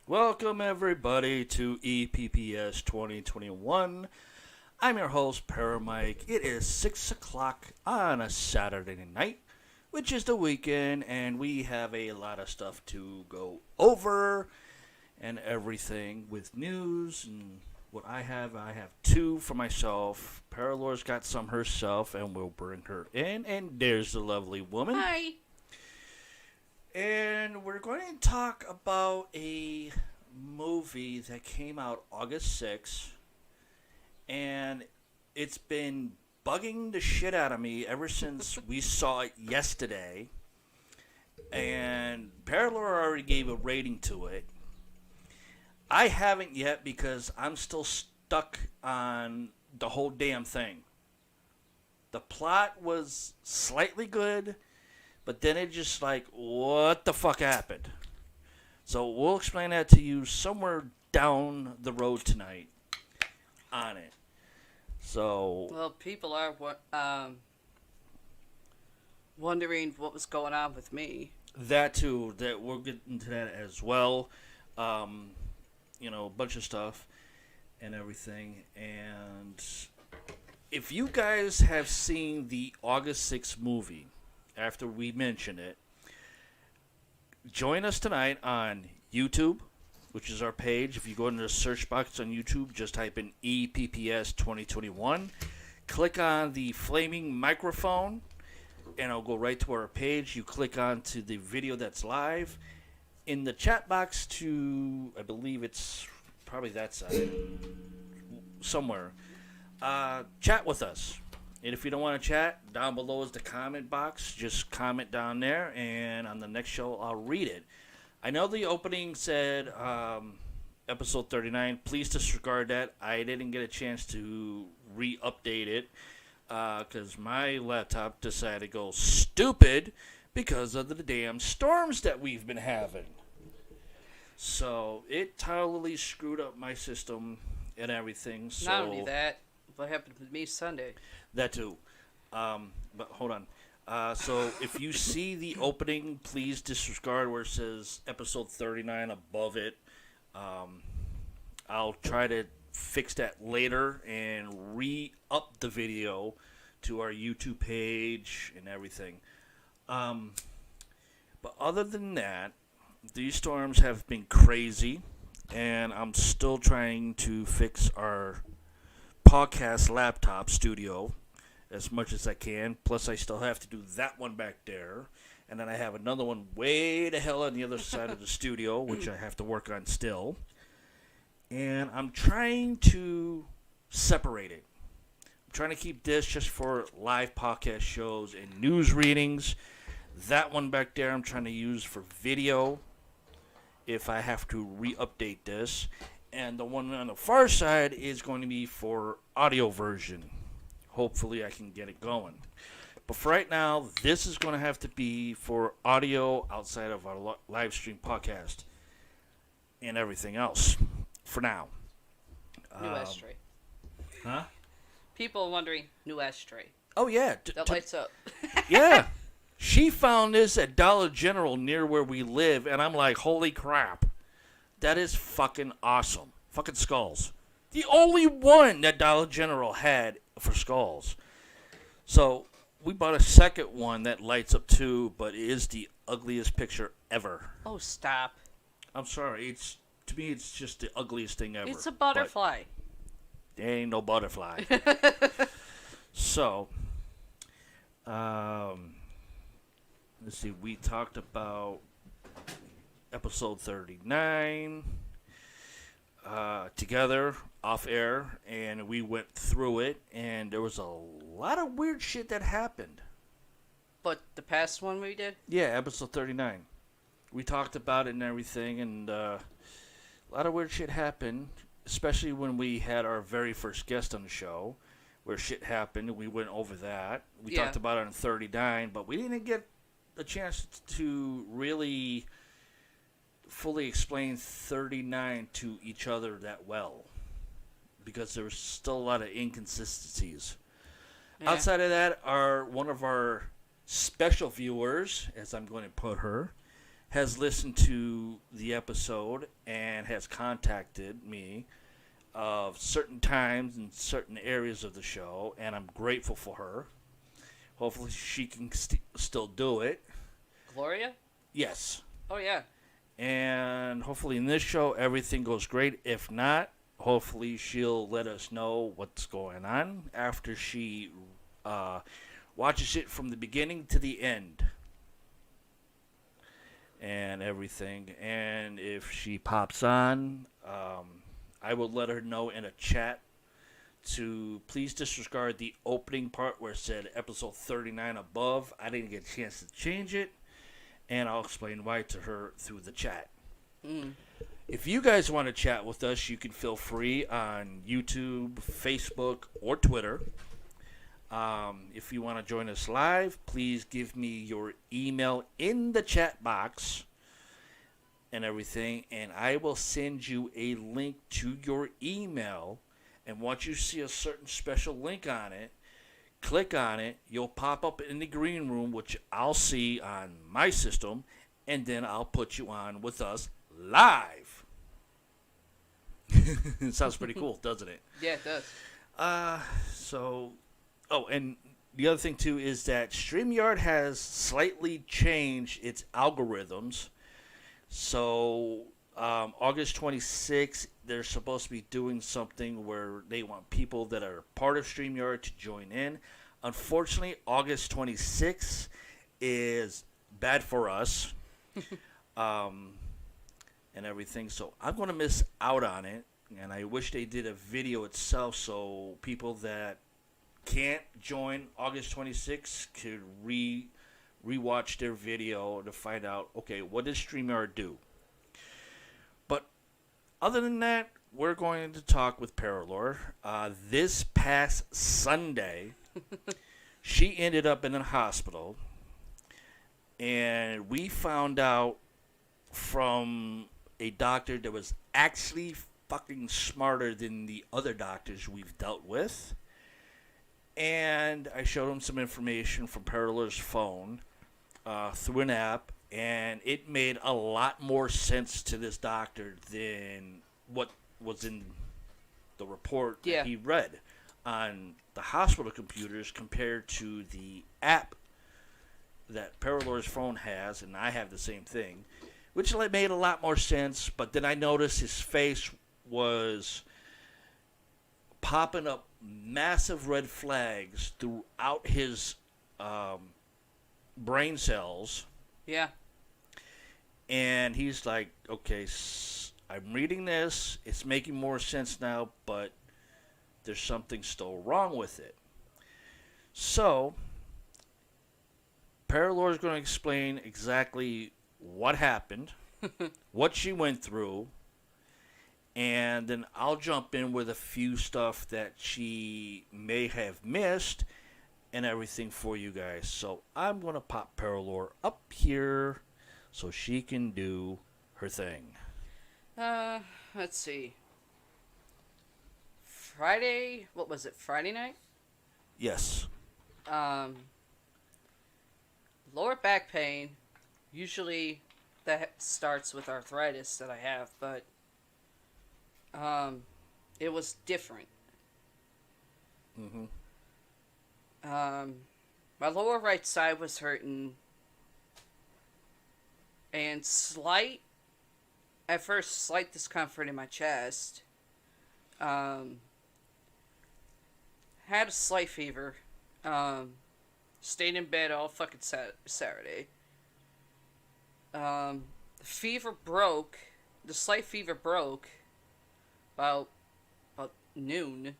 Welcome everybody to EPPS 2021. I'm your host, Paramike. It is 6 o'clock on a Saturday night, which is the weekend, and we have a lot of stuff to go over and everything with news and what I have two for myself. Paralor's got some herself, and we'll bring her in, and there's the lovely woman. Hi. And we're going to talk about a movie that came out August 6th, and it's been bugging the shit out of me ever since we saw it yesterday. And Paralor already gave a rating to it. I haven't yet because I'm still stuck on the whole damn thing. The plot was slightly good, but then it just like, what the fuck happened? So we'll explain that to you somewhere down the road tonight on it. So, well, people are wondering what was going on with me. That too, that we'll get into that as well. A bunch of stuff and everything. And if you guys have seen the August 6th movie, after we mention it, join us tonight on YouTube, which is our page. If you go into the search box on YouTube, just type in EPPS 2021. Click on the flaming microphone, and it'll go right to our page. You click on to the video that's live. In the chat box to, I believe it's probably that side, somewhere, chat with us. And if you don't want to chat, down below is the comment box. Just comment down there, and on the next show, I'll read it. I know the opening said episode 39. Please disregard that. I didn't get a chance to re-update it because my laptop decided to go stupid because of the damn storms that we've been having. So it totally screwed up my system and everything. So not only that, what happened with me Sunday? That too. But hold on. So if you see the opening, please disregard where it says episode 39 above it. I'll try to fix that later and re-up the video to our YouTube page and everything. But other than that, these storms have been crazy, and I'm still trying to fix our podcast laptop studio as much as I can. Plus, I still have to do that one back there. And then I have another one way the hell on the other side of the studio, which I have to work on still. And I'm trying to separate it. I'm trying to keep this just for live podcast shows and news readings. That one back there I'm trying to use for video if I have to re-update this. And the one on the far side is going to be for audio version. Hopefully I can get it going. But for right now, this is going to have to be for audio outside of our live stream podcast and everything else for now. New ashtray. Huh? People are wondering, new ashtray. Oh, yeah. That lights up. Yeah. She found this at Dollar General near where we live, and I'm like, holy crap. That is fucking awesome. Fucking skulls. The only one that Dollar General had for skulls. So, we bought a second one that lights up too, but it is the ugliest picture ever. Oh, stop. I'm sorry. It's to me, it's just the ugliest thing ever. It's a butterfly. There ain't no butterfly. So, let's see. We talked about episode 39 together off air, and we went through it, and there was a lot of weird shit that happened. But the past one we did? Yeah, episode 39. We talked about it and everything, and a lot of weird shit happened, especially when we had our very first guest on the show, where shit happened. We went over that. We talked about it on 39, but we didn't get a chance to really fully explain 39 to each other that well, because there was still a lot of inconsistencies. Yeah. Outside of that, one of our special viewers, as I'm going to put her, has listened to the episode and has contacted me of certain times and certain areas of the show, and I'm grateful for her. Hopefully she can still do it. Gloria? Yes. Oh, yeah. And hopefully in this show everything goes great. If not, hopefully she'll let us know what's going on after she watches it from the beginning to the end and everything. And if she pops on, I will let her know in a chat to please disregard the opening part where it said episode 39 above. I didn't get a chance to change it, and I'll explain why to her through the chat. If you guys want to chat with us, you can feel free on YouTube, Facebook, or Twitter. If you want to join us live, please give me your email in the chat box and everything, and I will send you a link to your email. And once you see a certain special link on it, click on it. You'll pop up in the green room, which I'll see on my system, and then I'll put you on with us live. It sounds pretty cool, doesn't it? Yeah, it does. And the other thing too is that StreamYard has slightly changed its algorithms. So August 26th, they're supposed to be doing something where they want people that are part of StreamYard to join in. Unfortunately, August 26th is bad for us and everything. So I'm going to miss out on it. And I wish they did a video itself so people that can't join August 26th could rewatch their video to find out, okay, what does StreamYard do? But other than that, we're going to talk with Paralore. This past Sunday, she ended up in a hospital, and we found out from a doctor that was actually fucking smarter than the other doctors we've dealt with. And I showed him some information from Paralore's phone through an app, and it made a lot more sense to this doctor than what was in the report that he read on the hospital computers compared to the app that Paralore's phone has, and I have the same thing, which made a lot more sense. But then I noticed his face was popping up massive red flags throughout his brain cells. Yeah. And he's like, okay, I'm reading this. It's making more sense now, but there's something still wrong with it. So, Paralore is going to explain exactly what happened, what she went through, and then I'll jump in with a few stuff that she may have missed and everything for you guys. So I'm going to pop Paralore up here so she can do her thing. Let's see. Friday, what was it, Friday night? Yes. Lower back pain, usually that starts with arthritis that I have, but it was different. Mm-hmm. my lower right side was hurting, and at first, slight discomfort in my chest. Had a slight fever. Stayed in bed all fucking Saturday. The fever broke. The slight fever broke about noon.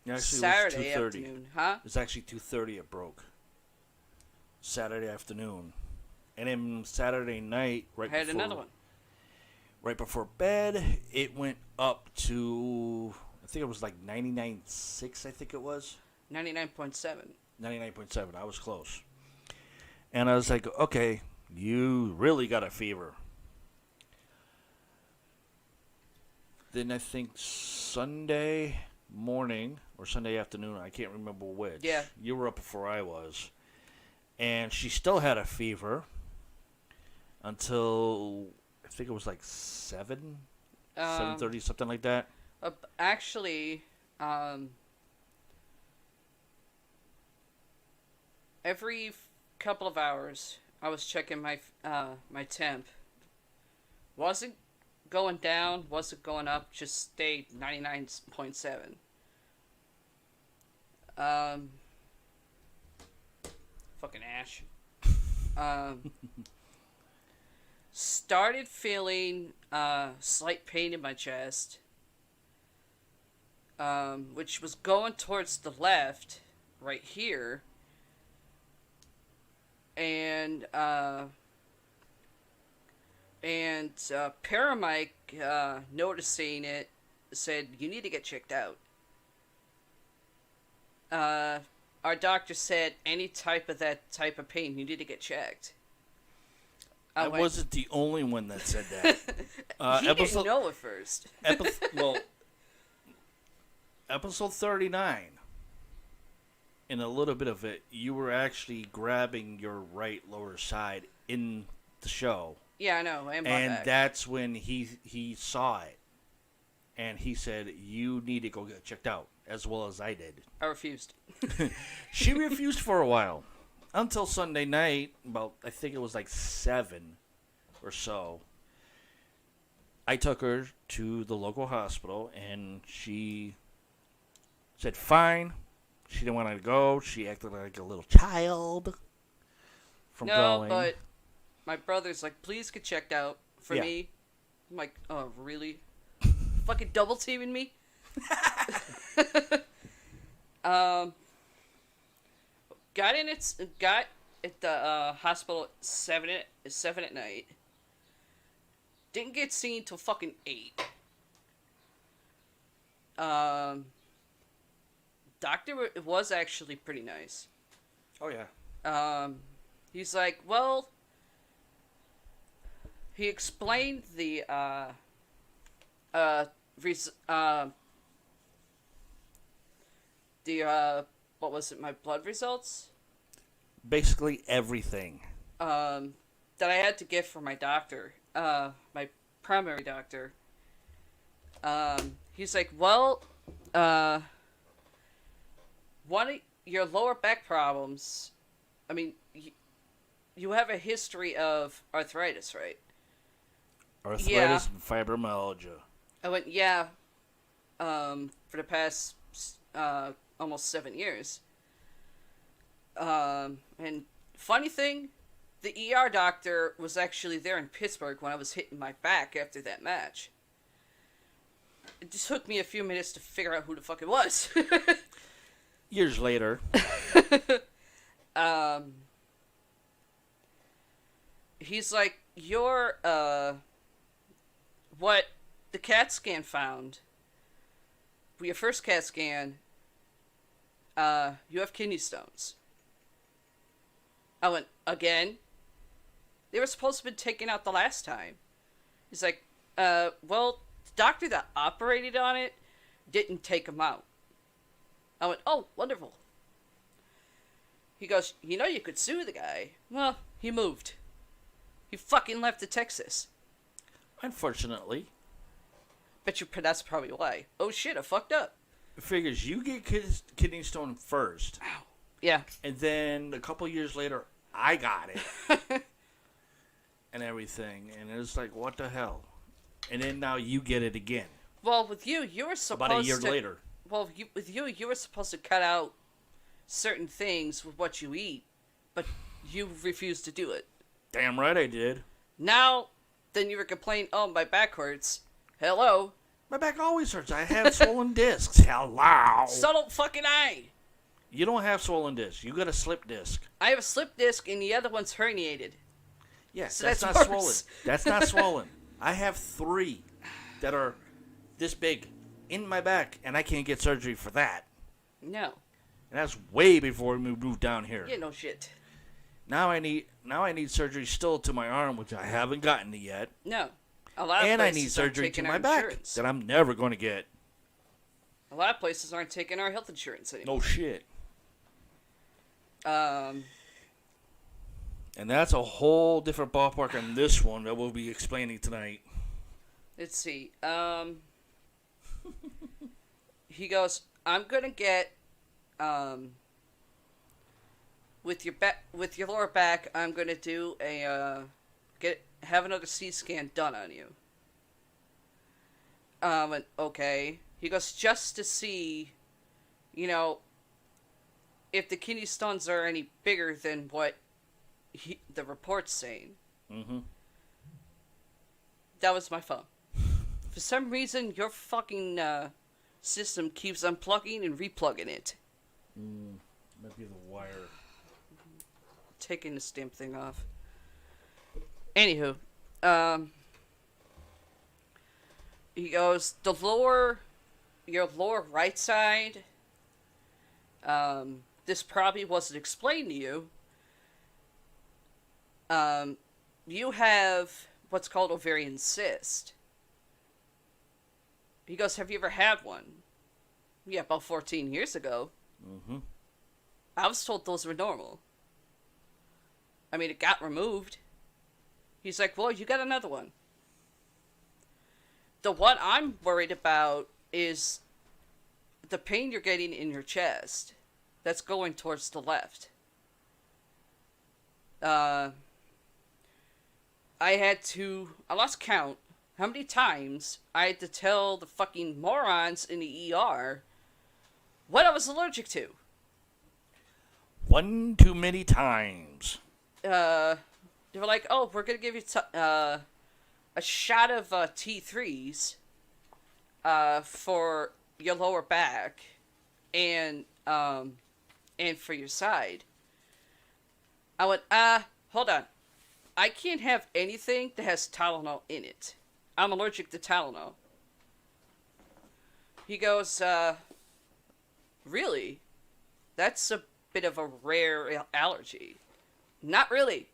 Actually, Saturday it was 2:30. afternoon, huh? It was actually 2:30. It broke. Saturday afternoon, and then Saturday night, Another one. Right before bed, it went up to, I think it was like 99.6. I think it was 99.7. 99.7. I was close, and I was like, okay, you really got a fever. Then I think Sunday morning or Sunday afternoon, I can't remember which. Yeah. You were up before I was. And she still had a fever until, I think it was like 7:30, something like that. Actually, every couple of hours, I was checking my temp. Wasn't going down, wasn't going up, just stayed 99.7. Fucking Ash. Started feeling slight pain in my chest, which was going towards the left, right here, and Paramike, noticing it, said, "You need to get checked out." Our doctor said, any type of pain, you need to get checked. I wasn't the only one that said that. He didn't know at first. Episode 39, in a little bit of it, you were actually grabbing your right lower side in the show. Yeah, I know. And back. That's when he saw it. And he said, you need to go get checked out, as well as I did. I refused. She refused for a while. Until Sunday night, about, I think it was like 7 or so. I took her to the local hospital, and she said, fine. She didn't want to go. She acted like a little child from going. No, but my brother's like, please get checked out for me. I'm like, oh, really? Fucking double teaming me? Got at the hospital at 7 at night. Didn't get seen till fucking 8. Doctor was actually pretty nice. Oh yeah. He's like, well, he explained the what was it, my blood results? Basically everything. That I had to get from my doctor, my primary doctor. He's like, well, one of your lower back problems, I mean, you have a history of arthritis, right? Arthritis and fibromyalgia. I went, yeah, for the past almost 7 years. And funny thing, the ER doctor was actually there in Pittsburgh when I was hitting my back after that match. It just took me a few minutes to figure out who the fuck it was. Years later. He's like, what the CAT scan found, your first CAT scan, you have kidney stones. I went, again? They were supposed to have been taken out the last time. He's like, well, the doctor that operated on it didn't take them out. I went, oh, wonderful. He goes, you could sue the guy. Well, he moved. He fucking left to Texas. Unfortunately. Bet you that's probably why. Oh shit, I fucked up. Figures you get kidney stone first. Ow. Yeah. And then a couple years later, I got it and everything. And it's like, what the hell? And then now you get it again. Well, with you were supposed About a year to. later. Well, with you were supposed to cut out certain things with what you eat, but you refused to do it. Damn right I did. Now, then you were complaining, oh, my back hurts. Hello. My back always hurts. I have swollen discs. Hello. So don't fucking I. You don't have swollen discs. You got a slip disc. I have a slip disc and the other one's herniated. Yes, So that's that's not worse. swollen. That's not swollen. I have 3 that are this big in my back, and I can't get surgery for that. No. And that's way before we moved down here. Yeah, no shit. Now I need surgery still to my arm, which I haven't gotten it yet. No. A lot of And I places need surgery aren't to taking my our back insurance. that I'm never going to get. A lot of places aren't taking our health insurance anymore. No shit. Um, And that's a whole different ballpark on this one that we'll be explaining tonight. let's see. He goes, I'm gonna get, with your lower back, I'm gonna do have another CT scan done on you. And okay. He goes, just to see, if the kidney stones are any bigger than what the report's saying. Mm-hmm. That was my phone. For some reason, your fucking system keeps unplugging and replugging it. Might be the wire. Taking this damn thing off. Anywho, he goes, your lower right side, this probably wasn't explained to you. You have what's called ovarian cyst. He goes, have you ever had one? Yeah, about 14 years ago. Mm-hmm. I was told those were normal. I mean, it got removed. He's like, well, you got another one. The one I'm worried about is the pain you're getting in your chest that's going towards the left. I lost count how many times I had to tell the fucking morons in the ER what I was allergic to. One too many times. They were like, oh, we're gonna give you a shot of T3s for your lower back and for your side. I went, hold on. I can't have anything that has Tylenol in it. I'm allergic to Tylenol. He goes, really? That's a bit of a rare allergy. Not really.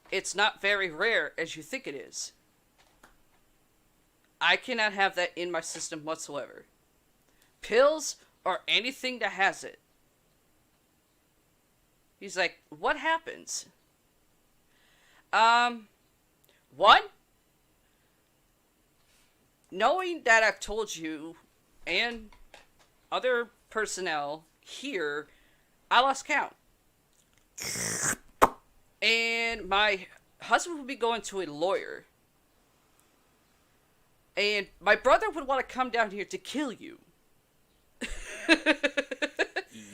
It's not very rare as you think it is. I cannot have that in my system whatsoever. Pills or anything that has it. He's like, what happens? One, knowing that I've told you and other personnel here, I lost count. And my husband would be going to a lawyer. And my brother would want to come down here to kill you.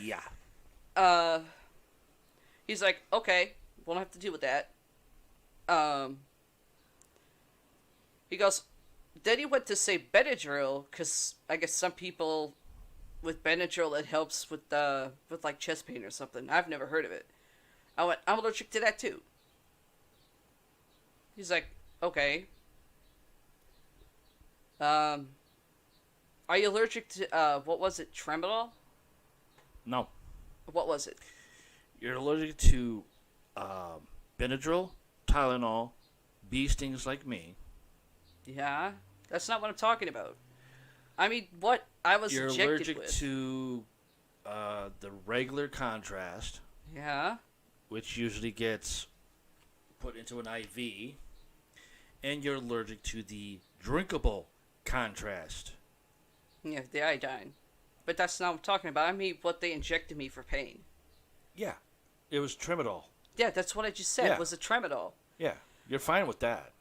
Yeah. He's like, okay, won't have to deal with that. He goes, then he went to say Benadryl, because I guess some people with Benadryl, it helps with like chest pain or something. I've never heard of it. I went, I'm allergic to that too. He's like, okay. Are you allergic to, what was it, Tramadol? No. What was it? You're allergic to Benadryl, Tylenol, bee stings like me. Yeah, that's not what I'm talking about. I mean, what I was You're injected allergic with. to the regular contrast, Yeah. which usually gets put into an IV, and you're allergic to the drinkable contrast. Yeah, the iodine. But that's not what I'm talking about. I mean, what they injected me for pain. Yeah, it was Tramadol. Yeah, that's what I just said. Yeah. Was a tramadol. Yeah, you're fine with that.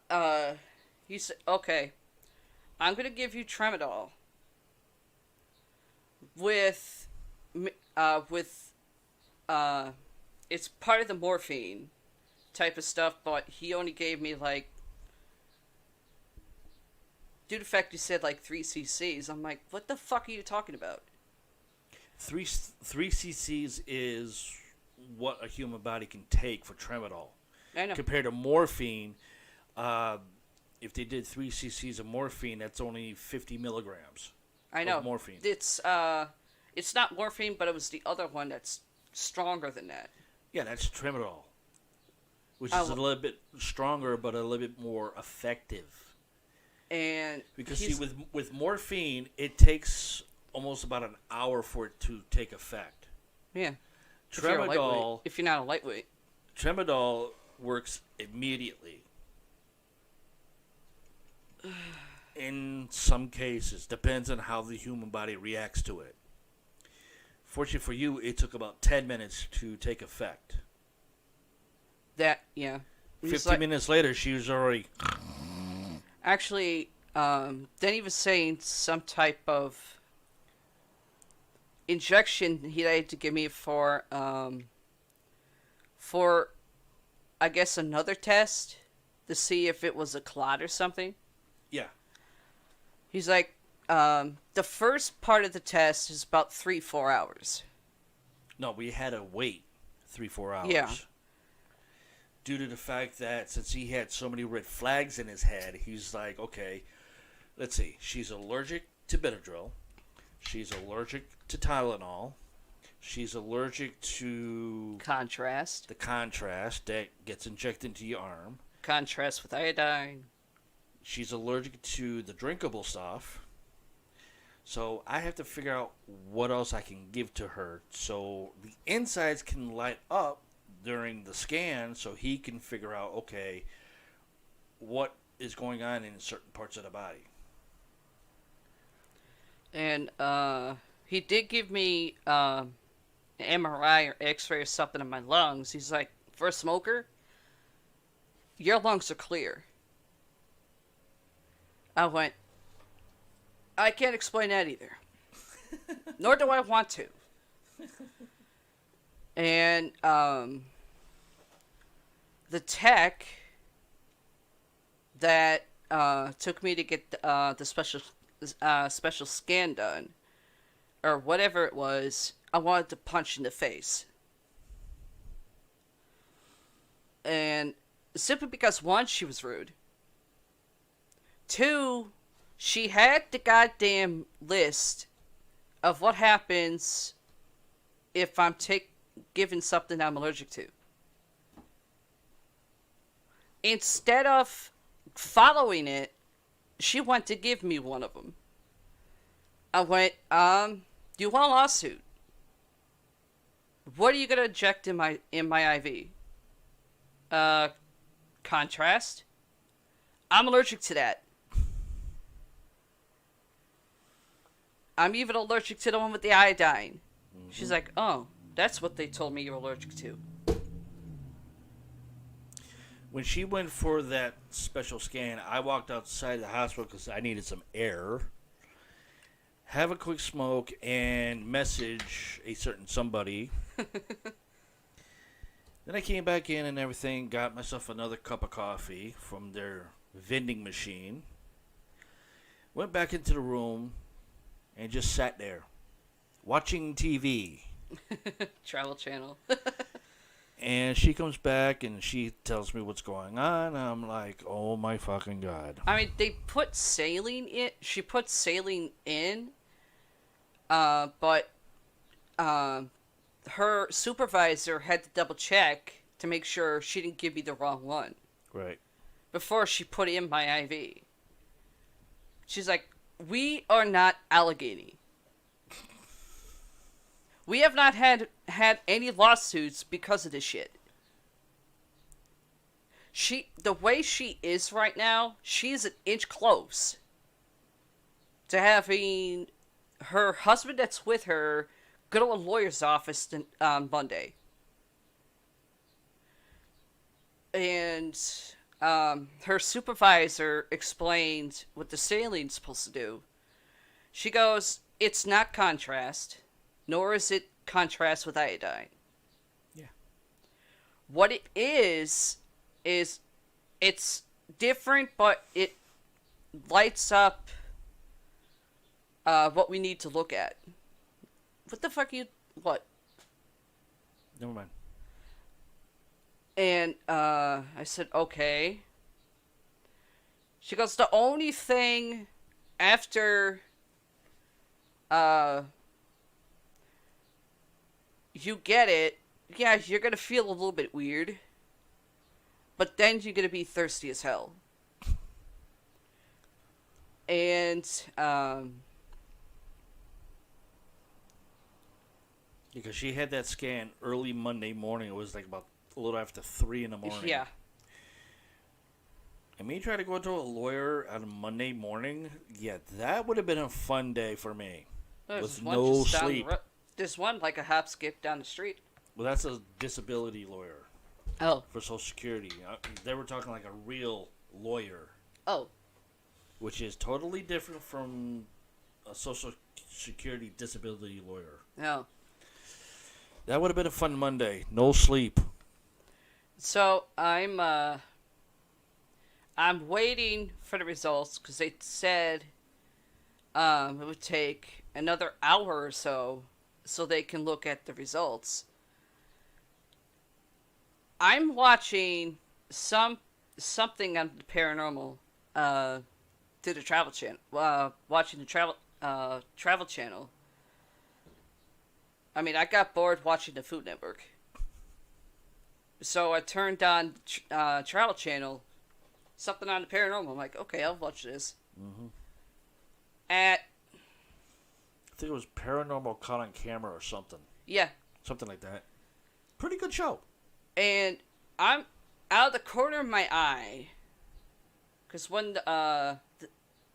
He said, okay, I'm gonna give you tramadol with, it's part of the morphine type of stuff, but he only gave me like, due to the fact you said like 3 cc's, I'm like, what the fuck are you talking about? Three cc's is what a human body can take for Tramadol. I know. Compared to morphine, if they did 3 cc's of morphine, that's only 50 milligrams. I know. Of morphine. It's not morphine, but it was the other one that's stronger than that. Yeah, that's Tramadol, which is a little bit stronger, but a little bit more effective. And because see, with morphine, it takes almost about an hour for it to take effect. Yeah. Tramadol, if you're not a lightweight. Tramadol works immediately. In some cases, depends on how the human body reacts to it. Fortunately for you, it took about 10 minutes to take effect. Yeah. 15 minutes later, she was already... Actually, then he was saying some type of injection he had to give me for I guess another test to see if it was a clot or something. Yeah. He's like, the first part of the test is about 3-4 hours. No, we had to wait 3-4 hours. Yeah. Due to the fact that since he had so many red flags in his head, he's like, okay, let's see. She's allergic to Benadryl. She's allergic to Tylenol. She's allergic to... Contrast. The contrast that gets injected into your arm. Contrast with iodine. She's allergic to the drinkable stuff. So I have to figure out what else I can give to her so the insides can light up during the scan so he can figure out, okay, what is going on in certain parts of the body. And he did give me an MRI or X-ray or something in my lungs. He's like, for a smoker, your lungs are clear. I went, I can't explain that either. Nor do I want to. And the tech that took me to get the special scan done, or whatever it was, I wanted to punch in the face. And simply because, one, she was rude. Two, she had the goddamn list of what happens if I'm given something I'm allergic to. Instead of following it, she went to give me one of them. I went, do you want a lawsuit? What are you gonna inject in my IV? Contrast. I'm allergic to that. I'm even allergic to the one with the iodine. Mm-hmm. She's like, oh, that's what they told me you're allergic to. When she went for that special scan, I walked outside the hospital because I needed some air. Have a quick smoke and message a certain somebody. Then I came back in and everything, got myself another cup of coffee from their vending machine. Went back into the room and just sat there watching TV. Travel Channel. And she comes back and she tells me what's going on. And I'm like, oh my fucking God. I mean, they put saline in. She put saline in. But her supervisor had to double check to make sure she didn't give me the wrong one. Right. Before she put in my IV. She's like, we are not Allegheny. We have not had any lawsuits because of this shit. The way she is right now, she's an inch close to having her husband that's with her go to a lawyer's office on Monday. And her supervisor explained what the salines supposed to do. She goes, it's not contrast, nor is it contrast with iodine. Yeah. What it is it's different, but it lights up what we need to look at. What the fuck what? Never mind. And I said, okay. She goes, the only thing after you get it, yeah, you're gonna feel a little bit weird. But then you're gonna be thirsty as hell. And Because she had that scan early Monday morning. It was like about a little after 3 in the morning. yeah. And me trying to go to a lawyer on a Monday morning, yeah, that would have been a fun day for me. With no sleep. There's one like a hop skip down the street. Well, that's a disability lawyer. Oh. For Social Security. They were talking like a real lawyer. Oh. Which is totally different from a Social Security disability lawyer. No. That would have been a fun Monday. No sleep. So I'm waiting for the results because they said it would take another hour or so they can look at the results. I'm watching something on the paranormal through the Travel Channel. Watching the Travel Channel. I mean, I got bored watching the Food Network. So I turned on Travel Channel, something on the paranormal. I'm like, okay, I'll watch this. Mm-hmm. I think it was Paranormal Caught on Camera or something. Yeah. Something like that. Pretty good show. And I'm out of the corner of my eye, because when the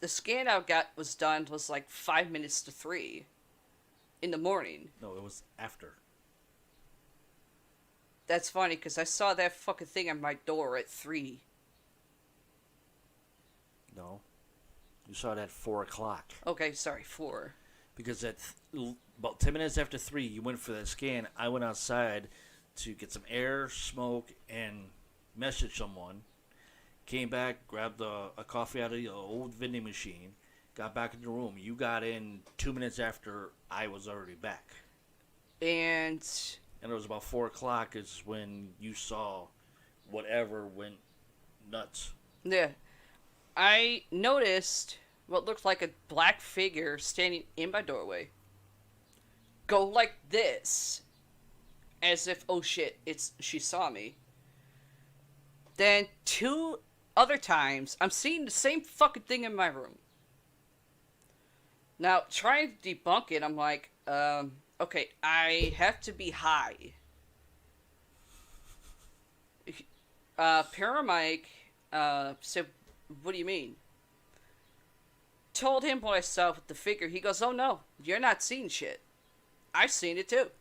scan I got was done was like 5 minutes to 3 in the morning. No, it was after. That's funny, because I saw that fucking thing on my door at 3. No. You saw it at 4 o'clock. Okay, sorry, 4. Because at about 10 minutes after 3, you went for that scan. I went outside to get some air, smoke, and message someone. Came back, grabbed a coffee out of the old vending machine, got back in the room. You got in 2 minutes after I was already back. And it was about 4 o'clock is when you saw whatever went nuts. Yeah. I noticed what looked like a black figure standing in my doorway. Go like this. As if, oh shit, she saw me. Then 2 other times, I'm seeing the same fucking thing in my room. Now, trying to debunk it, I'm like, okay, I have to be high. Paramike said, what do you mean? Told him what I saw with the figure. He goes, oh no, you're not seeing shit. I've seen it too.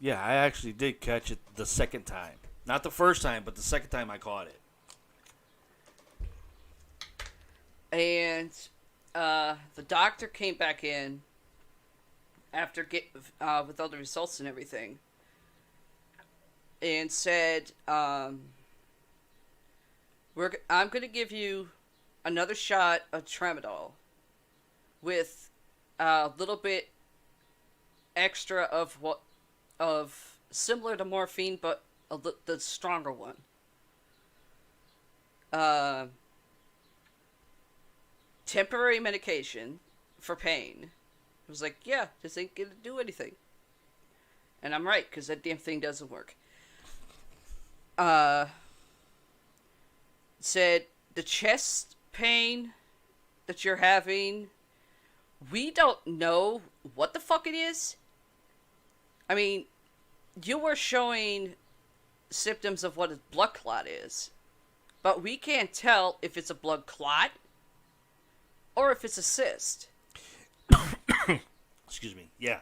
Yeah, I actually did catch it the second time. Not the first time, but the second time I caught it. And the doctor came back in after with all the results and everything, and said, I'm going to give you another shot of tramadol with a little bit extra of similar to morphine, but the stronger one. Temporary medication for pain. I was like, yeah, this ain't gonna do anything. And I'm right, because that damn thing doesn't work. Said, the chest pain that you're having, we don't know what the fuck it is. I mean, you were showing symptoms of what a blood clot is, but we can't tell if it's a blood clot or if it's a cyst. Excuse me. Yeah.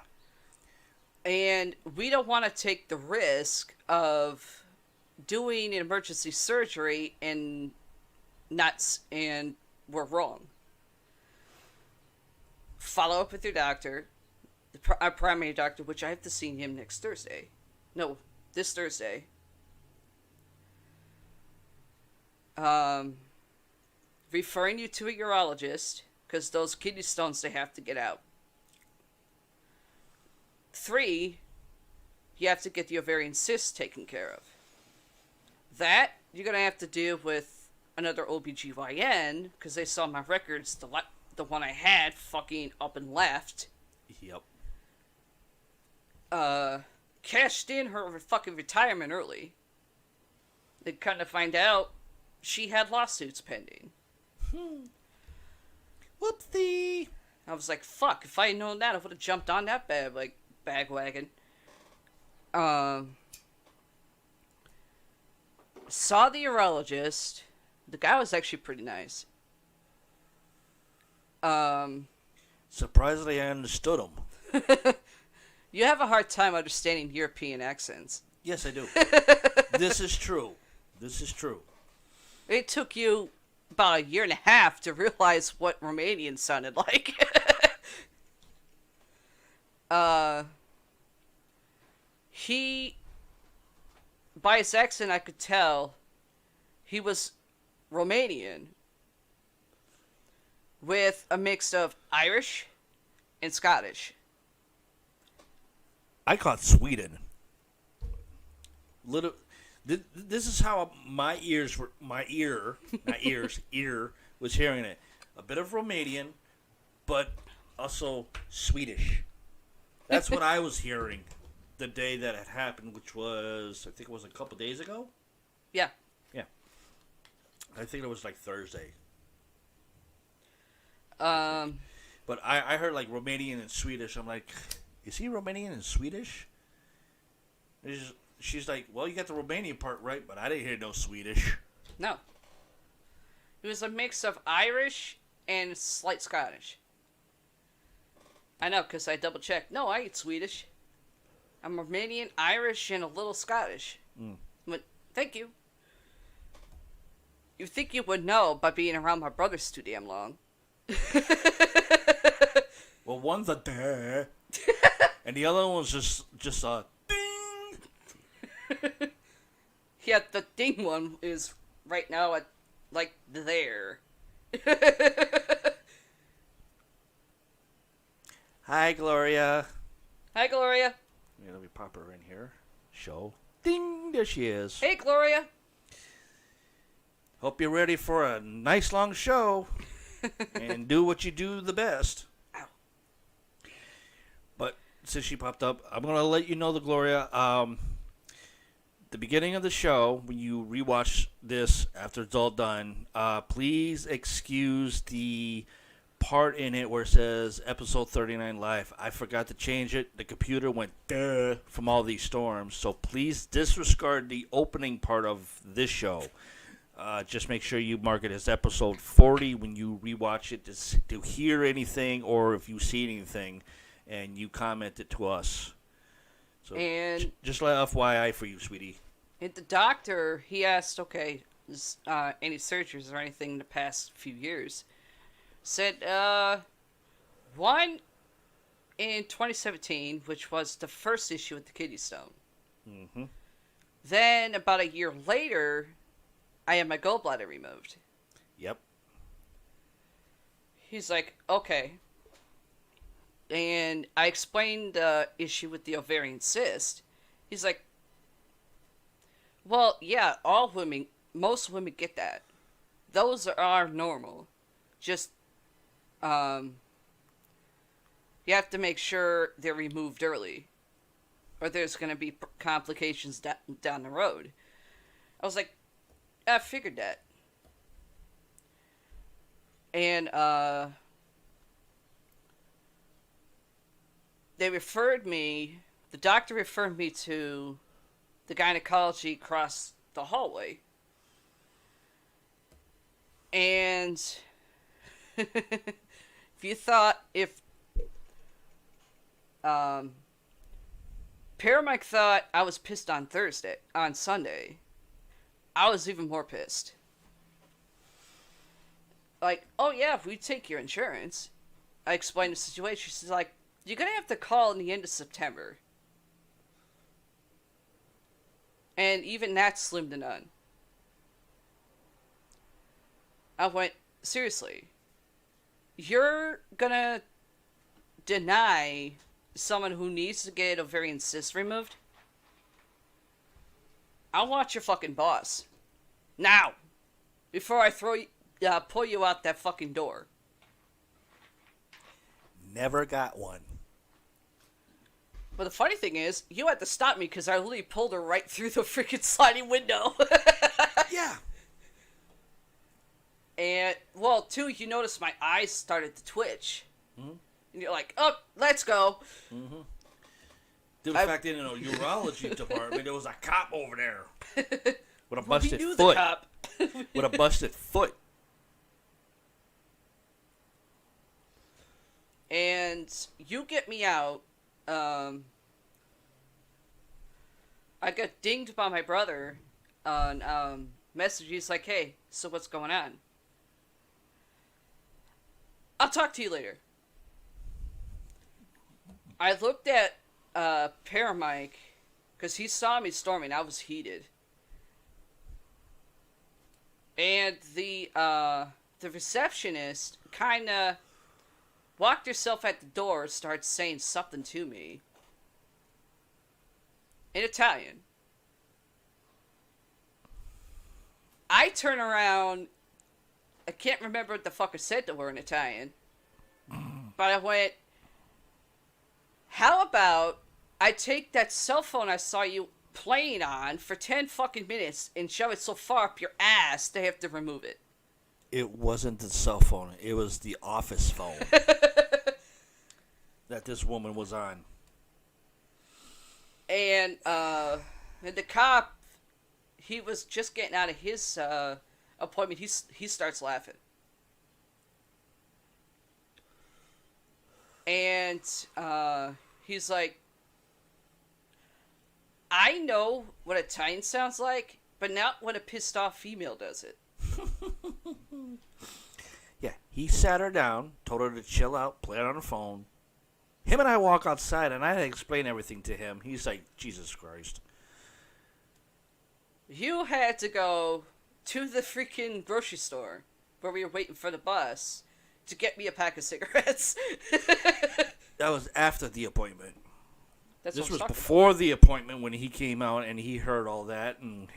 And we don't want to take the risk of doing an emergency surgery and and we're wrong. Follow up with your doctor, our primary doctor, which I have to see him next Thursday. No, this Thursday. Referring you to a urologist because those kidney stones, they have to get out. 3, you have to get the ovarian cyst taken care of. That you're going to have to deal with another OBGYN because they saw my records, the one I had fucking up and left. Yep. Cashed in her fucking retirement early. They kind of find out she had lawsuits pending. Whoopsie. I was like, fuck, if I had known that, I would have jumped on that bagwagon. Saw the urologist. The guy was actually pretty nice. Surprisingly, I understood him. You have a hard time understanding European accents. Yes, I do. This is true. This is true. It took you about 1.5 years to realize what Romanian sounded like. He, by his accent, I could tell he was Romanian with a mix of Irish and Scottish. I caught Sweden. This is how my ear was hearing it. A bit of Romanian, but also Swedish. That's what I was hearing the day that it happened, which was, I think it was a couple days ago. Yeah. Yeah. I think it was like Thursday. But I heard like Romanian and Swedish. I'm like, is he Romanian and Swedish? She's like, well, you got the Romanian part right, but I didn't hear no Swedish. No. It was a mix of Irish and slight Scottish. I know, because I double checked. No, I eat Swedish. I'm Romanian, Irish, and a little Scottish. But thank you. You think you would know by being around my brothers too damn long. Well, one's a duh, and the other one's just a ding. Yeah, the ding one is right now at, like, there. Hi, Gloria. Hi, Gloria. Yeah, let me pop her in here. Show. Ding! There she is. Hey, Gloria. Hope you're ready for a nice long show. And do what you do the best. Ow. But since she popped up, I'm going to let you know, the Gloria, the beginning of the show, when you rewatch this after it's all done, please excuse the part in it where it says episode 39 live. I forgot to change it. The computer went duh from all these storms. So please disregard the opening part of this show. Just make sure you mark it as episode 40 when you rewatch it to hear anything, or if you see anything, and you comment it to us. So And just let FYI for you, sweetie. And the doctor, he asked, okay, any surgeries or anything in the past few years? Said, one in 2017, which was the first issue with the kidney stone. Mm-hmm. Then, about 1 year later, I had my gallbladder removed. Yep. He's like, okay. And I explained the issue with the ovarian cyst. He's like, well, yeah, most women get that. Those are normal. Just, you have to make sure they're removed early, or there's going to be complications down the road. I was like, I figured that. And, the doctor referred me to the gynecology across the hallway. And if you thought if Um, Paramike thought I was pissed on Sunday. I was even more pissed. Like, oh yeah, if we take your insurance. I explained the situation. She's like, you're gonna have to call in the end of September. And even that's slim to none. I went, seriously, you're gonna deny someone who needs to get a ovarian cyst removed? I'll watch your fucking boss. Now! Before I pull you out that fucking door. Never got one. But the funny thing is, you had to stop me because I literally pulled her right through the freaking sliding window. Yeah. And, well, too, you noticed my eyes started to twitch. Mm-hmm. And you're like, oh, let's go. Mm-hmm. In fact, in a urology department, there was a cop over there with a busted we knew foot. The cop. With a busted foot. And you get me out. I got dinged by my brother on message. He's like, hey, so what's going on? I'll talk to you later. I looked at Paramike because he saw me storming. I was heated. And the receptionist kind of walked herself at the door, started saying something to me. In Italian. I turn around. I can't remember what the fuck I said to her in Italian. But I went, how about I take that cell phone I saw you playing on for 10 fucking minutes and shove it so far up your ass they have to remove it. It wasn't the cell phone. It was the office phone that this woman was on. And the cop, he was just getting out of his appointment. He starts laughing. And he's like, I know what Italian sounds like, but not when a pissed off female does it. Yeah, he sat her down, told her to chill out, play it on her phone. Him and I walk outside, and I had to explain everything to him. He's like, Jesus Christ. You had to go to the freaking grocery store where we were waiting for the bus to get me a pack of cigarettes. That was after the appointment. That's This what was I'm before the appointment when he came out and he heard all that, and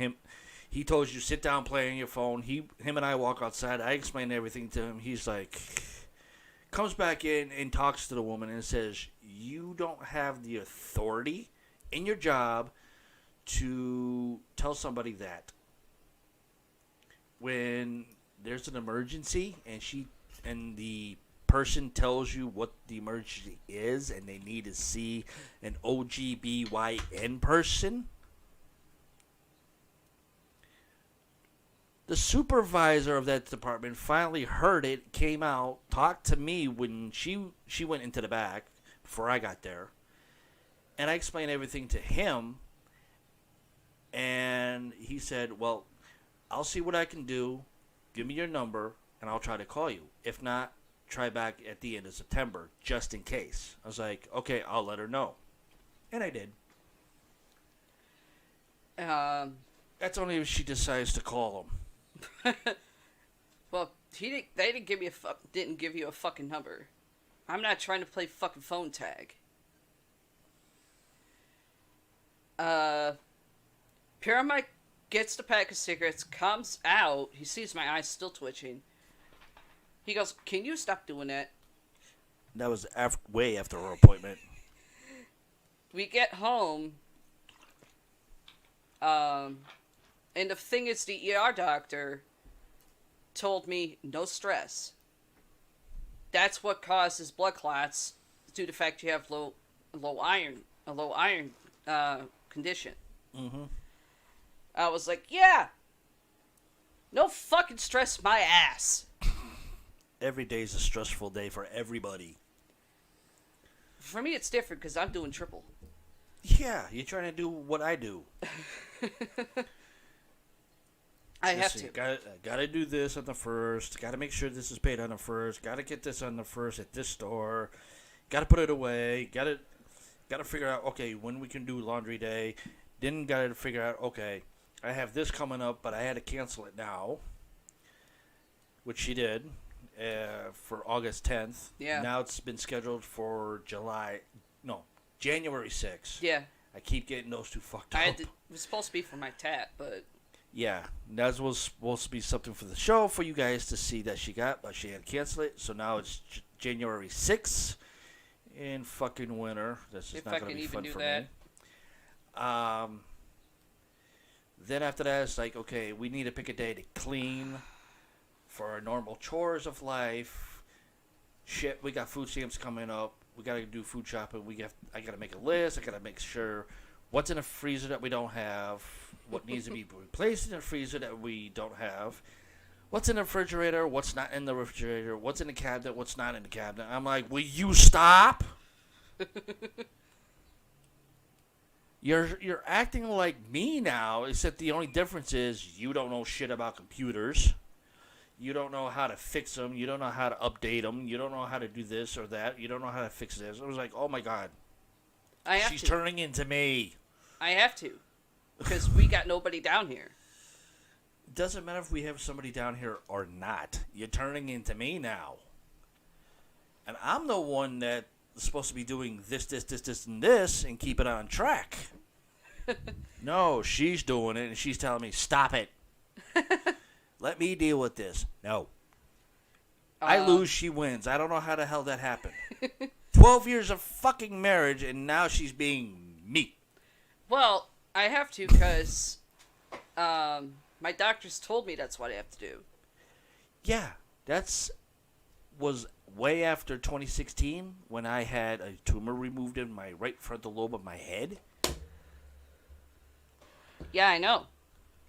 he told you sit down, play on your phone. Him and I walk outside. I explained everything to him. He's like, comes back in and talks to the woman and says, you don't have the authority in your job to tell somebody that when there's an emergency and the person tells you what the emergency is and they need to see an OGBYN person, the supervisor of that department finally heard it, came out, talked to me when she went into the back before I got there, and I explained everything to him, and he said, well, I'll see what I can do, give me your number, and I'll try to call you. If not, try back at the end of September, just in case. I was like, okay, I'll let her know. And I did. That's only if she decides to call him. Well, they didn't give you a fucking number. I'm not trying to play fucking phone tag. Paramike gets the pack of cigarettes, comes out, he sees my eyes still twitching. He goes, can you stop doing that? That was way after her appointment. We get home, and the thing is, the ER doctor told me no stress. That's what causes blood clots due to the fact you have a low iron condition. Mm-hmm. I was like, yeah, no fucking stress my ass. Every day is a stressful day for everybody. For me, it's different because I'm doing triple. Yeah, you're trying to do what I do. I have to. Gotta do this on the first. Gotta make sure this is paid on the first. Gotta get this on the first at this store. Gotta put it away. Gotta figure out, okay, when we can do laundry day. Then gotta figure out, okay, I have this coming up, but I had to cancel it now. Which she did for August 10th. Yeah. Now it's been scheduled for January 6th. Yeah. I keep getting those two fucked up. It was supposed to be for my tat, but... Yeah, that was supposed to be something for the show for you guys to see that she got, but she had to cancel it. So now it's January 6th in fucking winter. That's just not going to be fun for me. Then after that, it's like, okay, we need to pick a day to clean for our normal chores of life. Shit, we got food stamps coming up. We got to do food shopping. I got to make a list. I got to make sure what's in the freezer that we don't have, what needs to be replaced in the freezer that we don't have, what's in the refrigerator, what's not in the refrigerator, what's in the cabinet, what's not in the cabinet. I'm like, will you stop? You're acting like me now, except the only difference is you don't know shit about computers. You don't know how to fix them. You don't know how to update them. You don't know how to do this or that. You don't know how to fix this. I was like, oh my God. She's turning into me. I have to. Because we got nobody down here. It doesn't matter if we have somebody down here or not. You're turning into me now. And I'm the one that's supposed to be doing this, and this, and keep it on track. No, she's doing it, and she's telling me, stop it. Let me deal with this. No. I lose, she wins. I don't know how the hell that happened. 12 years of fucking marriage, and now she's being me. Well, I have to because my doctors told me that's what I have to do. Yeah, was way after 2016 when I had a tumor removed in my right frontal lobe of my head. Yeah, I know.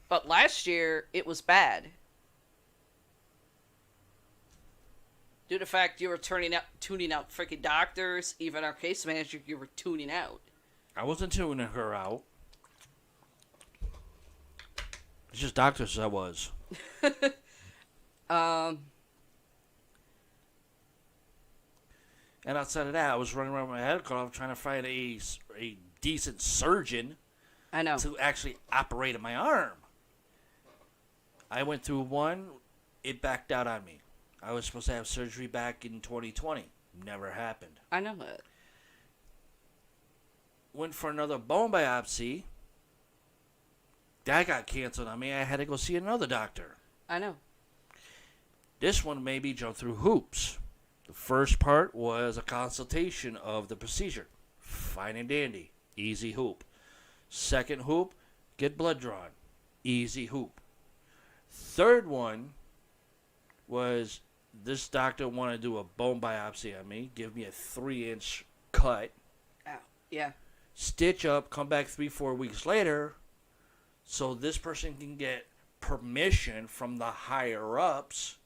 But last year, it was bad. Due to the fact you were tuning out freaking doctors, even our case manager, you were tuning out. I wasn't tuning her out. It's just doctors I was. And outside of that, I was running around my head trying to find a decent surgeon. I know. To actually operate on my arm. I went through one. It backed out on me. I was supposed to have surgery back in 2020. Never happened. I know that. Went for another bone biopsy. That got canceled on me. I had to go see another doctor. I know. This one made me jump through hoops. The first part was a consultation of the procedure. Fine and dandy. Easy hoop. Second hoop, get blood drawn. Easy hoop. Third one was this doctor wanted to do a bone biopsy on me, give me a 3-inch cut. Ow. Yeah. Stitch up, come back 3-4 weeks later, so this person can get permission from the higher ups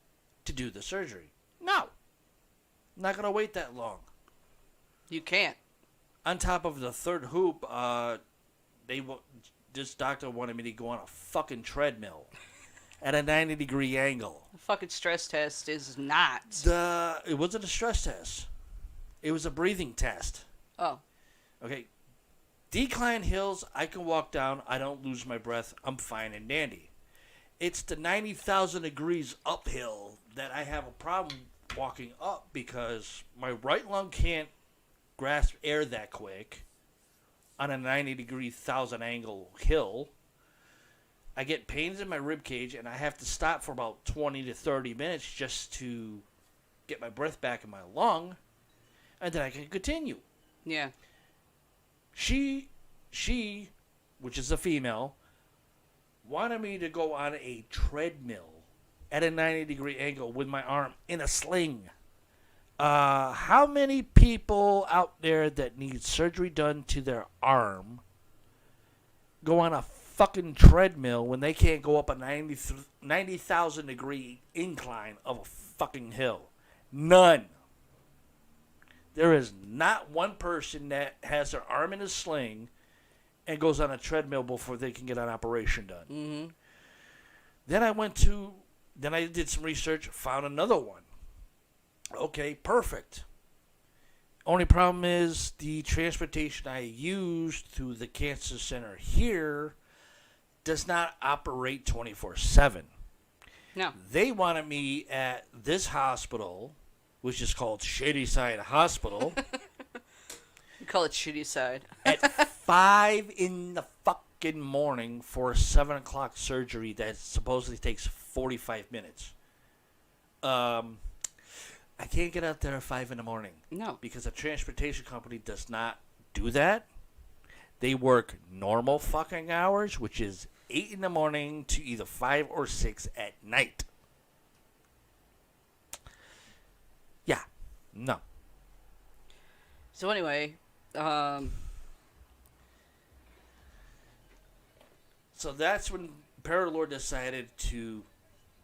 to do the surgery. No. I'm not going to wait that long. You can't. On top of the third hoop, this doctor wanted me to go on a fucking treadmill at a 90-degree angle. The fucking stress test is not. It wasn't a stress test. It was a breathing test. Oh. Okay. Decline hills, I can walk down. I don't lose my breath. I'm fine and dandy. It's the 90,000 degrees uphill that I have a problem walking up because my right lung can't grasp air that quick on a 90-degree 1,000-angle hill. I get pains in my rib cage, and I have to stop for about 20 to 30 minutes just to get my breath back in my lung, and then I can continue. Yeah. She, which is a female, wanted me to go on a treadmill at a 90-degree angle with my arm in a sling. How many people out there that need surgery done to their arm go on a fucking treadmill when they can't go up a 90,000 degree incline of a fucking hill? None. There is not one person that has their arm in a sling and goes on a treadmill before they can get an operation done. Mm-hmm. Then I did some research, found another one. Okay, perfect. Only problem is the transportation I used to the cancer center here does not operate 24/7. No. They wanted me at this hospital, which is called Shady Side Hospital, You call it shitty side. at 5 in the fucking morning for a 7 o'clock surgery that supposedly takes 45 minutes. I can't get out there at 5 in the morning. No. Because a transportation company does not do that. They work normal fucking hours, which is 8 in the morning to either 5 or 6 at night. Yeah. No. So anyway, So that's when Paralord decided to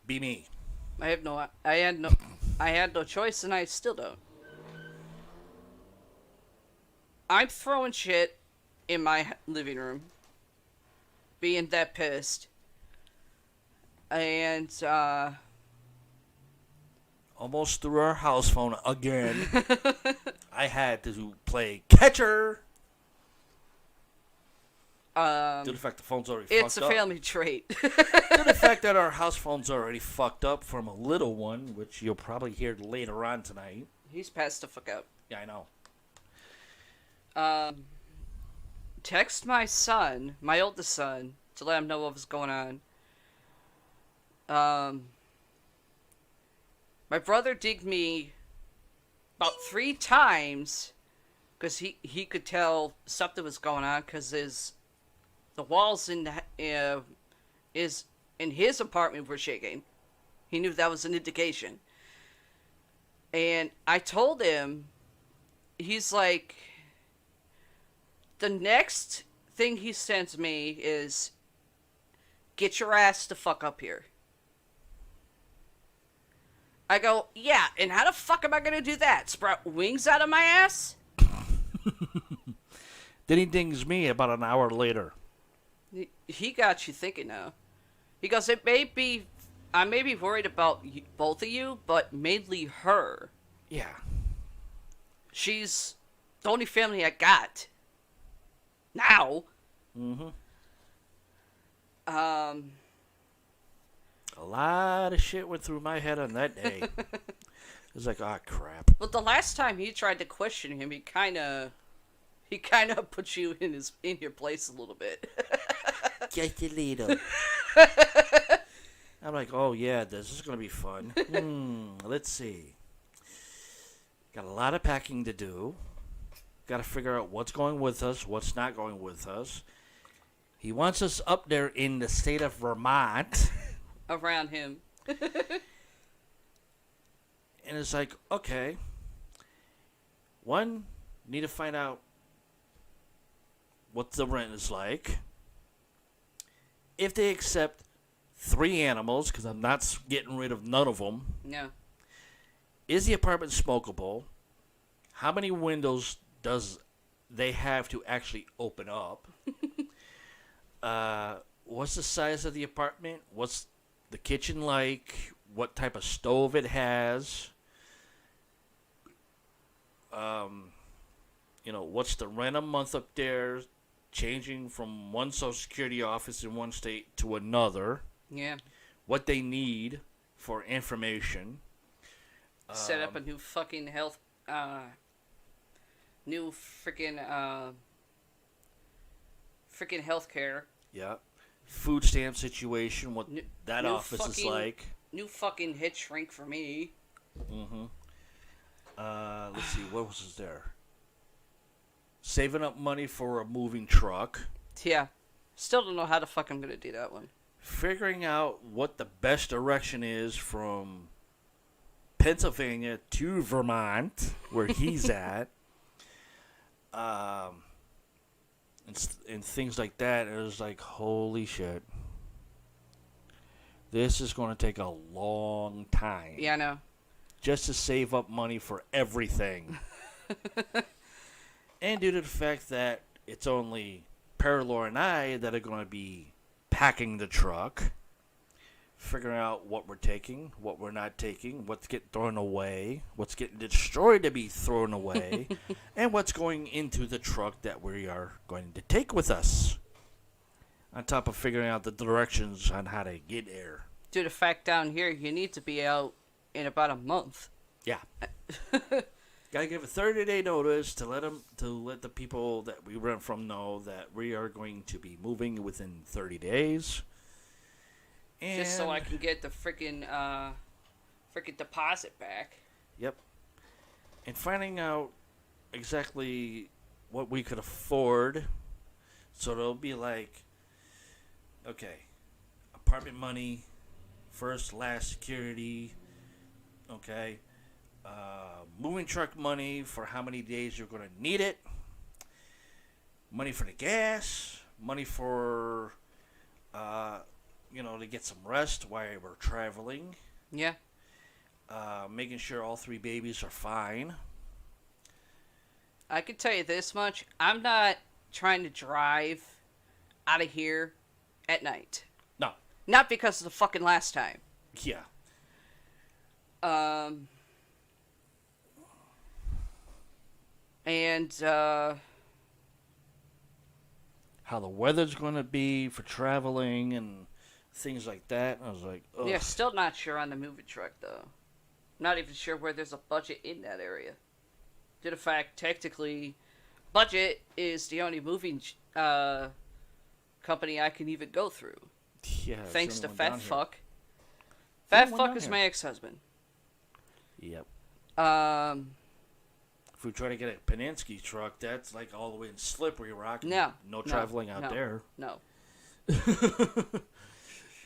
be me. I had no choice, and I still don't. I'm throwing shit in my living room, being that pissed, and Almost threw our house phone again. I had to play catcher. Due to the fact the phone's already fucked up. It's a family trait. Due to the fact that our house phone's already fucked up from a little one, which you'll probably hear later on tonight. He's passed the fuck out. Yeah, I know. Text my son, my oldest son, to let him know what was going on. My brother digged me about 3 times because he could tell something was going on because the walls in his apartment were shaking. He knew that was an indication. And I told him, he's like, the next thing he sends me is, get your ass the fuck up here. I go, yeah, and how the fuck am I gonna do that? Sprout wings out of my ass? Then he dings me about an hour later. He got you thinking now. He goes, I may be worried about both of you, but mainly her. Yeah. She's the only family I got. Now. Mm-hmm. A lot of shit went through my head on that day. It was like, oh, crap. But the last time he tried to question him, he kind of put you in your place a little bit. Just a little. I'm like, oh, yeah, this is going to be fun. Let's see. Got a lot of packing to do. Got to figure out what's going with us, what's not going with us. He wants us up there in the state of Vermont. Around him. And it's like, okay. One, need to find out what the rent is like. If they accept 3 animals, because I'm not getting rid of none of them. Yeah. Is the apartment smokable? How many windows does they have to actually open up? What's the size of the apartment? What's the kitchen like? What type of stove it has? What's the rent a month up there? Changing from one Social Security office in one state to another. Yeah. What they need for information. Set up a new fucking health, new freaking healthcare. Yeah. Food stamp situation, what that new office is like. New fucking hit shrink for me. Mm-hmm. Let's see, what was there? Saving up money for a moving truck. Yeah. Still don't know how the fuck I'm gonna do that one. Figuring out what the best direction is from Pennsylvania to Vermont, where he's at. And things like that. It was like, holy shit. This is going to take a long time. Yeah, I know. Just to save up money for everything. And due to the fact that it's only Paralore and I that are going to be packing the truck, figuring out what we're taking, what we're not taking, what's getting thrown away, what's getting destroyed to be thrown away, and what's going into the truck that we are going to take with us. On top of figuring out the directions on how to get there. Due to the fact down here, you need to be out in about a month. Yeah. Gotta give a 30-day notice to let the people that we rent from know that we are going to be moving within 30 days. And Just so I can get the freaking deposit back. Yep. And finding out exactly what we could afford. So it'll be like, okay, apartment money, first, last security, okay, moving truck money for how many days you're going to need it, money for the gas, money for, to get some rest while we're traveling. Yeah. Making sure all 3 babies are fine. I can tell you this much. I'm not trying to drive out of here at night. No. Not because of the fucking last time. Yeah. And, how the weather's going to be for traveling and things like that. I was like, ugh. Yeah, still not sure on the moving truck, though. Not even sure where there's a budget in that area. Due to the fact, technically, Budget is the only moving company I can even go through. Yeah. Thanks to Fat Fuck. Fat Fat Fuck is my ex-husband. Yep. Um, If we try to get a Paninsky truck, that's like all the way in Slippery Rock. No. No traveling out there. No.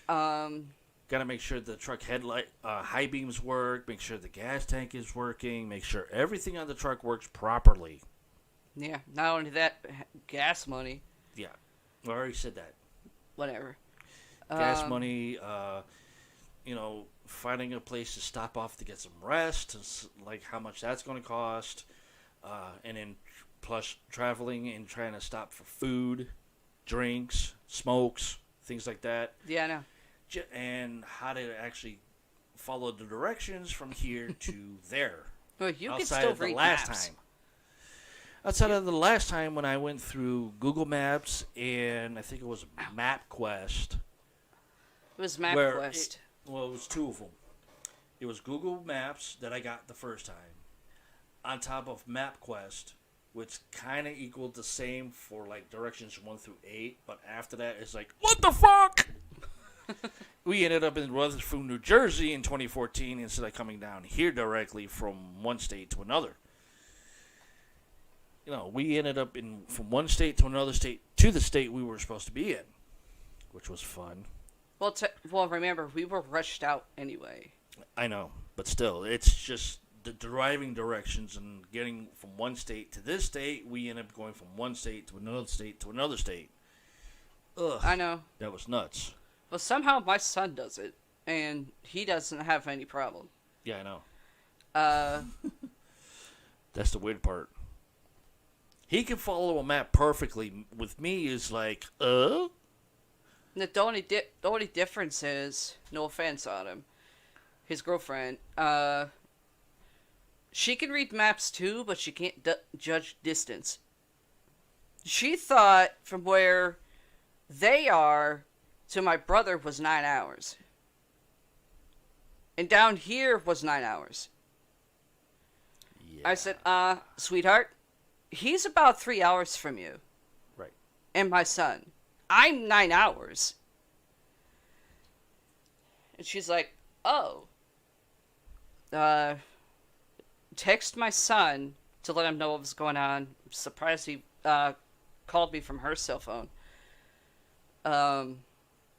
Got to make sure the truck headlight, high beams work, make sure the gas tank is working, make sure everything on the truck works properly. Yeah, not only that, gas money. Yeah. I already said that. Whatever. Gas money, finding a place to stop off to get some rest, like how much that's going to cost, and then plus traveling and trying to stop for food, drinks, smokes, things like that. Yeah, I know. And how to actually follow the directions from here to there. Well, you can outside still of the read last maps. time. Outside of the last time when I went through Google Maps and I think it was MapQuest. It was MapQuest. It was 2 of them. It was Google Maps that I got the first time, on top of MapQuest, which kind of equaled the same for like directions 1 through 8, but after that it's like, what the fuck? We ended up in Rutherford, New Jersey in 2014 instead of coming down here directly from one state to another. We ended up from one state to another state to the state we were supposed to be in, which was fun. Well, remember, we were rushed out anyway. I know, but still, it's just the driving directions and getting from one state to this state. We end up going from one state to another state to another state. Ugh, I know. That was nuts. Well, somehow my son does it, and he doesn't have any problem. Yeah, I know. That's the weird part. He can follow a map perfectly. With me, is like, The only difference is, no offense on him, his girlfriend, she can read maps too, but she can't judge distance. She thought from where they are to my brother was 9 hours. And down here was 9 hours. Yeah. I said, sweetheart, he's about 3 hours from you. Right. And my son. I'm 9 hours. And she's like, oh. Text my son to let him know what was going on. I'm surprised he called me from her cell phone.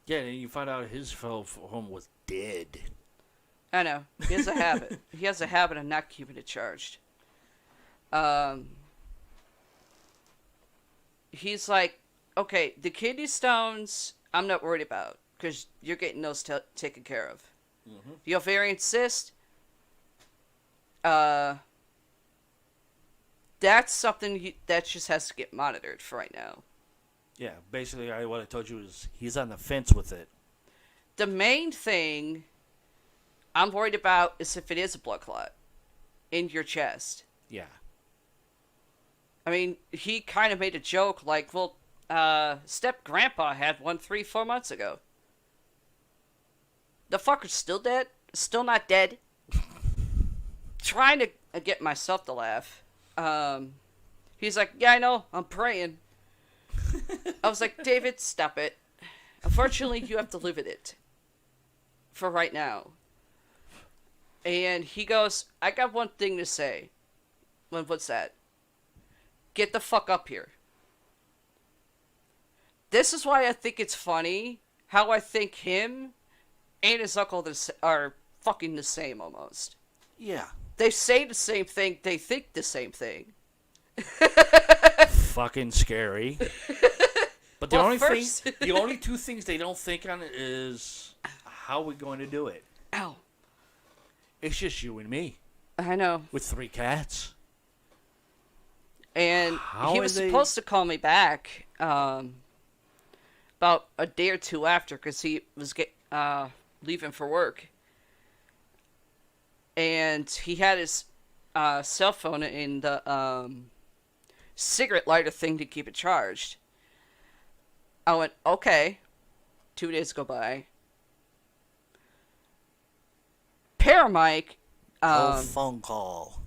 Yeah, and you find out his phone was dead. I know. He has a habit. He has a habit of not keeping it charged. He's like, okay, the kidney stones, I'm not worried about, because you're getting those taken care of. Mm-hmm. The ovarian cyst, that's something that just has to get monitored for right now. Yeah, basically, what I told you is he's on the fence with it. The main thing I'm worried about is if it is a blood clot in your chest. Yeah. I mean, he kind of made a joke like, well, step grandpa had one 3-4 months ago. The fucker's still dead? Still not dead? Trying to get myself to laugh. He's like, yeah, I know, I'm praying. I was like, David, stop it. Unfortunately, you have to live with it. For right now. And he goes, I got one thing to say. What's that? Get the fuck up here. This is why I think it's funny how I think him and his uncle are fucking the same almost. Yeah. They say the same thing, they think the same thing. Fucking scary. But the only two things they don't think on it is how we're going to do it. Ow. It's just you and me. I know. With 3 cats. And he was supposed to call me back about a day or two after because he was leaving for work. And he had his cell phone in the cigarette lighter thing to keep it charged. I went, okay. 2 days go by. Paramike. Phone call.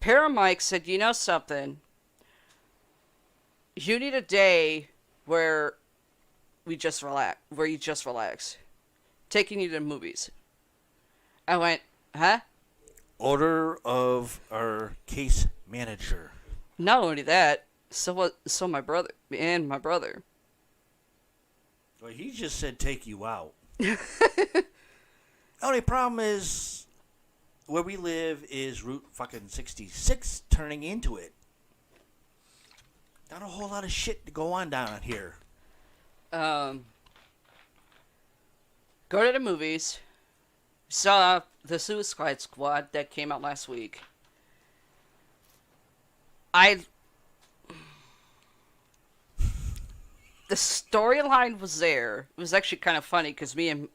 Paramike said, you know something? You need a day where you just relax. Taking you to the movies. I went, huh? Order of our case manager. Not only that, so my brother. Well, he just said take you out. Only problem is where we live is Route fucking 66 turning into it. Not a whole lot of shit to go on down here. Go to the movies. Saw the Suicide Squad that came out last week. The storyline was there. It was actually kind of funny because me and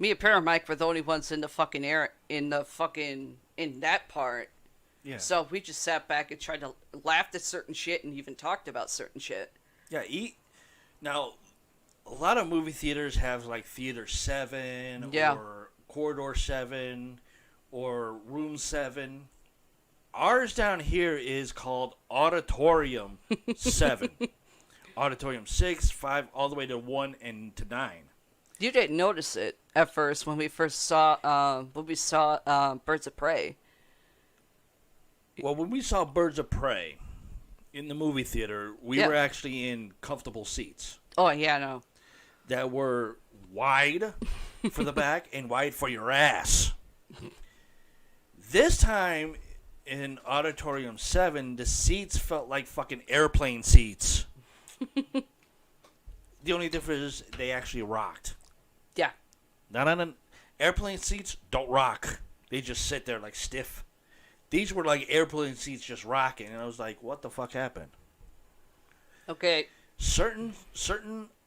Paramike were the only ones in the fucking in that part. Yeah. So we just sat back and tried to laugh at certain shit and even talked about certain shit. Yeah. Now, a lot of movie theaters have like Theater 7 or Corridor 7 or Room 7. Ours down here is called Auditorium 7. Auditorium 6, 5, all the way to 1 and to 9. You didn't notice it at first when we saw Birds of Prey. Well, when we saw Birds of Prey in the movie theater, we were actually in comfortable seats. Oh, yeah, no. That were wide for the back and wide for your ass. This time in Auditorium 7, the seats felt like fucking airplane seats. The only difference is they actually rocked. Yeah. Not on airplane seats, don't rock. They just sit there like stiff. These were like airplane seats just rocking, and I was like, what the fuck happened? Okay. Certain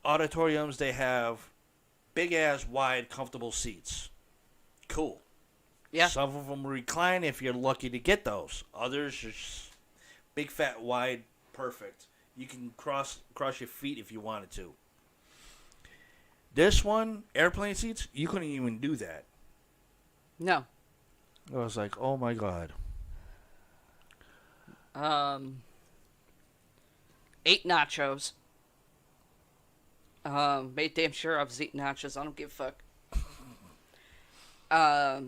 auditoriums, they have big-ass, wide, comfortable seats. Cool. Yeah. Some of them recline if you're lucky to get those. Others just big, fat, wide, perfect. You can cross your feet if you wanted to. This one, airplane seats, you couldn't even do that. No. I was like, oh my god. 8 nachos. Made damn sure I was eating nachos. I don't give a fuck. I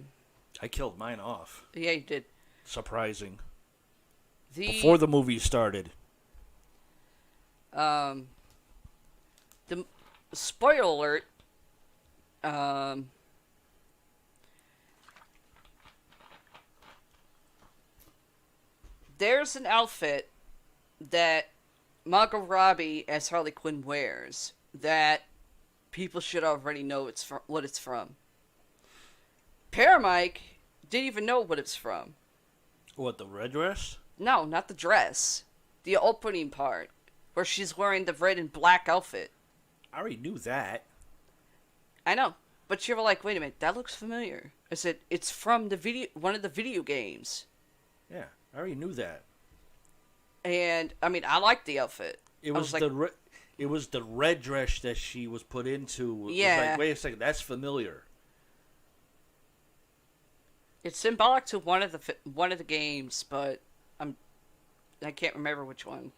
killed mine off. Yeah, you did. Surprising. Before the movie started. The spoiler alert. There's an outfit that Margot Robbie as Harley Quinn wears that people should already know what it's from. Paramike didn't even know what it's from. What, the red dress? No, not the dress. The opening part, where she's wearing the red and black outfit. I already knew that. I know, but you were like, wait a minute, that looks familiar. I said, it's from one of the video games. Yeah, I already knew that. And, I mean, I liked the outfit. It was it was the red dress that she was put into. It was like, wait a second, that's familiar. It's symbolic to one of the games, but I can't remember which one.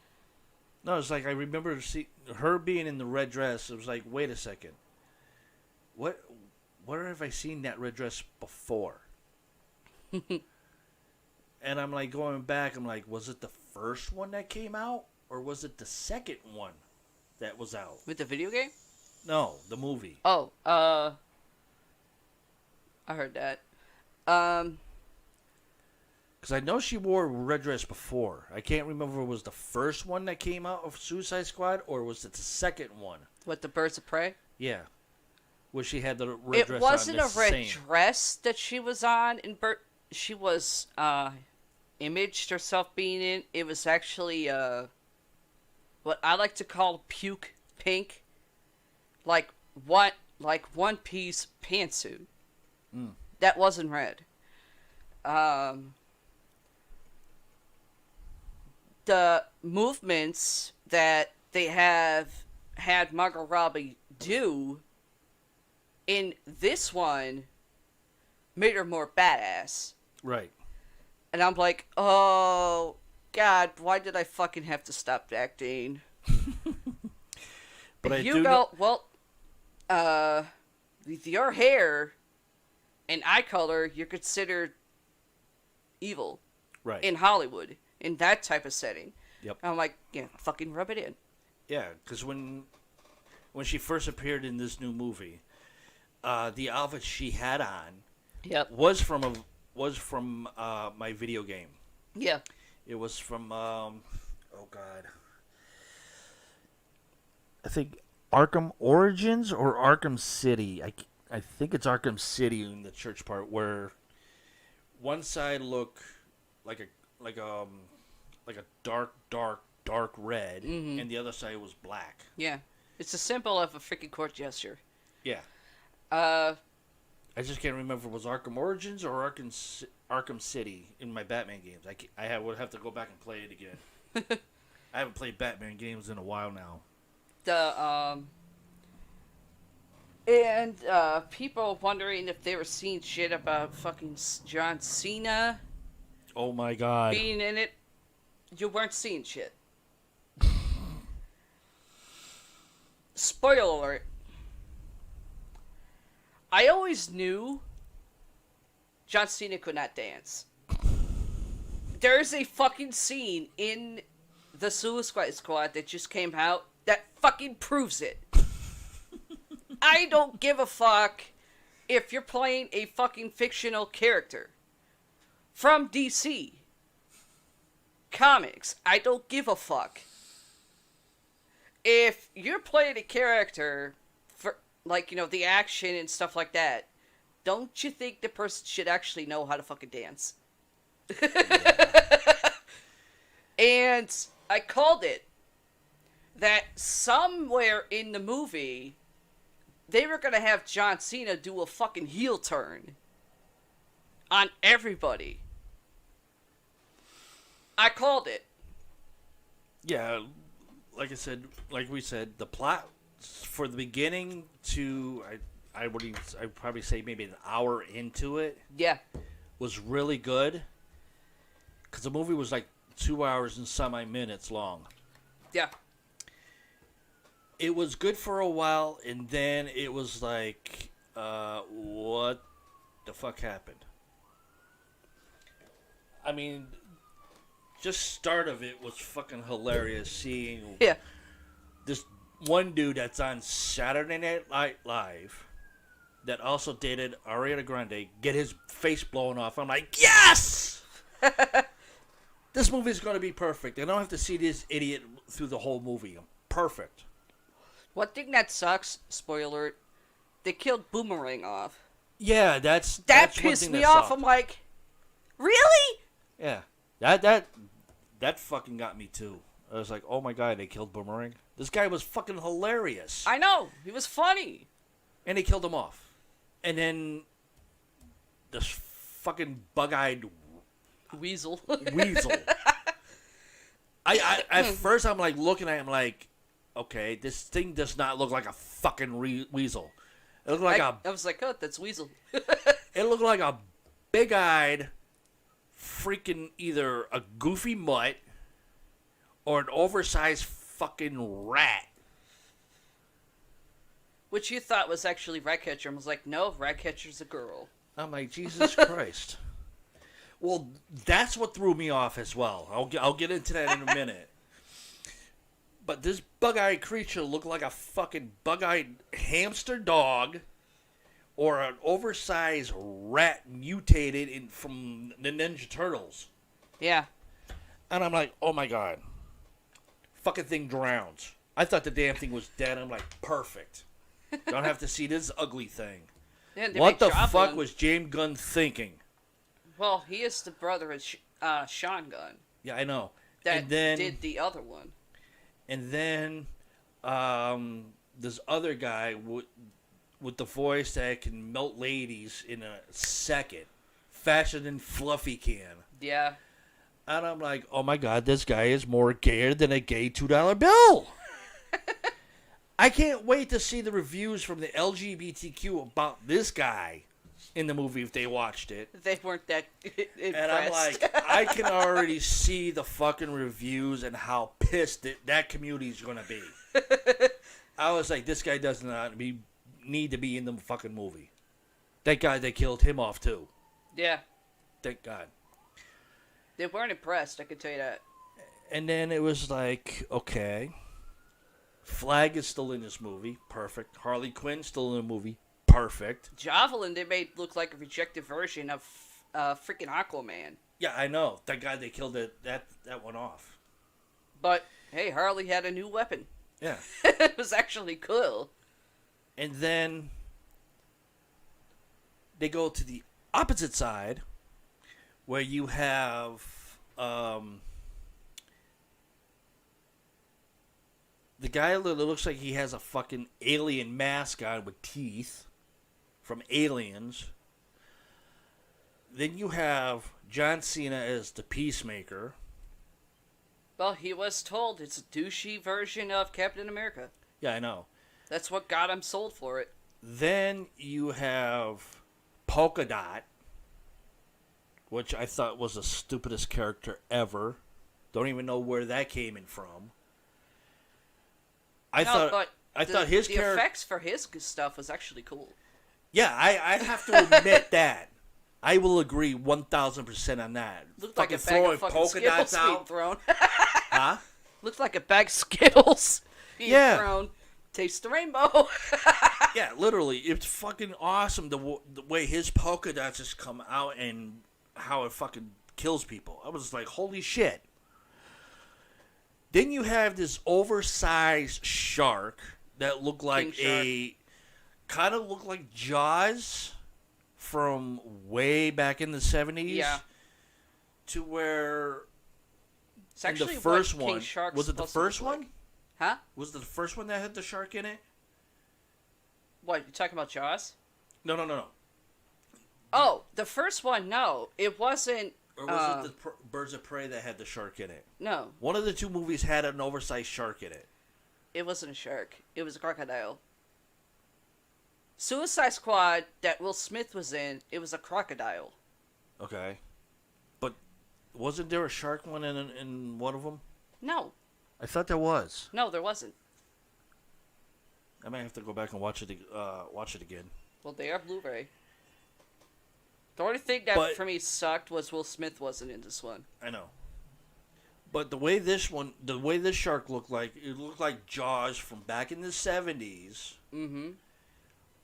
No, it's like I remember her being in the red dress. It was like, wait a second, where have I seen that red dress before? And I'm like going back. I'm like, was it the first one that came out, or was it the second one that was out? With the video game? No, the movie. Oh, I heard that. Because I know she wore a red dress before. I can't remember if it was the first one that came out of Suicide Squad, or was it the second one? What, the Birds of Prey? Yeah. Where she had the red dress on. It wasn't a red dress that she was on in she was imaged herself being in. It was actually what I like to call puke pink. Like one piece pantsuit. Mm. That wasn't red. The movements that they have had Margot Robbie do in this one made her more badass. Right. And I'm like, oh, God, why did I fucking have to stop acting? But with your hair and eye color, you're considered evil. Right. In Hollywood, in that type of setting. Yep. And I'm like, yeah, fucking rub it in. Yeah, because when she first appeared in this new movie, the outfit she had on was from my video game. Yeah. It was from oh God, I think Arkham Origins or Arkham City. I think it's Arkham City in the church part, where one side looked like a dark red, mm-hmm. and the other side was black. Yeah, it's a symbol of a freaking court gesture. Yeah. I just can't remember if it was Arkham Origins or Arkham City in my Batman games. I would have to go back and play it again. I haven't played Batman games in a while now. People wondering if they were seeing shit about fucking John Cena. Oh my God. Being in it. You weren't seeing shit. Spoiler alert. I always knew John Cena could not dance. There's a fucking scene in the Suicide Squad that just came out that fucking proves it. I don't give a fuck if you're playing a fucking fictional character from DC Comics. I don't give a fuck. If you're playing a character for, like, you know, the action and stuff like that, don't you think the person should actually know how to fucking dance? And I called it that somewhere in the movie they were gonna have John Cena do a fucking heel turn on everybody. I called it. Yeah, like we said, the plot for the beginning to I'd probably say maybe an hour into it. Yeah, was really good, because the movie was like 2 hours and some minutes long. Yeah. It was good for a while, and then it was like, what the fuck happened? I mean, just start of it was fucking hilarious, seeing this one dude that's on Saturday Night Live that also dated Ariana Grande get his face blown off. I'm like, yes! This movie's going to be perfect. I don't have to see this idiot through the whole movie. Perfect. One thing that sucks, spoiler alert, they killed Boomerang off. Yeah, that pissed me off. I'm like, really? Yeah. That fucking got me too. I was like, oh my god, they killed Boomerang. This guy was fucking hilarious, I know. He was funny. and they killed him off. And then this fucking bug-eyed Weasel. weasel. I at first I'm like looking at him like, okay, this thing does not look like a fucking weasel. It looked like I was like, oh, that's Weasel. it looked like a big-eyed freaking either a goofy mutt or an oversized fucking rat. Which you thought was actually Ratcatcher. And was like, no, Ratcatcher's a girl. I'm like, Jesus Christ. Well, that's what threw me off as well. I'll get into that in a minute. But this bug-eyed creature looked like a fucking bug-eyed hamster dog or an oversized rat mutated from the Ninja Turtles. Yeah. And I'm like, oh my god. Fucking thing drowns. I thought the damn thing was dead. I'm like, perfect. Don't have to see this ugly thing. Yeah, What the fuck was James Gunn thinking? Well, he is the brother of Sean Gunn. Yeah, I know. That and then, did the other one. And then, this other guy with the voice that can melt ladies in a second, faster than Fluffy can. Yeah. And I'm like, oh my god, this guy is more gayer than a gay $2 bill. I can't wait to see the reviews from the LGBTQ about this guy in the movie if they watched it. They weren't that impressed. And I'm like, I can already see the fucking reviews and how pissed that community is going to be. I was like, this guy does not need to be in the fucking movie. Thank God they killed him off too. Yeah. Thank God. They weren't impressed, I can tell you that. And then it was like, okay. Flag is still in this movie. Perfect. Harley Quinn still in the movie. Perfect. Javelin, they made look like a rejected version of freaking Aquaman. Yeah, I know. Thank God they killed that one off. But, hey, Harley had a new weapon. Yeah. It was actually cool. And then they go to the opposite side where you have the guy that looks like he has a fucking alien mask on with teeth from Aliens. Then you have John Cena as the Peacemaker. Well, he was told it's a douchey version of Captain America. Yeah, I know. That's what got him sold for it. Then you have Polka Dot, which I thought was the stupidest character ever. Don't even know where that came in from. I thought his the character. effects for his stuff was actually cool. Yeah, I have to admit that. I will agree 1,000% on that. Looked Fucking like a bag throwing of fucking polka Skittles dots being out. thrown. Huh? Looked like a bag of Skittles being Yeah. thrown. Taste the rainbow. Yeah, literally, it's fucking awesome the way his polka dots just come out and how it fucking kills people. I was like, holy shit. Then you have this oversized shark that looked like kind of looked like Jaws from way back in the 70s. Yeah. To where It's actually the first what King one, Shark's was it the supposed to look first one? like. Huh? Was it the first one that had the shark in it? What, you talking about Jaws? No. Oh, the first one, no. It wasn't... Or was it the Birds of Prey that had the shark in it? No, One of the two movies had an oversized shark in it. it wasn't a shark. It was a crocodile. Suicide Squad that Will Smith was in, it was a crocodile. Okay. But wasn't there a shark one in one of them? No, I thought there was. no, there wasn't. I might have to go back and watch it again. Well, they are Blu-ray. The only thing that for me sucked was Will Smith wasn't in this one. I know. But the way this shark looked like, it looked like Jaws from back in the 70s. Mm-hmm.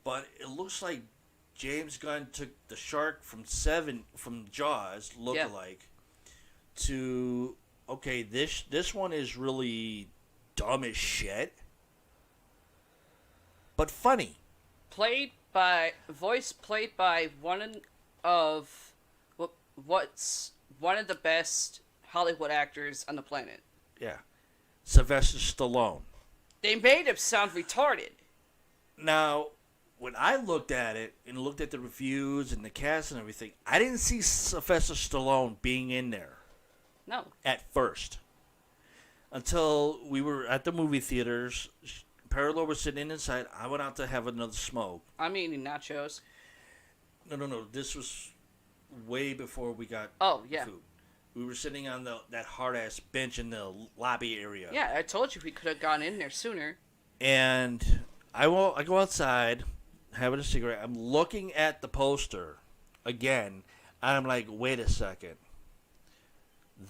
But it looks like James Gunn took the shark from Jaws look-alike to, okay, this one is really dumb as shit, but funny. Voice played by one of what's one of the best Hollywood actors on the planet. Yeah. Sylvester Stallone. They made him sound retarded. Now, when I looked at it and looked at the reviews and the cast and everything, I didn't see Sylvester Stallone being in there No. at first. Until we were at the movie theaters. Parallel was sitting inside. I went out to have another smoke. I'm eating nachos. No. This was way before we got Yeah. food. We were sitting on that hard-ass bench in the lobby area. Yeah, I told you we could have gone in there sooner. And I go outside, having a cigarette. I'm looking at the poster again, and I'm like, wait a second.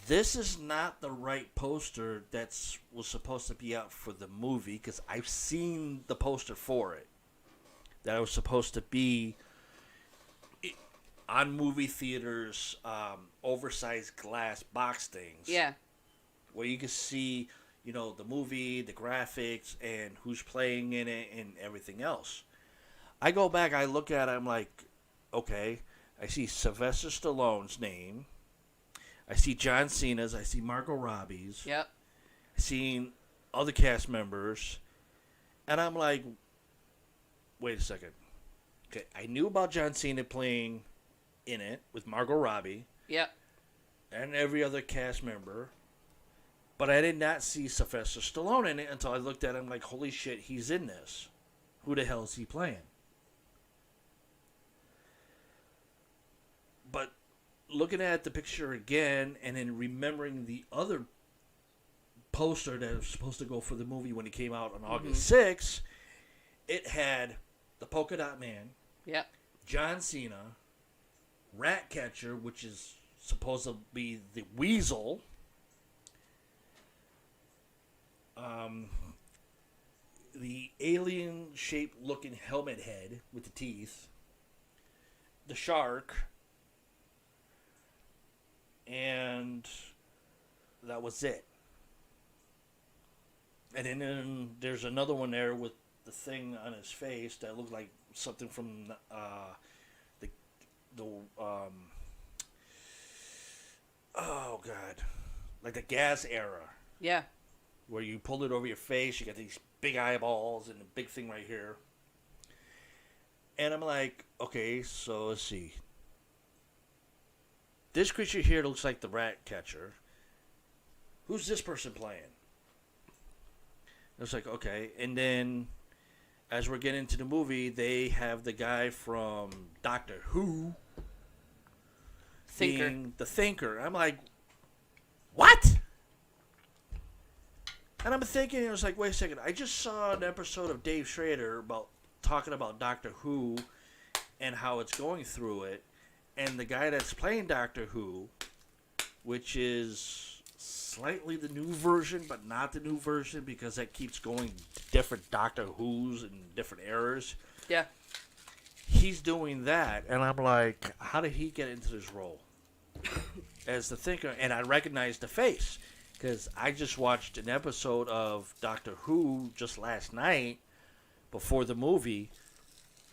This is not the right poster that was supposed to be out for the movie, because I've seen the poster for it. That it was supposed to be on movie theaters, oversized glass box things. Yeah. Where you can see, the movie, the graphics, and who's playing in it, and everything else. I go back, I look at it, I'm like, okay, I see Sylvester Stallone's name. I see John Cena's. I see Margot Robbie's. Yep. I see other cast members. And I'm like, wait a second. Okay, I knew about John Cena playing in it with Margot Robbie. Yep. And every other cast member. But I did not see Sylvester Stallone in it until I looked at him like, holy shit, he's in this. Who the hell is he playing? But looking at the picture again and then remembering the other poster that was supposed to go for the movie when it came out on August 6th, it had the Polka Dot Man, Yep. John Cena, Ratcatcher, which is supposed to be the Weasel, the alien-shaped looking helmet head with the teeth, the shark, and that was it. And then there's another one there with the thing on his face that looked like something from oh god, like the gas era, Yeah. where you pull it over your face, you got these big eyeballs and a big thing right here. And I'm like, okay, so let's see. This creature here looks like the rat catcher. Who's this person playing? It's like, okay. And then, as we're getting into the movie, they have the guy from Doctor Who Thinker. being the Thinker. I'm like, what? And I'm thinking, I was like, wait a second. I just saw an episode of Dave Schrader talking about Doctor Who and how it's going through it. And the guy that's playing Doctor Who, which is slightly the new version, but not the new version, because that keeps going to different Doctor Who's and different eras. Yeah. He's doing that, and I'm like, how did he get into this role as the Thinker? And I recognized the face, because I just watched an episode of Doctor Who just last night before the movie,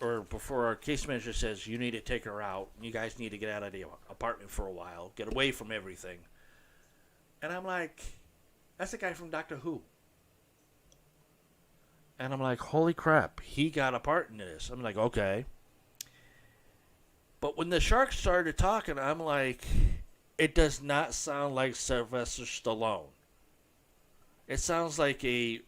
or before our case manager says, you need to take her out. You guys need to get out of the apartment for a while. Get away from everything. And I'm like, that's the guy from Doctor Who. And I'm like, holy crap, he got a part in this. I'm like, okay. But when the shark started talking, I'm like, it does not sound like Sylvester Stallone. It sounds like a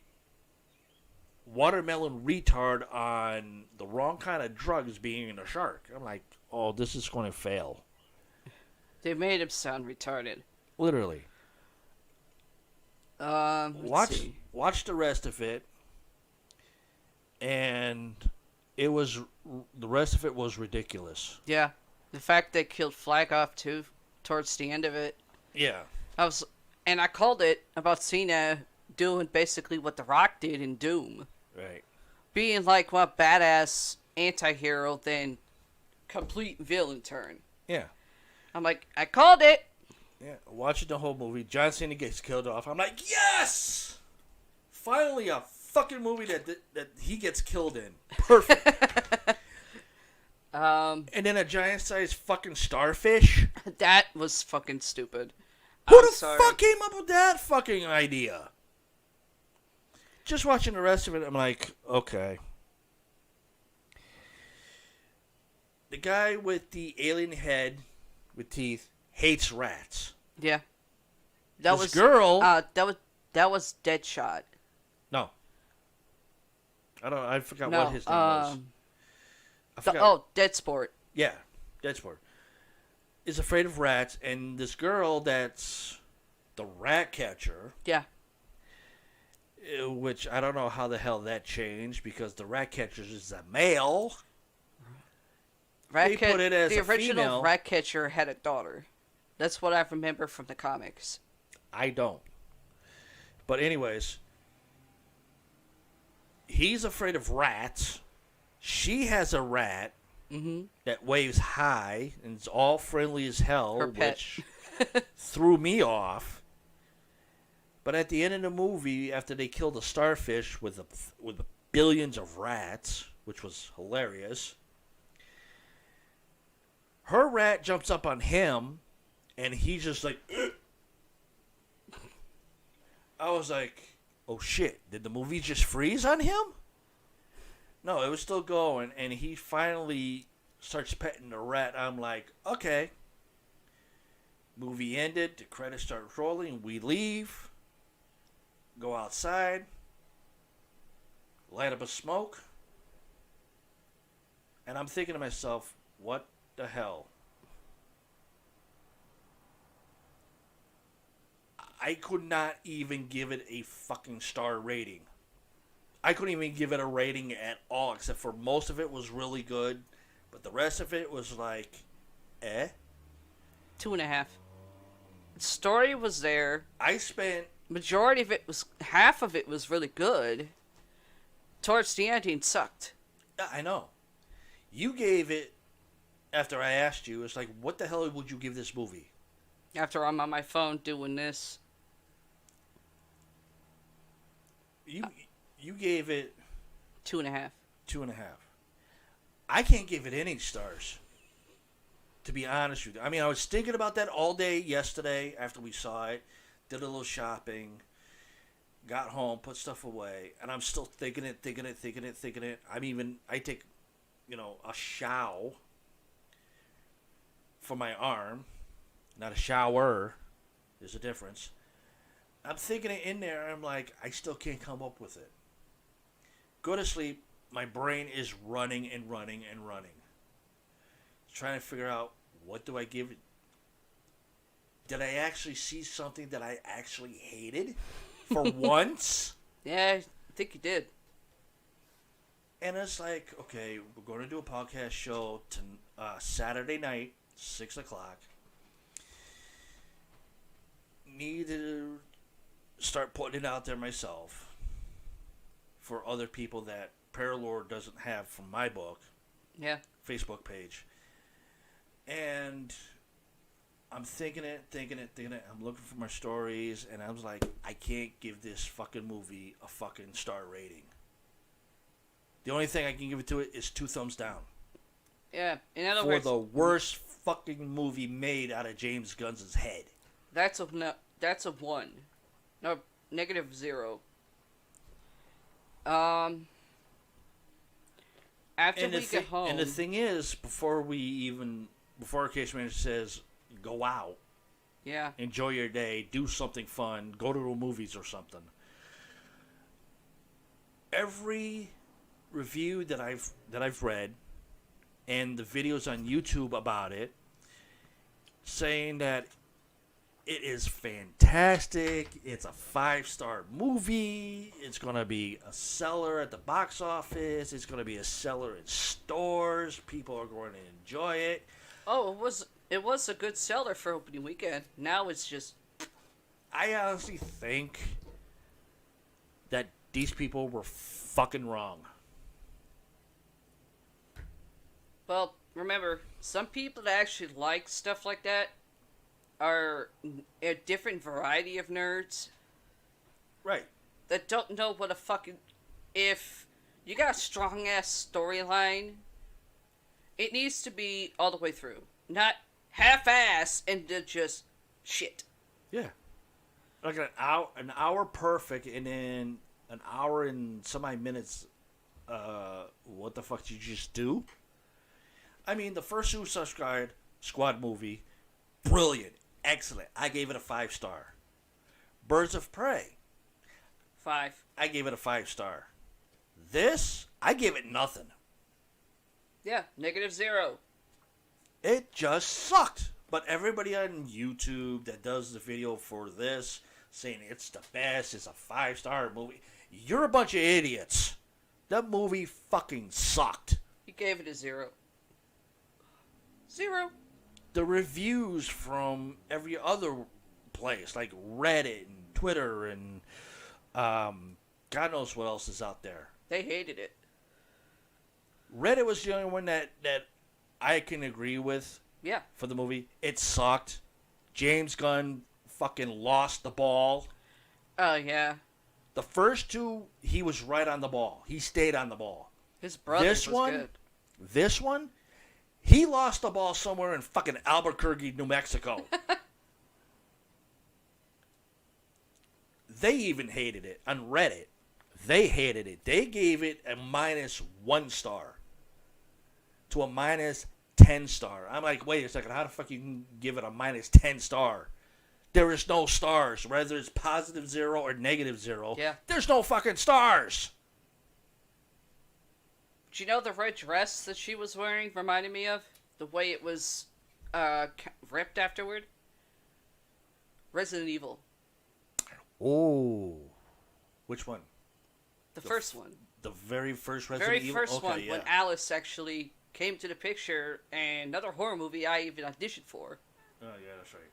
watermelon retard on the wrong kind of drugs being a shark. I'm like, oh, this is going to fail. They made him sound retarded. Literally. Let's see. Watch the rest of it, and the rest of it was ridiculous. Yeah. The fact they killed Flag off too towards the end of it. Yeah. I called it about Cena doing basically what The Rock did in Doom. Right. Being like one badass anti-hero, then complete villain turn. Yeah. I'm like, I called it. Yeah. Watching the whole movie, John Cena gets killed off. I'm like, yes! Finally a fucking movie that he gets killed in. Perfect. And then a giant-sized fucking starfish. That was fucking stupid. Who I'm the sorry. fuck came up with that fucking idea? Just watching the rest of it, I'm like, okay. The guy with the alien head with teeth hates rats. Yeah. This girl. That was Deadshot. No. I forgot what his name was. I forgot. Deadsport. Yeah, Deadsport. Is afraid of rats, and this girl that's the rat catcher. Yeah. Which I don't know how the hell that changed, because the rat catcher is a male. They put it as the a original female. rat catcher had a daughter. That's what I remember from the comics. I don't. But anyways, he's afraid of rats. She has a rat that waves high and is all friendly as hell, Her pet. which threw me off. But at the end of the movie, after they killed the starfish with billions of rats, which was hilarious, her rat jumps up on him, and he's just like... I was like, oh shit, did the movie just freeze on him? No, it was still going, and he finally starts petting the rat. I'm like, okay. Movie ended, the credits start rolling, we leave, go outside, light up a smoke, and I'm thinking to myself, what the hell? I could not even give it a fucking star rating. I couldn't even give it a rating at all, except for most of it was really good, but the rest of it was like, 2.5. The story was there. I spent... Majority of it was... Half of it was really good. Towards the ending, sucked. Yeah, I know. You gave it, after I asked you, it's like, what the hell would you give this movie? After I'm on my phone doing this. You gave it 2.5. 2.5. I can't give it any stars, to be honest with you. I mean, I was thinking about that all day yesterday after we saw it, did a little shopping, got home, put stuff away, and I'm still thinking it. I take, a shower for my arm, not a shower. There's a difference. I'm thinking it in there, and I'm like, I still can't come up with it. Go to sleep, my brain is running and running and running. Trying to figure out, what do I give it? Did I actually see something that I actually hated for once? Yeah, I think you did. And it's like, okay, we're going to do a podcast show Saturday night, 6 o'clock. Need to start putting it out there myself for other people that Paralore doesn't have from my book. Yeah. Facebook page. And I'm thinking it. I'm looking for my stories, and I was like, I can't give this fucking movie a fucking star rating. The only thing I can give it to it is 2 thumbs down. Yeah, in other for words, the worst fucking movie made out of James Gunn's head. That's a 1. No, -0. After we get home, and the thing is, before our case manager says, go out, yeah, enjoy your day, do something fun, go to the movies or something. Every review that I've read, and the videos on YouTube about it, saying that it is fantastic, it's a 5-star movie, it's going to be a seller at the box office, it's going to be a seller in stores, people are going to enjoy it. Oh, it was a good seller for opening weekend. Now it's just... I honestly think that these people were fucking wrong. Well, remember, some people that actually like stuff like that are a different variety of nerds. Right. That don't know what a fucking... If you got a strong-ass storyline, It needs to be all the way through, not half-ass and just shit. Yeah. Like an hour perfect, and then an hour and semi minutes. What the fuck did you just do? I mean, the first Suicide Squad movie, brilliant, excellent. I gave it a 5-star. Birds of Prey, 5. I gave it a 5-star. This, I gave it nothing. Yeah, -0. It just sucked. But everybody on YouTube that does the video for this, saying it's the best, it's a 5-star movie, you're a bunch of idiots. That movie fucking sucked. He gave it a 0. 0. The reviews from every other place, like Reddit and Twitter and God knows what else is out there. They hated it. Reddit was the only one that I can agree with. Yeah. For the movie. It sucked. James Gunn fucking lost the ball. Oh, yeah. The first two, he was right on the ball. He stayed on the ball. His brother was good. This one, he lost the ball somewhere in fucking Albuquerque, New Mexico. They even hated it on Reddit. They hated it. They gave it a -1 star to a -10 star. I'm like, wait a second, how the fuck you can give it a -10 star? There is no stars, whether it's +0 or -0. Yeah. There's no fucking stars. Do you know the red dress that she was wearing reminded me of? The way it was ripped afterward? Resident Evil. Oh. Which one? The first one. The very first Resident Evil? Very first one, yeah. when Alice actually came to the picture, and another horror movie I even auditioned for. Oh, yeah, that's right.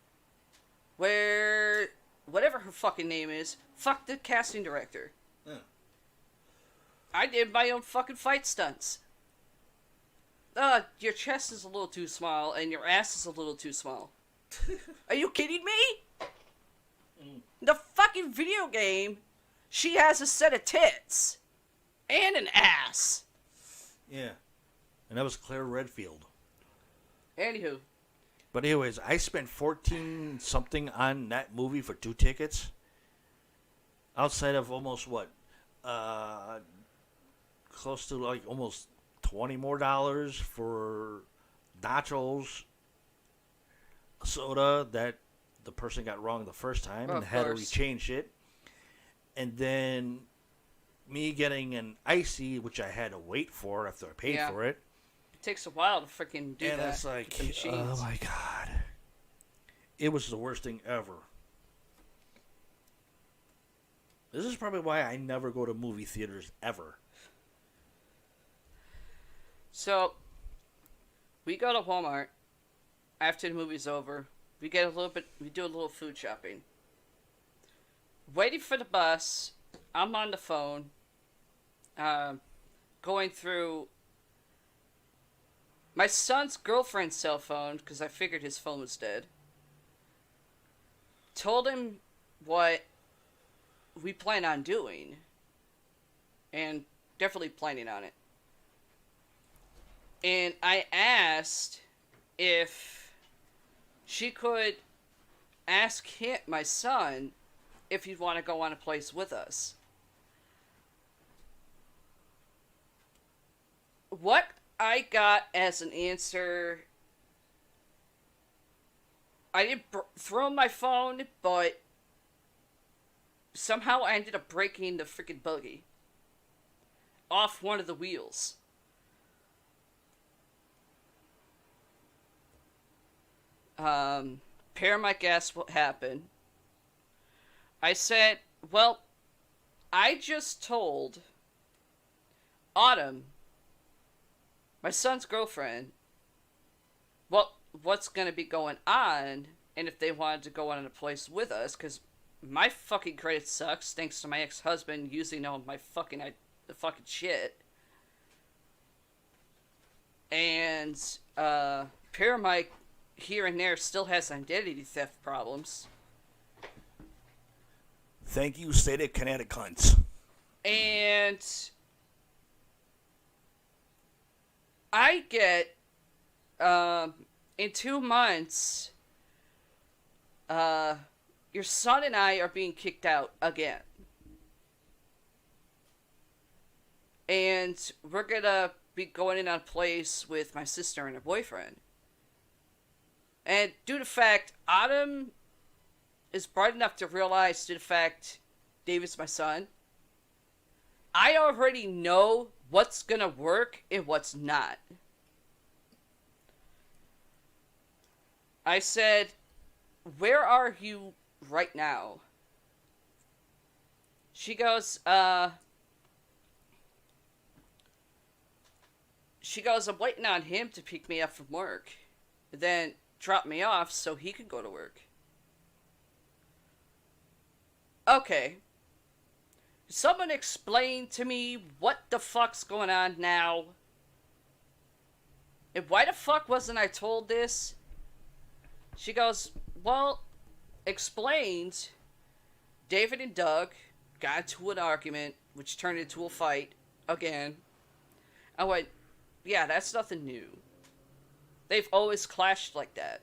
Where, whatever her fucking name is, fuck the casting director. Yeah. I did my own fucking fight stunts. Your chest is a little too small, and your ass is a little too small. Are you kidding me? The fucking video game, she has a set of tits. And an ass. Yeah. And that was Claire Redfield. Anywho. But anyways, I spent 14 something on that movie for 2 tickets. Outside of almost what? Close to like almost $20 more for nachos, soda that the person got wrong the first time and had to rechange it. And then me getting an icy, which I had to wait for after I paid for it. It takes a while to freaking do that. And it's like, oh my God. It was the worst thing ever. This is probably why I never go to movie theaters ever. So, we go to Walmart after the movie's over. We do a little food shopping. Waiting for the bus, I'm on the phone, going through my son's girlfriend's cell phone, because I figured his phone was dead. Told him what we plan on doing, and definitely planning on it. And I asked if she could ask him, my son, if he'd want to go on a place with us. What I got as an answer, I didn't throw my phone, but somehow I ended up breaking the freaking buggy off one of the wheels. Pear might guess what happened. I said, well, I just told Autumn, my son's girlfriend, what's going to be going on, and if they wanted to go on a place with us, because my fucking credit sucks, thanks to my ex-husband using all my fucking shit. And, Pear Mike, here and there, still has identity theft problems. Thank you, state of Connecticut. And I get in 2 months, uh, your son and I are being kicked out again. And we're gonna be going in on a place with my sister and her boyfriend. And due to the fact, Autumn is bright enough to realize, due to the fact David's my son, I already know what's gonna work and what's not. I said, where are you right now? She goes, I'm waiting on him to pick me up from work. Then drop me off so he could go to work. Okay. Someone explain to me what the fuck's going on now. And why the fuck wasn't I told this? She goes, well, explained. David and Doug got into an argument, which turned into a fight again. I went, yeah, that's nothing new. They've always clashed like that.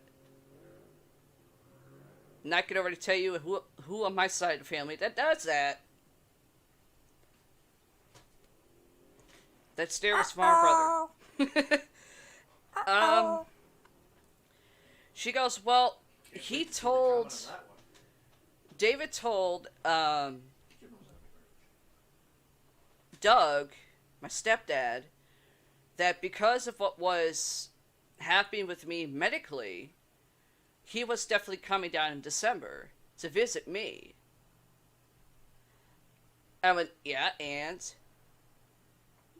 And I could already tell you who on my side of the family that does that. That's Daryl's my brother. She goes, well, he told... David told, Doug, my stepdad, that because of what was happening with me medically, he was definitely coming down in December to visit me. I went, yeah, and...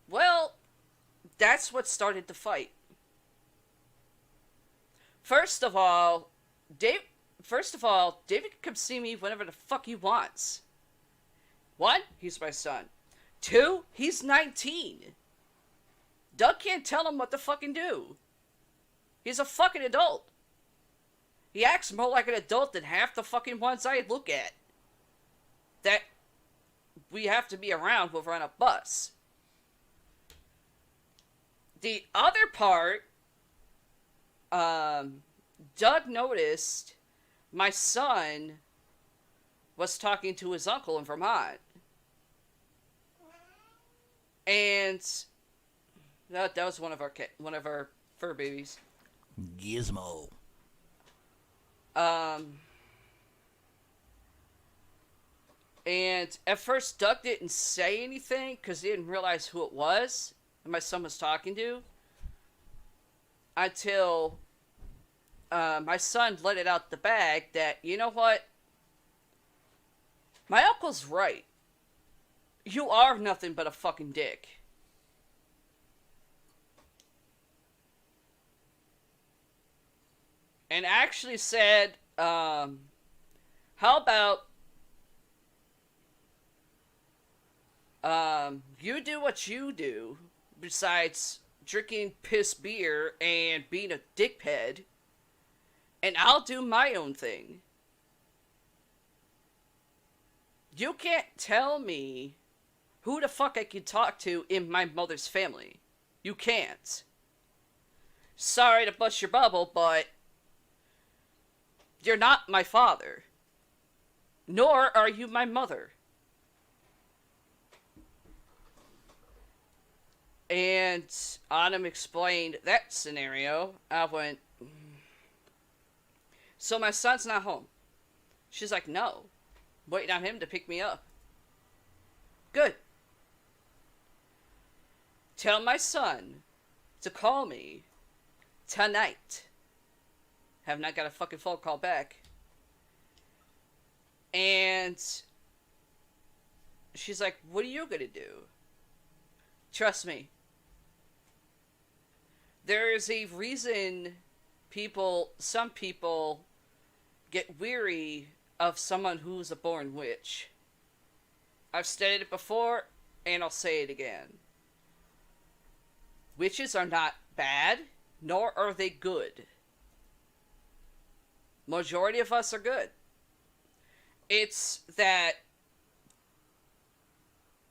Well, that's what started the fight. First of all, David can come see me whenever the fuck he wants. 1, he's my son. 2, he's 19. Doug can't tell him what to fucking do. He's a fucking adult. He acts more like an adult than half the fucking ones I look at. That we have to be around when we're on a bus. The other part, Doug noticed my son was talking to his uncle in Vermont. And that was one of our fur babies. Gizmo. And at first Doug didn't say anything because he didn't realize who it was that my son was talking to. Until my son let it out the bag that, you know what? My uncle's right. You are nothing but a fucking dick. And actually said, how about you do what you do besides drinking piss beer and being a dickhead, and I'll do my own thing. You can't tell me who the fuck I can talk to in my mother's family. You can't. Sorry to bust your bubble, but you're not my father. Nor are you my mother. And Autumn explained that scenario. I went, so my son's not home. She's like, no. Waiting on him to pick me up. Good. Tell my son to call me tonight. Have not got a fucking phone call back. And she's like, what are you gonna do? Trust me. There is a reason some people get weary of someone who's a born witch. I've stated it before, and I'll say it again. Witches are not bad, nor are they good. Majority of us are good. It's that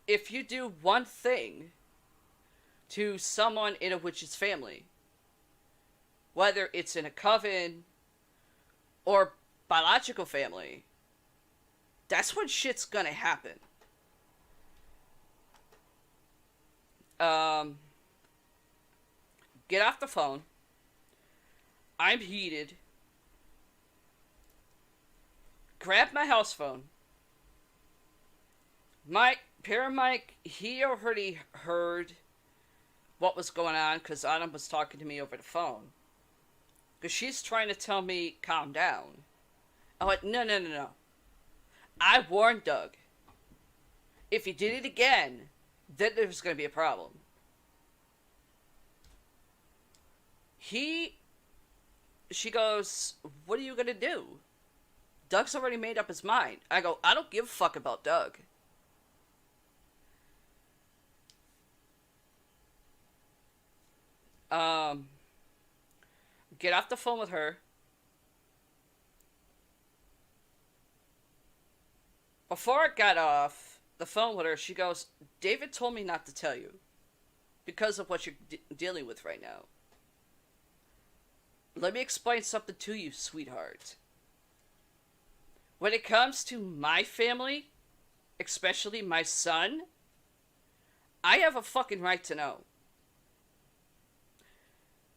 if you do one thing to someone in a witch's family, whether it's in a coven or biological family, that's when shit's gonna happen. Um, get off the phone. I'm heated. Grab my house phone. Mike, he already heard what was going on because Autumn was talking to me over the phone. Because she's trying to tell me, calm down. I went, no. I warned Doug. If he did it again, then there's going to be a problem. She goes, what are you going to do? Doug's already made up his mind. I go, I don't give a fuck about Doug. Get off the phone with her. Before I got off the phone with her, she goes, David told me not to tell you because of what you're dealing with right now. Let me explain something to you, sweetheart. When it comes to my family, especially my son, I have a fucking right to know.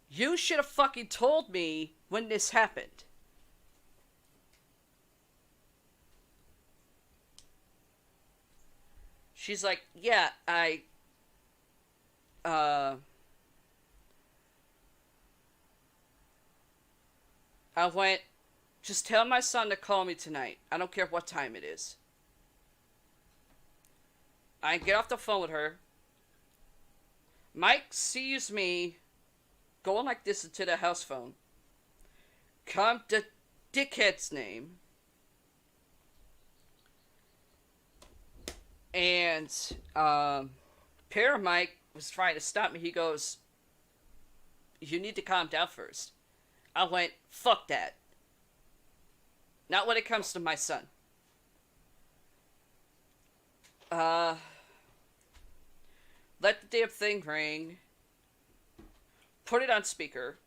You should have fucking told me when this happened. She's like, yeah, I went, just tell my son to call me tonight. I don't care what time it is. I get off the phone with her. Mike sees me going like this into the house phone. Come to dickhead's name. And Mike was trying to stop me. He goes, you need to calm down first. I went, fuck that. Not when it comes to my son. Let the damn thing ring. Put it on speaker.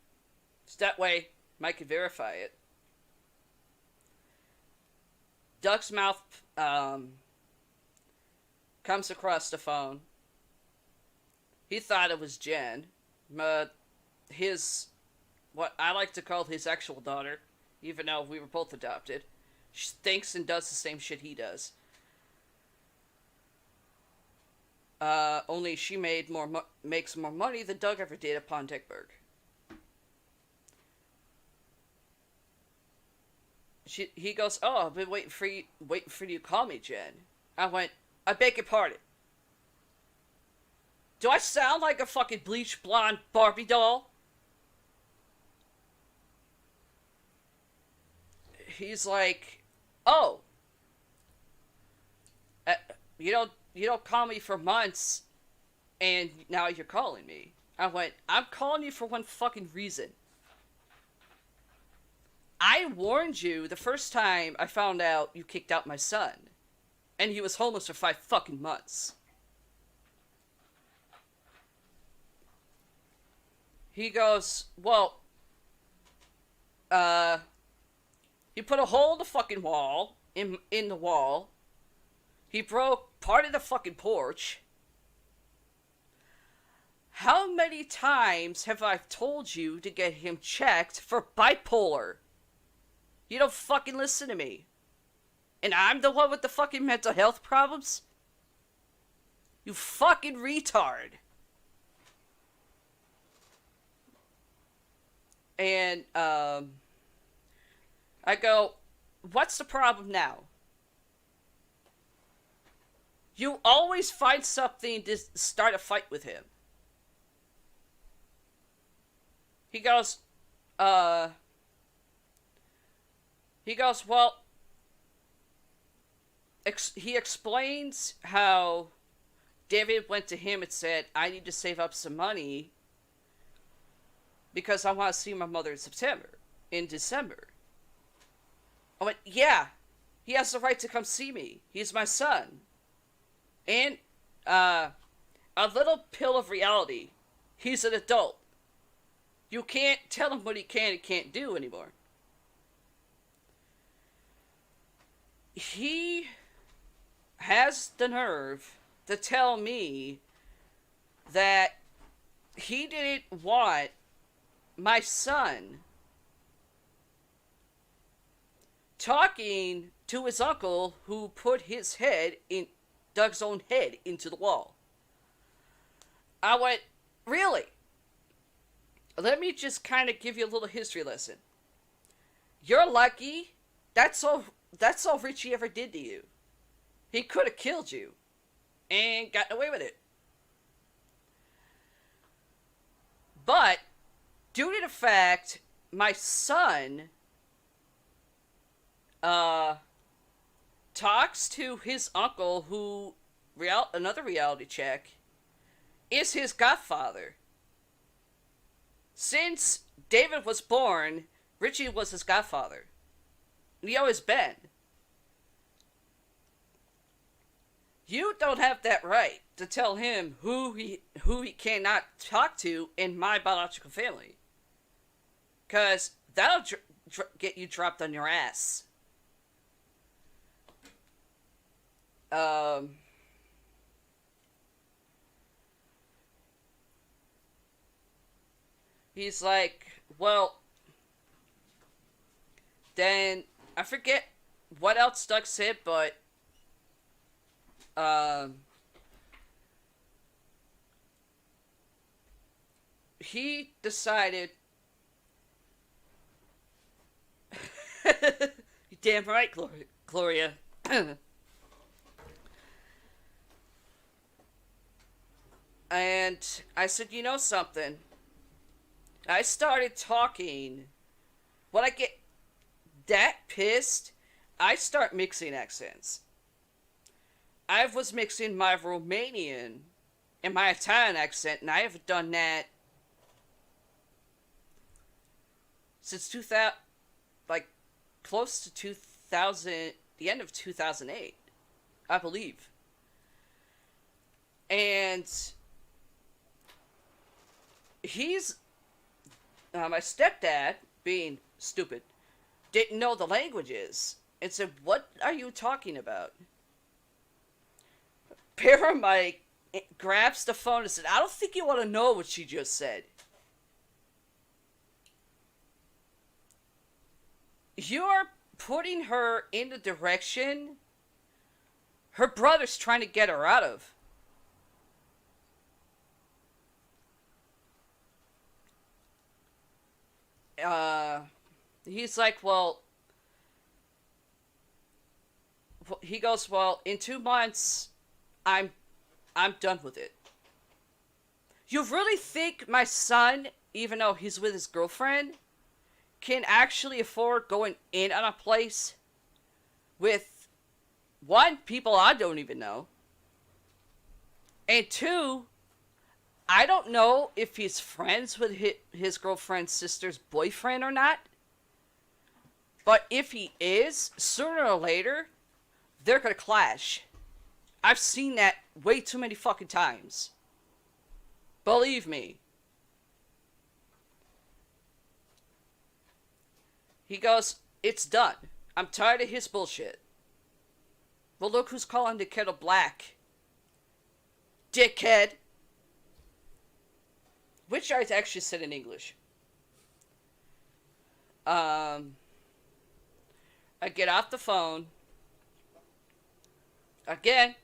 So that way, Mike can verify it. Doug's mouth comes across the phone. He thought it was Jen. But what I like to call his actual daughter, even though we were both adopted, she thinks and does the same shit he does. Only she makes more money than Doug ever did upon Dickburg. He goes, oh, I've been waiting for you to call me, Jen. I went, I beg your pardon. Do I sound like a fucking bleached blonde Barbie doll? He's like, oh, you don't call me for months, and now you're calling me. I went, I'm calling you for one fucking reason. I warned you the first time I found out you kicked out my son, and he was homeless for 5 fucking months. He goes, well, he put a hole in the fucking wall, in the wall. He broke part of the fucking porch. How many times have I told you to get him checked for bipolar? You don't fucking listen to me. And I'm the one with the fucking mental health problems? You fucking retard. And, I go, what's the problem now? You always find something to start a fight with him. He goes, well, he explains how David went to him and said, I need to save up some money because I want to see my mother in December. I went, yeah, he has the right to come see me. He's my son. And, a little pill of reality. He's an adult. You can't tell him what he can and can't do anymore. He has the nerve to tell me that he didn't want my son talking to his uncle who put dug his own head into the wall. I went, really? Let me just kind of give you a little history lesson. You're lucky. That's all Richie ever did to you. He could have killed you and gotten away with it. But due to the fact my son talks to his uncle, who another reality check is his godfather. Since David was born, Richie was his godfather. And he always been. You don't have that right to tell him who he cannot talk to in my biological family. Because that'll get you dropped on your ass. He's like, well, then I forget what else Doug said, but he decided, you damn right, Gloria. And I said, you know something? I started talking. When I get that pissed, I start mixing accents. I was mixing my Romanian and my Italian accent, and I haven't done that since 2000, like close to 2000, the end of 2008, I believe. And my stepdad, being stupid, didn't know the languages and said, "What are you talking about?" Paramike grabs the phone and said, "I don't think you want to know what she just said. You're putting her in the direction her brother's trying to get her out of." He's like, well, he goes, well, in 2 months, I'm done with it. You really think my son, even though he's with his girlfriend, can actually afford going in on a place with, one, people I don't even know, and two, I don't know if he's friends with his girlfriend's sister's boyfriend or not. But if he is, sooner or later, they're gonna clash. I've seen that way too many fucking times. Believe me. He goes, it's done. I'm tired of his bullshit. Well, look who's calling the kettle black. Dickhead. Which I actually said in English. I get off the phone. Again,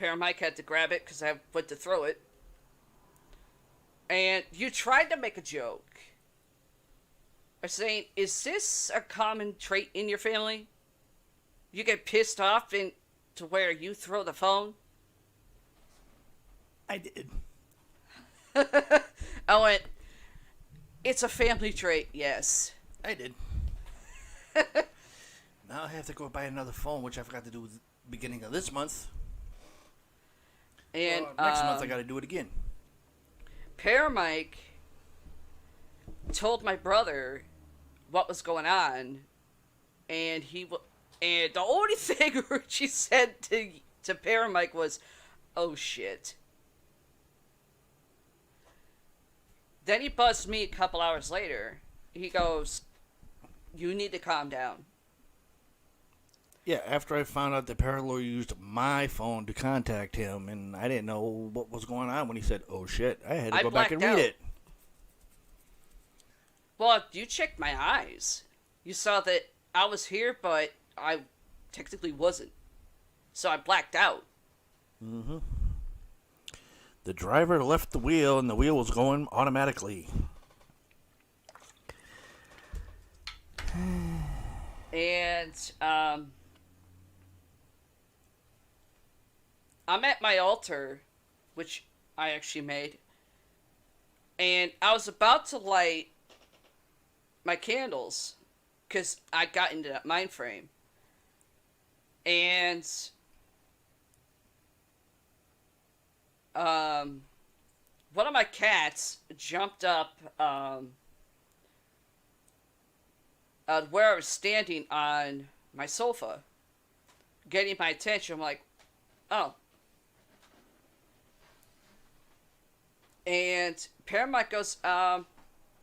Paramike had to grab it because I went to throw it. And you tried to make a joke. By saying, is this a common trait in your family? You get pissed off to where you throw the phone? I did. I went, it's a family trait, yes. I did. Now I have to go buy another phone, which I forgot to do at the beginning of this month. And next month I got to do it again. Paramike told my brother what was going on, and and the only thing she said to Paramike was, "Oh shit." Then he buzzed me a couple hours later. He goes, "You need to calm down." Yeah, after I found out the parallel used my phone to contact him, and I didn't know what was going on when he said, "Oh shit," I had to I go back and blacked read out. it. Well, you checked my eyes. You saw that I was here, but I technically wasn't. So I blacked out. Mm-hmm. The driver left the wheel, and the wheel was going automatically. And I'm at my altar, which I actually made, and I was about to light my candles because I got into that mind frame. And one of my cats jumped up where I was standing on my sofa, getting my attention. I'm like, oh. And Paramount goes,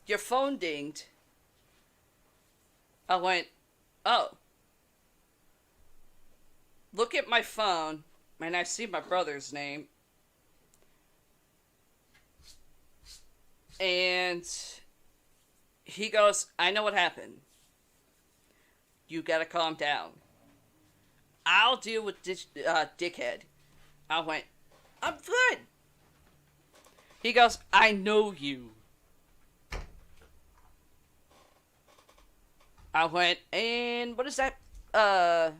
your phone dinged. I went, oh. Look at my phone, and I see my brother's name. And he goes, I know what happened. You gotta calm down. I'll deal with this dickhead. I went, I'm good. He goes, I know you. I went, and what does that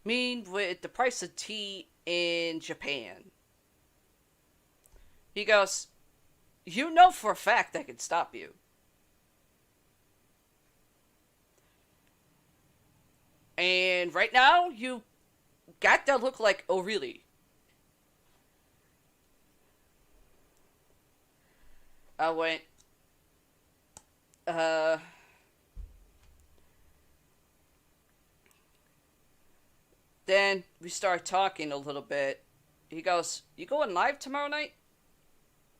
mean with the price of tea in Japan? He goes, you know for a fact I can stop you. And right now, you got that look like, oh really? I went, Then we started talking a little bit. He goes, you going live tomorrow night?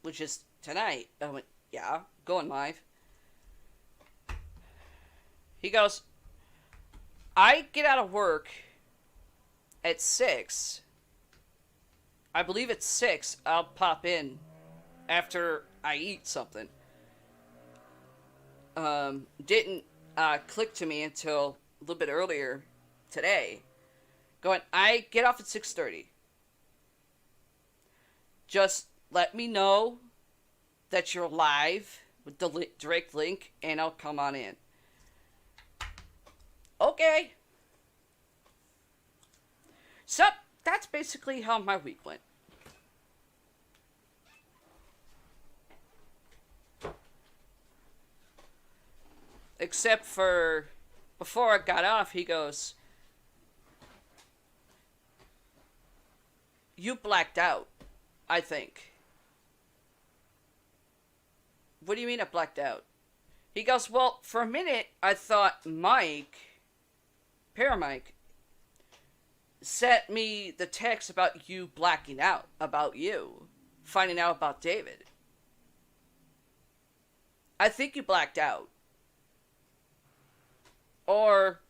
Which is tonight. I went, yeah, going live. He goes, I get out of work at 6. I believe at 6 I'll pop in after I eat something. Didn't click to me until a little bit earlier today. Going, I get off at 6:30. Just let me know that you're live with the direct link, and I'll come on in. Okay. So, that's basically how my week went. Except for, before I got off, he goes, you blacked out, I think. What do you mean I blacked out? He goes, well, for a minute, I thought Paramike, sent me the text about you blacking out, about you, finding out about David. I think you blacked out. Or,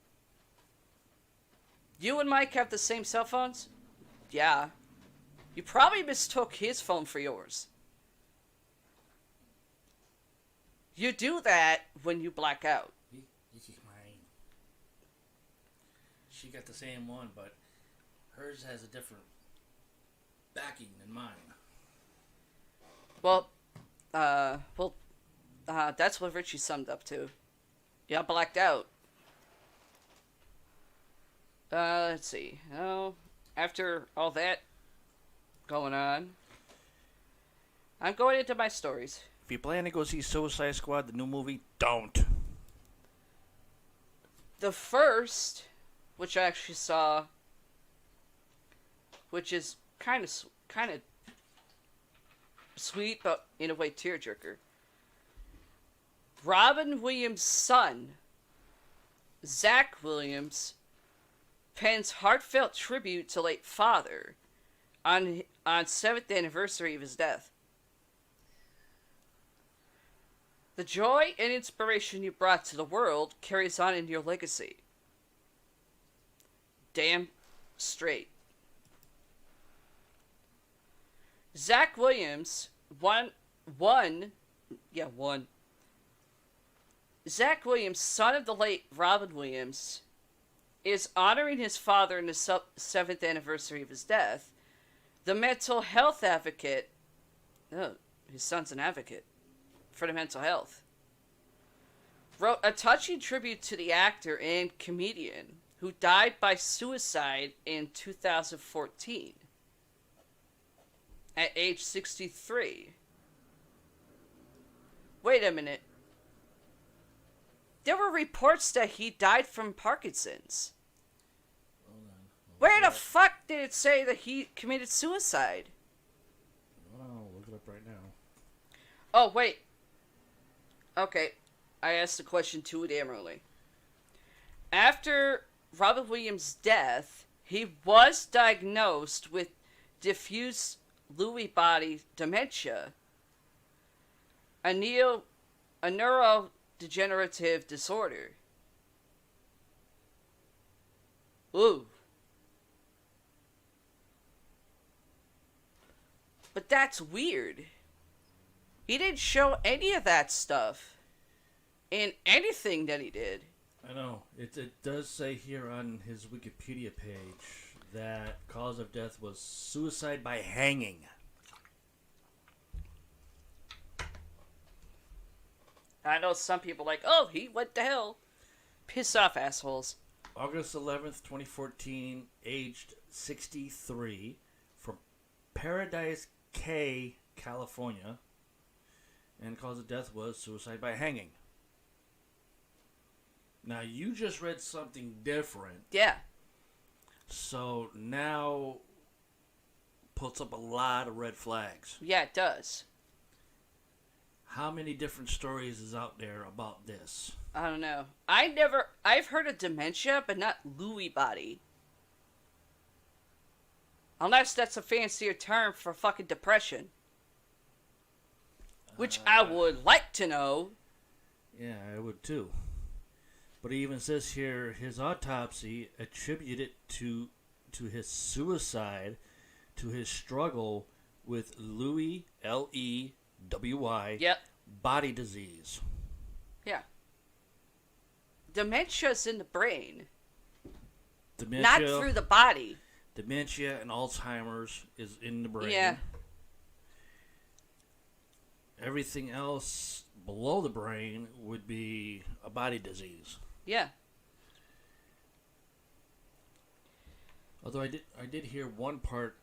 you and Mike have the same cell phones? Yeah. You probably mistook his phone for yours. You do that when you black out. This is mine. She got the same one, but hers has a different backing than mine. Well, that's what Richie summed up to. Yeah, blacked out. Let's see. Oh, after all that going on, I'm going into my stories. If you plan to go see Suicide Squad, the new movie, don't. The first, which I actually saw, which is kind of sweet, but in a way tearjerker. Robin Williams' son, Zach Williams, pens heartfelt tribute to late father on 7th anniversary of his death. The joy and inspiration you brought to the world carries on in your legacy. Damn straight. Zach Williams won. Zach Williams, son of the late Robin Williams, is honoring his father in the 7th anniversary of his death. The mental health advocate, his son's an advocate for the mental health, wrote a touching tribute to the actor and comedian who died by suicide in 2014 at age 63. Wait a minute. There were reports that he died from Parkinson's. Hold on. Where the fuck did it say that he committed suicide? I'll look it up right now. Oh, wait. Okay. I asked the question too damn early. After Robin Williams' death, he was diagnosed with diffuse Lewy body dementia, a neurodegenerative disorder. Ooh. But that's weird. He didn't show any of that stuff in anything that he did. I know. It does say here on his Wikipedia page that cause of death was suicide by hanging. I know some people like, oh, he went to hell. Piss off, assholes. August 11th, 2014, aged 63, from Paradise Cay, California, and cause of death was suicide by hanging. Now, you just read something different. Yeah. So now puts up a lot of red flags. Yeah, it does. How many different stories is out there about this? I don't know. I've heard of dementia, but not Lewy body. Unless that's a fancier term for fucking depression. Which I would like to know. Yeah, I would too. But it even says here his autopsy attributed to his suicide to his struggle with Lewy, Lewy, Yep. body disease. Yeah. Dementia's in the brain. Dementia, Not through the body. Dementia and Alzheimer's is in the brain. Yeah. Everything else below the brain would be a body disease. Yeah. Although I did hear one part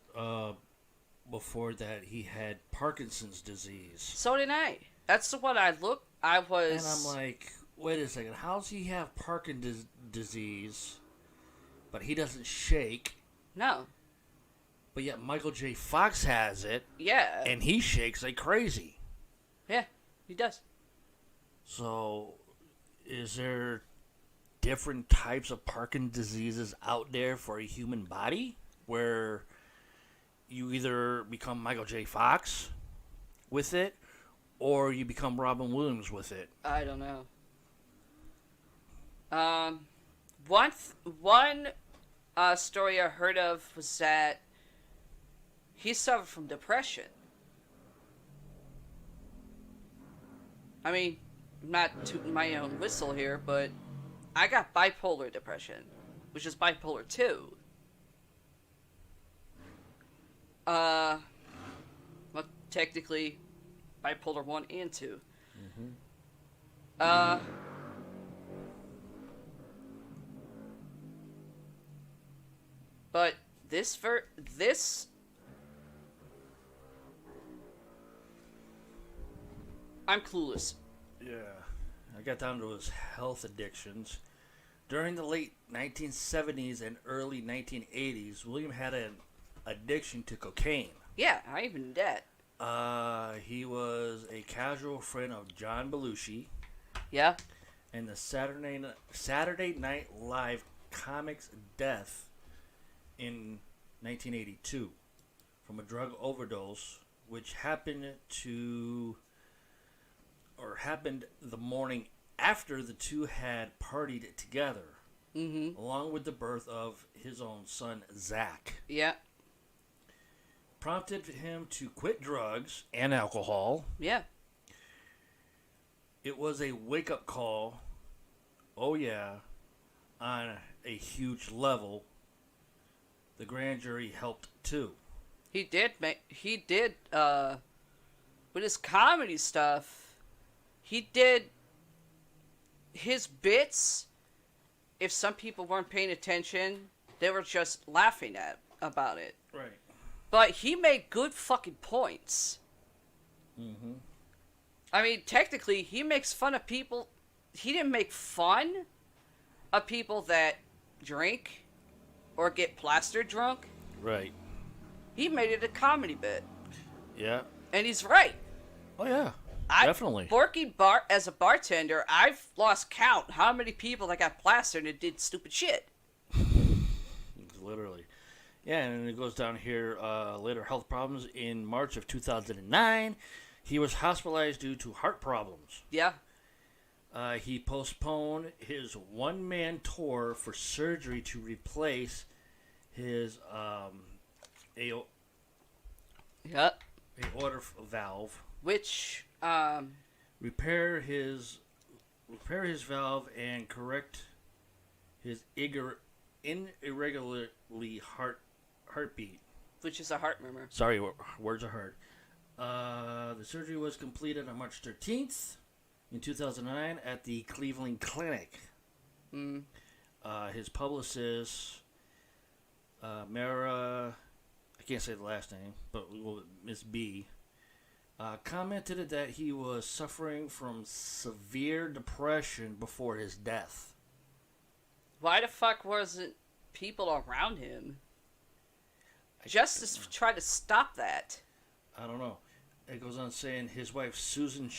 before that he had Parkinson's disease. So did I. That's the one I looked. I was. And I'm like, wait a second, how's he have Parkinson's disease, but he doesn't shake? No. But yet Michael J. Fox has it. Yeah. And he shakes like crazy. Yeah, he does. So, is there different types of Parkinson's diseases out there for a human body where you either become Michael J. Fox with it or you become Robin Williams with it? I don't know. One story I heard of was that he suffered from depression. I mean, I'm not tooting my own whistle here, but I got bipolar depression, which is bipolar 2. Well, technically, bipolar 1 and 2. But this I'm clueless. Yeah. I got down to his health addictions. During the late 1970s and early 1980s, William had an addiction to cocaine. Yeah, I even knew that. He was a casual friend of John Belushi. Yeah. And the Saturday Night Live comics death in 1982 from a drug overdose, which happened to or happened the morning after the two had partied together, along with the birth of his own son, Zach. Yeah. Prompted him to quit drugs and alcohol. Yeah. It was a wake-up call, oh yeah, on a huge level. The grand jury helped too. He did with his comedy stuff, he did his bits. If some people weren't paying attention, they were just laughing about it. Right. But he made good fucking points. Mm-hmm. I mean, technically, he makes fun of people. He didn't make fun of people that drink or get plastered drunk. Right. He made it a comedy bit. Yeah. And he's right. Oh, yeah. Definitely. As a bartender, I've lost count how many people that got plastered and did stupid shit. Literally. Yeah, and it goes down here, later health problems. In March of 2009, he was hospitalized due to heart problems. Yeah. He postponed his one-man tour for surgery to replace his aorta valve. Which, repair his valve and correct his irregularly heartbeat. Which is a heart murmur. Sorry, words are hard. The surgery was completed on March 13th in 2009 at the Cleveland Clinic. His publicist, Mara, I can't say the last name, but Miss B, commented that he was suffering from severe depression before his death. Why the fuck wasn't people around him? Just to try to stop that. I don't know. It goes on saying his wife, Susan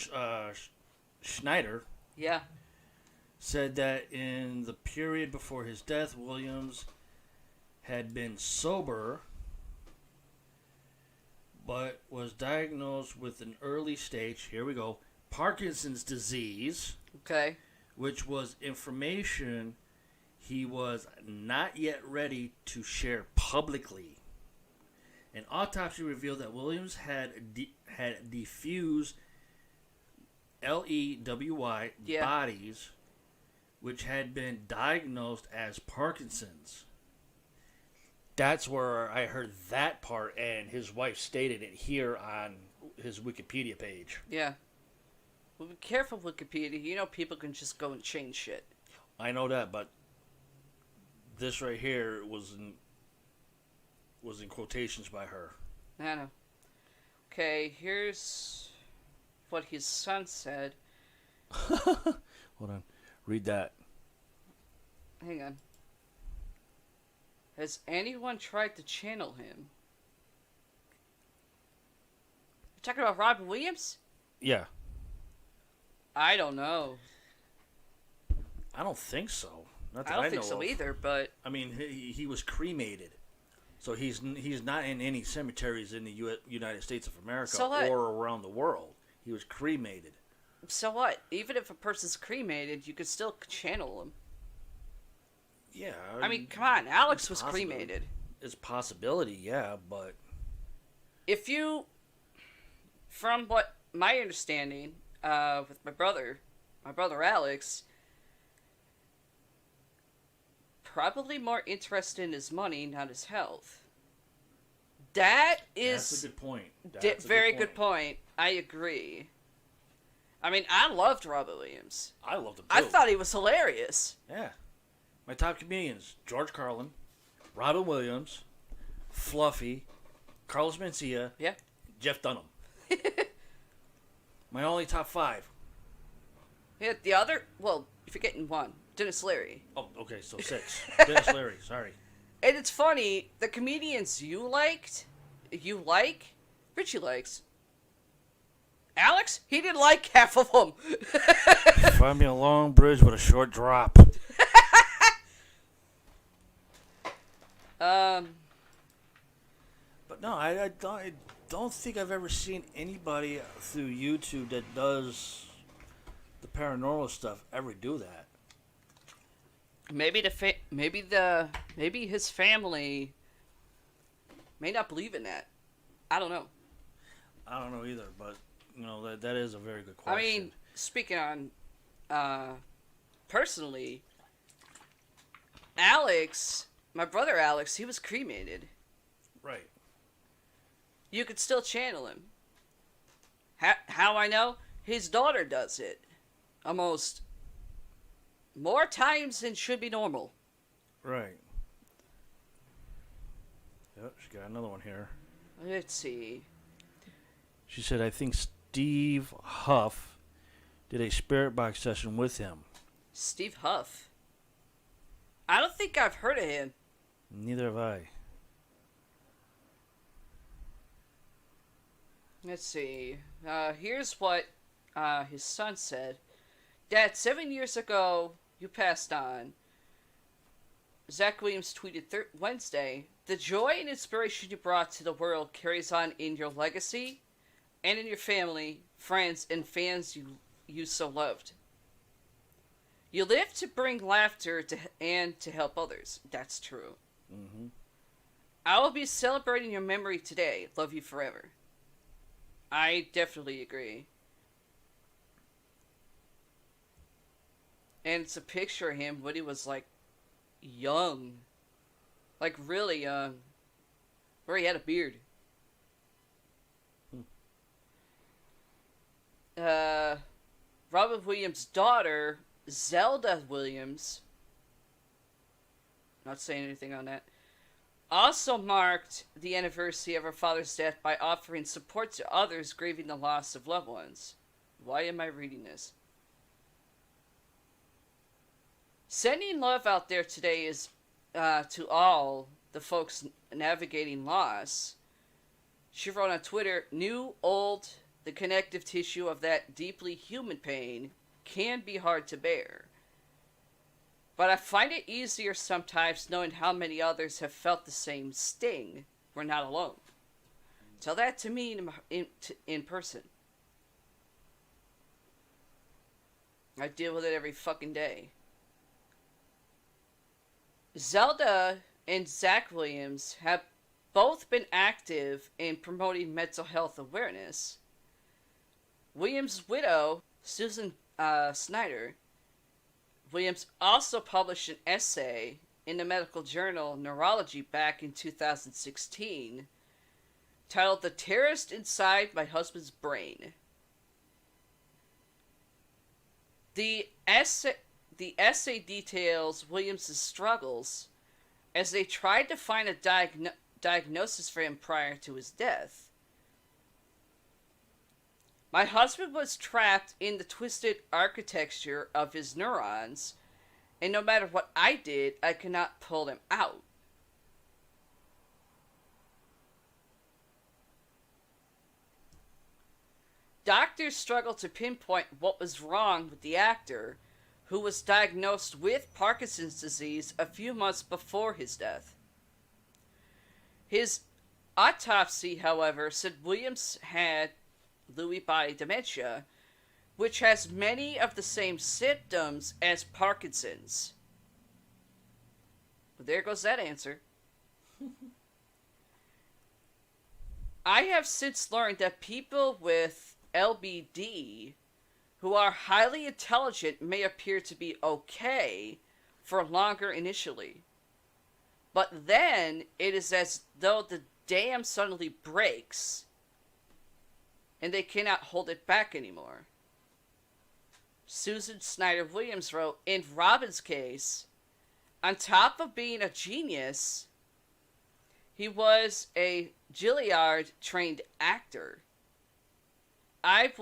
Schneider, said that in the period before his death, Williams had been sober, but was diagnosed with an early stage, here we go, Parkinson's disease. Okay. Which was information he was not yet ready to share publicly. An autopsy revealed that Williams had diffuse LEWY bodies, which had been diagnosed as Parkinson's. That's where I heard that part, and his wife stated it here on his Wikipedia page. Yeah. Well, be careful, Wikipedia. You know people can just go and change shit. I know that, but this right here was in quotations by her. I know. Okay, here's what his son said. Hold on. Read that. Hang on. Has anyone tried to channel him? You talking about Robin Williams? Yeah. I don't know. I don't think so. Not that I don't think so either, but... I mean, he was cremated. So he's not in any cemeteries in the United States of America or around the world. He was cremated. So what? Even if a person's cremated, you could still channel them. Yeah. I mean, come on. Alex was cremated. It's a possibility, yeah, but... If you... From what my understanding, with my brother Alex, probably more interested in his money, not his health. That's a good point. Very good point. I agree. I mean, I loved Robin Williams. I loved him too. I thought he was hilarious. Yeah. My top comedians: George Carlin, Robin Williams, Fluffy, Carlos Mencia, Jeff Dunham. My only top 5. Yeah, the other... Well, you're forgetting one. Dennis Leary. Oh, okay, so 6. Dennis Leary, sorry. And it's funny, the comedians Richie likes. Alex, he didn't like half of them. Find me a long bridge with a short drop. But no, I don't think I've ever seen anybody through YouTube that does the paranormal stuff ever do that. Maybe maybe his family may not believe in that. I don't know. I don't know either, but that is a very good question. I mean, speaking on personally, Alex, my brother Alex, he was cremated. Right. You could still channel him. How I know? His daughter does it. Almost more times than should be normal. Right. Yep, she got another one here. Let's see. She said, I think Steve Huff did a spirit box session with him. Steve Huff. I don't think I've heard of him. Neither have I. Let's see. Here's what his son said. Dad, 7 years ago, you passed on. Zach Williams tweeted Wednesday, the joy and inspiration you brought to the world carries on in your legacy and in your family, friends, and fans you so loved. You live to bring laughter and to help others. That's true. Mm-hmm. I will be celebrating your memory today. Love you forever. I definitely agree. And it's a picture of him when he was like young. Like really young. Where he had a beard. Robin Williams' daughter, Zelda Williams, not saying anything on that, also marked the anniversary of her father's death by offering support to others grieving the loss of loved ones. Why am I reading this? Sending love out there today is to all the folks navigating loss. She wrote on Twitter, new, old, the connective tissue of that deeply human pain can be hard to bear. But I find it easier sometimes knowing how many others have felt the same sting. We're not alone. Tell that to me in person. I deal with it every fucking day. Zelda and Zach Williams have both been active in promoting mental health awareness. Williams' widow, Susan Snyder, Williams also published an essay in the medical journal Neurology back in 2016 titled The Terrorist Inside My Husband's Brain. The essay details Williams' struggles as they tried to find a diagnosis for him prior to his death. My husband was trapped in the twisted architecture of his neurons, and no matter what I did, I could not pull him out. Doctors struggled to pinpoint what was wrong with the actor, who was diagnosed with Parkinson's disease a few months before his death. His autopsy, however, said Williams had Lewy body dementia, which has many of the same symptoms as Parkinson's. Well, there goes that answer. I have since learned that people with LBD who are highly intelligent may appear to be okay for longer initially. But then it is as though the dam suddenly breaks and they cannot hold it back anymore. Susan Snyder Williams wrote, in Robin's case, on top of being a genius, he was a Juilliard-trained actor. I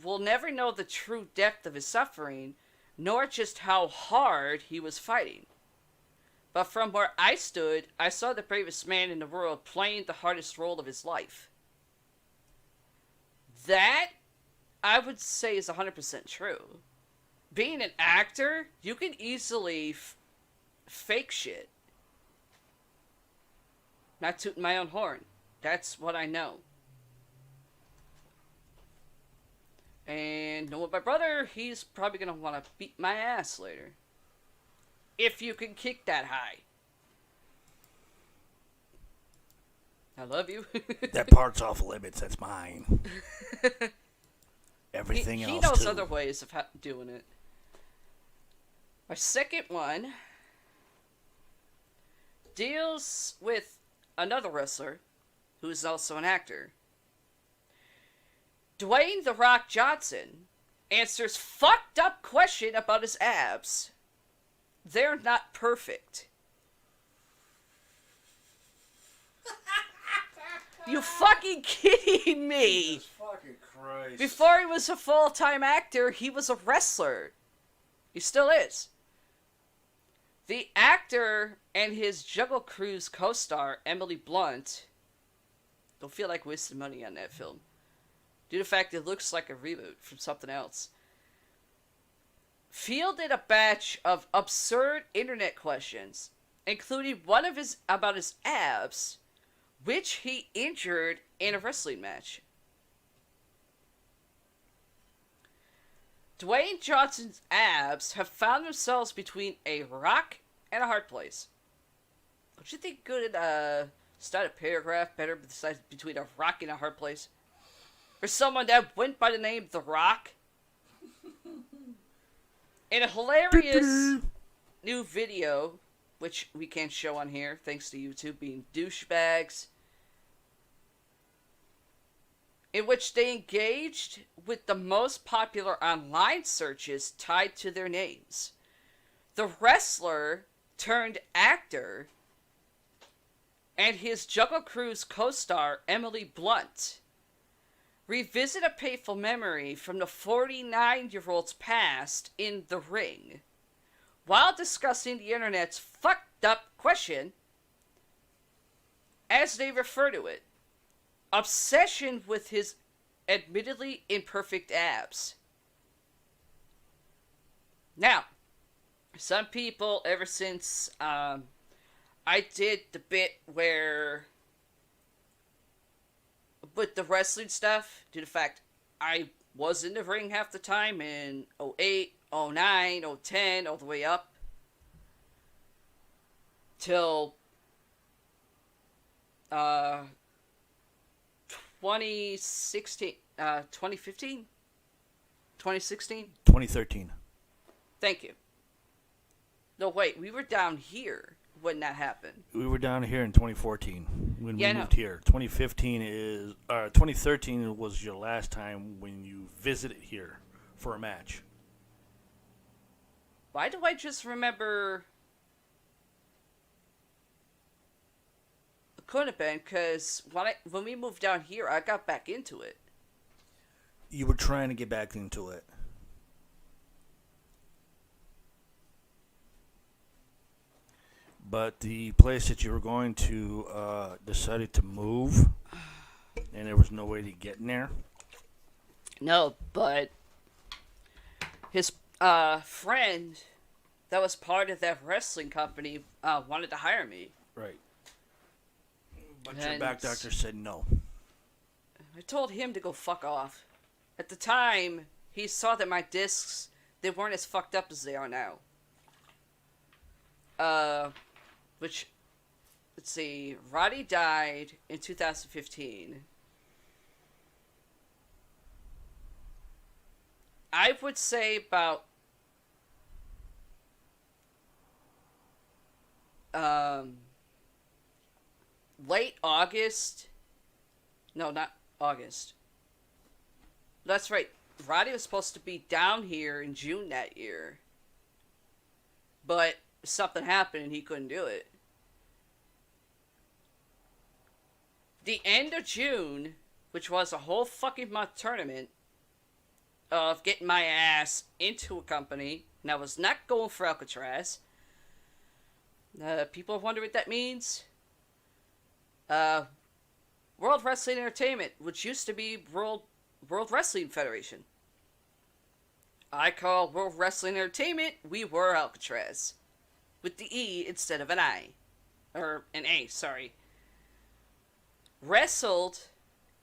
will never know the true depth of his suffering, nor just how hard he was fighting. But from where I stood, I saw the bravest man in the world playing the hardest role of his life. That, I would say, is 100% true. Being an actor, you can easily fake shit. Not tooting my own horn. That's what I know. And And knowing my brother, he's probably gonna want to beat my ass later. If you can kick that high. I love you. That part's off limits. That's mine. Everything else, he knows too. other ways of doing it. My second one deals with another wrestler who is also an actor. Dwayne "The Rock" Johnson answers fucked up question about his abs. They're not perfect. You fucking kidding me? Jesus fucking Christ. Before he was a full-time actor, he was a wrestler. He still is. The actor and his Juggle Cruise co-star, Emily Blunt, don't feel like wasting money on that film, due to the fact it looks like a reboot from something else, fielded a batch of absurd internet questions, including one of his about his abs, which he injured in a wrestling match. Dwayne Johnson's abs have found themselves between a rock and a hard place. Don't you think could start a paragraph better besides between a rock and a hard place? For someone that went by the name The Rock? In a hilarious new video, which we can't show on here, thanks to YouTube being douchebags, in which they engaged with the most popular online searches tied to their names. The wrestler turned actor and his Juggle Cruise co-star, Emily Blunt, revisit a painful memory from the 49-year-old's past in the ring, while discussing the internet's fucked up question, as they refer to it, obsession with his admittedly imperfect abs. Now, some people, ever since I did the bit where, with the wrestling stuff, due to the fact I was in the ring half the time in 08, 09, 010, all the way up till 2016, 2015, 2016, 2013. Thank you. No, wait, we were down here when that happened. We were down here in 2014 when we moved here. 2013 was your last time when you visited here for a match. Why do I just remember? It couldn't have been, because when we moved down here, I got back into it. You were trying to get back into it. But the place that you were going to decided to move, and there was no way to get in there. No, but his friend that was part of that wrestling company wanted to hire me. Right. But your back doctor said no. I told him to go fuck off. At the time, he saw that my discs, they weren't as fucked up as they are now. Which, let's see, Roddy died in 2015. I would say about late August. No, not August. That's right. Roddy was supposed to be down here in June that year. But something happened and he couldn't do it. The end of June, which was a whole fucking month tournament of getting my ass into a company, and I was not going for Alcatraz. People wonder what that means. World Wrestling Entertainment, which used to be World Wrestling Federation. I call World Wrestling Entertainment, we were Alcatraz. With the E instead of an I. Or an A, sorry. Wrestled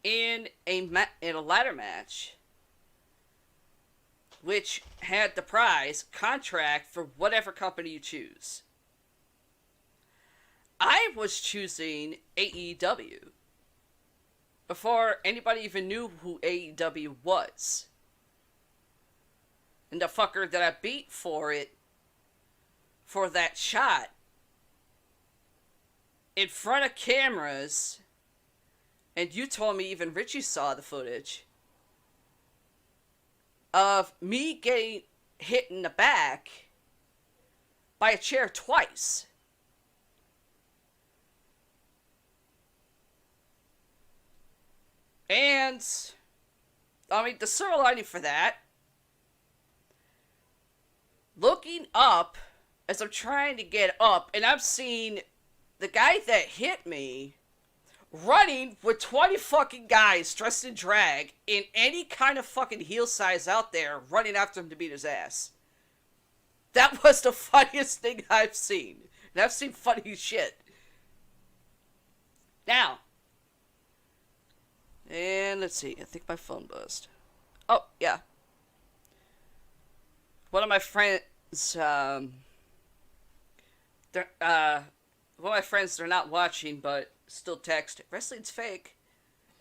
in a ladder match which had the prize contract for whatever company you choose. I was choosing AEW before anybody even knew who AEW was. And the fucker that I beat for that shot, in front of cameras, and you told me even Richie saw the footage, of me getting hit in the back by a chair twice. And, I mean, the silver lining for that, looking up as I'm trying to get up, and I'm seeing the guy that hit me running with 20 fucking guys dressed in drag in any kind of fucking heel size out there running after him to beat his ass. That was the funniest thing I've seen. And I've seen funny shit. Now, and let's see, I think my phone buzzed. Oh, yeah. One of my friends, they're not watching, but still text, wrestling's fake.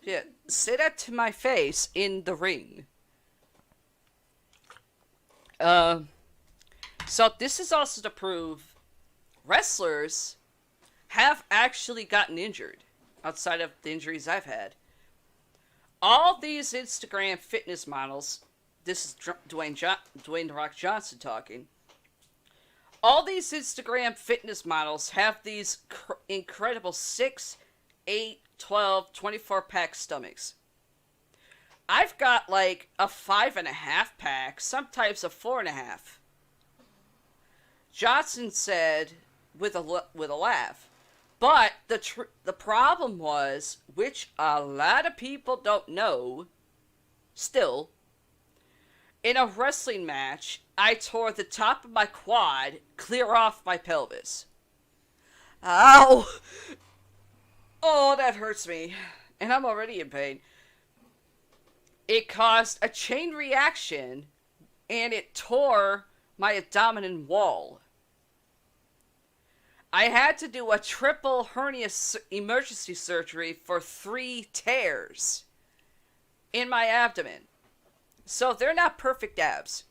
Yeah, say that to my face in the ring. So this is also to prove wrestlers have actually gotten injured outside of the injuries I've had. All these Instagram fitness models, this is Dwayne The Rock Johnson talking. All these Instagram fitness models have these incredible 6, 8, 12, 24-pack stomachs. I've got like a 5.5 pack, sometimes a 4.5. Johnson said with a laugh. But the problem was, which a lot of people don't know, still, in a wrestling match, I tore the top of my quad clear off my pelvis. Ow! Oh, that hurts me. And I'm already in pain. It caused a chain reaction, and it tore my abdominal wall. I had to do a triple hernia emergency surgery for 3 tears in my abdomen. So they're not perfect abs.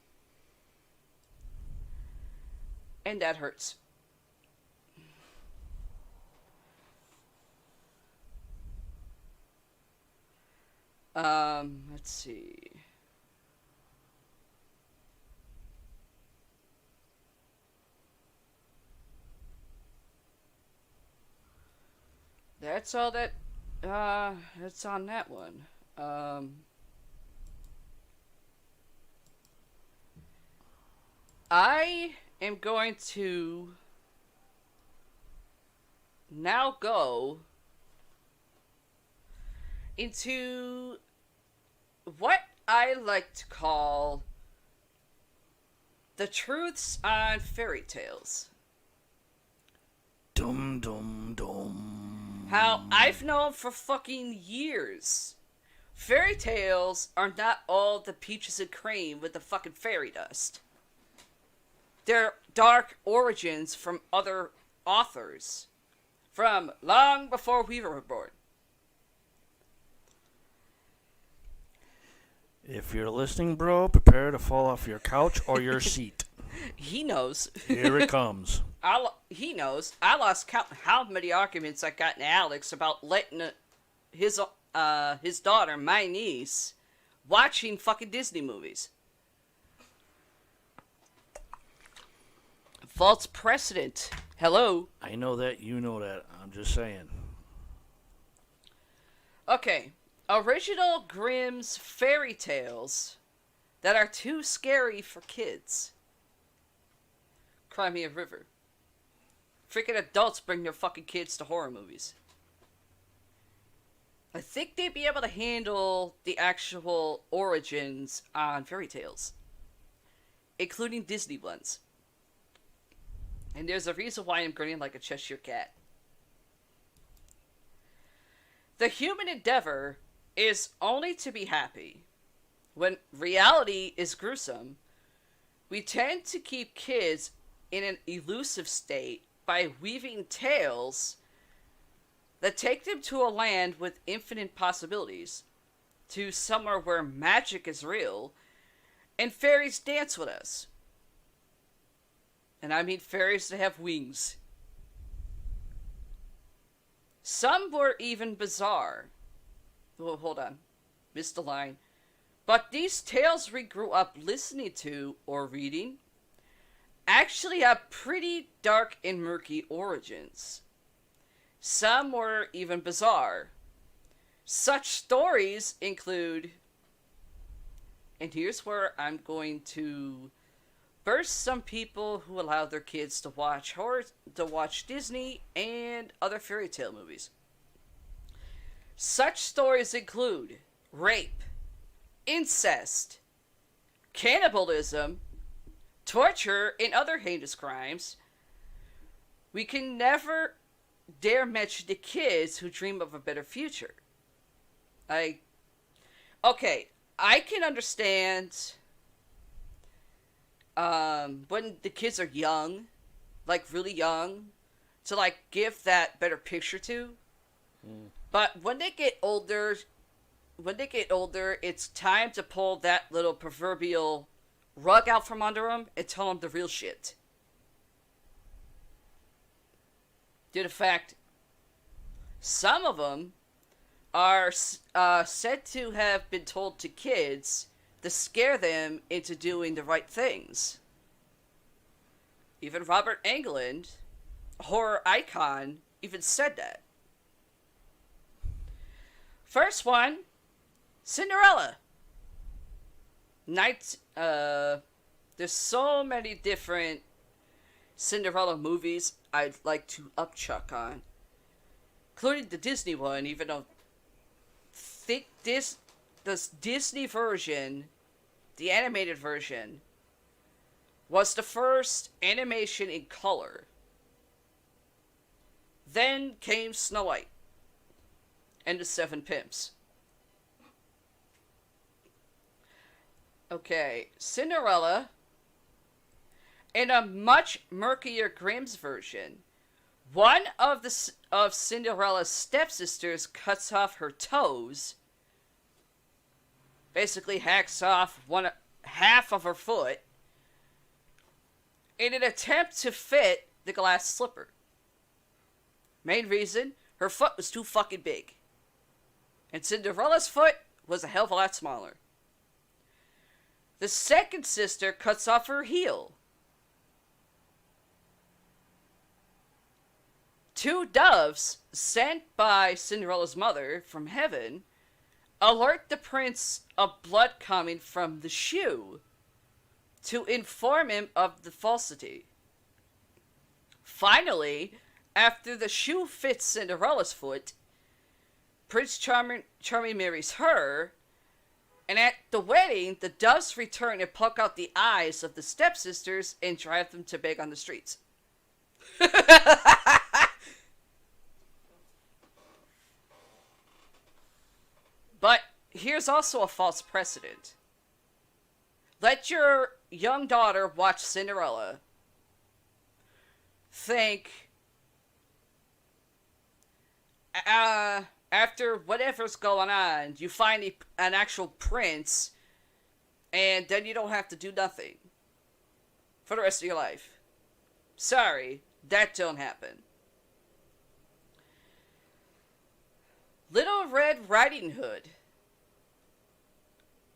And that hurts. Let's see. That's all that, that's on that one. I am going to now go into what I like to call the truths on fairy tales. Dum dum dum. How I've known for fucking years, fairy tales are not all the peaches and cream with the fucking fairy dust. They're dark origins from other authors, from long before we were born. If you're listening, bro, prepare to fall off your couch or your seat. He knows. Here it comes. He knows. I lost count how many arguments I got in Alex about letting his daughter, my niece, watching fucking Disney movies. False precedent. Hello. I know that. You know that. I'm just saying. Okay. Original Grimm's fairy tales that are too scary for kids. Crimea River. Freaking adults bring their fucking kids to horror movies. I think they'd be able to handle the actual origins on fairy tales, including Disney ones. And there's a reason why I'm grinning like a Cheshire cat. The human endeavor is only to be happy. When reality is gruesome, we tend to keep kids in an elusive state by weaving tales that take them to a land with infinite possibilities, to somewhere where magic is real and fairies dance with us. And I mean fairies that have wings. Some were even bizarre. Oh, hold on. Missed a line. But these tales we grew up listening to or reading actually have pretty dark and murky origins. Some were even bizarre. Such stories include, and here's where I'm going to burst some people who allow their kids to watch Disney and other fairy tale movies. Such stories include rape, incest, cannibalism, torture, and other heinous crimes. We can never dare mention the kids who dream of a better future. I can understand when the kids are young, like really young, to like give that better picture to. But when they get older, it's time to pull that little proverbial rug out from under them and tell them the real shit. Due to the fact, some of them are said to have been told to kids to scare them into doing the right things. Even Robert Englund, a horror icon, even said that. First one, Cinderella. There's so many different Cinderella movies I'd like to upchuck on, including the Disney one, even though the Disney version, the animated version, was the first animation in color. Then came Snow White and the Seven Pimps. Okay, Cinderella, in a much murkier Grimm's version, one of Cinderella's stepsisters cuts off her toes, basically hacks off half of her foot, in an attempt to fit the glass slipper. Main reason, her foot was too fucking big. And Cinderella's foot was a hell of a lot smaller. The second sister cuts off her heel. Two doves, sent by Cinderella's mother from heaven, alert the prince of blood coming from the shoe to inform him of the falsity. Finally, after the shoe fits Cinderella's foot, Prince Charming marries her, and at the wedding, the doves return and pluck out the eyes of the stepsisters and drive them to beg on the streets. But here's also a false precedent. Let your young daughter watch Cinderella. Think, after whatever's going on, you find an actual prince, and then you don't have to do nothing for the rest of your life. Sorry, that don't happen. Little Red Riding Hood.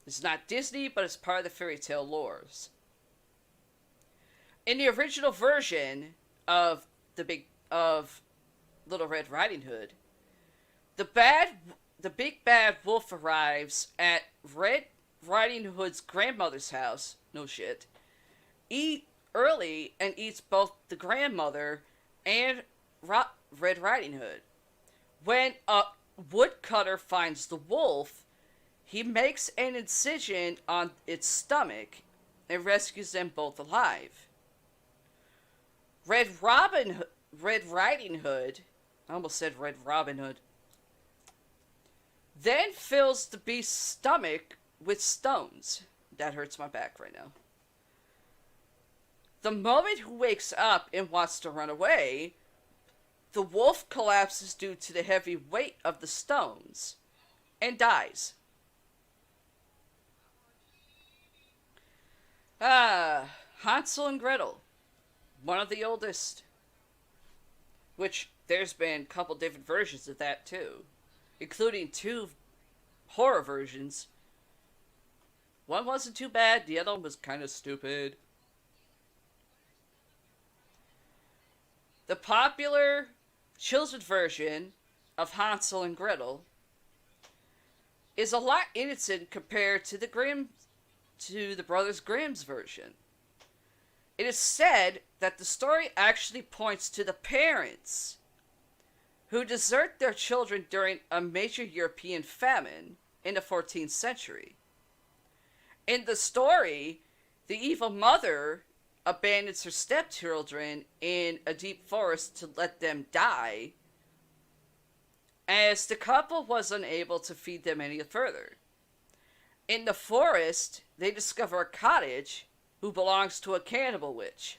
It's not Disney, but it's part of the fairy tale lores. In the original version of Little Red Riding Hood, the big bad wolf arrives at Red Riding Hood's grandmother's house. No shit. Eat early and eats both the grandmother and Red Riding Hood. When a woodcutter finds the wolf, he makes an incision on its stomach and rescues them both alive. Red Riding Hood, I almost said Red Robin Hood, then fills the beast's stomach with stones. That hurts my back right now. The moment he wakes up and wants to run away, the wolf collapses due to the heavy weight of the stones and dies. Hansel and Gretel, one of the oldest. Which there's been a couple different versions of that too, including 2 horror versions. One wasn't too bad, the other one was kind of stupid. The popular children's version of Hansel and Gretel is a lot innocent compared to the Brothers Grimm's version. It is said that the story actually points to the parents who desert their children during a major European famine in the 14th century. In the story, the evil mother abandons her stepchildren in a deep forest to let them die, as the couple was unable to feed them any further. In the forest, they discover a cottage who belongs to a cannibal witch,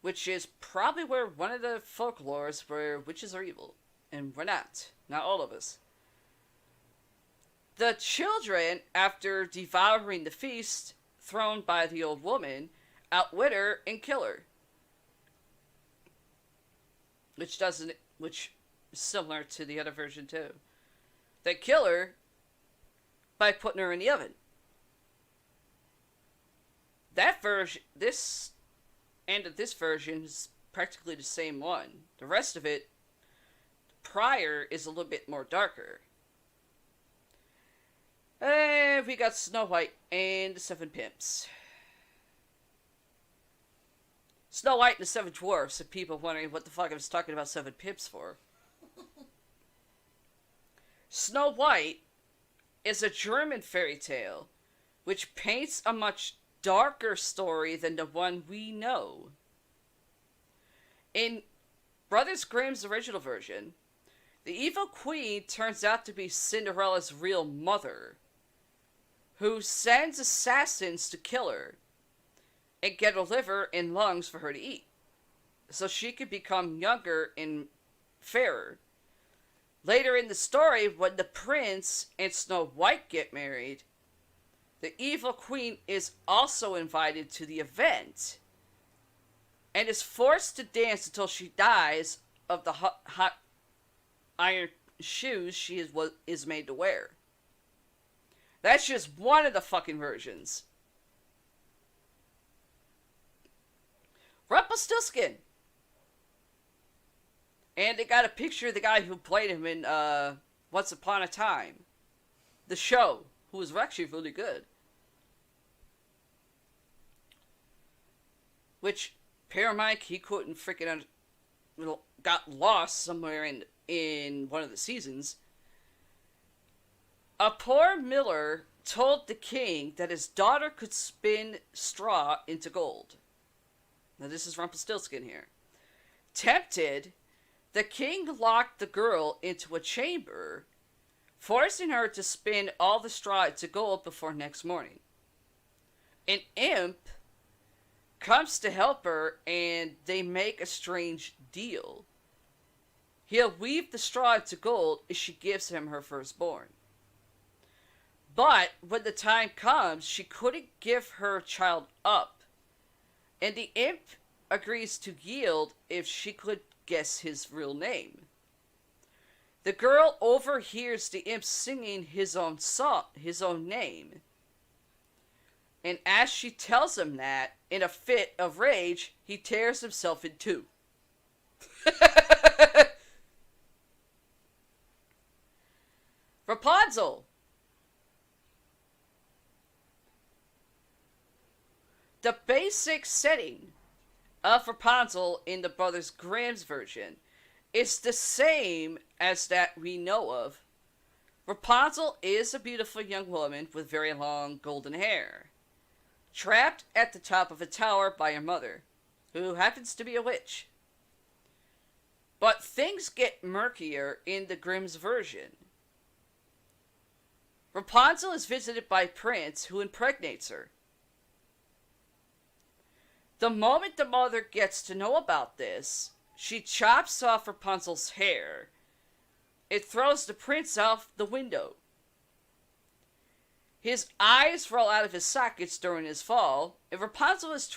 which is probably where one of the folklores where witches are evil, and we're not all of us. The children, after devouring the feast thrown by the old woman, outwit her and kill her. Which is similar to the other version too. They kill her by putting her in the oven. That version, this version is practically the same one. The rest of it, prior, is a little bit more darker. And we got Snow White and the 7 Pimps. Snow White and the 7 Dwarfs, and people wondering what the fuck I was talking about 7 Pimps for. Snow White is a German fairy tale which paints a much darker story than the one we know. In Brothers Grimm's original version, the evil queen turns out to be Cinderella's real mother, who sends assassins to kill her and get a liver and lungs for her to eat, so she could become younger and fairer. Later in the story, when the prince and Snow White get married, the evil queen is also invited to the event and is forced to dance until she dies of the hot iron shoes she is made to wear. That's just one of the fucking versions. Rumpelstiltskin. And they got a picture of the guy who played him in Once Upon a Time, the show, who was actually really good. Which, Paramount, he couldn't freaking got lost somewhere in one of the seasons. A poor miller told the king that his daughter could spin straw into gold. Now this is Rumpelstiltskin here. Tempted, the king locked the girl into a chamber, forcing her to spin all the straw into gold before next morning. An imp comes to help her, and they make a strange deal. He'll weave the straw into gold if she gives him her firstborn. But when the time comes, she couldn't give her child up, and the imp agrees to yield if she could guess his real name. The girl overhears the imp singing his own song, his own name, and as she tells him that, in a fit of rage, he tears himself in two. Rapunzel. The basic setting of Rapunzel in the Brothers Grimm's version is the same as that we know of. Rapunzel is a beautiful young woman with very long golden hair, trapped at the top of a tower by her mother, who happens to be a witch. But things get murkier in the Grimm's version. Rapunzel is visited by Prince, who impregnates her. The moment the mother gets to know about this, she chops off Rapunzel's hair. It throws the prince out the window. His eyes roll out of his sockets during his fall, and Rapunzel is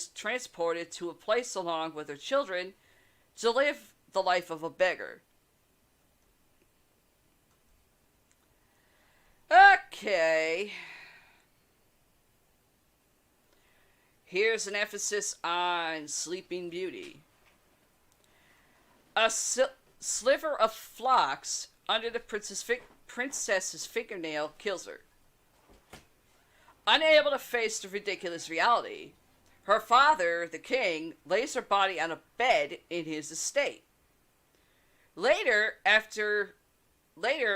transported to a place along with her children to live the life of a beggar. Okay. Here's an emphasis on Sleeping Beauty. A sliver of phlox under the princess's fingernail kills her. Unable to face the ridiculous reality, her father, the king, lays her body on a bed in his estate. Later,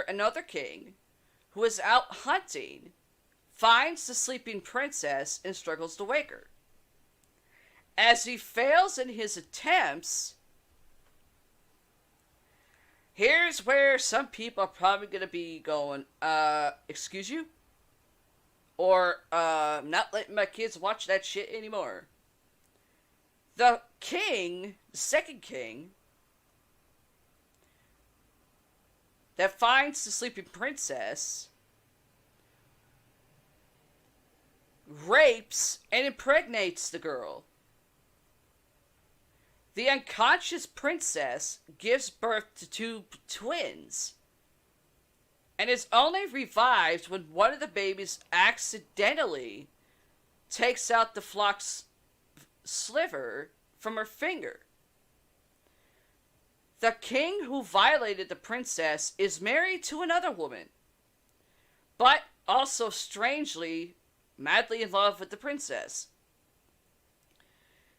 another king, who is out hunting, finds the sleeping princess and struggles to wake her. As he fails in his attempts, here's where some people are probably going to be going, excuse you? Or, not letting my kids watch that shit anymore. The king, the second king, that finds the sleeping princess, rapes and impregnates the girl. The unconscious princess gives birth to two twins and is only revived when one of the babies accidentally takes out the phlox sliver from her finger. The king who violated the princess is married to another woman, but also strangely, madly in love with the princess.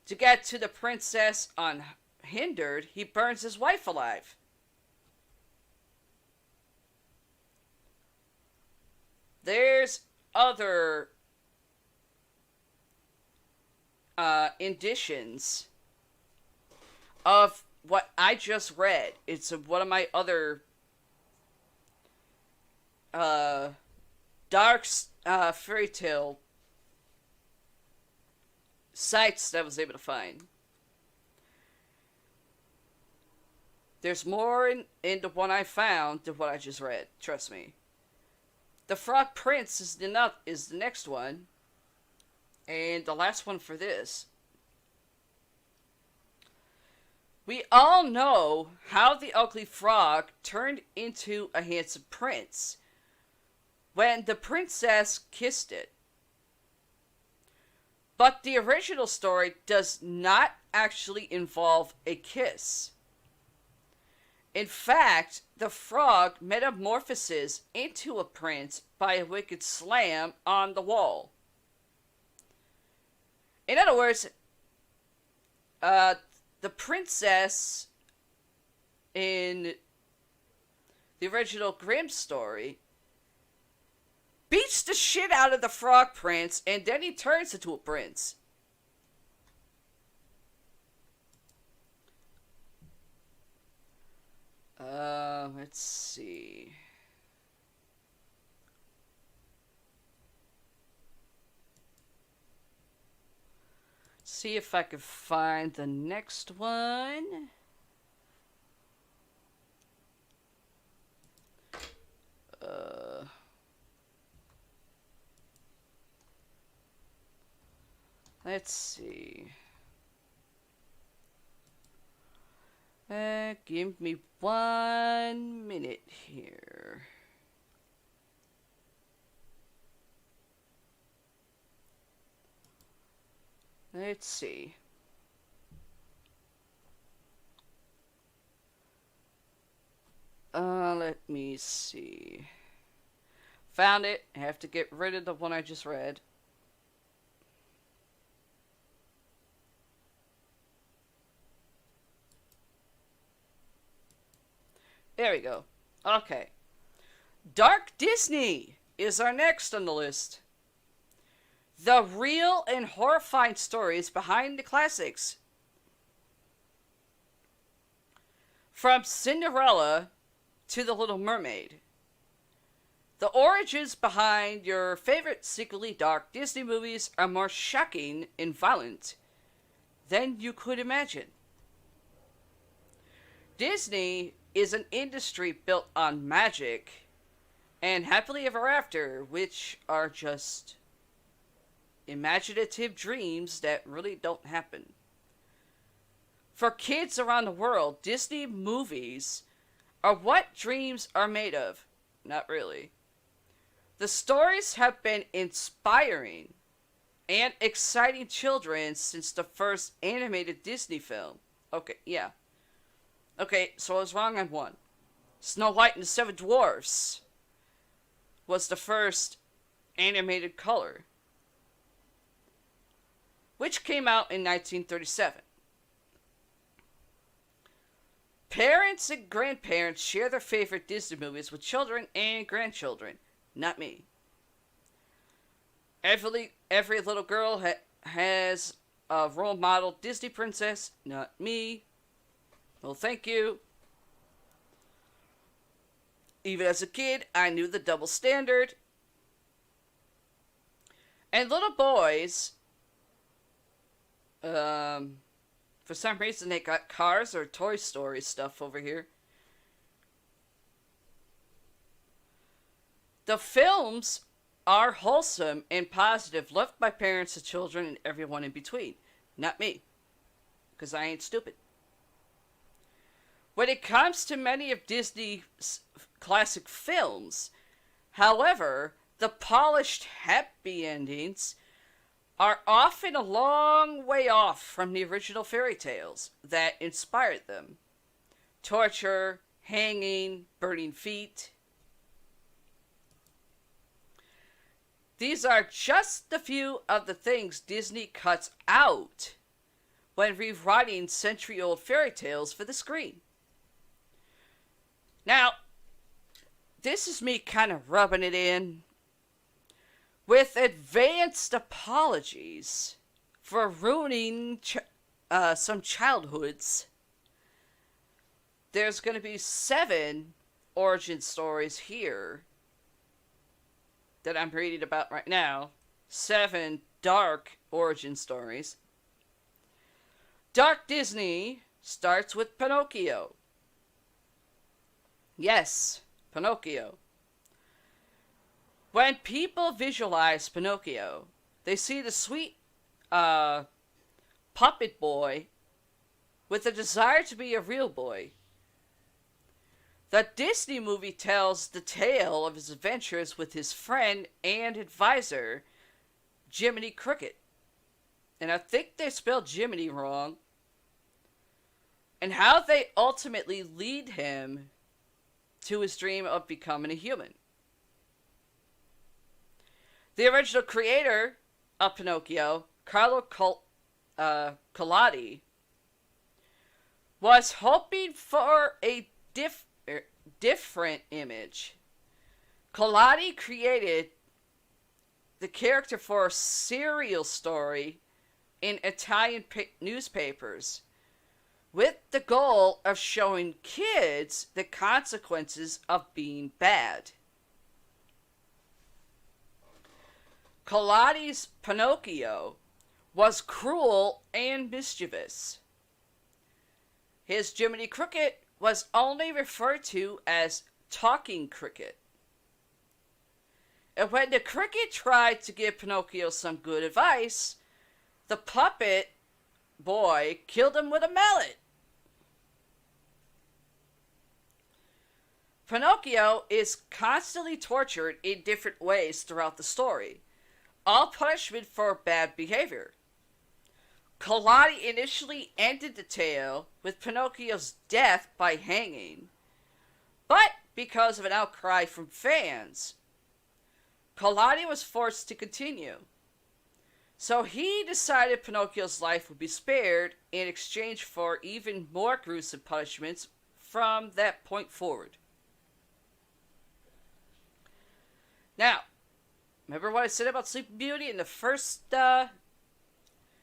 To get to the princess unhindered, he burns his wife alive. There's other indications of what I just read. It's one of my other dark fairy tale sites that I was able to find. There's more in the one I found than what I just read. Trust me. The Frog Prince is the next one. And the last one for this. We all know how the ugly frog turned into a handsome prince when the princess kissed it. But the original story does not actually involve a kiss. In fact, the frog metamorphoses into a prince by a wicked slam on the wall. In other words, the princess in the original Grimm story beats the shit out of the frog prince, and then he turns into a prince. Let's see. See if I can find the next one. Let's see. Give me 1 minute here. Let's see. Let me see. Found it. I have to get rid of the one I just read. There we go. Okay. Dark Disney is our next on the list. The real and horrifying stories behind the classics. From Cinderella to The Little Mermaid. The origins behind your favorite secretly dark Disney movies are more shocking and violent than you could imagine. Disney is an industry built on magic and happily ever after, which are just imaginative dreams that really don't happen. For kids around the world, Disney movies are what dreams are made of. Not really. The stories have been inspiring and exciting children since the first animated Disney film. Okay, yeah. Okay, so I was wrong on one. Snow White and the Seven Dwarfs was the first animated color, which came out in 1937. Parents and grandparents share their favorite Disney movies with children and grandchildren. Not me. Every little girl has a role model Disney princess. Not me. Well, thank you. Even as a kid, I knew the double standard. And little boys, for some reason they got Cars or Toy Story stuff over here. The films are wholesome and positive, loved by parents and children and everyone in between. Not me, because I ain't stupid. When it comes to many of Disney's classic films, however, the polished happy endings are often a long way off from the original fairy tales that inspired them. Torture, hanging, burning feet. These are just a few of the things Disney cuts out when rewriting century-old fairy tales for the screen. Now, this is me kind of rubbing it in with advanced apologies for ruining some childhoods. There's going to be 7 origin stories here that I'm reading about right now. 7 dark origin stories. Dark Disney starts with Pinocchio. Yes, Pinocchio. When people visualize Pinocchio, they see the sweet puppet boy with a desire to be a real boy. The Disney movie tells the tale of his adventures with his friend and advisor, Jiminy Cricket. And I think they spelled Jiminy wrong. And how they ultimately lead him to his dream of becoming a human. The original creator of Pinocchio, Carlo Collodi, was hoping for a different image. Collodi created the character for a serial story in Italian newspapers with the goal of showing kids the consequences of being bad. Collodi's Pinocchio was cruel and mischievous. His Jiminy Cricket was only referred to as Talking Cricket. And when the cricket tried to give Pinocchio some good advice, the puppet boy killed him with a mallet. Pinocchio is constantly tortured in different ways throughout the story, all punishment for bad behavior. Collodi initially ended the tale with Pinocchio's death by hanging, but because of an outcry from fans, Collodi was forced to continue. So he decided Pinocchio's life would be spared in exchange for even more gruesome punishments from that point forward. Now, remember what I said about Sleeping Beauty in the first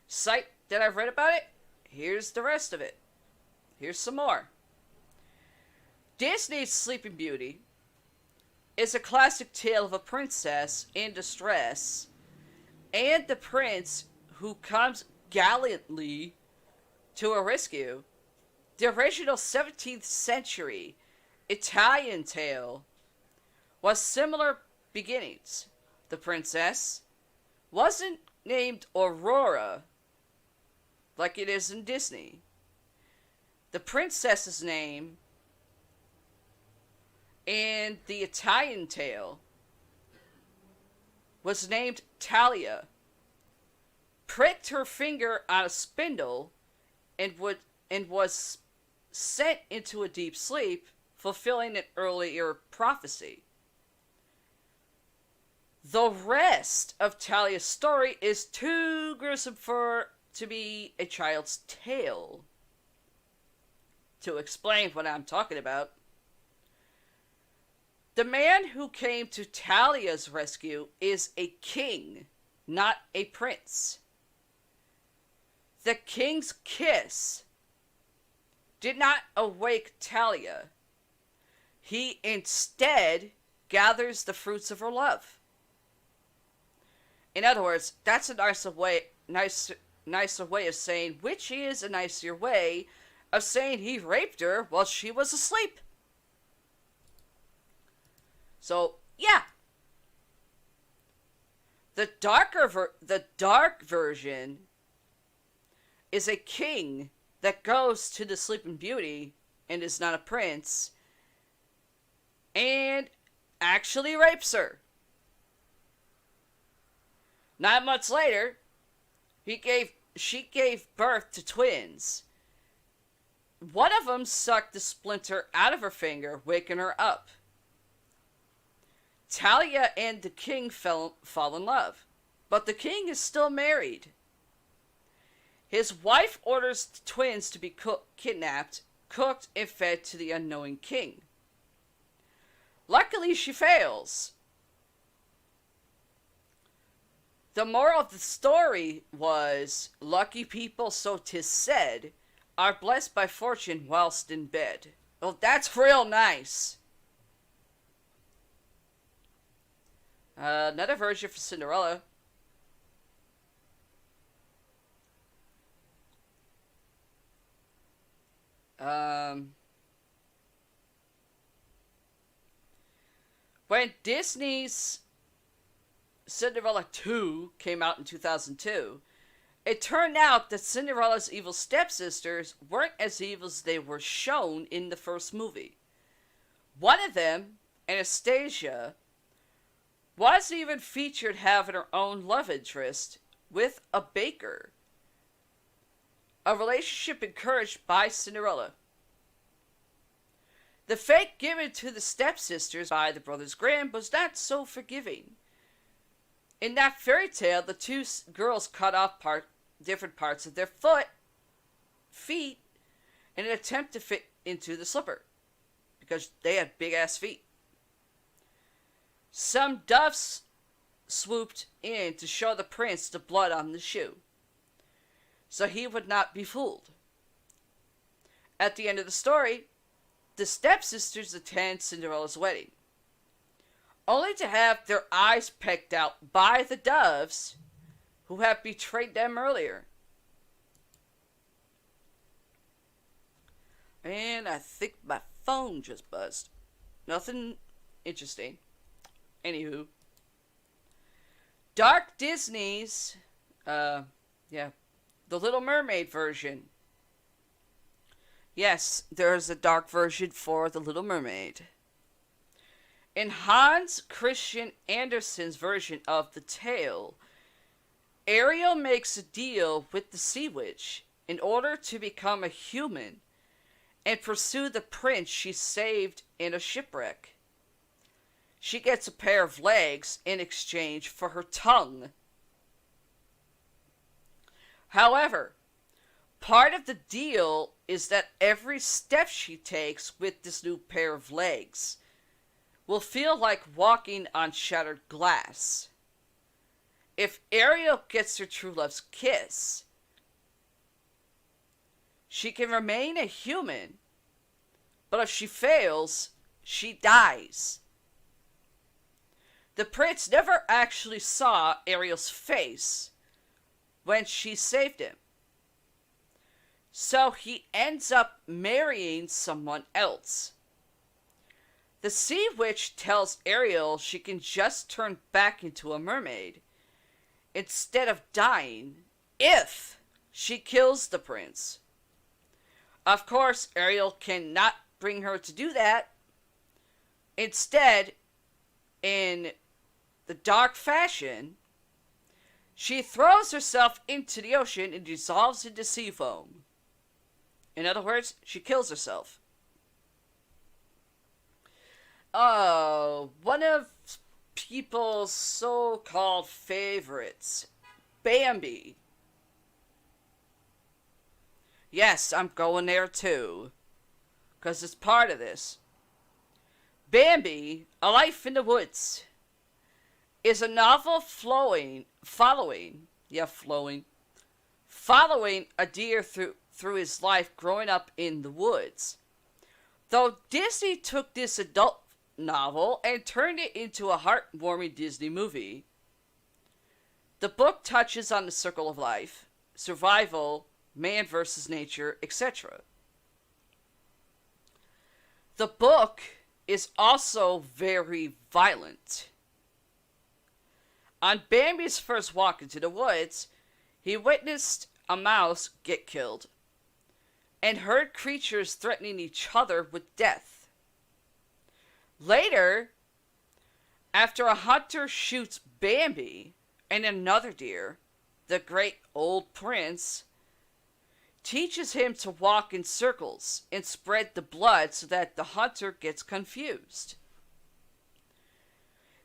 site that I've read about it? Here's the rest of it. Here's some more. Disney's Sleeping Beauty is a classic tale of a princess in distress and the prince who comes gallantly to her rescue. The original 17th century Italian tale was similar beginnings. The princess wasn't named Aurora like it is in Disney. The princess's name in the Italian tale was named Talia, pricked her finger on a spindle, and was sent into a deep sleep, fulfilling an earlier prophecy. The rest of Talia's story is too gruesome to be a child's tale. To explain what I'm talking about, the man who came to Talia's rescue is a king, not a prince. The king's kiss did not awake Talia. He instead gathers the fruits of her love. In other words, that's a nicer way of saying, which is a nicer way of saying he raped her while she was asleep. So, yeah. The dark version is a king that goes to the Sleeping Beauty and is not a prince and actually rapes her. 9 months later, she gave birth to twins. One of them sucked the splinter out of her finger, waking her up. Talia and the king fall in love, but the king is still married. His wife orders the twins to be kidnapped, cooked, and fed to the unknowing king. Luckily, she fails. The moral of the story was, lucky people, so 'tis said, are blessed by fortune whilst in bed. Well, that's real nice. Another version for Cinderella. When Disney's Cinderella 2 came out in 2002, it turned out that Cinderella's evil stepsisters weren't as evil as they were shown in the first movie. One of them, Anastasia, was even featured having her own love interest with a baker, a relationship encouraged by Cinderella. The fate given to the stepsisters by the Brothers Grimm was not so forgiving. In that fairy tale, the two girls cut off different parts of their feet in an attempt to fit into the slipper, because they had big-ass feet. Some doves swooped in to show the prince the blood on the shoe, so he would not be fooled. At the end of the story, the stepsisters attend Cinderella's wedding, only to have their eyes pecked out by the doves who had betrayed them earlier. And I think my phone just buzzed. Nothing interesting. Anywho. Dark Disney's, The Little Mermaid version. Yes, there's a dark version for The Little Mermaid. In Hans Christian Andersen's version of the tale, Ariel makes a deal with the Sea Witch in order to become a human and pursue the prince she saved in a shipwreck. She gets a pair of legs in exchange for her tongue. However, part of the deal is that every step she takes with this new pair of legs will feel like walking on shattered glass. If Ariel gets her true love's kiss, she can remain a human, but if she fails, she dies. The prince never actually saw Ariel's face when she saved him. So he ends up marrying someone else. The Sea Witch tells Ariel she can just turn back into a mermaid instead of dying if she kills the prince. Of course, Ariel cannot bring her to do that. Instead, in the dark fashion, she throws herself into the ocean and dissolves into sea foam. In other words, she kills herself. Oh, one of people's so-called favorites, Bambi. Yes, I'm going there too, because it's part of this. Bambi, A Life in the Woods, is a novel following a deer through his life growing up in the woods. Though Disney took this adult novel and turned it into a heartwarming Disney movie, the book touches on the circle of life, survival, man versus nature, etc. The book is also very violent. On Bambi's first walk into the woods, he witnessed a mouse get killed and heard creatures threatening each other with death. Later, after a hunter shoots Bambi and another deer, the great old prince teaches him to walk in circles and spread the blood so that the hunter gets confused.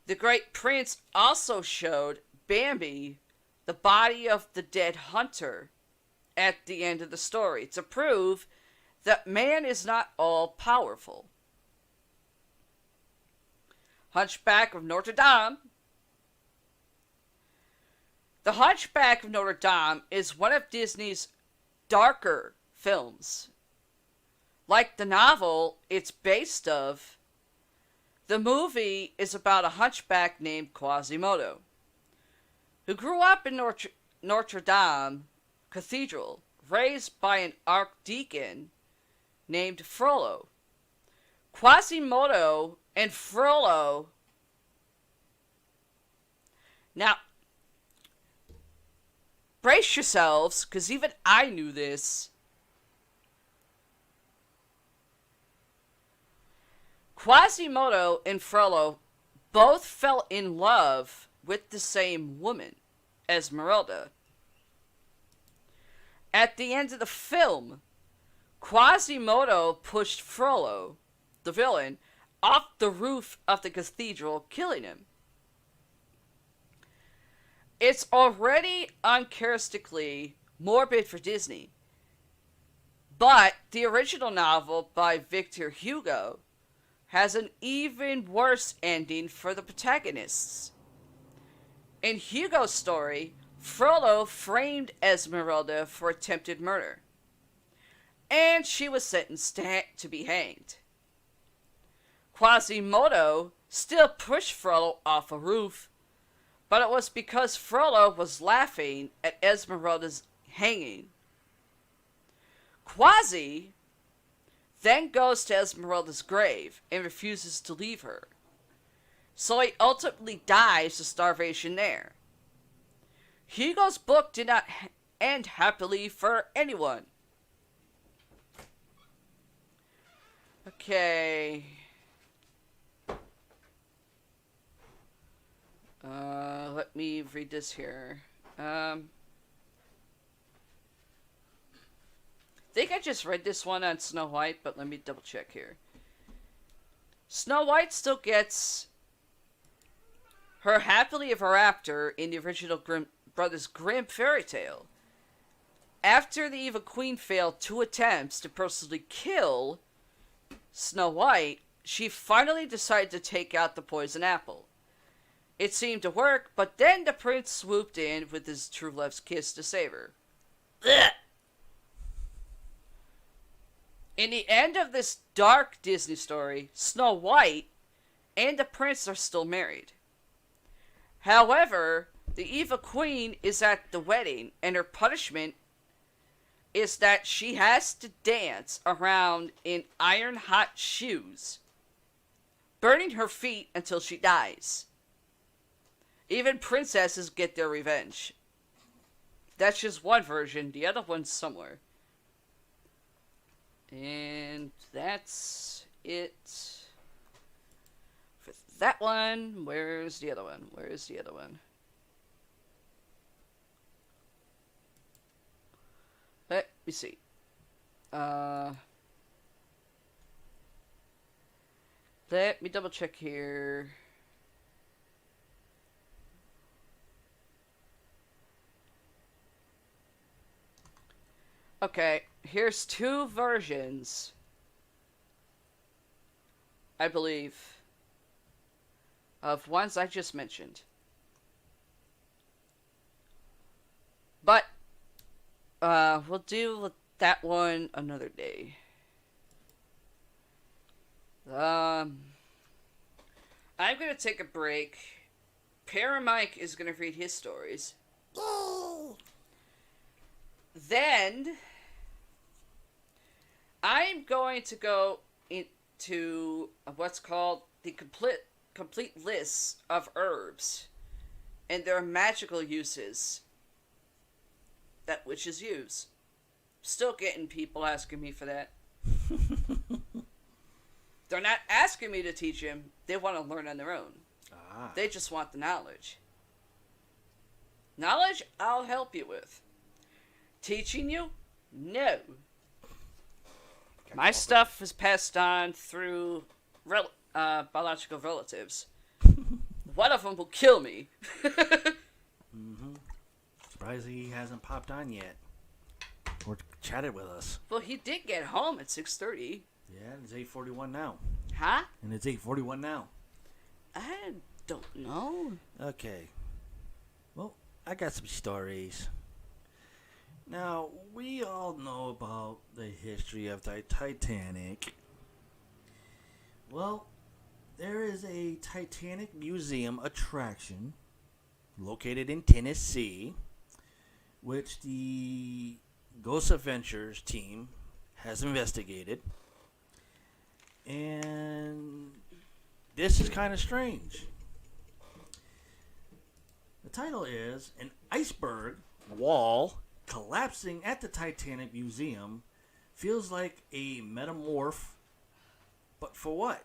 The great prince also showed Bambi the body of the dead hunter at the end of the story to prove that man is not all powerful. Hunchback of Notre Dame. The Hunchback of Notre Dame is one of Disney's darker films. Like the novel it's based of, the movie is about a hunchback named Quasimodo, who grew up in Notre Dame Cathedral, raised by an archdeacon named Frollo. Quasimodo and Frollo. Now, brace yourselves, because even I knew this. Quasimodo and Frollo both fell in love with the same woman, Esmeralda. At the end of the film, Quasimodo pushed Frollo, the villain, off the roof of the cathedral, killing him. It's already uncharacteristically morbid for Disney, but the original novel by Victor Hugo has an even worse ending for the protagonists. In Hugo's story, Frollo framed Esmeralda for attempted murder, and she was sentenced to be hanged. Quasimodo still pushed Frollo off a roof, but it was because Frollo was laughing at Esmeralda's hanging. Quasi then goes to Esmeralda's grave and refuses to leave her, so he ultimately dies of starvation there. Hugo's book did not end happily for anyone. Okay. Let me read this here. I think I just read this one on Snow White, but let me double check here. Snow White still gets her happily ever after in the original Brothers Grimm fairy tale. After the evil queen failed 2 attempts to personally kill Snow White, she finally decided to take out the poison apple. It seemed to work, but then the prince swooped in with his true love's kiss to save her. Ugh. In the end of this dark Disney story, Snow White and the prince are still married. However, the Eva Queen is at the wedding, and her punishment is that she has to dance around in iron hot shoes, burning her feet until she dies. Even princesses get their revenge. That's just one version, the other one's somewhere. And that's it for that one. Where's the other one? Where's the other one? Let me see. Let me double check here. Okay, here's two versions, I believe, of ones I just mentioned. But we'll deal with that one another day. I'm gonna take a break. Paramike is gonna read his stories. Then I'm going to go into what's called the complete list of herbs and their magical uses that witches use. Still getting people asking me for that. They're not asking me to teach them. They want to learn on their own. They just want the knowledge. Knowledge, I'll help you with. Teaching you? No. My stuff is passed on through biological relatives. One of them will kill me. Surprised he hasn't popped on yet. Or chatted with us. Well, he did get home at 6:30. Yeah, it's 8:41 now. Huh? And it's 8:41 now. I don't know. Okay. Well, I got some stories. Now, we all know about the history of the Titanic. Well, there is a Titanic Museum attraction located in Tennessee, which the Ghost Adventures team has investigated. And this is kind of strange. The title is An Iceberg Wall Collapsing at the Titanic Museum Feels Like a Metamorph, but for what?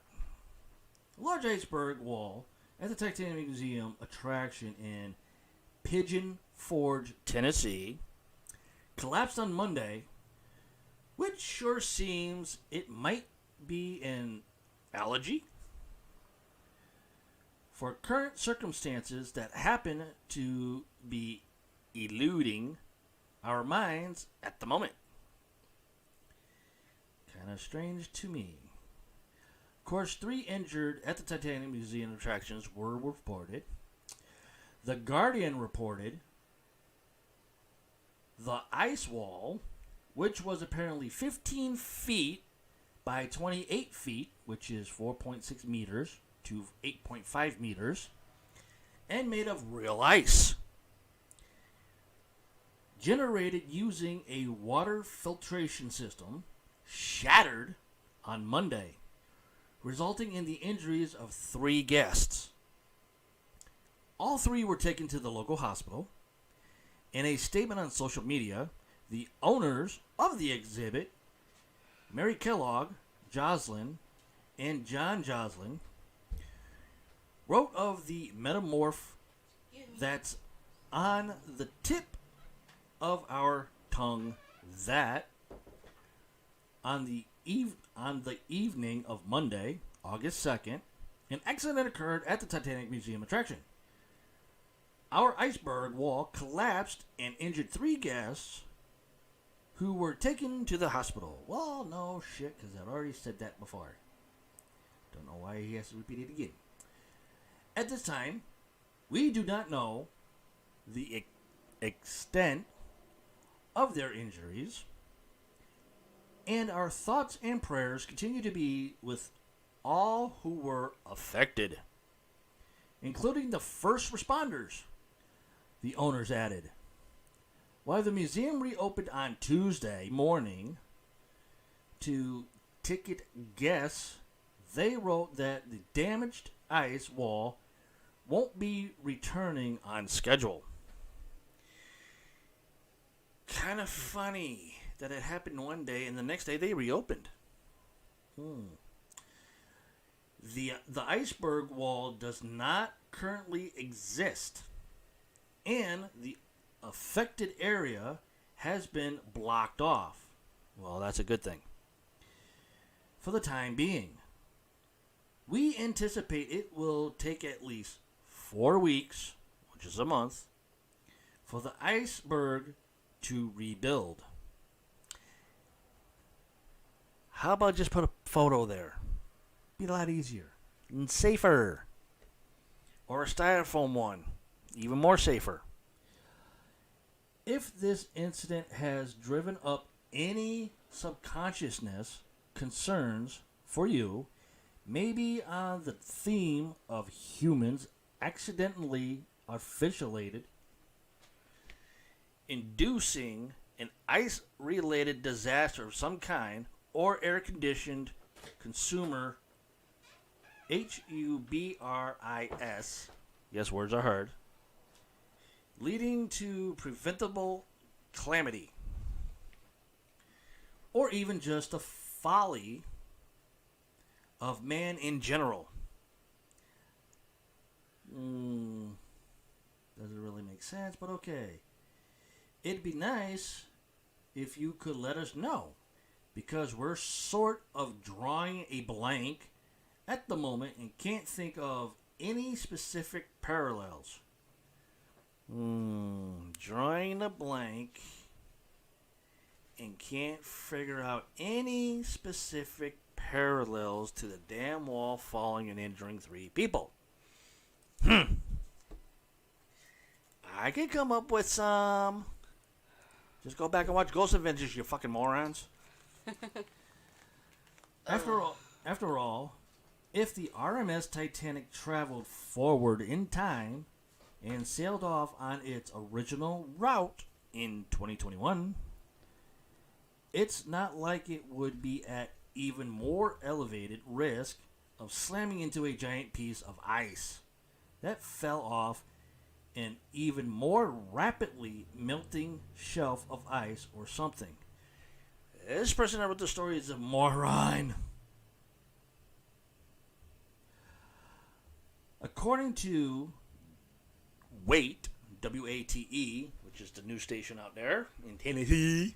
A large iceberg wall at the Titanic Museum attraction in Pigeon Forge, Tennessee, collapsed on Monday, which sure seems it might be an allergy for current circumstances that happen to be eluding our minds at the moment. Kind of strange to me. Of course, 3 injured at the Titanic Museum attractions were reported. The Guardian reported the ice wall, which was apparently 15 feet by 28 feet, which is 4.6 meters to 8.5 meters, and made of real ice, generated using a water filtration system, shattered on Monday, resulting in the injuries of 3 guests. All 3 were taken to the local hospital. In a statement on social media, the owners of the exhibit, Mary Kellogg, Joslin, and John Joslin, wrote of the metamorph that's on the tip of our tongue that on the evening of Monday, August 2nd, an accident occurred at the Titanic Museum attraction. Our iceberg wall collapsed and injured 3 guests who were taken to the hospital. Well, no shit, because I've already said that before. Don't know why he has to repeat it again. At this time, we do not know the extent of their injuries, and our thoughts and prayers continue to be with all who were affected. including the first responders, the owners added. While the museum reopened on Tuesday morning to ticket guests, they wrote that the damaged ice wall won't be returning on schedule. Kind of funny that it happened one day and the next day they reopened. The iceberg wall does not currently exist, and the affected area has been blocked off. Well, that's a good thing. For the time being, we anticipate it will take at least 4 weeks, which is a month, for the iceberg to rebuild. How about just put a photo there? Be a lot easier and safer. Or a styrofoam one, even more safer. If this incident has driven up any subconsciousness concerns for you, maybe on the theme of humans accidentally artificiated, inducing an ice-related disaster of some kind, or air-conditioned consumer HUBRIS, yes, words are hard, leading to preventable calamity, or even just the folly of man in general. Doesn't really make sense, but okay. It'd be nice if you could let us know, because we're sort of drawing a blank at the moment and can't think of any specific parallels. Drawing a blank and can't figure out any specific parallels to the damn wall falling and injuring 3 people. I could come up with some. Just go back and watch Ghost Adventures, you fucking morons. After all, if the RMS Titanic traveled forward in time and sailed off on its original route in 2021, it's not like it would be at even more elevated risk of slamming into a giant piece of ice that fell off an even more rapidly melting shelf of ice or something. This person that wrote the story is a moron. According to Wait, W-A-T-E, which is the news station out there in Tennessee,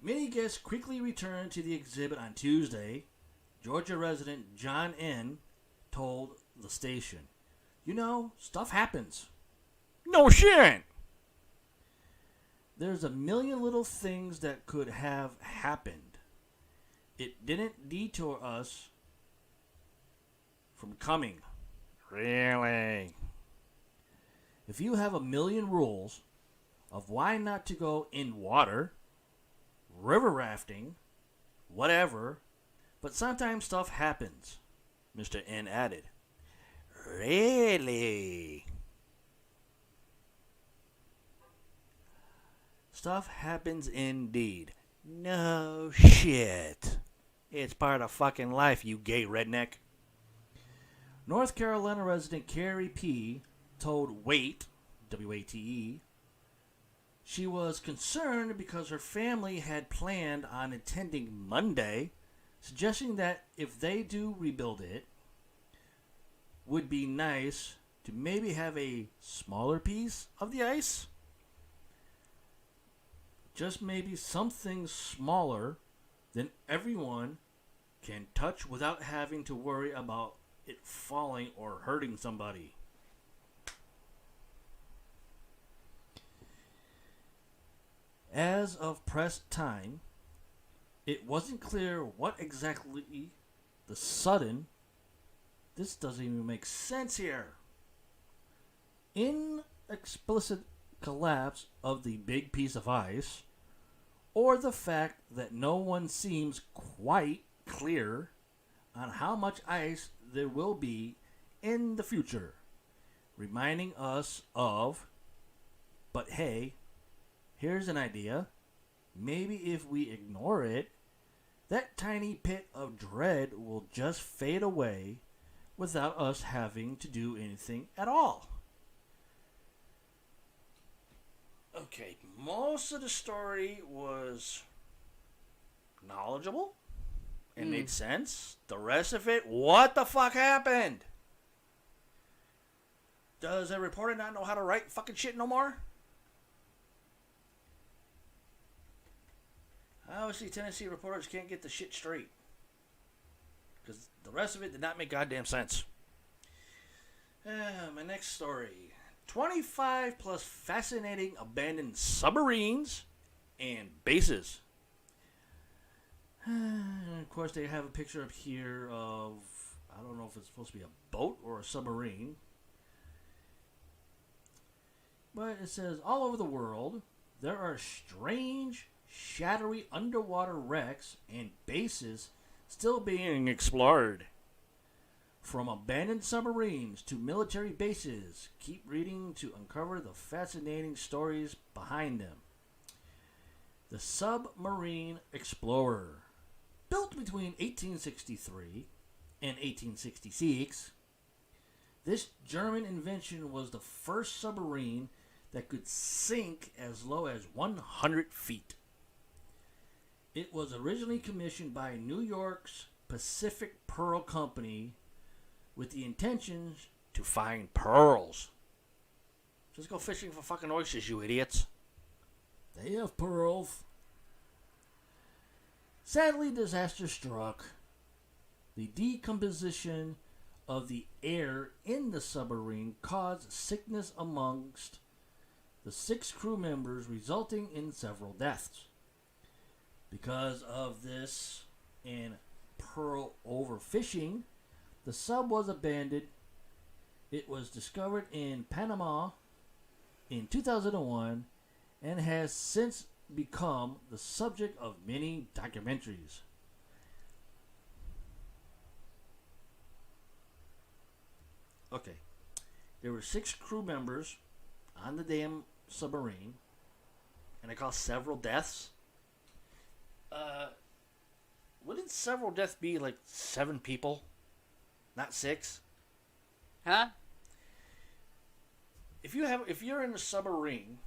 many guests quickly returned to the exhibit on Tuesday. Georgia resident John N. told the station, "You know, stuff happens." No shit! There's a million little things that could have happened. It didn't detour us from coming. Really? If you have a million rules of why not to go in water, river rafting, whatever, but sometimes stuff happens, Mr. N added. Really? Stuff happens indeed. No shit. It's part of fucking life, you gay redneck. North Carolina resident Carrie P. told Wait, W-A-T-E, she was concerned because her family had planned on attending Monday, suggesting that if they do rebuild it, would be nice to maybe have a smaller piece of the ice. Just maybe something smaller than everyone can touch without having to worry about it falling or hurting somebody. As of press time, it wasn't clear what exactly the sudden, this doesn't even make sense here, inexplicit collapse of the big piece of ice, or the fact that no one seems quite clear on how much ice there will be in the future, reminding us of, but hey, here's an idea. Maybe if we ignore it, that tiny pit of dread will just fade away without us having to do anything at all. Okay, most of the story was knowledgeable. It made sense. The rest of it, what the fuck happened? Does a reporter not know how to write fucking shit no more? Obviously, Tennessee reporters can't get the shit straight. Because the rest of it did not make goddamn sense. My next story. 25 plus fascinating abandoned submarines and bases. And of course, they have a picture up here of, I don't know if it's supposed to be a boat or a submarine. But it says, all over the world, there are strange, shadowy underwater wrecks and bases still being explored. From abandoned submarines to military bases, keep reading to uncover the fascinating stories behind them. The Submarine Explorer. Built between 1863 and 1866, this German invention was the first submarine that could sink as low as 100 feet. It was originally commissioned by New York's Pacific Pearl Company with the intentions to find pearls. Just go fishing for fucking oysters, you idiots. They have pearls. Sadly, disaster struck. The decomposition of the air in the submarine caused sickness amongst the 6 crew members, resulting in several deaths. Because of this and pearl overfishing, the sub was abandoned. It was discovered in Panama in 2001 and has since become the subject of many documentaries. Okay, there were 6 crew members on the damn submarine, and it caused several deaths. Wouldn't several deaths be like 7 people, not 6? Huh? If you're in a submarine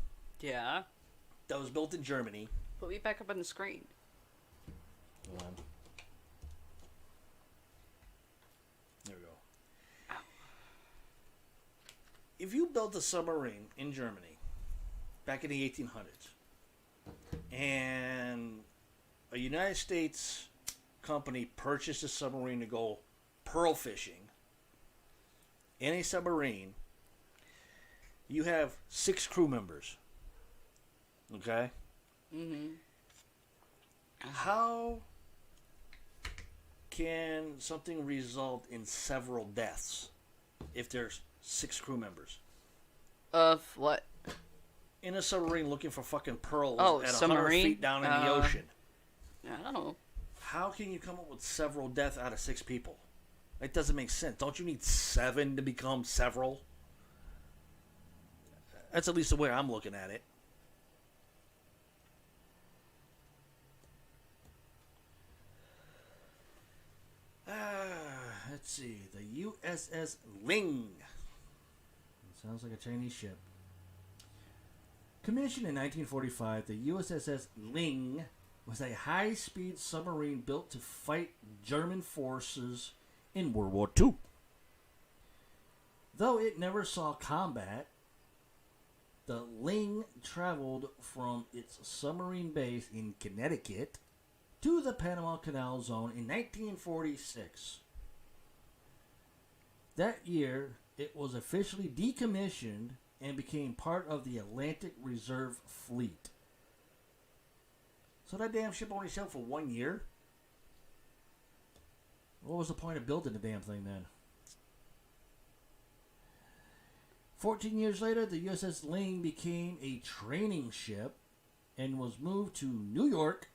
Yeah. that was built in Germany. Put me back up on the screen. Hold on. There we go. Ow. If you built a submarine in Germany back in the 1800s, and a United States company purchased a submarine to go pearl fishing in a submarine, you have 6 crew members. Okay? Mm-hmm. How can something result in several deaths if there's 6 crew members? Of what? In a submarine looking for fucking pearls Oh, at 100 submarine? feet down in the ocean. I don't know. How can you come up with several deaths out of 6 people? That doesn't make sense. Don't you need 7 to become several? That's at least the way I'm looking at it. Let's see. The USS Ling. Sounds like a Chinese ship. Commissioned in 1945, the USS Ling was a high-speed submarine built to fight German forces in World War II. Though it never saw combat, the Ling traveled from its submarine base in Connecticut to the Panama Canal Zone in 1946. That year, it was officially decommissioned and became part of the Atlantic Reserve Fleet. So that damn ship only sailed for 1 year? What was the point of building the damn thing then? 14 years later, the USS Ling became a training ship and was moved to New York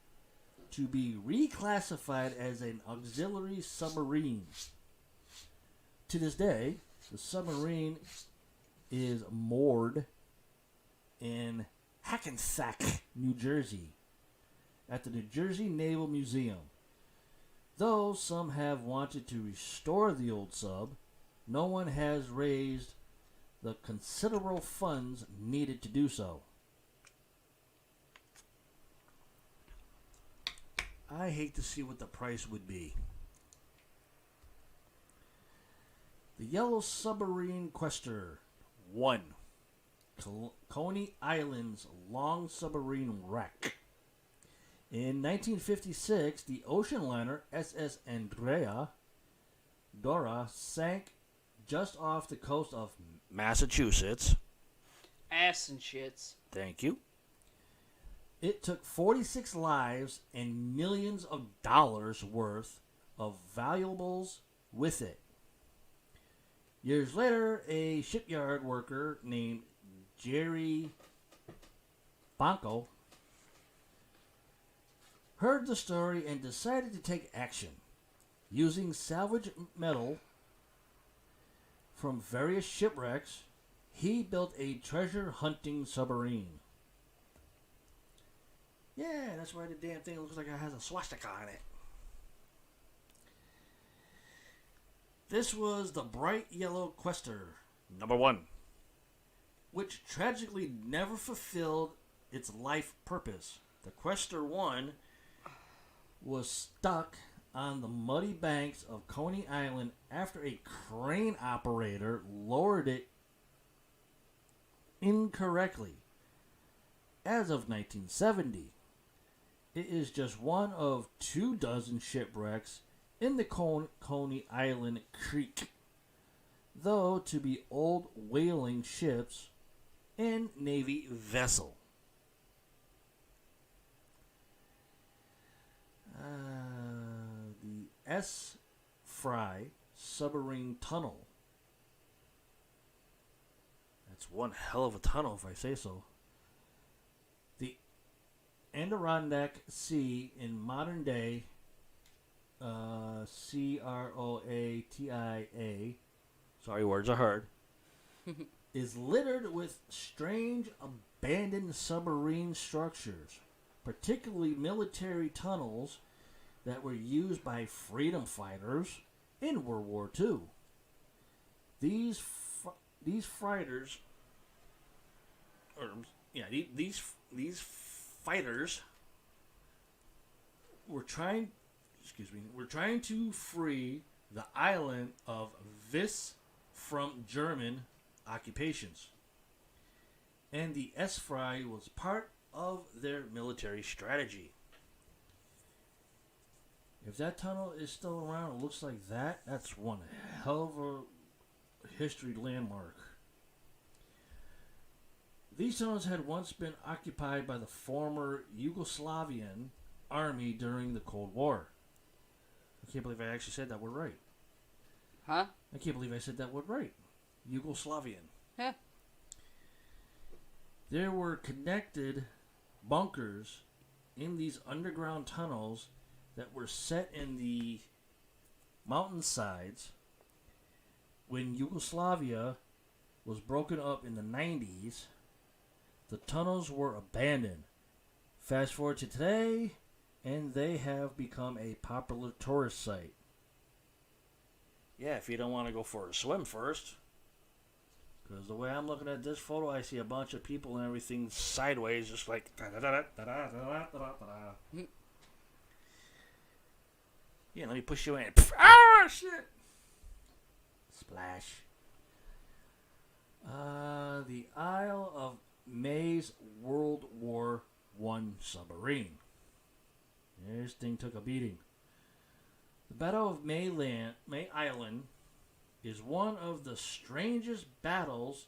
to be reclassified as an auxiliary submarine. To this day, The submarine is moored in Hackensack, New Jersey, at the New Jersey Naval Museum. Though some have wanted to restore the old sub, no one has raised the considerable funds needed to do so. I hate to see what the price would be. The Yellow Submarine Quester 1. Coney Island's long submarine wreck. In 1956, the ocean liner SS Dora sank just off the coast of Massachusetts. Ass and shits. Thank you. It took 46 lives and millions of dollars worth of valuables with it. Years later, a shipyard worker named Jerry Bonko heard the story and decided to take action. Using salvage metal from various shipwrecks, he built a treasure hunting submarine. Yeah, that's why the damn thing looks like it has a swastika on it. This was the bright yellow Quester, number 1, which tragically never fulfilled its life purpose. The Quester 1 was stuck on the muddy banks of Coney Island after a crane operator lowered it incorrectly. As of 1970, it is just one of 24 shipwrecks in the Coney Island Creek, though to be old whaling ships and Navy vessel. The S. Fry submarine tunnel. That's one hell of a tunnel, if I say so. The Adirondack Sea in modern day Croatia, sorry, words are hard, is littered with strange abandoned submarine structures, particularly military tunnels that were used by freedom fighters in World War II. These fighters were trying to free the island of Vis from German occupations. And the S-Fry was part of their military strategy. If that tunnel is still around, it looks like that. That's one hell of a history landmark. These tunnels had once been occupied by the former Yugoslavian army during the Cold War. I can't believe I actually said that word right. Huh? I can't believe I said that word right. Yugoslavian. Yeah. There were connected bunkers in these underground tunnels that were set in the mountainsides when Yugoslavia was broken up in the 90s. The tunnels were abandoned. Fast forward to today, and they have become a popular tourist site. Yeah, if you don't want to go for a swim first. Because the way I'm looking at this photo, I see a bunch of people and everything sideways, just like... Yeah, let me push you in. Ah, shit! Splash. The Isle of May's World War I submarine. This thing took a beating. The Battle of May Island is one of the strangest battles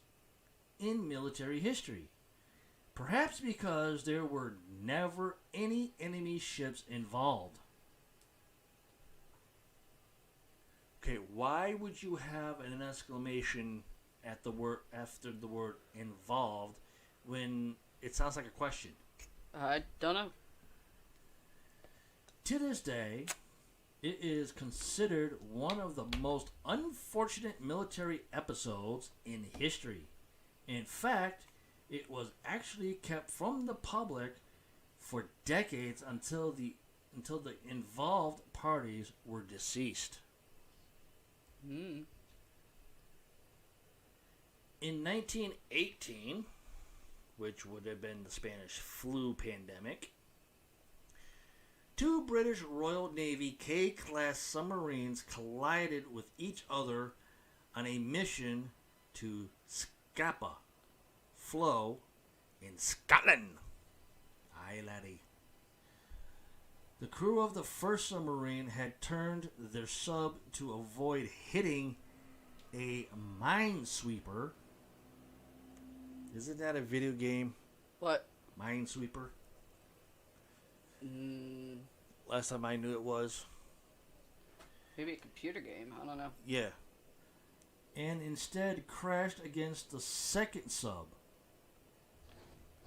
in military history. Perhaps because there were never any enemy ships involved. Okay, why would you have an exclamation at the word after the word involved when it sounds like a question? I don't know. To this day, It is considered one of the most unfortunate military episodes in history. In fact, it was actually kept from the public for decades until the involved parties were deceased. Hmm. In 1918, which would have been the Spanish flu pandemic, two British Royal Navy K-class submarines collided with each other on a mission to Scapa Flow in Scotland. Aye, laddie. The crew of the first submarine had turned their sub to avoid hitting a minesweeper. Isn't that a video game? What? Minesweeper? Mm, Last time I knew it was. maybe a computer game. I don't know. Yeah. And instead crashed against the second sub.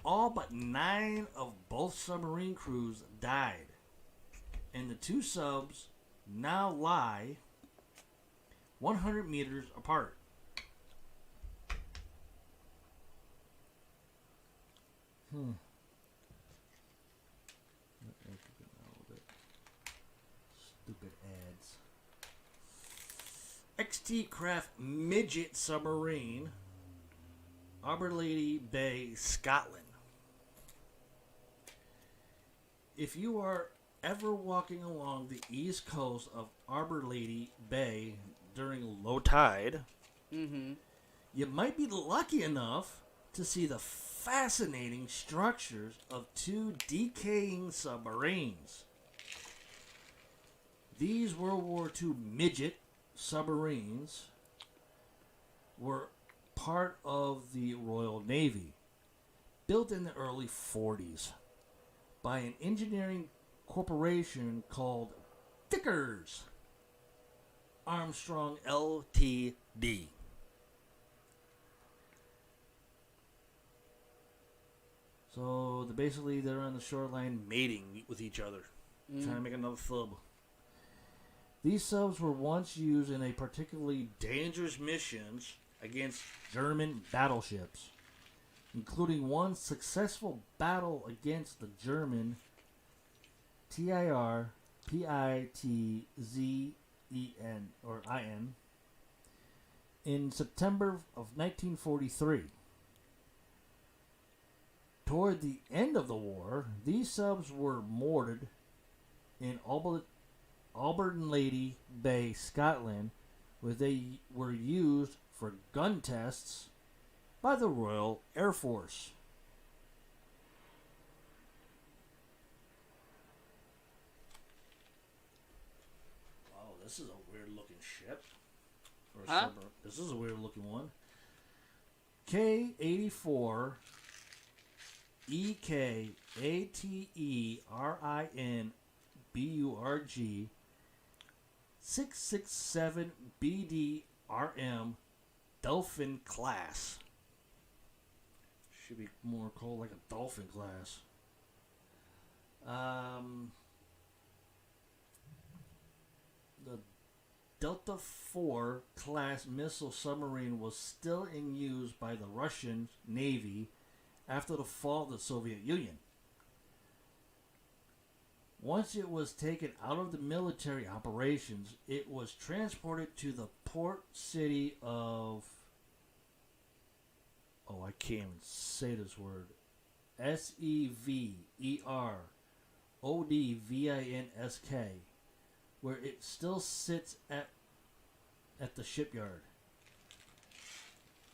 All but 9 of both submarine crews died. And the two subs now lie 100 meters apart. Stupid ads. XT Craft Midget Submarine, Aberlady Bay, Scotland. If you are ever walking along the east coast of Aberlady Bay during low tide, Mm-hmm. you might be lucky enough to see the fascinating structures of two decaying submarines. These World War II midget submarines were part of the Royal Navy, built in the early 40s by an engineering corporation called Vickers Armstrong Ltd. So basically they're on the shoreline mating with each other, trying to make another sub. These subs were once used in a particularly dangerous missions against German battleships, including one successful battle against the German TIR PITZEN or IN in September of 1943. Toward the end of the war, these subs were moored in Aberlady Bay, Scotland, where they were used for gun tests by the Royal Air Force. Wow, this is a weird looking ship. Huh? This is a weird looking one. K-84 EKATERINBURG 667 BDRM Dolphin class. Should be more called like a dolphin class. The Delta IV class missile submarine was still in use by the Russian Navy after the fall of the Soviet Union. Once it was taken out of the military operations, it was transported to the port city of... Oh, I can't even say this word. SEVERODVINSK, where it still sits at the shipyard.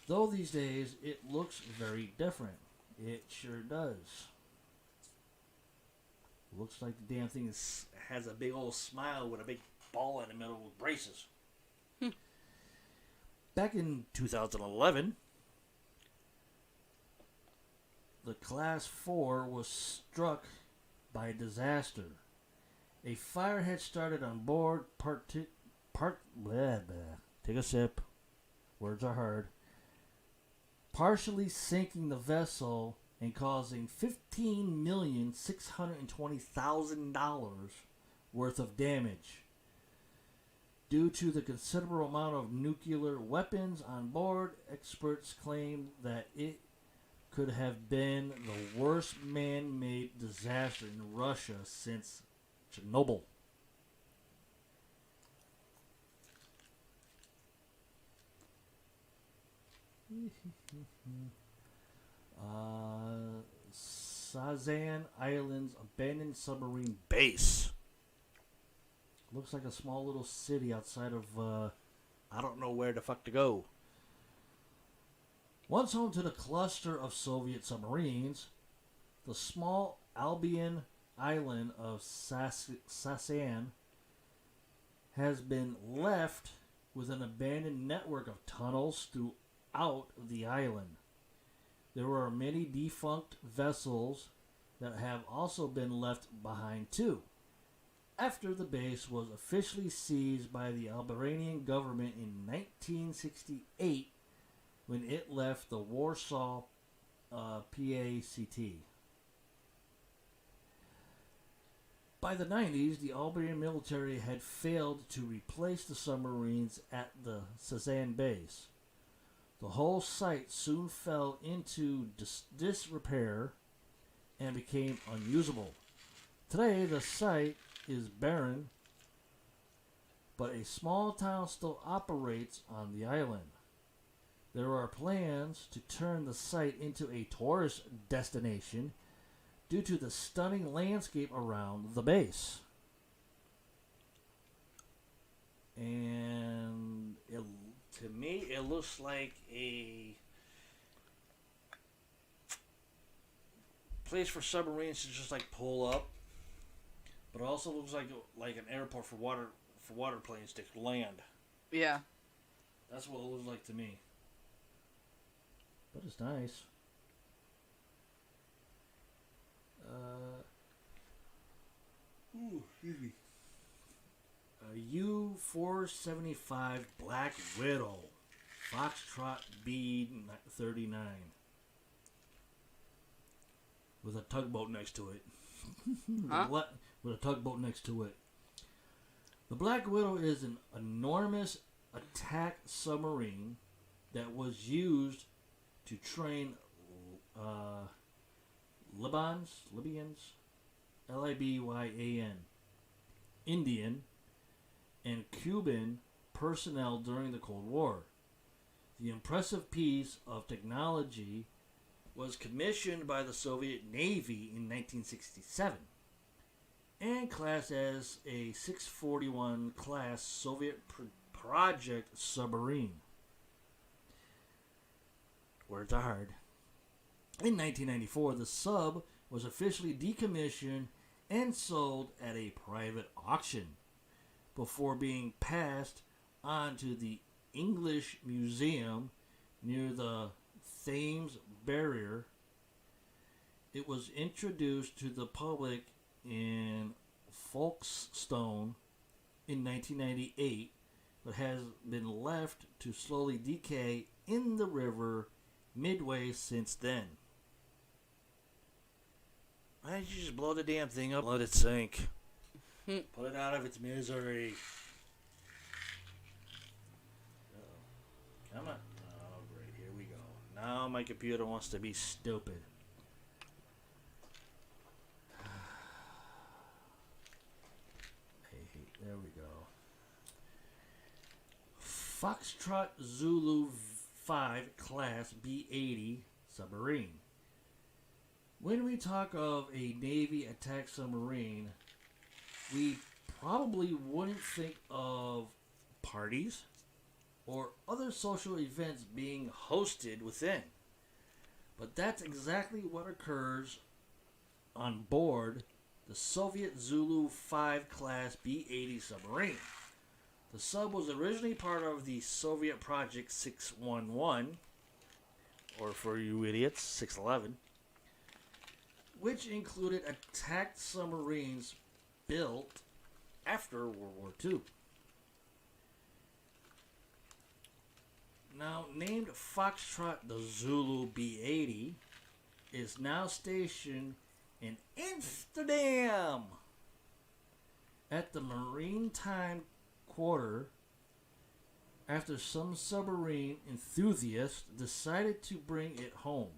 Though these days it looks very different. It sure does. Looks like the damn thing has a big old smile with a big ball in the middle with braces. Back in 2011, the Class 4 was struck by a disaster. A fire had started on board, take a sip, words are hard, partially sinking the vessel and causing $15,620,000 worth of damage. Due to the considerable amount of nuclear weapons on board, experts claim that it could have been the worst man-made disaster in Russia since Chernobyl. Sazan Island's abandoned submarine base. Looks like a small little city outside of, I don't know where the fuck to go. Once home to the cluster of Soviet submarines, the small Albion island of Sasan has been left with an abandoned network of tunnels throughout the island. There are many defunct vessels that have also been left behind too, after the base was officially seized by the Albanian government in 1968 when it left the Warsaw PACT. By the 90s, the Albanian military had failed to replace the submarines at the Sazan base. The whole site soon fell into disrepair and became unusable. Today, the site is barren, but a small town still operates on the island. There are plans to turn the site into a tourist destination due to the stunning landscape around the base. And to me, it looks like a place for submarines to just like pull up, but it also looks like an airport for water planes to land. Yeah. That's what it looks like to me. But it's nice. Excuse me. U-475 Black Widow, Foxtrot B-39, with a tugboat next to it. Huh? With a tugboat next to it. The Black Widow is an enormous attack submarine that was used to train Libyans, Libyan, Indian, and Cuban personnel during the Cold War. The impressive piece of technology was commissioned by the Soviet Navy in 1967 and classed as a 641 class Soviet project submarine. Words are hard. In 1994, the sub was officially decommissioned and sold at a private auction before being passed on to the English Museum near the Thames Barrier. It was introduced to the public in Folkestone in 1998, but has been left to slowly decay in the river Midway since then. Why don't you just blow the damn thing up and let it sink? Put it out of its misery. Uh-oh. Come on. Oh, great. Here we go. Now my computer wants to be stupid. Hey, there we go. Foxtrot Zulu 5 Class B-80 submarine. When we talk of a Navy attack submarine, we probably wouldn't think of parties or other social events being hosted within. But that's exactly what occurs on board the Soviet Zulu 5 Class B-80 submarine. The sub was originally part of the Soviet Project 611, or for you idiots, 611, which included attack submarines built after World War II. Now, named Foxtrot, the Zulu B-80 is now stationed in Amsterdam at the Maritime Quarter after some submarine enthusiasts decided to bring it home.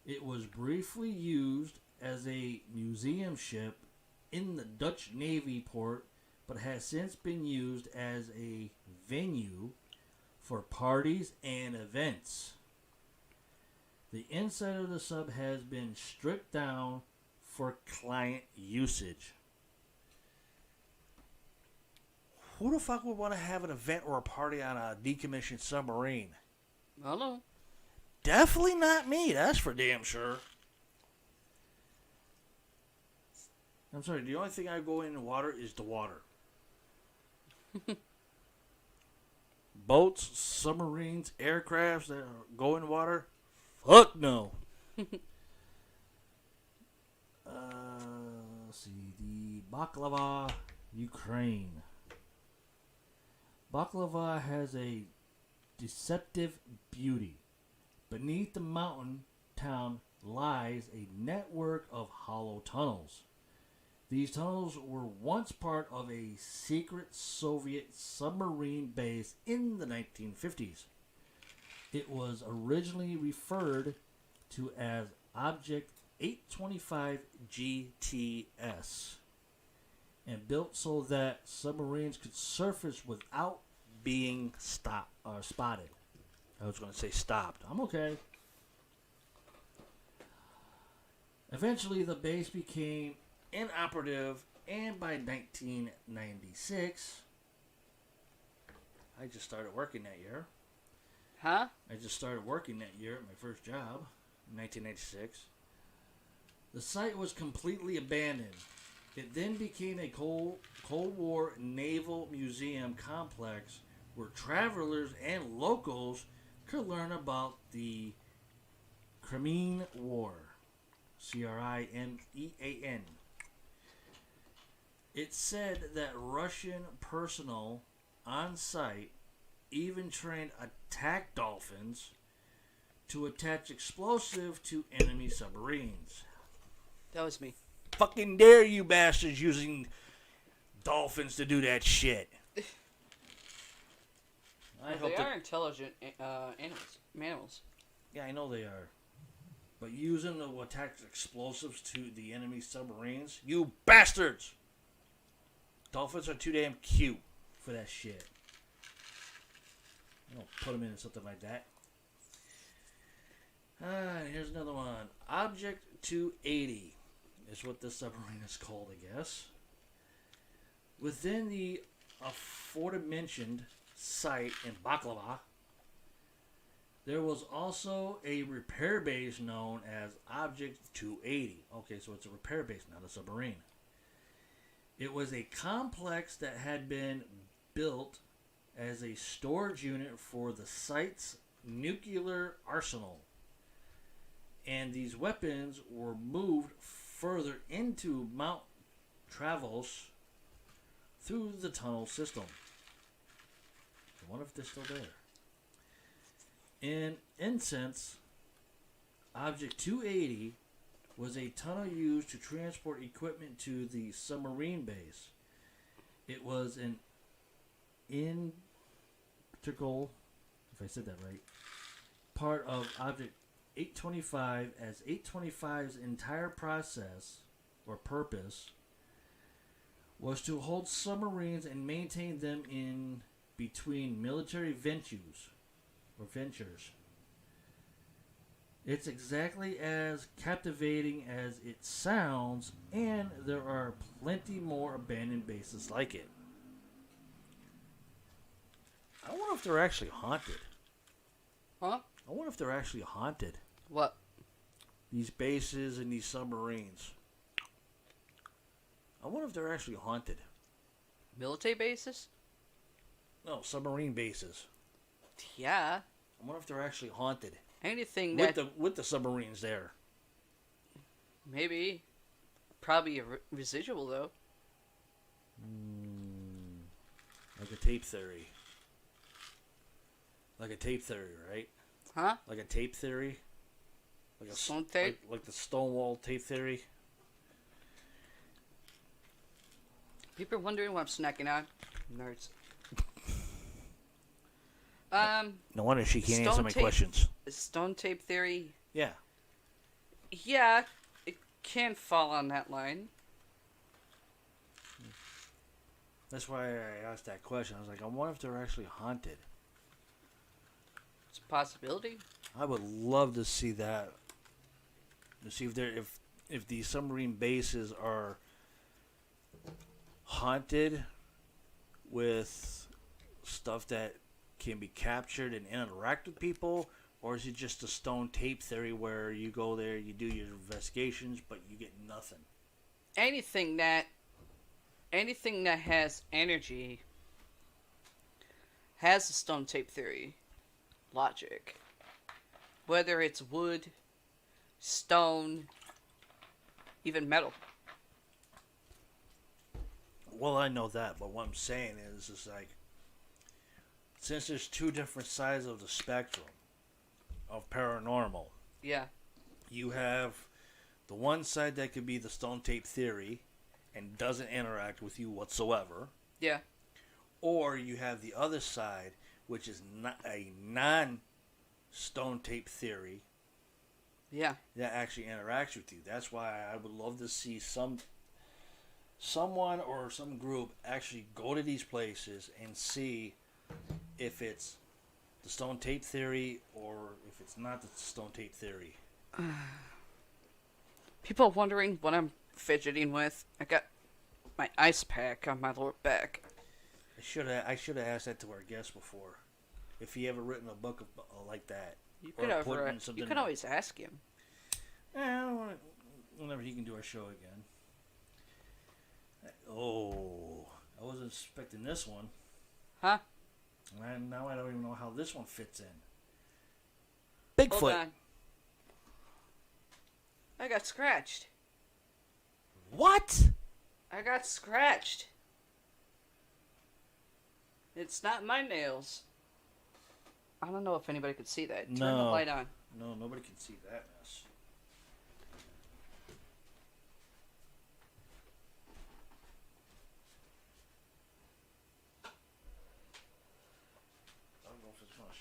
It was briefly used as a museum ship in the Dutch Navy port, but has since been used as a venue for parties and events. The inside of the sub has been stripped down for client usage. Who the fuck would want to have an event or a party on a decommissioned submarine? I don't know. Definitely not me, that's for damn sure. I'm sorry, the only thing I go in the water is the water. Boats, submarines, aircrafts that go in water? Fuck no. Let's see, the baklava, Ukraine. Baklava has a deceptive beauty. Beneath the mountain town lies a network of hollow tunnels. These tunnels were once part of a secret Soviet submarine base in the 1950s. It was originally referred to as Object 825 GTS and built so that submarines could surface without being spotted. I was going to say stopped. I'm okay. Eventually, the base became inoperative, and by 1996, I just started working that year. Huh? I just started working that year at my first job, in 1996. The site was completely abandoned. It then became a Cold War naval museum complex where travelers and locals could learn about the Crimean War. Crimean. It said that Russian personnel on site even trained attack dolphins to attach explosive to enemy submarines. That was me. Fucking dare you bastards using dolphins to do that shit. They are intelligent animals. Yeah, I know they are. But using them to attach explosives to the enemy submarines? You bastards! Dolphins are too damn cute for that shit. You don't put them into something like that. Here's another one. Object 280 is what this submarine is called, I guess. Within the aforementioned site in Baklava, there was also a repair base known as Object 280. Okay, so it's a repair base, not a submarine. It was a complex that had been built as a storage unit for the site's nuclear arsenal. And these weapons were moved further into Mount Travels through the tunnel system. I wonder if they're still there. In essence, Object 280 was a tunnel used to transport equipment to the submarine base. It was an integral, if I said that right, part of Object 825, as 825's entire process or purpose was to hold submarines and maintain them in between military ventures. It's exactly as captivating as it sounds, and there are plenty more abandoned bases like it. I wonder if they're actually haunted. Huh? I wonder if they're actually haunted. What? These bases and these submarines. I wonder if they're actually haunted. Military bases? No, submarine bases. Yeah. I wonder if they're actually haunted. Anything With that... the submarines there. Maybe. Probably a residual, though. Like a tape theory. Like a tape theory, right? Huh? Like a tape theory. Like a Stone tape? Like the Stonewall tape theory. People are wondering what I'm snacking on. Nerds. No wonder she can't answer Stone my tape. questions. Stone tape theory. Yeah. Yeah, it can fall on that line. That's why I asked that question. I was like, I wonder if they're actually haunted. It's a possibility. I would love to see that. To see if these submarine bases are haunted with stuff that can be captured and interact with people, or is it just a stone tape theory where you go there, you do your investigations, but you get nothing? Anything that has energy has a stone tape theory logic. Whether it's wood, stone, even metal. Well, I know that, but what I'm saying is like, since there's two different sides of the spectrum of paranormal, Yeah. you have the one side that could be the stone tape theory and doesn't interact with you whatsoever, Yeah. or you have the other side, which is not a non-stone tape theory Yeah. that actually interacts with you. That's why I would love to see someone or some group actually go to these places and see if it's the stone tape theory or if it's not the stone tape theory. People are wondering what I'm fidgeting with. I got my ice pack on my lower back. I should have asked that to our guest before, if he ever written a book like that. You Or could put over, in something- you can always ask him. Whenever he can do our show again. Oh, I wasn't expecting this one. Huh? And now I don't even know how this one fits in. Hold Bigfoot. on. I got scratched. What? I got scratched. It's not my nails. I don't know if anybody could see that. Turn the No. light on. No, nobody can see that mess. I don't know if it's gonna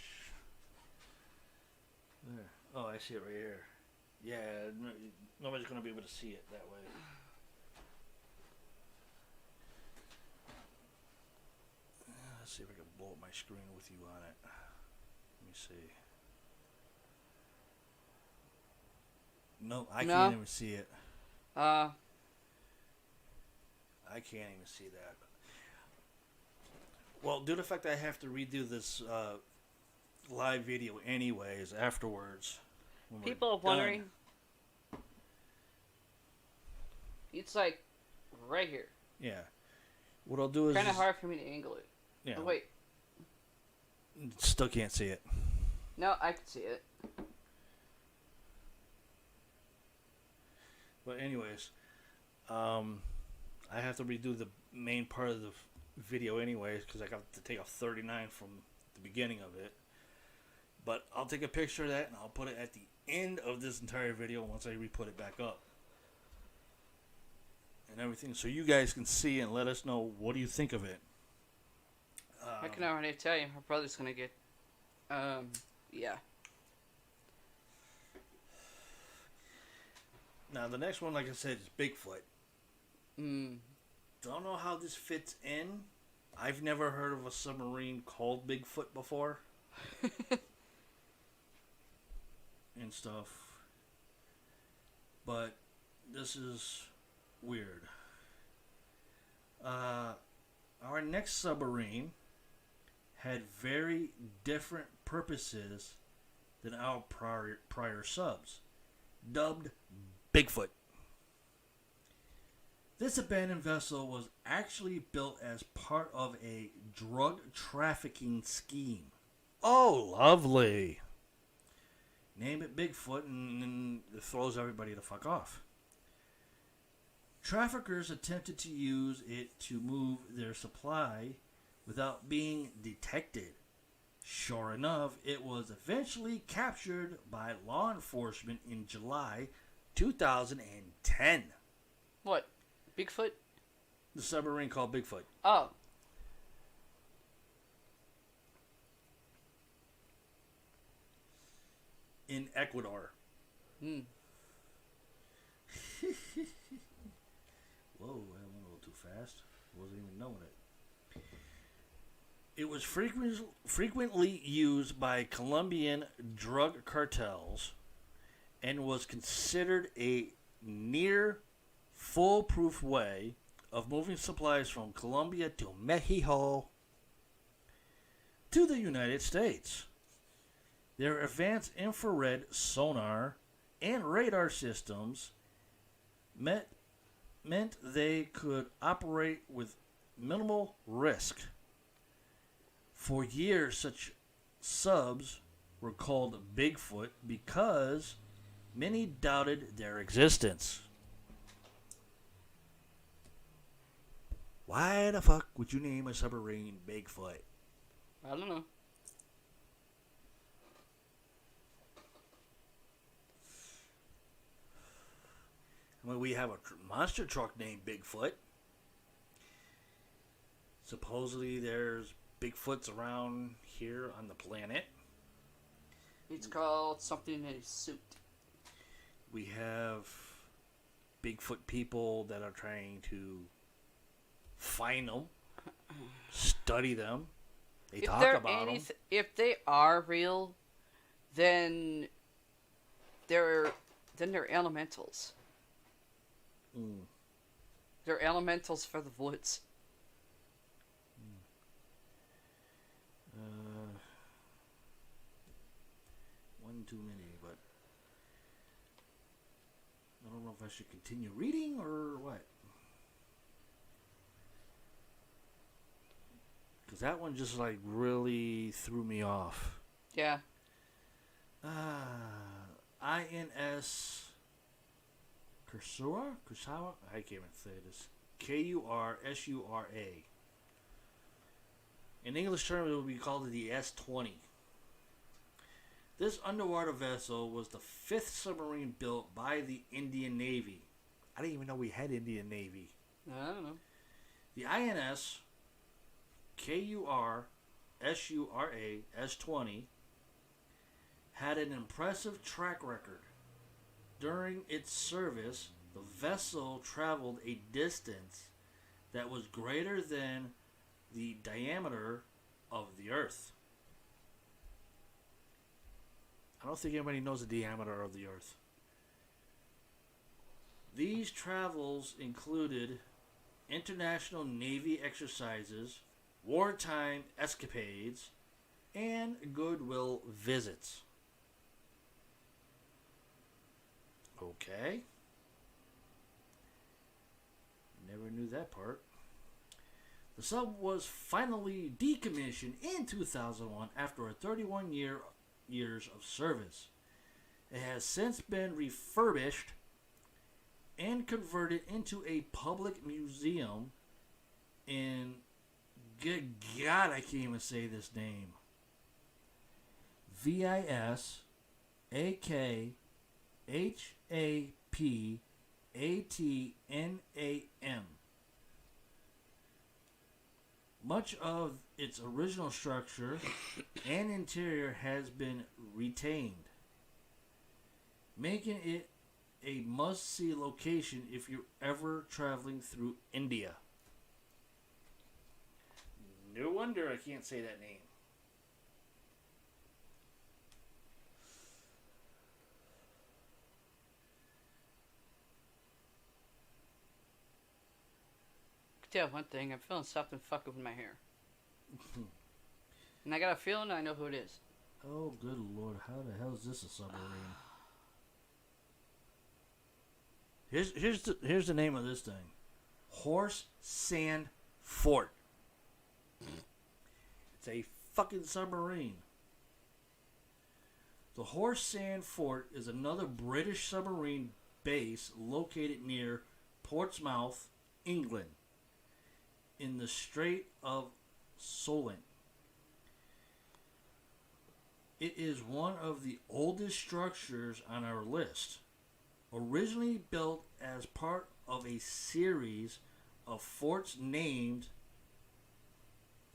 there. Oh, I see it right here. Yeah, nobody's gonna be able to see it that way. Let's see if I can blow up my screen with you on it. Let me see. No, I No? can't even see it. Uh, I can't even see that. Well, due to the fact that I have to redo this live video anyways afterwards. when we're people are done. wondering. It's like right here. Yeah. What I'll do is Kind of hard for me to angle it. Yeah. Oh, wait. Still can't see it. No, I can see it. But anyways, I have to redo the main part of the video anyways because I got to take off 39 from the beginning of it. But I'll take a picture of that and I'll put it at the end of this entire video once I re-put it back up. And everything, so you guys can see and let us know what do you think of it. I can already tell you, my brother's gonna get. Yeah. Now the next one, like I said, is Bigfoot. Don't know how this fits in. I've never heard of a submarine called Bigfoot before. And stuff. But this is weird. Our next submarine had very different purposes than our prior subs, dubbed Bigfoot. This abandoned vessel was actually built as part of a drug trafficking scheme. Oh, lovely. Name it Bigfoot and it throws everybody the fuck off. Traffickers attempted to use it to move their supply without being detected. Sure enough, it was eventually captured by law enforcement in July 2010. What? Bigfoot? The submarine called Bigfoot. Oh. in Ecuador. Hmm. Whoa, I went a little too fast. Wasn't even knowing it. It was frequently used by Colombian drug cartels and was considered a near foolproof way of moving supplies from Colombia to Mexico to the United States. Their advanced infrared sonar and radar systems meant they could operate with minimal risk. For years, such subs were called Bigfoot because many doubted their existence. Why the fuck would you name a submarine Bigfoot? I don't know. I mean, we have a monster truck named Bigfoot. Supposedly, there's Bigfoots around here on the planet. It's called something in a suit. We have Bigfoot people that are trying to find them, study them. They talk about them. If they are real, then they're elementals. Mm. They're elementals for the woods. One too many, but I don't know if I should continue reading or what. Because that one just like really threw me off. Yeah. INS Kursura? I can't even say this. Kursura. In English terms, it would be called the S-20. This underwater vessel was the fifth submarine built by the Indian Navy. I didn't even know we had Indian Navy. I don't know. The INS Kursura S-20 had an impressive track record. During its service, the vessel traveled a distance that was greater than the diameter of the Earth. I don't think anybody knows the diameter of the Earth. These travels included international Navy exercises, wartime escapades, and goodwill visits. Okay. Never knew that part. The sub was finally decommissioned in 2001 after a 31 years of service. It has since been refurbished and converted into a public museum in, good God, I can't even say this name. VISAKHAPATNAM. Much of its original structure and interior has been retained, making it a must-see location if you're ever traveling through India. No wonder I can't say that name. Tell one thing, I'm feeling something fucking with my hair. And I got a feeling I know who it is. Oh, good Lord. How the hell is this a submarine? Here's the name of this thing. Horse Sand Fort. It's a fucking submarine. The Horse Sand Fort is another British submarine base located near Portsmouth, England, in the Strait of Solent. It is one of the oldest structures on our list. Originally built as part of a series of forts named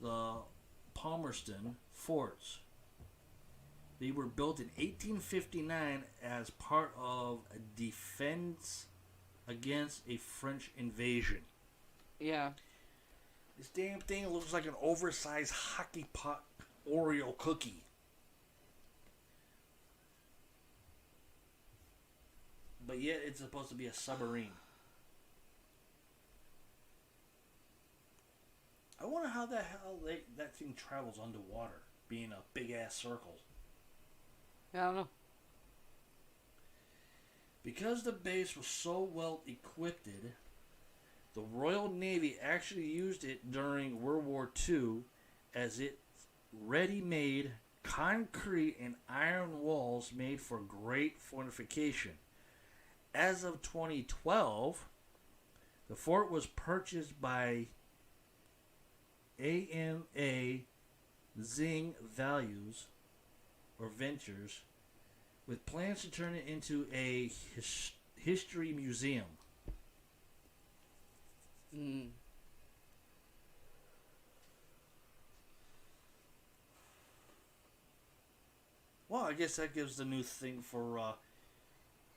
the Palmerston Forts. They were built in 1859 as part of a defense against a French invasion. Yeah. This damn thing looks like an oversized hockey puck Oreo cookie. But yet it's supposed to be a submarine. I wonder how the hell that thing travels underwater, being a big ass circle. I don't know. Because the base was so well equipped, the Royal Navy actually used it during World War II as its ready-made concrete and iron walls made for great fortification. As of 2012, the fort was purchased by AMA Zing Ventures, with plans to turn it into a history museum. Mm. Well, I guess that gives the new thing for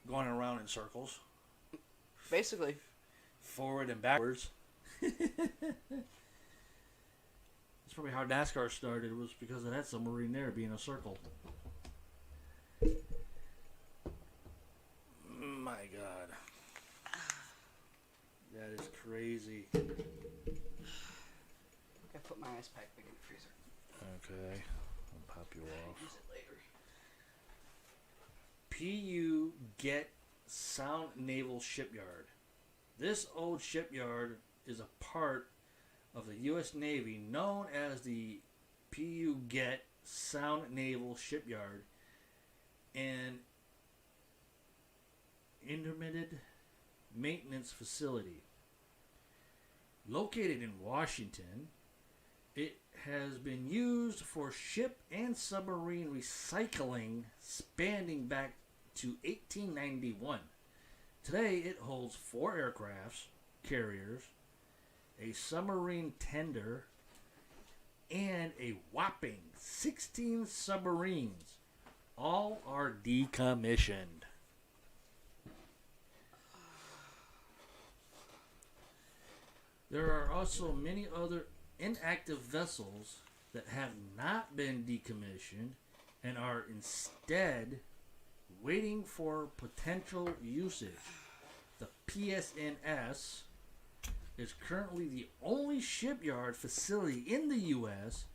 going around in circles, Basically. forward and backwards. That's probably how NASCAR started, was because of that submarine there being a circle. My God. That is crazy. I put my ice pack back in the freezer. Okay. I'll pop you off. Use it later. PU Get Sound Naval Shipyard. This old shipyard is a part of the U.S. Navy known as the PU Get Sound Naval Shipyard, an intermittent maintenance facility. Located in Washington, it has been used for ship and submarine recycling spanning back to 1891. Today it holds 4 aircrafts, carriers, a submarine tender, and a whopping 16 submarines. All are decommissioned. There are also many other inactive vessels that have not been decommissioned and are instead waiting for potential usage. The PSNS is currently the only shipyard facility in the U.S.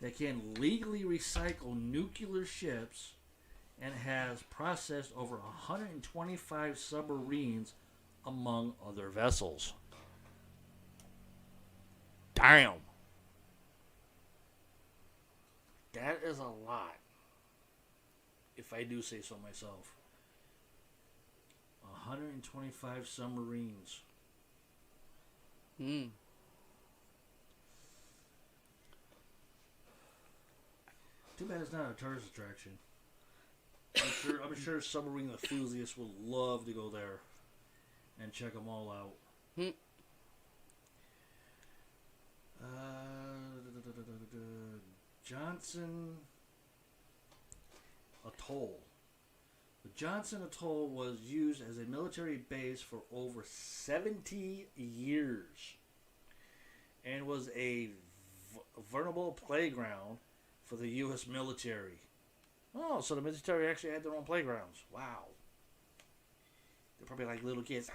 that can legally recycle nuclear ships and has processed over 125 submarines among other vessels. Damn. That is a lot, if I do say so myself. 125 submarines. Hmm. Too bad it's not a tourist attraction. I'm sure submarine enthusiasts would love to go there and check them all out. Hmm. Johnson Atoll. The Johnson Atoll was used as a military base for over 70 years and was a vulnerable playground for the U.S. military. Oh, so the military actually had their own playgrounds. Wow. They're probably like little kids.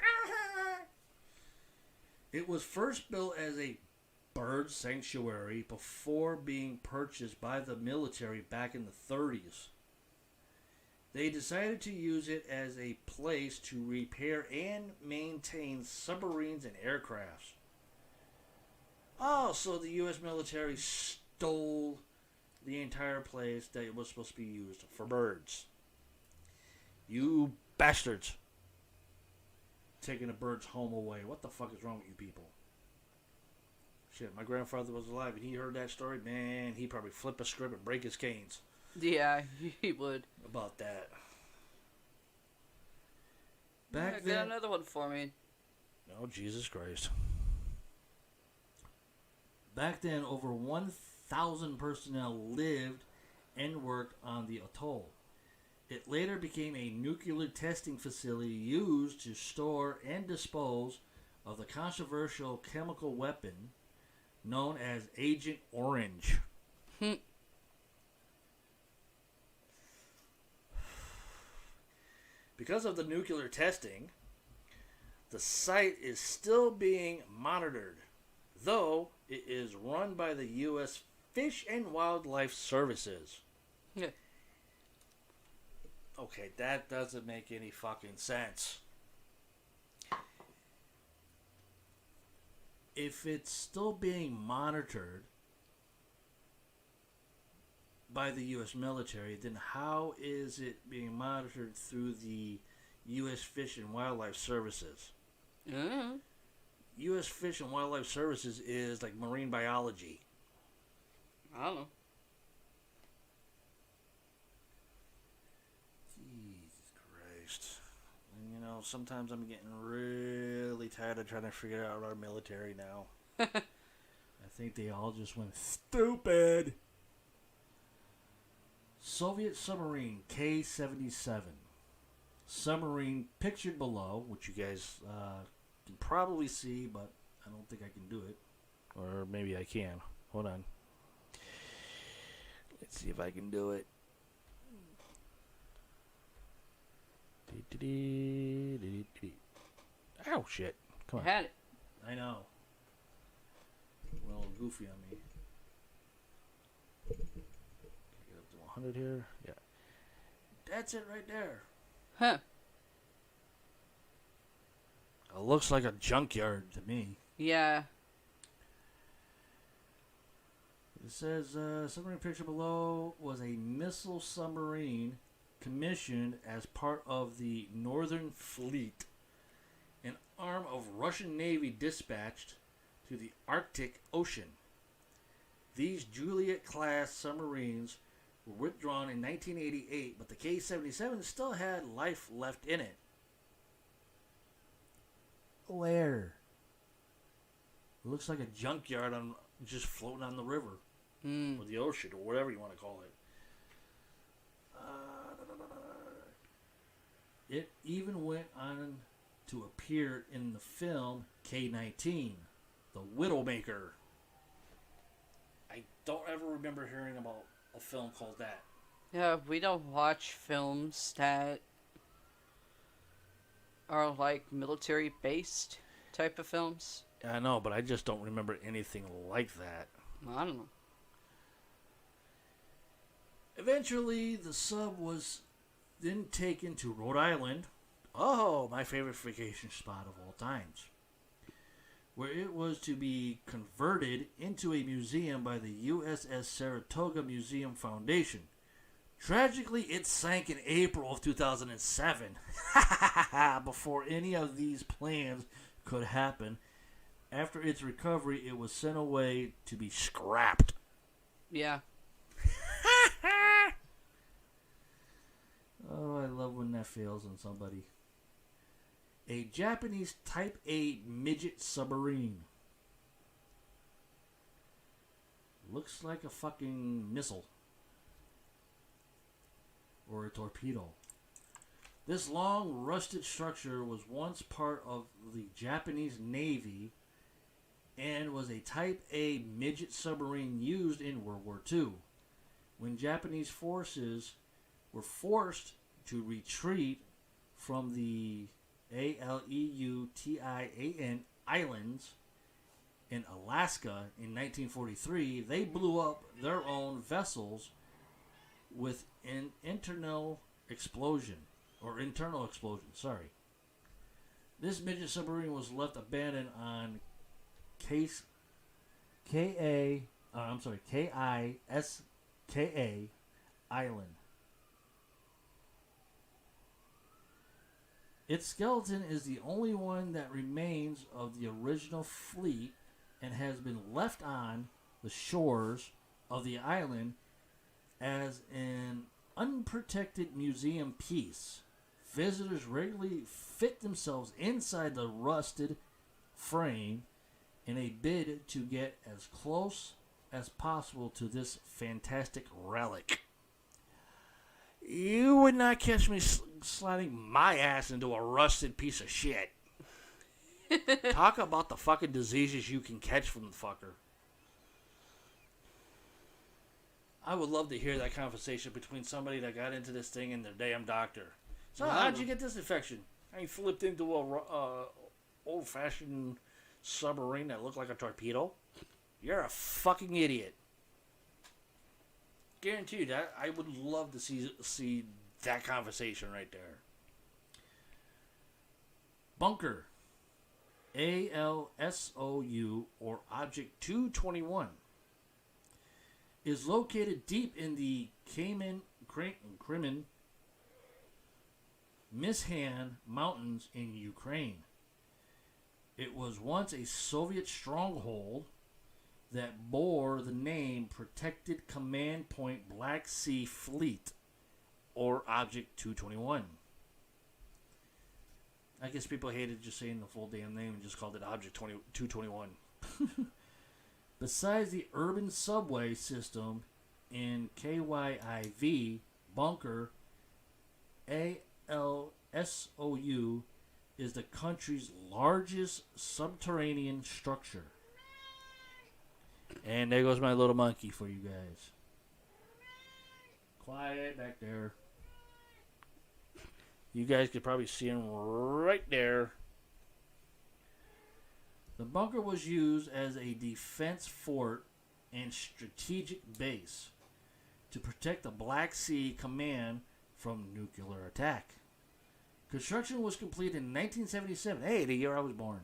It was first built as a bird sanctuary before being purchased by the military back in the 30s. They decided to use it as a place to repair and maintain submarines and aircrafts. Oh, so the U.S. military stole the entire place that it was supposed to be used for birds. You bastards. Taking a bird's home away. What the fuck is wrong with you people? Shit, my grandfather was alive and he heard that story. Man, he'd probably flip a script and break his canes. Yeah, he would. About that. Yeah, Back get then... another one for me. Oh, Jesus Christ. Back then, over 1,000 personnel lived and worked on the atoll. It later became a nuclear testing facility used to store and dispose of the controversial chemical weapon known as Agent Orange. Because of the nuclear testing, the site is still being monitored, though it is run by the U.S. Fish and Wildlife Services. Yeah. Okay, that doesn't make any fucking sense. If it's still being monitored by the U.S. military, then how is it being monitored through the U.S. Fish and Wildlife Services? U.S. Fish and Wildlife Services is like marine biology. I don't know. Jesus Christ. And, you know, sometimes I'm getting really tired of trying to figure out our military now. I think they all just went stupid. Soviet submarine K-77. Submarine pictured below, which you guys can probably see, but I don't think I can do it. Or maybe I can. Hold on. Let's see if I can do it. Ow, shit. Come on. You had it. I know. A little goofy on me. Get up to 100 here. Yeah. That's it right there. Huh. It looks like a junkyard to me. Yeah. It says submarine picture below was a missile submarine commissioned as part of the Northern Fleet, an arm of Russian Navy dispatched to the Arctic Ocean. These Juliet-class submarines were withdrawn in 1988, but the K-77 still had life left in it. Where? It looks like a junkyard on just floating on the river. Or the ocean, or whatever you want to call it. It even went on to appear in the film K-19, The Widowmaker. I don't ever remember hearing about a film called that. Yeah, we don't watch films that are like military based type of films. I know, but I just don't remember anything like that. I don't know. Eventually, the sub was then taken to Rhode Island. Oh, my favorite vacation spot of all times. Where it was to be converted into a museum by the USS Saratoga Museum Foundation. Tragically, it sank in April of 2007. Before any of these plans could happen. After its recovery, it was sent away to be scrapped. Yeah. Oh, I love when that fails on somebody. A Japanese Type A midget submarine. Looks like a fucking missile. Or a torpedo. This long, rusted structure was once part of the Japanese Navy and was a Type A midget submarine used in World War II. When Japanese forces were forced to retreat from the Aleutian Islands in Alaska in 1943, they blew up their own vessels with an internal explosion. This midget submarine was left abandoned on KISKA Island. Its skeleton is the only one that remains of the original fleet and has been left on the shores of the island as an unprotected museum piece. Visitors regularly fit themselves inside the rusted frame in a bid to get as close as possible to this fantastic relic. You would not catch me sliding my ass into a rusted piece of shit. Talk about the fucking diseases you can catch from the fucker. I would love to hear that conversation between somebody that got into this thing and their damn doctor. So how'd you get this infection? I flipped into a old-fashioned submarine that looked like a torpedo. You're a fucking idiot. Guarantee you that. I would love to see that conversation right there. Bunker. ALSOU, or Object 221, is located deep in the Crimin Mishan Mountains in Ukraine. It was once a Soviet stronghold that bore the name Protected Command Point Black Sea Fleet, or Object 221. I guess people hated just saying the full damn name and just called it Object 221. Besides the urban subway system in KYIV, Bunker, ALSOU, is the country's largest subterranean structure. And there goes my little monkey for you guys. Quiet back there. You guys could probably see him right there. The bunker was used as a defense fort and strategic base to protect the Black Sea Command from nuclear attack. Construction was completed in 1977, the year I was born,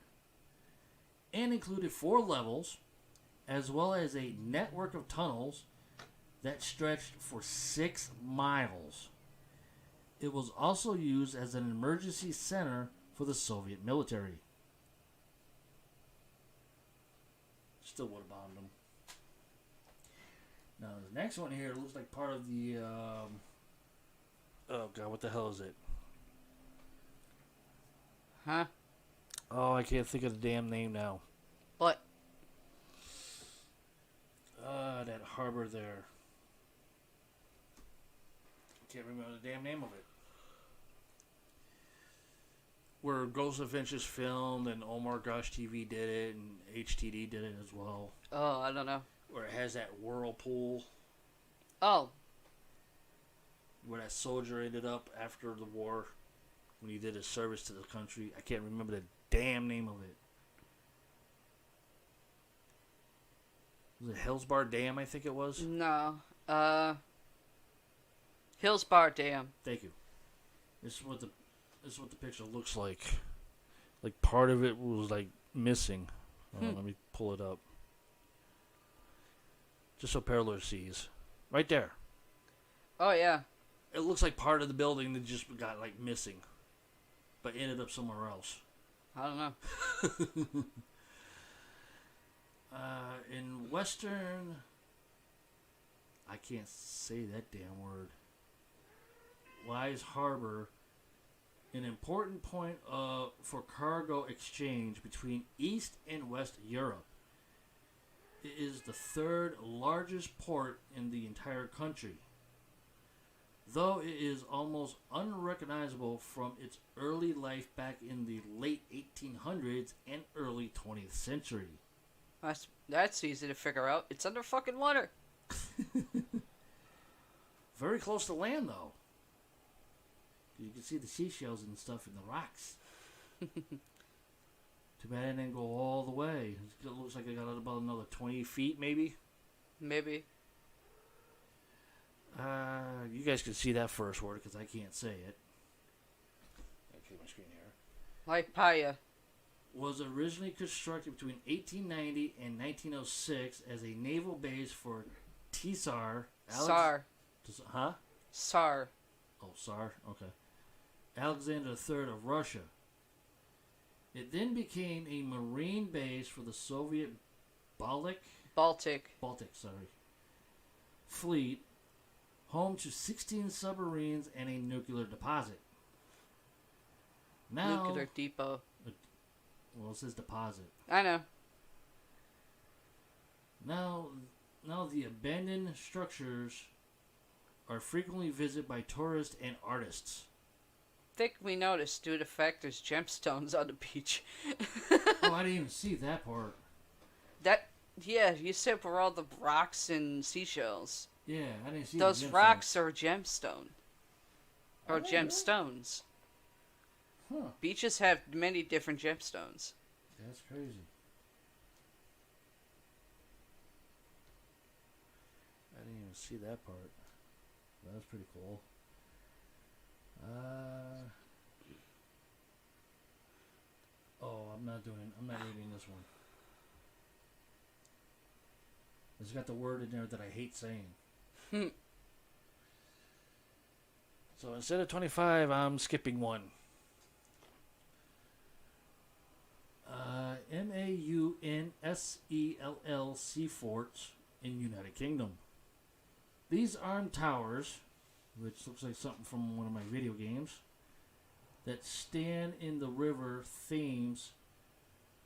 and included 4 levels, as well as a network of tunnels that stretched for 6 miles. It was also used as an emergency center for the Soviet military. Still would have bombed them. Now, the next one here looks like part of the... Oh, God, what the hell is it? Huh? Oh, I can't think of the damn name now. What? That harbor there. Can't remember the damn name of it. Where Ghost Adventures filmed and Omar Gosh TV did it and HTD did it as well. Oh, I don't know. Where it has that whirlpool. Oh. Where that soldier ended up after the war when he did his service to the country. I can't remember the damn name of it. Was it Hillsbar Dam, I think it was? No. Hills Bar Dam. Thank you. This is what the picture looks like. Like part of it was like missing. Let me pull it up. Just so Parallel sees. Right there. Oh, yeah. It looks like part of the building that just got like missing. But ended up somewhere else. I don't know. In Western... I can't say that damn word. Lies Harbor, an important point for cargo exchange between East and West Europe. It is the 3rd largest port in the entire country, though it is almost unrecognizable from its early life back in the late 1800s and early 20th century. That's easy to figure out. It's under fucking water. Very close to land, though. You can see the seashells and stuff in the rocks. Too bad it didn't go all the way. It looks like I got about another 20 feet, maybe. Maybe. You guys can see that first word because I can't say it. I'll keep my screen here. Like Paya. Was originally constructed between 1890 and 1906 as a naval base for Tsar. Tsar. Huh? Tsar. Oh, Tsar. Okay. Alexander III of Russia. It then became a marine base for the Soviet Baltic fleet, home to 16 submarines and a nuclear deposit. Now, Nuclear depot. Well, it says deposit. I know. Now the abandoned structures are frequently visited by tourists and artists. Think we noticed due to the fact there's gemstones on the beach. Oh, I didn't even see that part. That, yeah, you said where all the rocks and seashells. Yeah, I didn't see Those the gemstones. rocks are gemstone. Or Are they really? gemstones. Huh. Beaches have many different gemstones. That's crazy. I didn't even see that part. That was pretty cool. I'm not reading this one. It's got the word in there that I hate saying. So instead of 25, I'm skipping one. Maunsellc forts in United Kingdom. These armed towers, which looks like something from one of my video games, that stand in the river Thames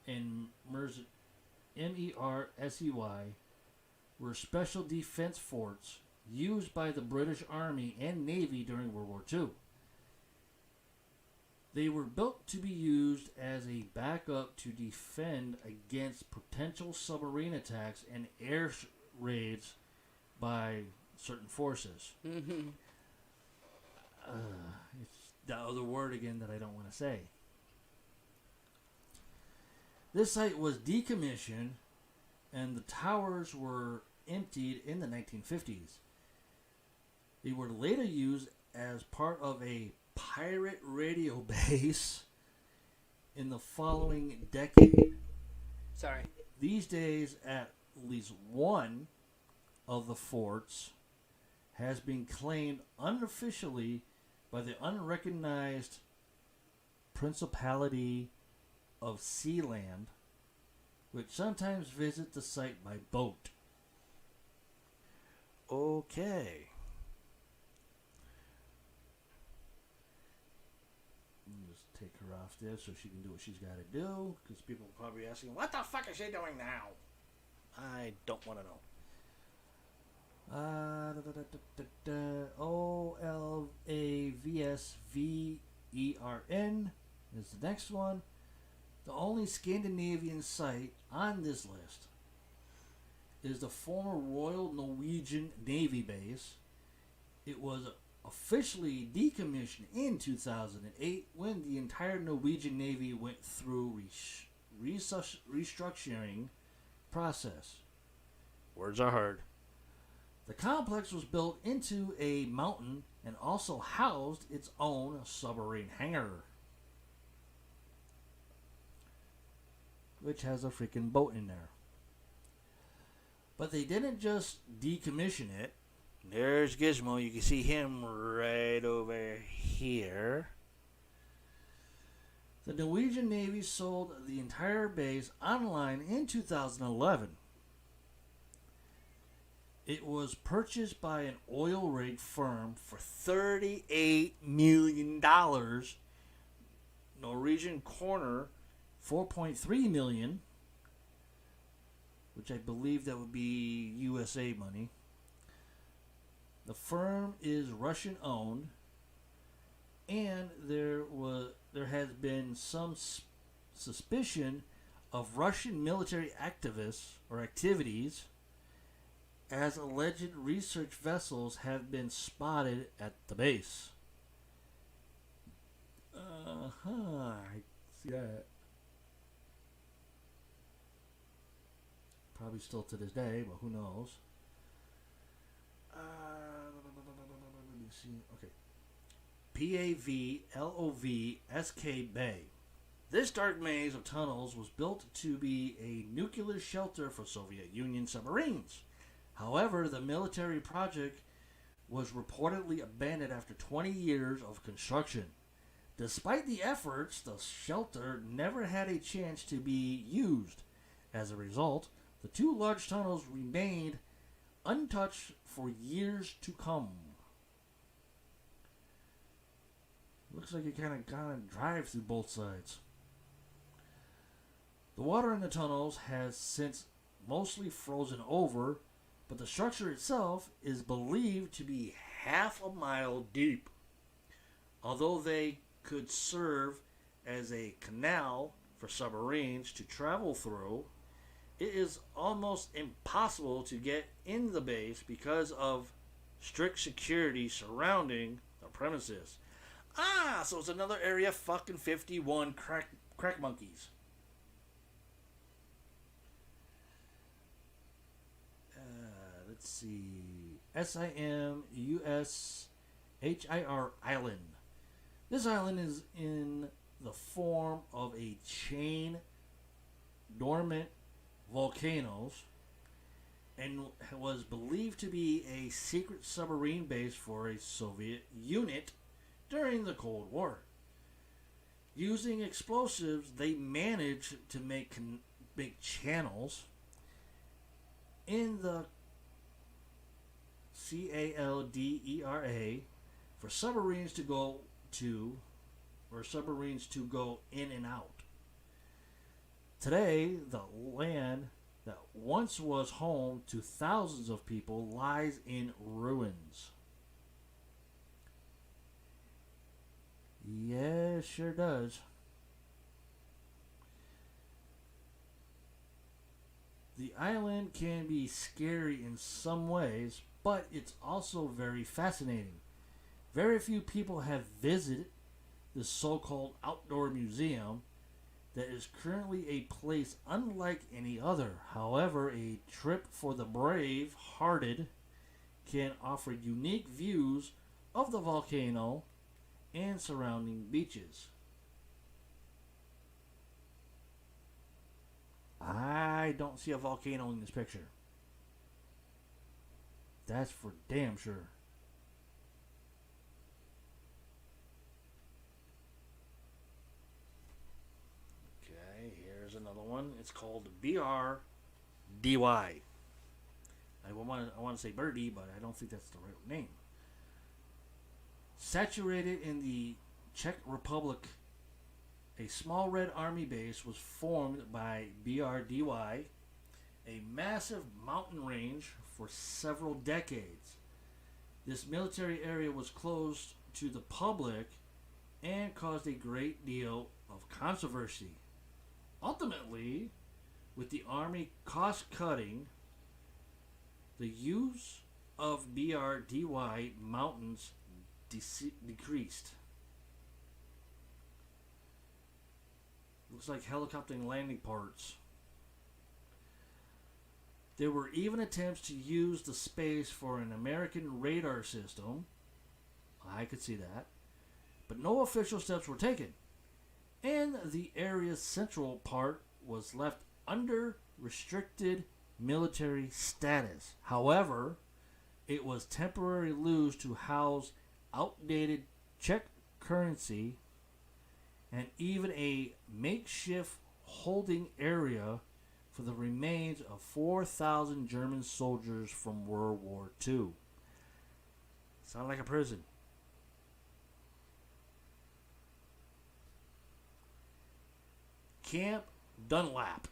and Mersey, were special defense forts used by the British Army and Navy during World War II. They were built to be used as a backup to defend against potential submarine attacks and air raids by certain forces. Mm-hmm. It's the other word again that I don't want to say. This site was decommissioned and the towers were emptied in the 1950s. They were later used as part of a pirate radio base in the following decade. Sorry. These days, at least one of the forts has been claimed unofficially by the unrecognized Principality of Sealand, which sometimes visit the site by boat. Okay. Just take her off there so she can do what she's got to do, because people will probably be asking, what the fuck is she doing now? I don't want to know. OLAVSVERN is the next one. The only Scandinavian site on this list is the former Royal Norwegian Navy base. It was officially decommissioned in 2008 when the entire Norwegian Navy went through restructuring process. Words are hard. The complex was built into a mountain and also housed its own submarine hangar, which has a freaking boat in there. But they didn't just decommission it. There's Gizmo. You can see him right over here. The Norwegian Navy sold the entire base online in 2011. It was purchased by an oil rig firm for $38 million. Norwegian kroner, $4.3 million, which I believe that would be USA money. The firm is Russian owned, and there has been some suspicion of Russian military activists or activities, as alleged research vessels have been spotted at the base. I see that. Probably still to this day, but who knows? Let me see. Okay. PAVLOVSK Bay. This dark maze of tunnels was built to be a nuclear shelter for Soviet Union submarines. However, the military project was reportedly abandoned after 20 years of construction. Despite the efforts, the shelter never had a chance to be used. As a result, the two large tunnels remained untouched for years to come. Looks like you kind of drive through both sides. The water in the tunnels has since mostly frozen over, but the structure itself is believed to be half a mile deep. Although they could serve as a canal for submarines to travel through, it is almost impossible to get in the base because of strict security surrounding the premises. Ah, so it's another Area fucking 51 crack monkeys. Let's see. SIMUSHIR Island. This island is in the form of a chain dormant volcanoes and was believed to be a secret submarine base for a Soviet unit during the Cold War. Using explosives, they managed to make channels in the CALDERA for submarines to go in and out. Today, the land that once was home to thousands of people lies in ruins. Yeah, it sure does. The island can be scary in some ways, but it's also very fascinating. Very few people have visited the so-called outdoor museum that is currently a place unlike any other. However, a trip for the brave-hearted can offer unique views of the volcano and surrounding beaches. I don't see a volcano in this picture. That's for damn sure. Okay, here's another one. It's called BRDY. I want to say birdie, but I don't think that's the right name. Saturated in the Czech Republic, a small red army base was formed by BRDY, a massive mountain range for several decades. This military area was closed to the public and caused a great deal of controversy. Ultimately, with the army cost cutting, the use of BRDY mountains decreased. Looks like helicopter landing parts. There were even attempts to use the space for an American radar system. I could see that. But no official steps were taken. And the area's central part was left under restricted military status. However, it was temporarily used to house outdated Czech currency and even a makeshift holding area for the remains of 4,000 German soldiers from World War II. Sound like a prison. Camp Dunlap.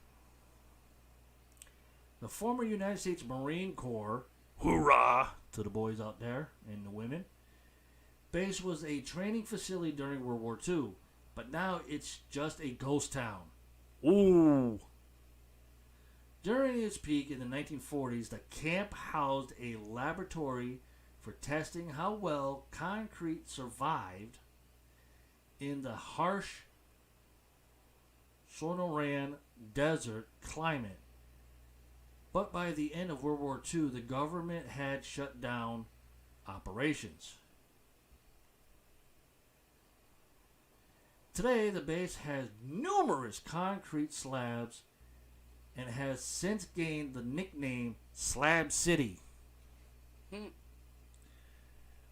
The former United States Marine Corps, hoorah to the boys out there and the women, base was a training facility during World War II, but now it's just a ghost town. Ooh. During its peak in the 1940s, the camp housed a laboratory for testing how well concrete survived in the harsh Sonoran desert climate. But by the end of World War II, the government had shut down operations. Today, the base has numerous concrete slabs and has since gained the nickname Slab City.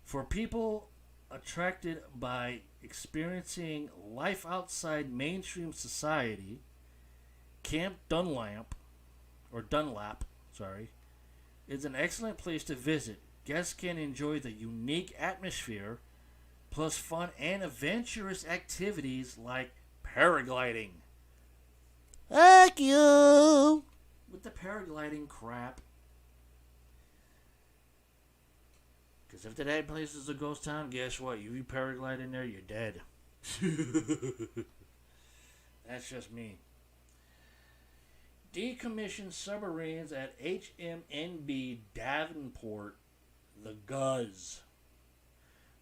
For people attracted by experiencing life outside mainstream society, Camp Dunlap, is an excellent place to visit. Guests can enjoy the unique atmosphere, plus fun and adventurous activities like paragliding. Fuck you! With the paragliding crap. Because if that place is a ghost town, guess what? You paraglide in there, you're dead. That's just me. Decommissioned submarines at HMNB Davenport, the Guz.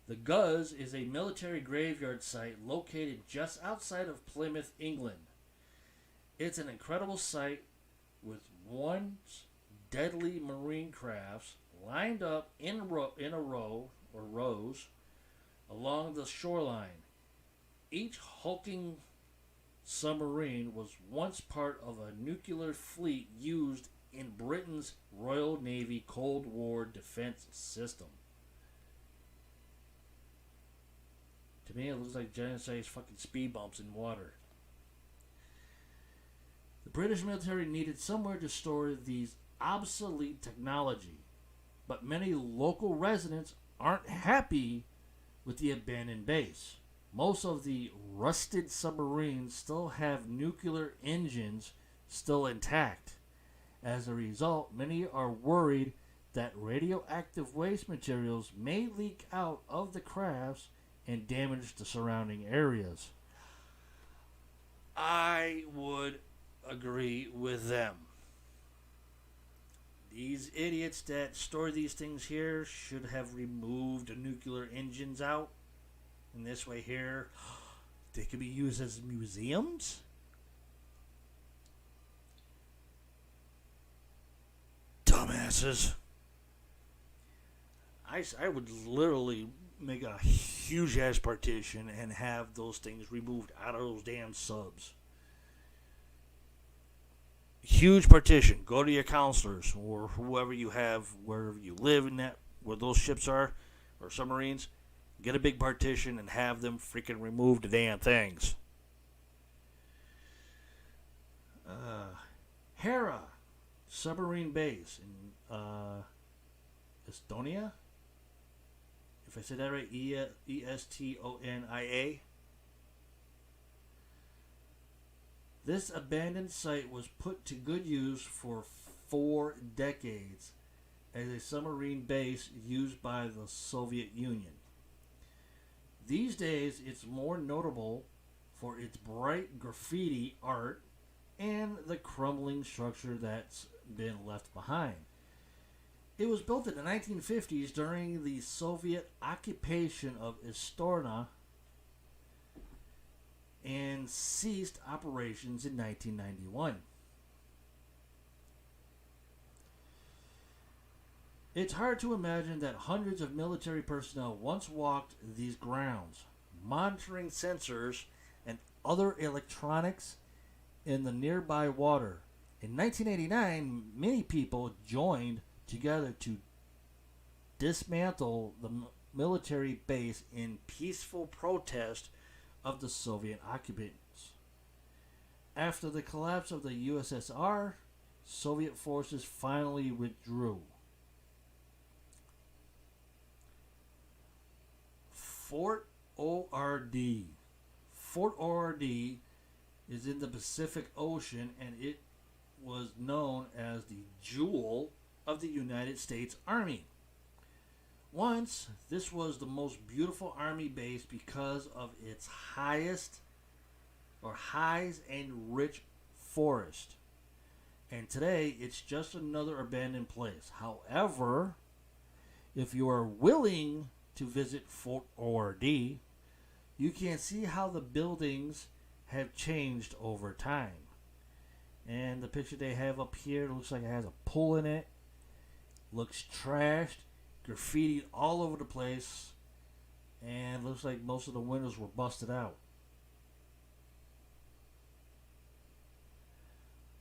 The Guz is a military graveyard site located just outside of Plymouth, England. It's an incredible site with once deadly marine crafts lined up in a row or rows along the shoreline. Each hulking submarine was once part of a nuclear fleet used in Britain's Royal Navy Cold War defense system. To me, it looks like giant-sized fucking speed bumps in water. The British military needed somewhere to store these obsolete technology, but many local residents aren't happy with the abandoned base. Most of the rusted submarines still have nuclear engines still intact. As a result, many are worried that radioactive waste materials may leak out of the crafts and damage the surrounding areas. I would agree with them. These idiots that store these things here should have removed the nuclear engines out. And this way here, they could be used as museums. Dumbasses. I would literally make a huge ass partition and have those things removed out of those damn subs. Huge partition. Go to your counselors or whoever you have wherever you live in that where those ships are or submarines. Get a big partition and have them freaking remove the damn things. Hera submarine base in Estonia. If I said that right, Estonia. This abandoned site was put to good use for 4 decades as a submarine base used by the Soviet Union. These days, it's more notable for its bright graffiti art and the crumbling structure that's been left behind. It was built in the 1950s during the Soviet occupation of Estonia and ceased operations in 1991. It's hard to imagine that hundreds of military personnel once walked these grounds, monitoring sensors and other electronics in the nearby water. In 1989, many people joined together to dismantle the military base in peaceful protest of the Soviet occupants. After the collapse of the USSR, Soviet forces finally withdrew. Fort Ord. Fort Ord is in the Pacific Ocean and it was known as the Jewel of the United States Army. Once, this was the most beautiful army base because of its highs and rich forest. And today, it's just another abandoned place. However, if you are willing to visit Fort Ord, you can see how the buildings have changed over time. And the picture they have up here looks like it has a pool in it. Looks trashed, graffitied all over the place, and looks like most of the windows were busted out.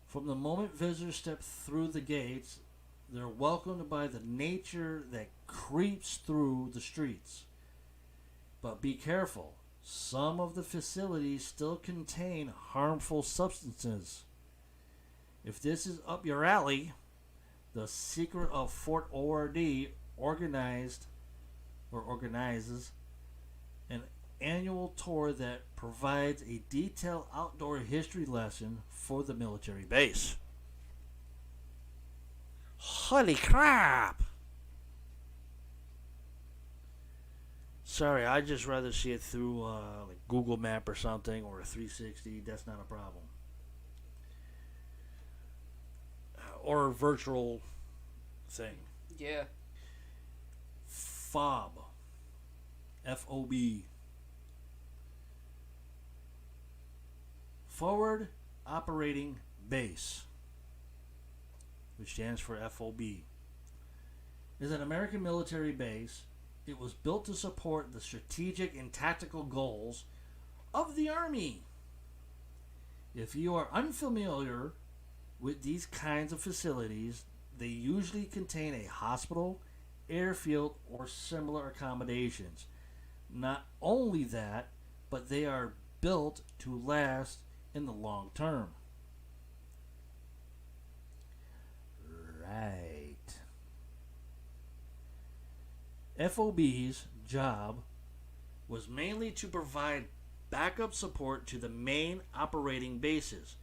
From the moment visitors step through the gates, they're welcomed by the nature that creeps through the streets. But be careful, some of the facilities still contain harmful substances. If this is up your alley, the Secret of Fort Ord organizes an annual tour that provides a detailed outdoor history lesson for the military base. Holy crap! Sorry, I'd just rather see it through like Google Map or something, or a 360. That's not a problem. Or a virtual thing. Yeah. FOB. FOB. Forward Operating Base, which stands for FOB, is an American military base. It was built to support the strategic and tactical goals of the Army. If you are unfamiliar with these kinds of facilities, they usually contain a hospital, airfield, or similar accommodations. Not only that, but they are built to last in the long term. Right. FOB's job was mainly to provide backup support to the main operating bases,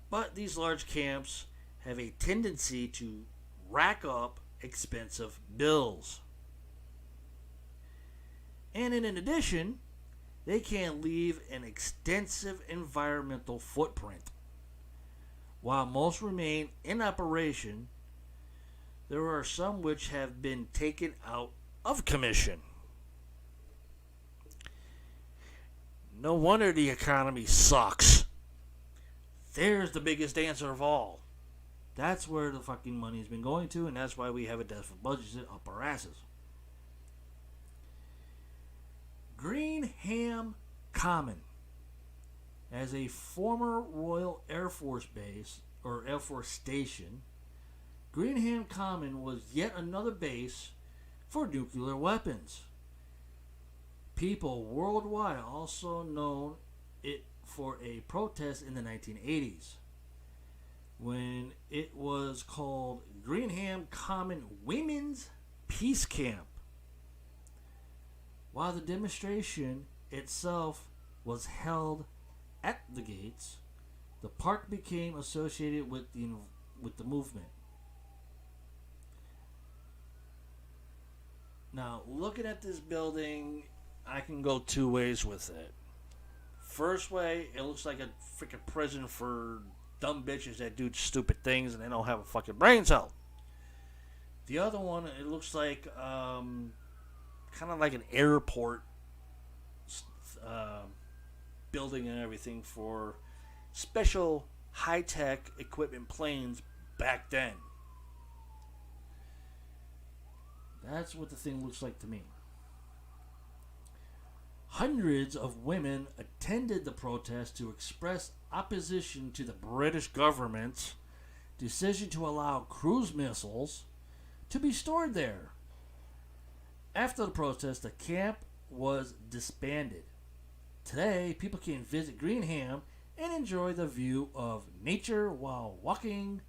but these large camps have a tendency to rack up expensive bills. And in addition, they can leave an extensive environmental footprint. While most remain in operation, there are some which have been taken out of commission. No wonder the economy sucks. There's the biggest answer of all. That's where the fucking money's been going to, and that's why we have a deficit budget up our asses. Greenham Common. As a former Royal Air Force base, or Air Force station, Greenham Common was yet another base for nuclear weapons. People worldwide also known it for a protest in the 1980s, when it was called Greenham Common Women's Peace Camp. While the demonstration itself was held at the gates, the park became associated with the movement. Now, looking at this building, I can go two ways with it. First way, it looks like a freaking prison for dumb bitches that do stupid things and they don't have a fucking brain cell. The other one, it looks like kind of like an airport building and everything for special high-tech equipment planes back then. That's what the thing looks like to me. Hundreds of women attended the protest to express opposition to the British government's decision to allow cruise missiles to be stored there. After the protest, the camp was disbanded. Today, people can visit Greenham and enjoy the view of nature while walking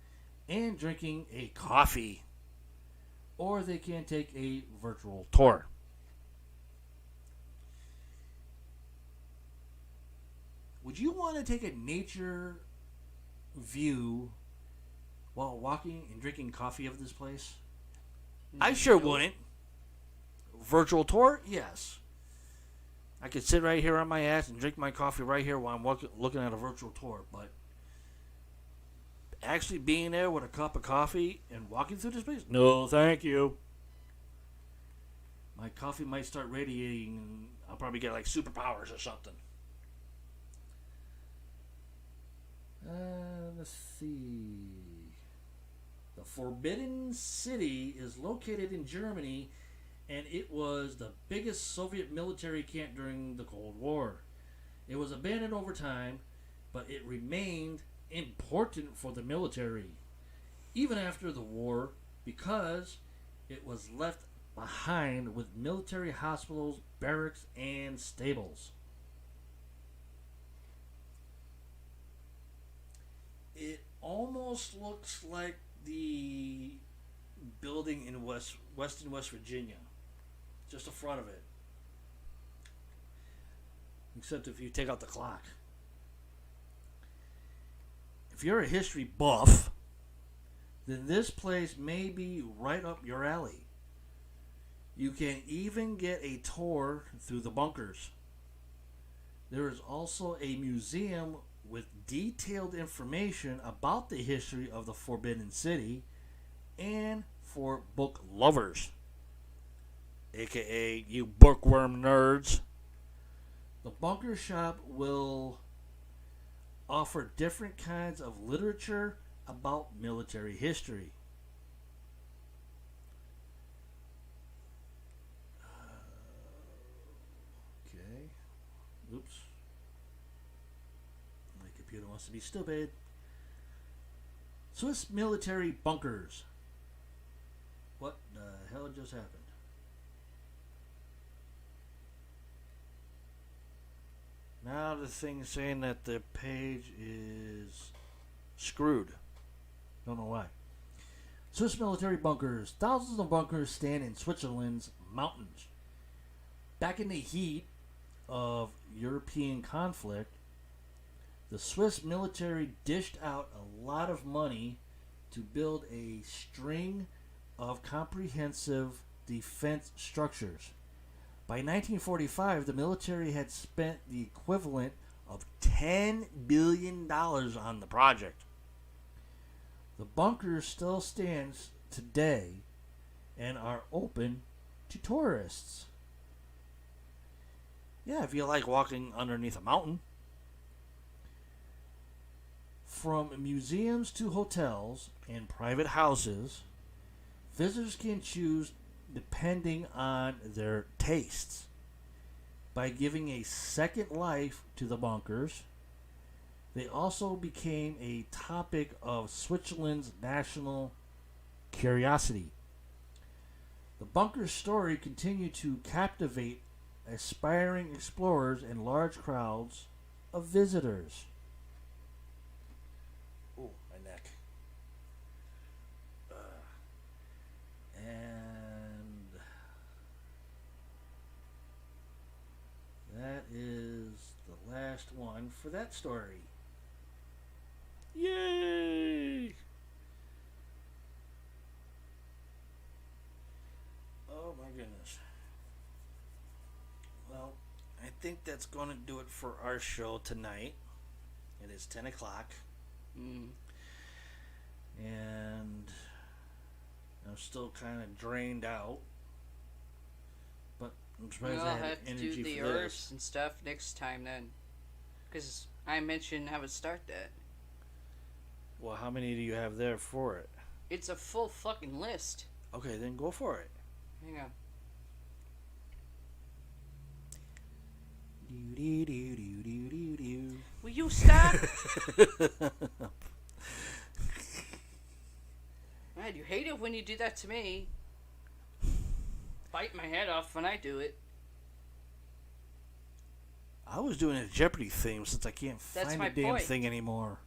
and drinking a coffee. Or they can take a virtual tour. Would you want to take a nature view while walking and drinking coffee of this place? I sure wouldn't. Virtual tour? Yes. I could sit right here on my ass and drink my coffee right here while I'm looking at a virtual tour, but actually being there with a cup of coffee and walking through this place? No, thank you. My coffee might start radiating and I'll probably get like superpowers or something. Let's see. The Forbidden City is located in Germany, and it was the biggest Soviet military camp during the Cold War. It was abandoned over time, but it remained important for the military, even after the war, because it was left behind with military hospitals, barracks, and stables. It almost looks like the building in Weston, West Virginia. Just the front of it. Except if you take out the clock. If you're a history buff, then this place may be right up your alley. You can even get a tour through the bunkers. There is also a museum with detailed information about the history of the Forbidden City and for book lovers, aka you bookworm nerds. The bunker shop will offer different kinds of literature about military history. Okay. Oops. My computer wants to be stupid. Swiss military bunkers. What the hell just happened? Now the thing's saying that the page is screwed. Don't know why. Swiss military bunkers. Thousands of bunkers stand in Switzerland's mountains. Back in the heat of European conflict, the Swiss military dished out a lot of money to build a string of comprehensive defense structures. By 1945, the military had spent the equivalent of $10 billion on the project. The bunker still stands today and are open to tourists. Yeah, if you like walking underneath a mountain. From museums to hotels and private houses, visitors can choose depending on their tastes. By giving a second life to the bunkers, they also became a topic of Switzerland's national curiosity. The bunker's story continued to captivate aspiring explorers and large crowds of visitors. Oh, my neck. And that is the last one for that story. Yay! Oh my goodness. Well, I think that's going to do it for our show tonight. It is 10 o'clock. And I'm still kind of drained out. But I'm surprised We'll I had have to energy do the for herbs this. and stuff next time then. Because I mentioned how to start that. Well, how many do you have there for it? It's a full fucking list. Okay, then go for it. Hang on. Will you stop? Man, you hate it when you do that to me. Bite my head off when I do it. I was doing a Jeopardy theme since I can't That's find my the damn point. thing anymore.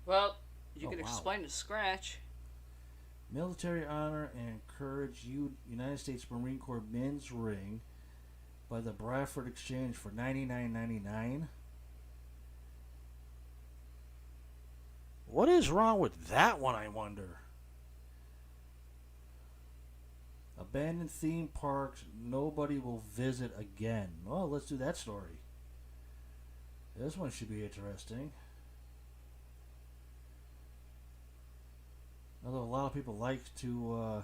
Well, you Oh, can wow. explain to Scratch. Military honor and courage United States Marine Corps men's ring by the Bradford Exchange for $99.99. What is wrong with that one, I wonder? Abandoned theme parks nobody will visit again. Well, let's do that story. This one should be interesting. Although a lot of people like to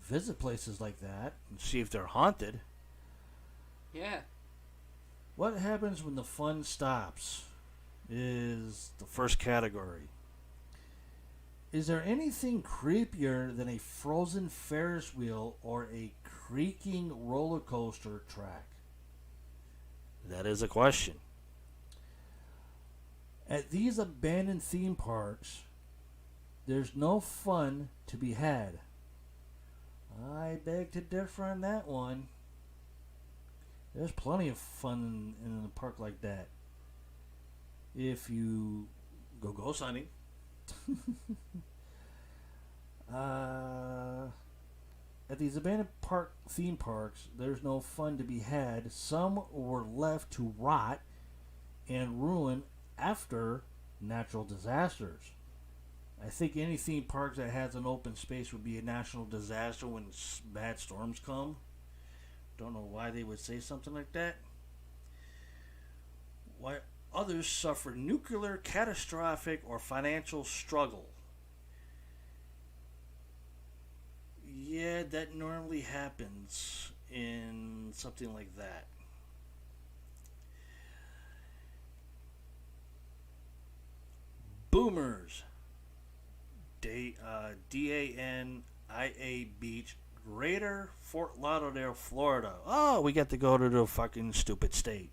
visit places like that and see if they're haunted. Yeah. What happens when the fun stops is the first category. Is there anything creepier than a frozen Ferris wheel or a creaking roller coaster track? That is a question. At these abandoned theme parks, there's no fun to be had. I beg to differ on that one. There's plenty of fun in a park like that. If you go ghost hunting. At these abandoned theme parks, there's no fun to be had. Some were left to rot and ruin after natural disasters. I think any theme park that has an open space would be a national disaster when bad storms come. Don't know why they would say something like that. Why others suffer nuclear catastrophic or financial struggle. Yeah, that normally happens in something like that. Boomers. DANIA Beach, Greater Fort Lauderdale, Florida. Oh, we get to go to the fucking stupid state.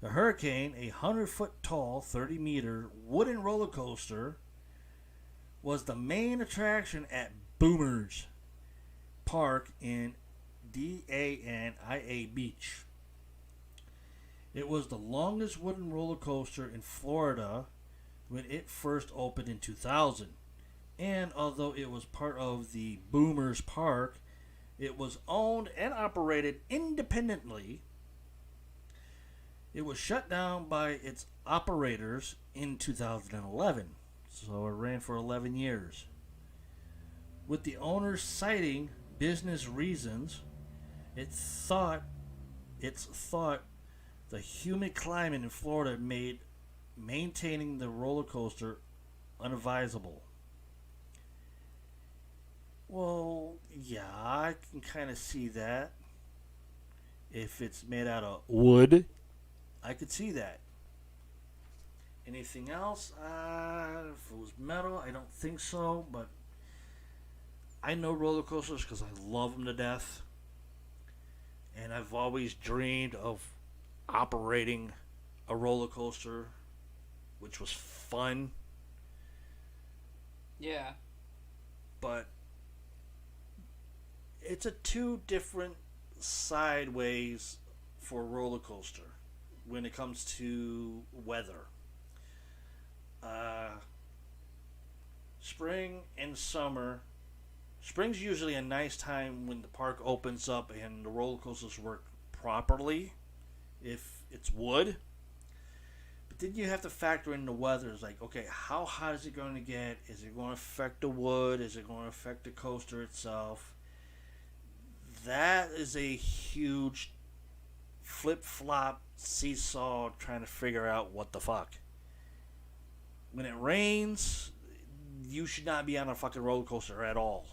The Hurricane, a 100-foot tall, 30-meter wooden roller coaster, was the main attraction at Boomers Park in DANIA Beach. It was the longest wooden roller coaster in Florida when it first opened in 2000. And although it was part of the Boomers Park, it was owned and operated independently. It was shut down by its operators in 2011, so it ran for 11 years. With the owners citing business reasons, it's thought the humid climate in Florida made maintaining the roller coaster unadvisable. Well, yeah, I can kind of see that. If it's made out of wood, I could see that. Anything else? If it was metal, I don't think so, but I know roller coasters because I love them to death. And I've always dreamed of operating a roller coaster, which was fun. Yeah. But it's a two different sideways for a roller coaster when it comes to weather. Spring and summer. Spring's usually a nice time when the park opens up and the roller coasters work properly if it's wood. But then you have to factor in the weather. It's like, okay, how hot is it going to get? Is it going to affect the wood? Is it going to affect the coaster itself? That is a huge flip-flop seesaw trying to figure out what the fuck. When it rains, you should not be on a fucking roller coaster at all.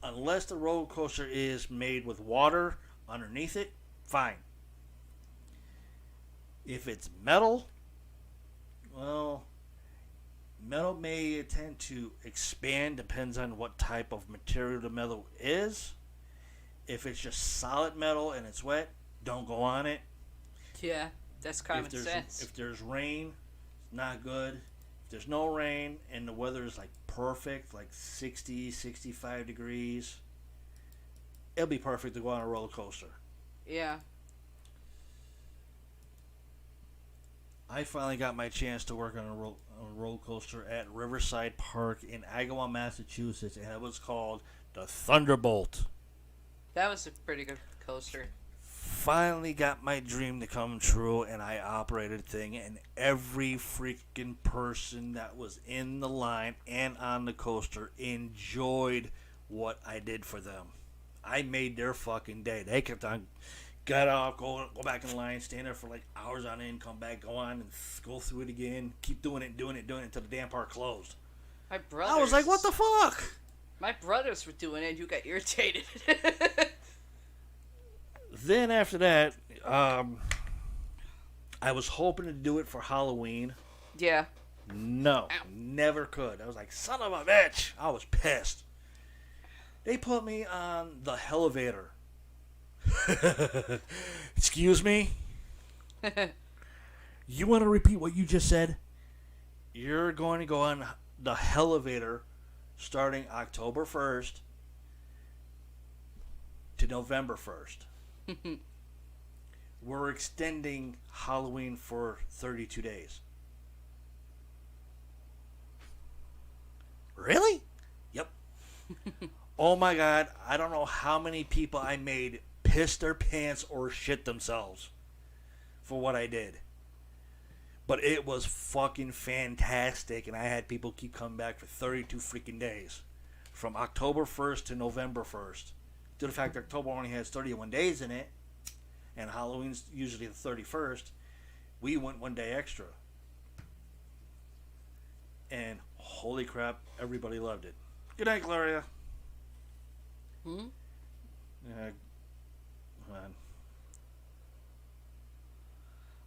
Unless the roller coaster is made with water underneath it, fine. If it's metal, well, metal may tend to expand, depends on what type of material the metal is. If it's just solid metal and it's wet, don't go on it. Yeah, that's common sense. If there's rain, it's not good. If there's no rain and the weather is like perfect, like 60, 65 degrees, it'll be perfect to go on a roller coaster. Yeah. I finally got my chance to work on a roller coaster at Riverside Park in Agawam, Massachusetts, and it was called the Thunderbolt. That was a pretty good coaster. Finally got my dream to come true, and I operated the thing, and every freaking person that was in the line and on the coaster enjoyed what I did for them. I made their fucking day. They kept on, got off, go back in line, stand there for like hours on end, come back, go on, and go through it again, keep doing it until the damn park closed. My brothers. I was like, what the fuck? My brothers were doing it, and you got irritated. Then after that, I was hoping to do it for Halloween. Yeah. No, Ow. never could. I was like, son of a bitch. I was pissed. They put me on the elevator. Excuse me? You want to repeat what you just said? You're going to go on the elevator starting October 1st to November 1st. We're extending Halloween for 32 days. Really? Yep. Oh my god, I don't know how many people I made piss their pants or shit themselves for what I did. But it was fucking fantastic, and I had people keep coming back for 32 freaking days. From October 1st to November 1st. Due to the fact that October only has 31 days in it, and Halloween's usually the 31st, we went one day extra. And holy crap, everybody loved it. Good night, Gloria. Hmm? Hold on.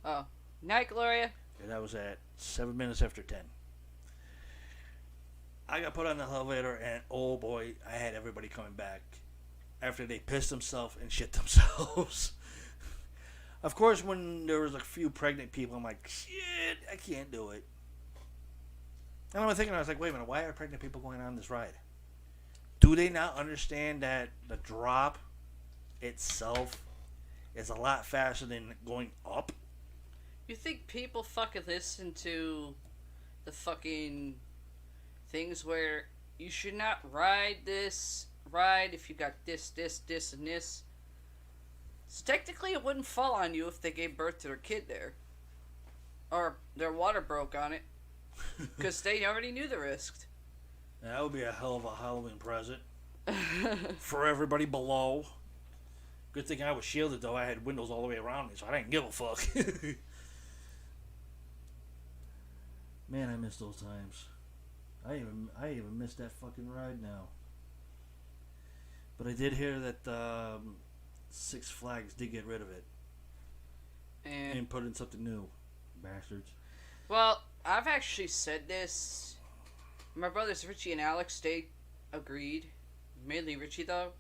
Oh. Night, Gloria. And that was at 7 minutes after 10. I got put on the elevator, and oh boy, I had everybody coming back after they pissed themselves and shit themselves. Of course, when there was a few pregnant people, I'm like, shit, I can't do it. And I was thinking, I was like, wait a minute, why are pregnant people going on this ride? Do they not understand that the drop itself is a lot faster than going up? You think people fucking listen to the fucking things where you should not ride this ride if you got this, and this? So technically it wouldn't fall on you if they gave birth to their kid there. Or their water broke on it. Because they already knew the risk. That would be a hell of a Halloween present. For everybody below. Good thing I was shielded, though. I had windows all the way around me, so I didn't give a fuck. Man, I miss those times. I even miss that fucking ride now. But I did hear that Six Flags did get rid of it and put in something new. Bastards. Well, I've actually said this. My brothers Richie and Alex, they agreed. Mainly Richie, though.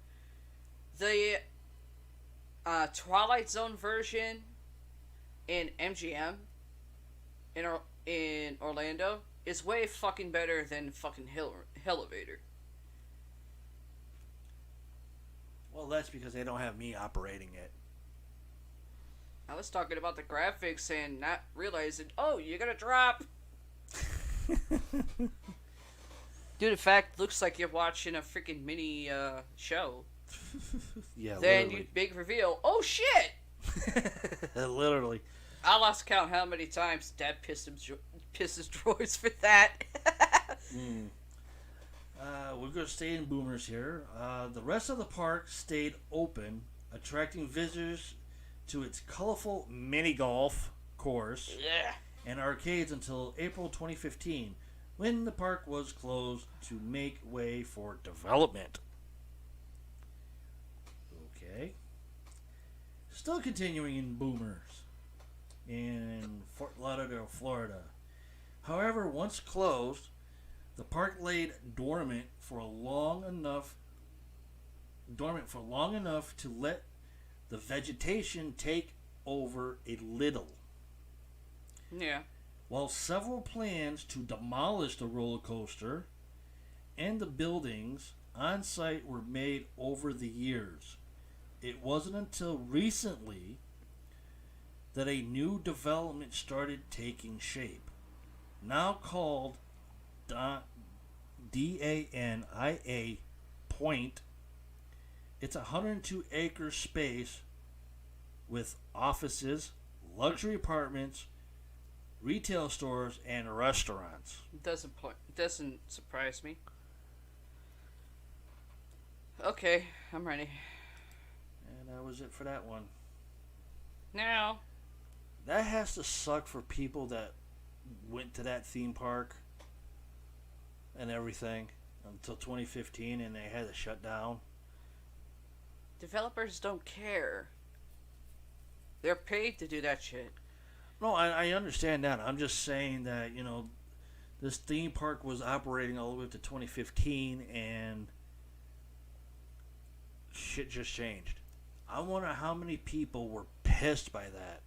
The Twilight Zone version in MGM in Orlando is way fucking better than fucking Elevator. Well, that's because they don't have me operating it. I was talking about the graphics and not realizing, oh, you're gonna drop. Dude, in fact, looks like you're watching a freaking mini show. Yeah, Then literally. you big reveal, oh shit! Literally. I lost count how many times Dad pisses droids for that. We're going to stay in boomers here. The rest of the park stayed open, attracting visitors to its colorful mini golf course Yeah. and arcades until April 2015, when the park was closed to make way for development. Okay. Still continuing in boomers in Fort Lauderdale, Florida. However, once closed, the park laid dormant for long enough to let the vegetation take over a little. Yeah. While several plans to demolish the roller coaster and the buildings on site were made over the years, it wasn't until recently that a new development started taking shape. Now called DANIA Point. It's a 102-acre space with offices, luxury apartments, retail stores, and restaurants. Doesn't surprise me. Okay, I'm ready. And that was it for that one. Now, That has to suck for people that went to that theme park and everything until 2015 and they had to shut down. developers don't care. They're paid to do that shit. No, I understand that. I'm just saying that, this theme park was operating all the way up to 2015 and shit just changed. I wonder how many people were pissed by that.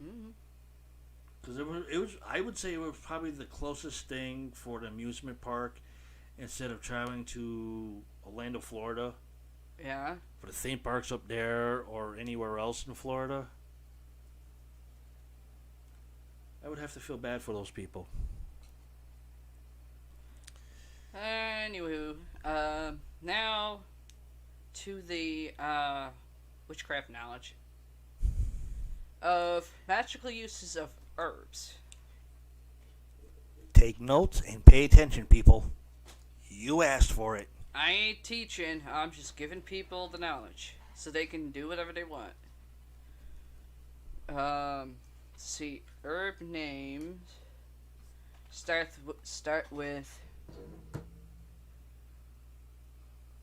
Mm-hmm. Because it was. I would say it was probably the closest thing for the amusement park instead of traveling to Orlando, Florida. Yeah. For the theme parks up there or anywhere else in Florida. I would have to feel bad for those people. Anywho, now to the witchcraft knowledge of magical uses of herbs. Take notes and pay attention, people. You asked for it. I ain't teaching, I'm just giving people the knowledge so they can do whatever they want. Let's see, herb names. Start with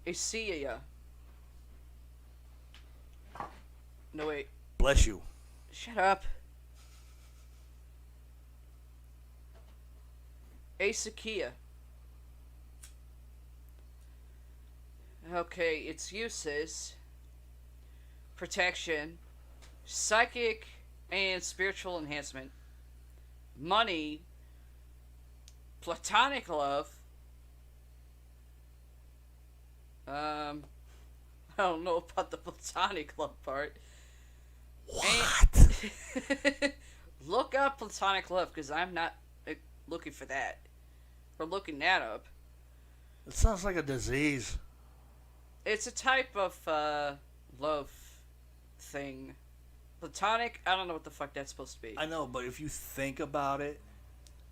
Aceia. No wait, Bless you. shut up. Acequia. Okay, its uses: protection, psychic and spiritual enhancement, money, platonic love. I don't know about the platonic love part. What? And look up platonic love because I'm not looking for that. Or looking that up. It sounds like a disease. It's a type of love thing. Platonic, I don't know what the fuck that's supposed to be. I know, but if you think about it,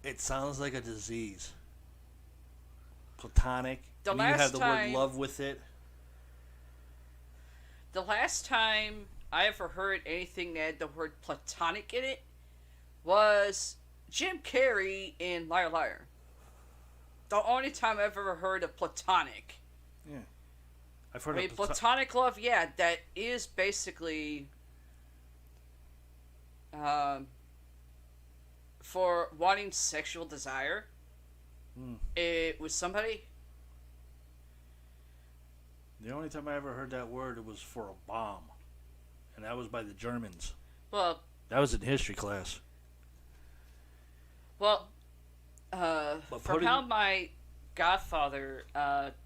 it sounds like a disease. Platonic. The and you have last the time- word love with it. The last time I ever heard anything that had the word platonic in it was Jim Carrey in Liar Liar. The only time I've ever heard of platonic. Yeah. I've heard I mean, of platonic love, yeah, that is basically for wanting sexual desire. It was somebody. The only time I ever heard that word, it was for a bomb. And that was by the Germans. Well, That was in history class. from putting- how my godfather,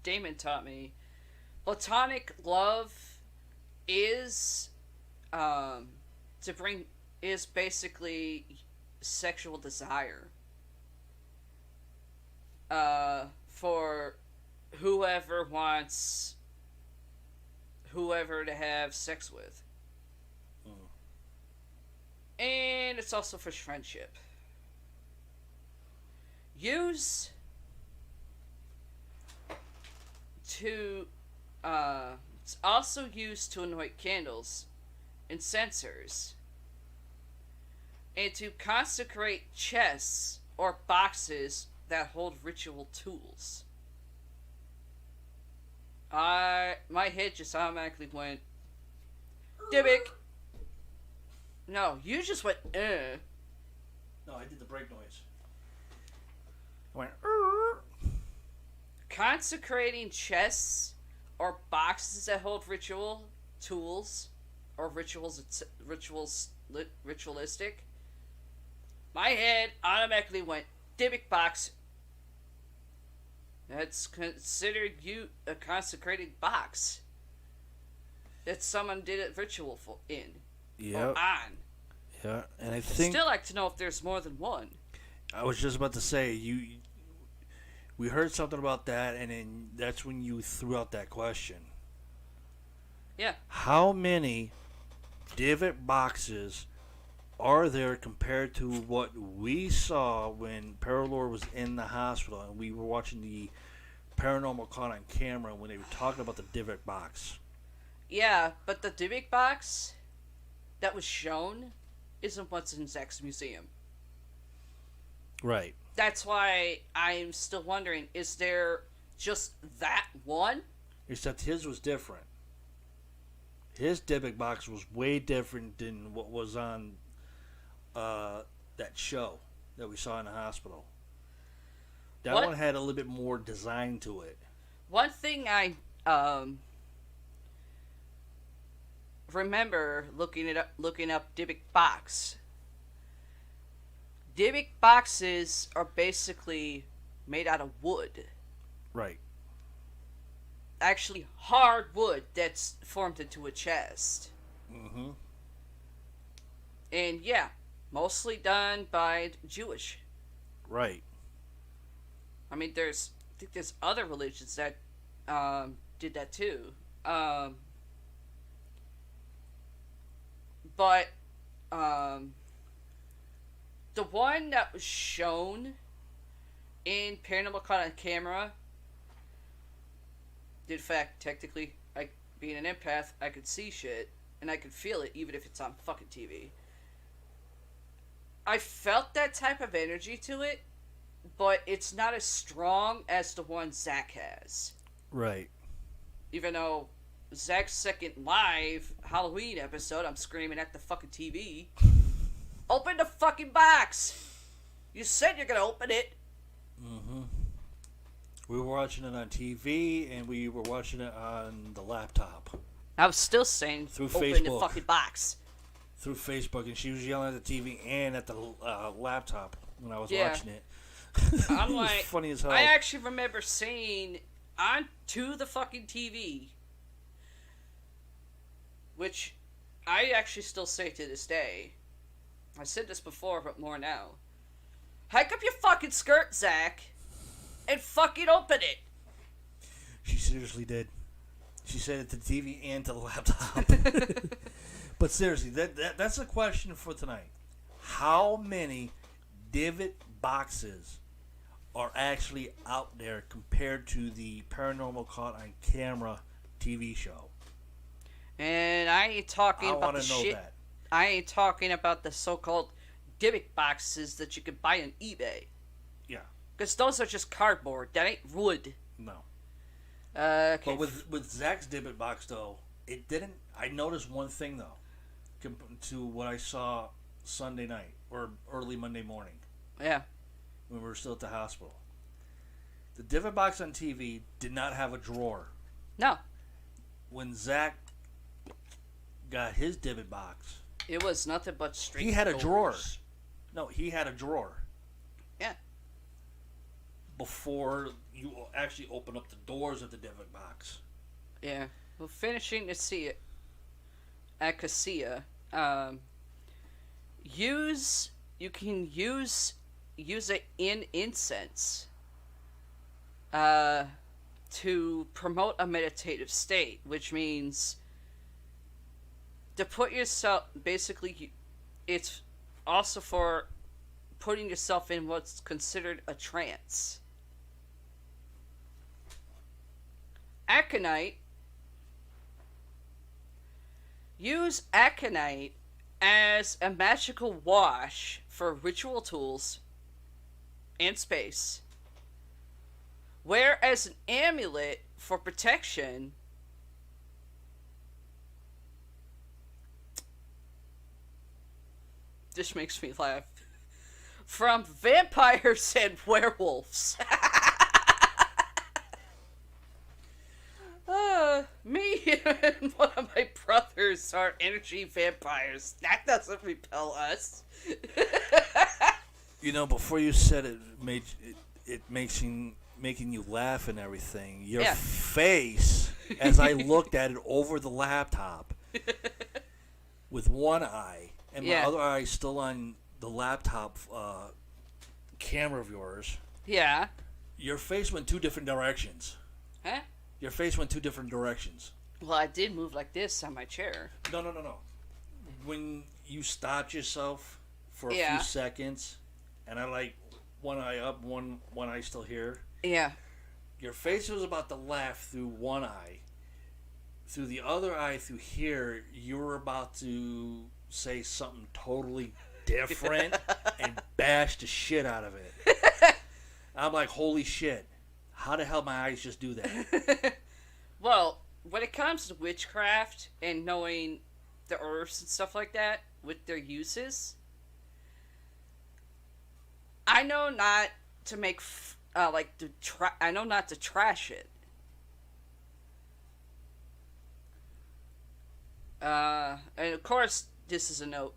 Damon, taught me, platonic love is is basically sexual desire for whoever wants whoever to have sex with. And it's also for friendship. Use to it's also used to anoint candles and censers and to consecrate chests or boxes that hold ritual tools. My head just automatically went Dybbuk. No, you just went No, I did the brake noise. I went, consecrating chests or boxes that hold ritual tools or ritualistic. My head automatically went Dybbuk box. That's considered a consecrated box that someone did a ritual in yeah, or on. yeah, and I I'd think still like to know if there's more than one. I was just about to say we heard something about that, and then that's when you threw out that question. Yeah. How many divot boxes are there compared to what we saw when Paralore was in the hospital and we were watching the paranormal caught on camera when they were talking about the divot box? Yeah, but the Dybbuk box that was shown isn't what's in Zach's museum. Right. That's why I'm still wondering, is there just that one? Except his was different. His Dybbuk box was way different than what was on that show that we saw in the hospital. That What? one had a little bit more design to it. One thing I remember looking up Dybbuk box. Dybbuk boxes are basically made out of wood. Right. Actually, hard wood that's formed into a chest. Mm-hmm. And yeah, mostly done by Jewish. Right. I mean, I think there's other religions that did that too. But the one that was shown in Paranormal Caught on Camera, in fact, technically, being an empath, I could see shit, and I could feel it even if it's on fucking TV. I felt that type of energy to it, but it's not as strong as the one Zach has. Right. Even though Zach's second live Halloween episode, I'm screaming at the fucking TV. Open the fucking box! You said you're gonna open it! Mm-hmm. We were watching it on TV, and we were watching it on the laptop. I was still saying, Through open Facebook. the fucking box. Through Facebook, and she was yelling at the TV and at the laptop when I was Yeah. watching it. I'm It was like, funny as hell. I actually remember saying onto the fucking TV, which I actually still say to this day. I said this before, but more now. Hike up your fucking skirt, Zach, and fucking open it. She seriously did. She said it to the TV and to the laptop. But seriously, that's a question for tonight. How many divot boxes are actually out there compared to the Paranormal Caught on Camera TV show? And I ain't talking I about want the to know shit. that. I ain't talking about the so-called divot boxes that you can buy on eBay. Yeah. Because those are just cardboard. That ain't wood. No. Okay. But with Zach's divot box, though, it didn't... I noticed one thing, though, to what I saw Sunday night or early Monday morning Yeah. when we were still at the hospital. The divot box on TV did not have a drawer. No. When Zach got his divot box, It was nothing but straight he had a doors. drawer. No, he had a drawer. Yeah. Before you actually open up the doors of the divot box. Yeah. Well, finishing to see it at Cassia, you can use it in incense to promote a meditative state, which means to put yourself, basically, it's also for putting yourself in what's considered a trance. Aconite. Use aconite as a magical wash for ritual tools and space. Wear as an amulet for protection. This makes me laugh. From vampires and werewolves. Me and one of my brothers are energy vampires. That doesn't repel us. You know, before you said it, making you laugh and everything. Your Yeah. face, as I looked at it over the laptop, with one eye and Yeah. my other eye still on the laptop camera of yours. Yeah. Your face went two different directions. Huh? Your face went two different directions. Well, I did move like this on my chair. No. When you stopped yourself for a Yeah. few seconds, and I like one eye up, one eye still here. Yeah. Your face was about to laugh through one eye. Through the other eye, through here, you were about to say something totally different and bash the shit out of it. I'm like, holy shit. How the hell my eyes just do that? Well, when it comes to witchcraft and knowing the herbs and stuff like that with their uses, I know not to make I know not to trash it. And of course, this is a note.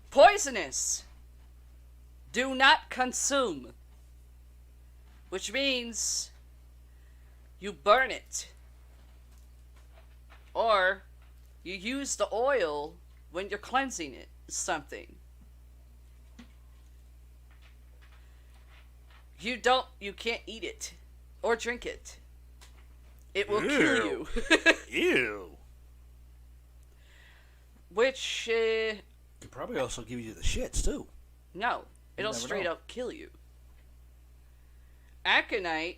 Poisonous. Do not consume. Which means you burn it. Or you use the oil when you're cleansing it. Something. You can't eat it or drink it. It will kill you. Ew. Which, Could probably also give you the shits, too. No, it'll never straight know. up kill you. Aconite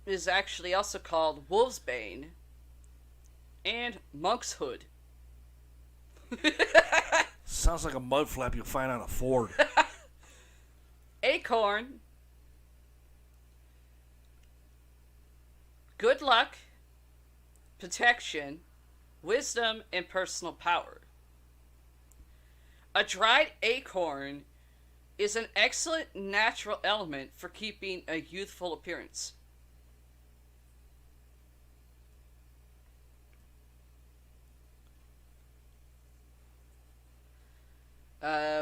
is actually also called Wolfsbane and Monk's Hood. Sounds like a mud flap you'll find on a Ford. Acorn, good luck, protection, wisdom, and personal power. A dried acorn is an excellent natural element for keeping a youthful appearance.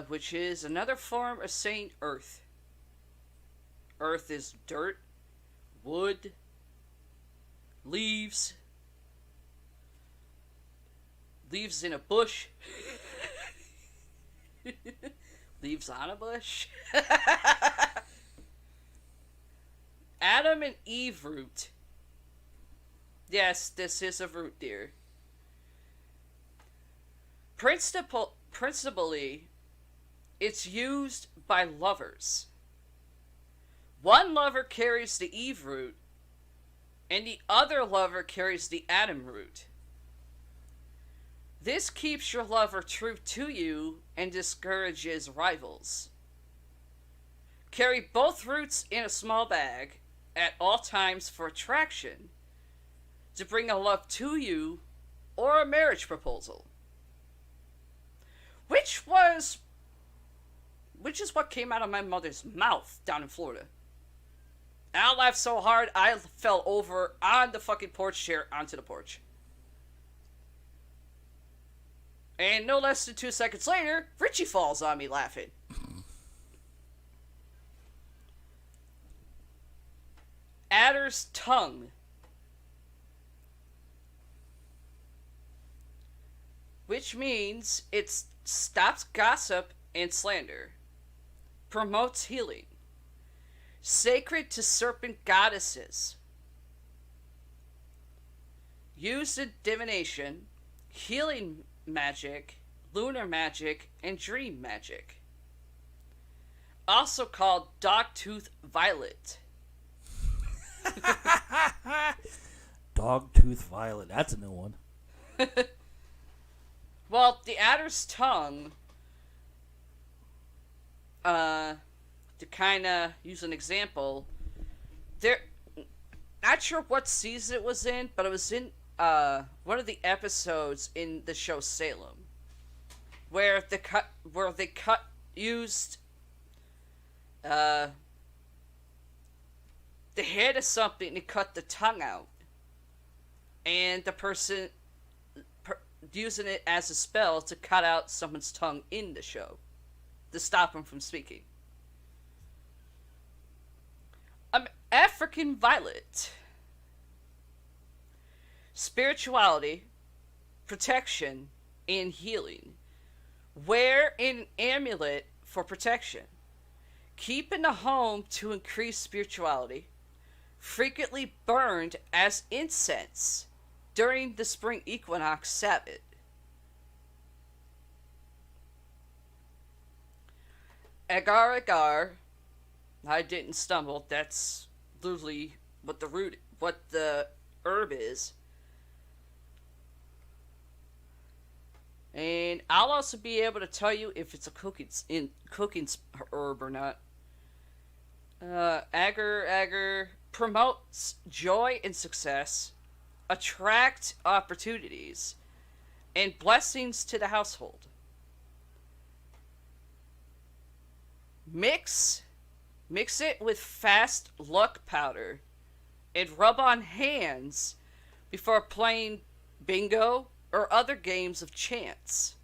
Which is another form of saying earth. Earth is dirt, wood, leaves, leaves in a bush, leaves on a bush. Adam and Eve root. Yes, this is a root, dear. Principally, it's used by lovers. One lover carries the Eve root, and the other lover carries the Adam root. This keeps your lover true to you and discourages rivals. Carry both roots in a small bag at all times for attraction, to bring a love to you or a marriage proposal. Which is what came out of my mother's mouth down in Florida. And I laughed so hard I fell over on the fucking porch chair onto the porch. And no less than 2 seconds later, Richie falls on me laughing. Adder's tongue. Which means it stops gossip and slander. Promotes healing. Sacred to serpent goddesses. Used in divination, healing magic, lunar magic, and dream magic. Also called dogtooth violet. Dogtooth violet. That's a new one. Well, the adder's tongue, to kind of use an example, not sure what season it was in, but it was in one of the episodes in the show Salem, where they used the head of something to cut the tongue out, and the person using it as a spell to cut out someone's tongue in the show to stop them from speaking. African violet. Spirituality, protection, and healing. Wear an amulet for protection. Keep in the home to increase spirituality. Frequently burned as incense during the spring equinox Sabbath. Agar agar. I didn't stumble. That's literally what the herb is. And I'll also be able to tell you if it's a cooking herb or not. Agar promotes joy and success, attract opportunities, and blessings to the household. Mix it with fast luck powder and rub on hands before playing bingo or other games of chance.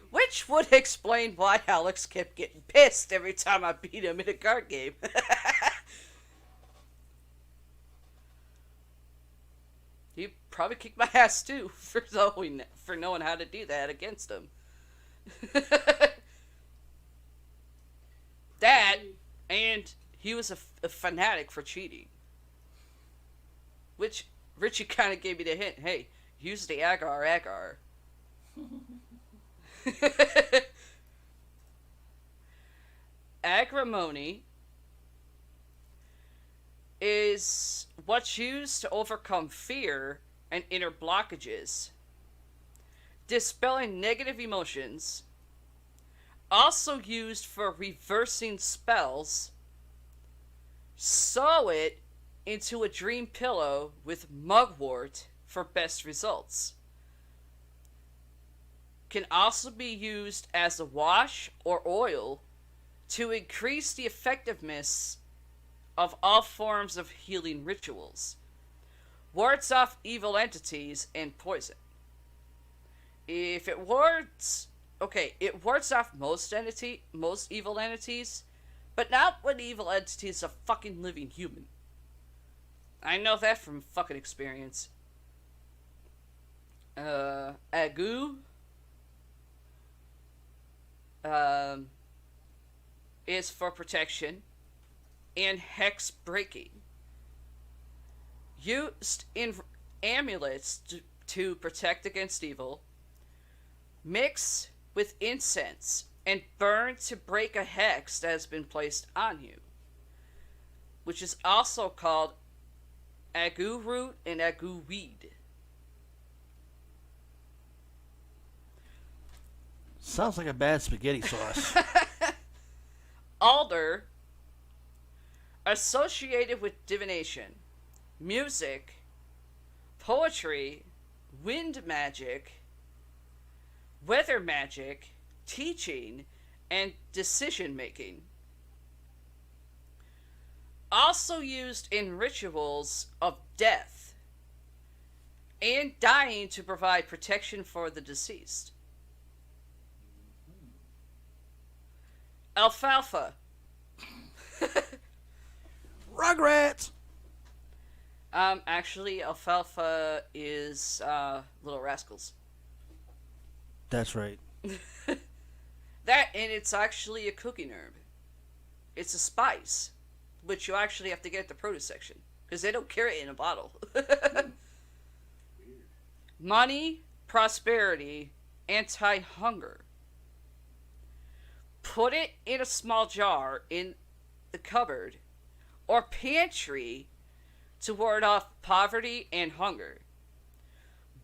Which would explain why Alex kept getting pissed every time I beat him in a card game. He probably kicked my ass too for knowing how to do that against him. That, and he was a fanatic for cheating. Which Richie kind of gave me the hint. Hey, use the agar agar. Agrimony is what's used to overcome fear and inner blockages, dispelling negative emotions, also used for reversing spells. Sew it into a dream pillow with mugwort for best results. Can also be used as a wash or oil to increase the effectiveness of all forms of healing rituals. Wards off evil entities and poison. If it wards... Okay, it wards off most evil entities, but not when evil entity is a fucking living human. I know that from fucking experience. Agu. Is for protection and hex breaking. Used in amulets to protect against evil. Mix with incense and burn to break a hex that has been placed on you, which is also called agu root and agu weed. Sounds like a bad spaghetti sauce. Alder, associated with divination, music, poetry, wind magic, weather magic, teaching, and decision making. Also used in rituals of death and dying to provide protection for the deceased. Alfalfa. Rugrats! Actually, alfalfa is, Little Rascals. That's right. That, and it's actually a cooking herb. It's a spice, which you actually have to get at the produce section, because they don't carry it in a bottle. Money, prosperity, anti-hunger. Put it in a small jar in the cupboard or pantry to ward off poverty and hunger.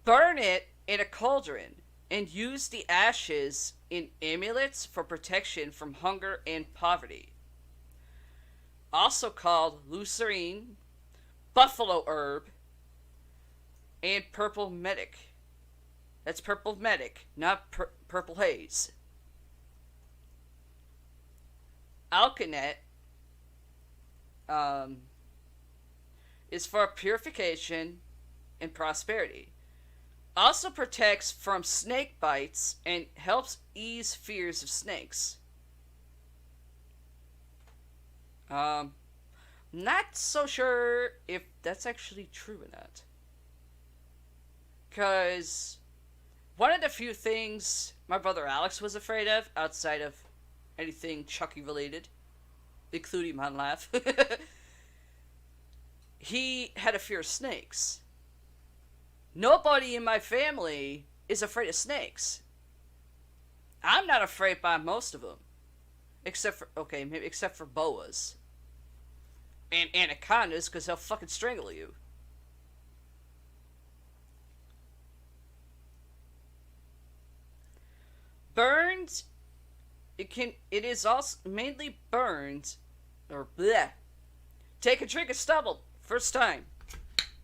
Burn it in a cauldron and use the ashes in amulets for protection from hunger and poverty. Also called lucerne, buffalo herb, and purple medic. That's purple medic, not purple haze. Alkanet is for purification and prosperity. Also protects from snake bites and helps ease fears of snakes. Not so sure if that's actually true or not. Because one of the few things my brother Alex was afraid of, outside of anything Chucky related, including my laugh, he had a fear of snakes. Nobody in my family is afraid of snakes. I'm not afraid by most of them. Except for boas. And anacondas, because they'll fucking strangle you. Burns, it is also mainly burns, or bleh. Take a drink of stubble, first time.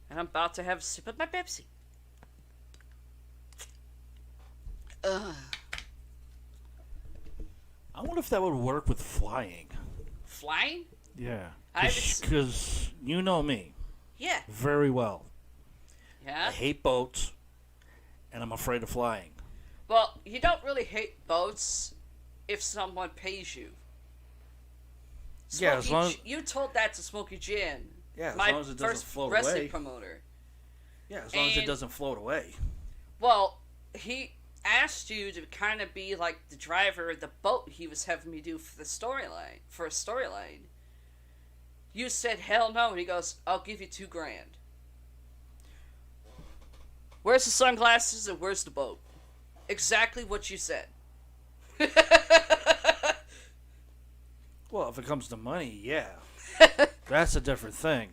And I'm about to have a sip of my Pepsi. I wonder if that would work with flying. Flying? Yeah. I haven't Because you know me Yeah. very well. Yeah? I hate boats, and I'm afraid of flying. Well, you don't really hate boats if someone pays you. Yeah, as long as- You told that to Smokey Jan. Yeah, as my long as it doesn't first float wrestling away. promoter. Yeah, as long as it And- doesn't float away. Well, he asked you to kind of be like the driver of the boat he was having me do for the storyline. For a storyline. You said hell no, and he goes, "I'll give you $2,000." Where's the sunglasses and where's the boat? Exactly what you said. Well, if it comes to money, yeah. That's a different thing.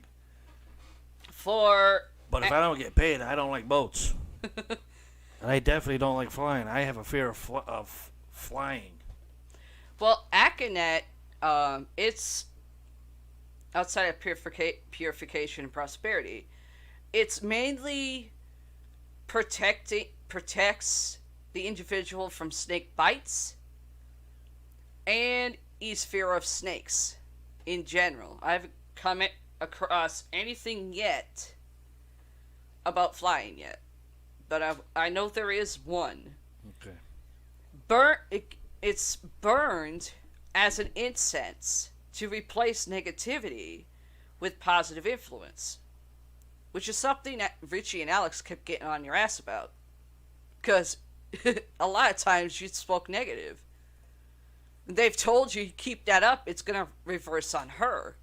For But if I don't get paid, I don't like boats. And I definitely don't like flying. I have a fear of flying. well, Akinet, it's outside of purification and prosperity. It's mainly protects the individual from snake bites and ease fear of snakes in general. I haven't come across anything yet about flying yet, but I know there is one. Okay. It's burned as an incense to replace negativity with positive influence, which is something that Richie and Alex kept getting on your ass about, because a lot of times you spoke negative. They've told you keep that up, it's gonna reverse on her.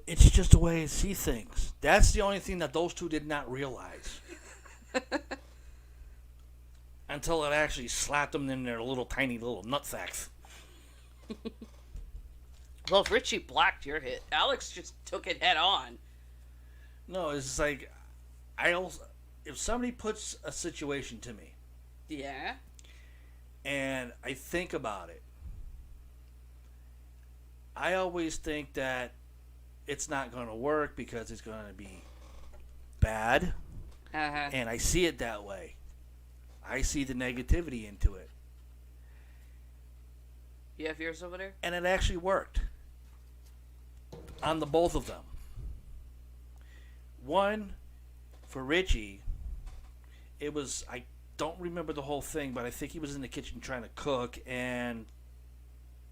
It's just the way I see things. That's the only thing that those two did not realize. Until it actually slapped them in their little tiny little nutsacks. Well, Richie blocked your hit. Alex just took it head on. No, it's like, if somebody puts a situation to me, Yeah? and I think about it, I always think that it's not going to work because it's going to be bad, Uh-huh. and I see it that way. I see the negativity into it, You have yours over there? and it actually worked on the both of them. One, for Richie, it was, I don't remember the whole thing, but I think he was in the kitchen trying to cook, and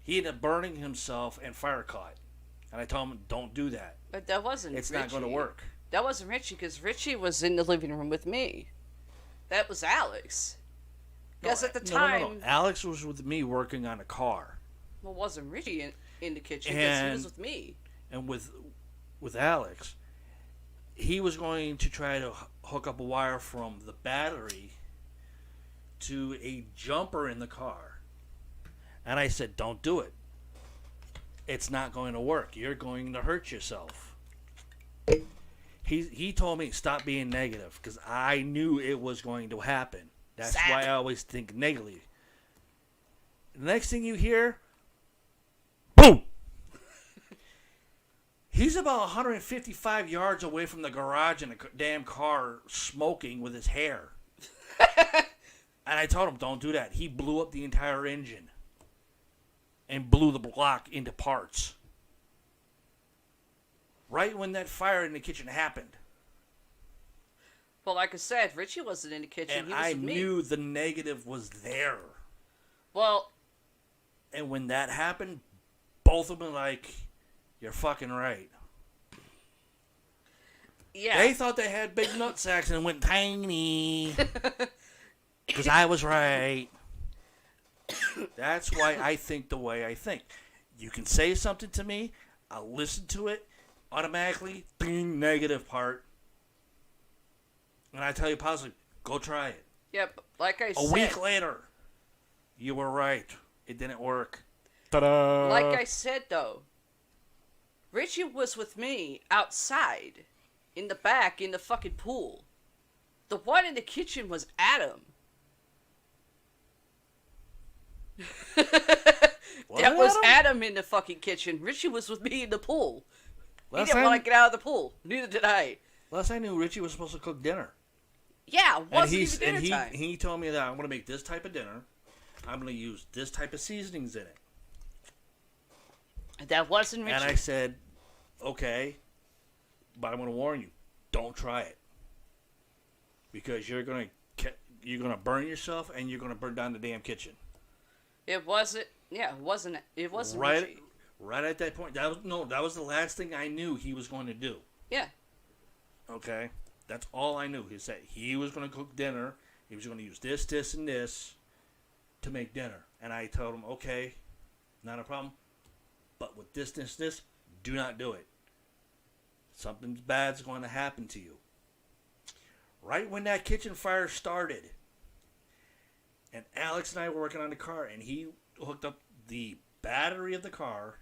he ended up burning himself, and fire caught. And I told him, don't do that. But that wasn't It's Richie. not going to work. That wasn't Richie, because Richie was in the living room with me. That was Alex. Because at the time... No. Alex was with me working on a car. Well, it wasn't Richie in the kitchen, because he was with me. And with Alex, he was going to try to hook up a wire from the battery to a jumper in the car. And I said, don't do it. It's not going to work. You're going to hurt yourself. He told me, stop being negative, because I knew it was going to happen. That's why I always think negatively. The next thing you hear, boom! He's about 155 yards away from the garage in a damn car, smoking with his hair. And I told him, don't do that. He blew up the entire engine and blew the block into parts. Right when that fire in the kitchen happened. Well, like I said, Richie wasn't in the kitchen. And He was I with me. knew the negative was there. Well, And when that happened, both of them were like, you're fucking right. yeah. They thought they had big nutsacks and went tiny. Because I was right. That's why I think the way I think. You can say something to me, I'll listen to it, automatically, ding, negative part. And I tell you positive, go try it. Yeah, but like I said... A week later, you were right. It didn't work. Ta-da! Like I said, though, Richie was with me outside, in the back, in the fucking pool. The one in the kitchen was Adam. That was Adam in the fucking kitchen. Richie was with me in the pool. He didn't want to get out of the pool. Neither did I. Last I knew, Richie was supposed to cook dinner. Yeah, it wasn't even dinner and time. he told me that I'm going to make this type of dinner. I'm going to use this type of seasonings in it. That wasn't Richie. And I said, okay, but I'm going to warn you, don't try it. Because you're going to burn yourself and you're going to burn down the damn kitchen. It wasn't. Yeah, it wasn't right, Richie. Right at that point. That was the last thing I knew he was going to do. Yeah. Okay? That's all I knew. He said he was going to cook dinner. He was going to use this, this, and this to make dinner. And I told him, okay, not a problem. But with this, this, this, do not do it. Something bad's going to happen to you. right when that kitchen fire started, and Alex and I were working on the car, and he hooked up the battery of the car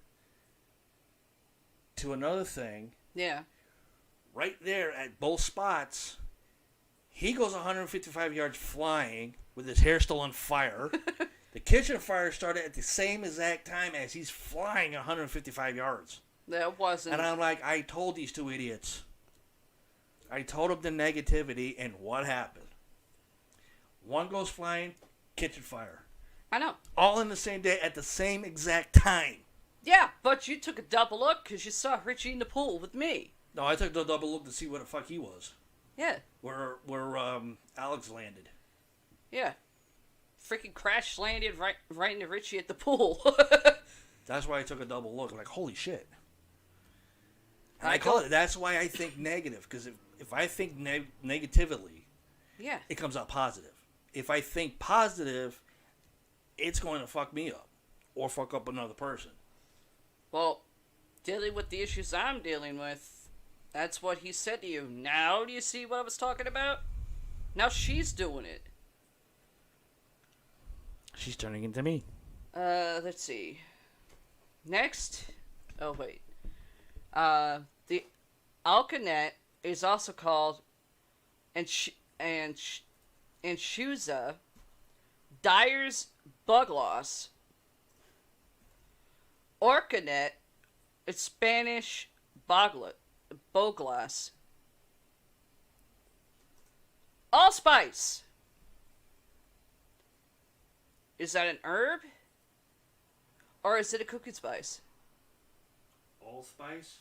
to another thing. Yeah. Right there at both spots, he goes 155 yards flying with his hair still on fire. The kitchen fire started at the same exact time as he's flying 155 yards. That wasn't. And I'm like, I told these two idiots. I told them the negativity, and what happened? One goes flying, kitchen fire. I know. All in the same day at the same exact time. Yeah, but you took a double look because you saw Richie in the pool with me. No, I took the double look to see where the fuck he was. Yeah. Where Alex landed. Yeah. Freaking crash landed right into Richie at the pool. That's why I took a double look. I'm like, holy shit. And I I call go- it, that's why I think negative. Because if I think negatively, Yeah. it comes out positive. If I think positive, it's going to fuck me up. Or fuck up another person. Well, dealing with the issues I'm dealing with, that's what he said to you. Now do you see what I was talking about? Now she's doing it. She's turning into me. Let's see. Next. Oh, wait. The Alkanet is also called Anshuza, Dyer's Bug Loss, Orcanet, it's Spanish Boglas, Allspice. Is that an herb? Or is it a cooking spice? Allspice?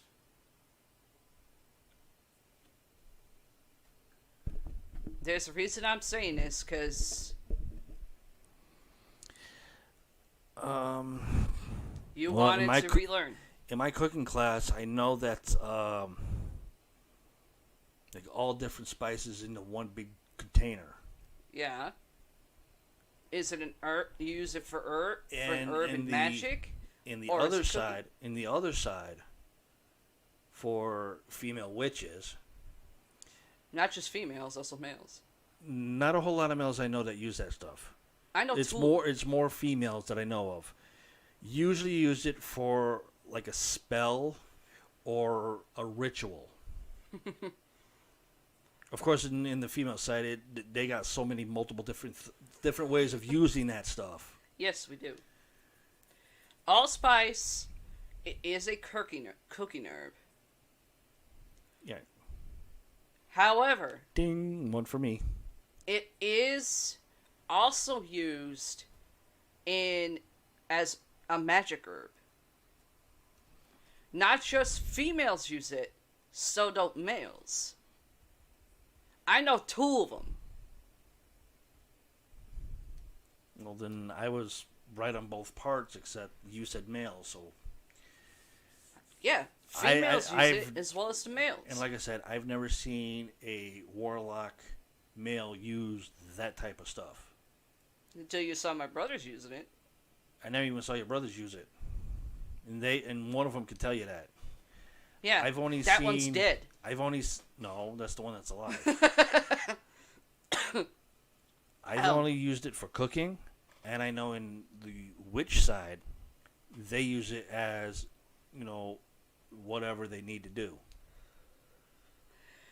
There's a reason I'm saying this, because you well, wanted to relearn. In my cooking class, I know that like all different spices into one big container. Yeah. Is it an herb? You use it for herb And magic? In the Or is other it cooking? side, for female witches, Not just females, also males. not a whole lot of males I know that use that stuff. I know It's two. it's more females that I know of. Usually use it for like a spell or a ritual. Of course, in the female side, they got so many multiple different ways of using that stuff. Yes, we do. Allspice is a cooking herb. Yeah. However, Ding, one for me. it is also used as a magic herb. Not just females use it, so don't males. I know two of them. Well, then I was right on both parts, except you said male, so... Yeah, females use I've- it as well as the males. And like I said, I've never seen a warlock male use that type of stuff. Until you saw my brothers using it. I never even saw your brothers use it. And one of them could tell you that. Yeah, I've only that seen... one's dead. No, that's the one that's alive. I've Ow. only used it for cooking, and I know in the witch side, they use it as, whatever they need to do.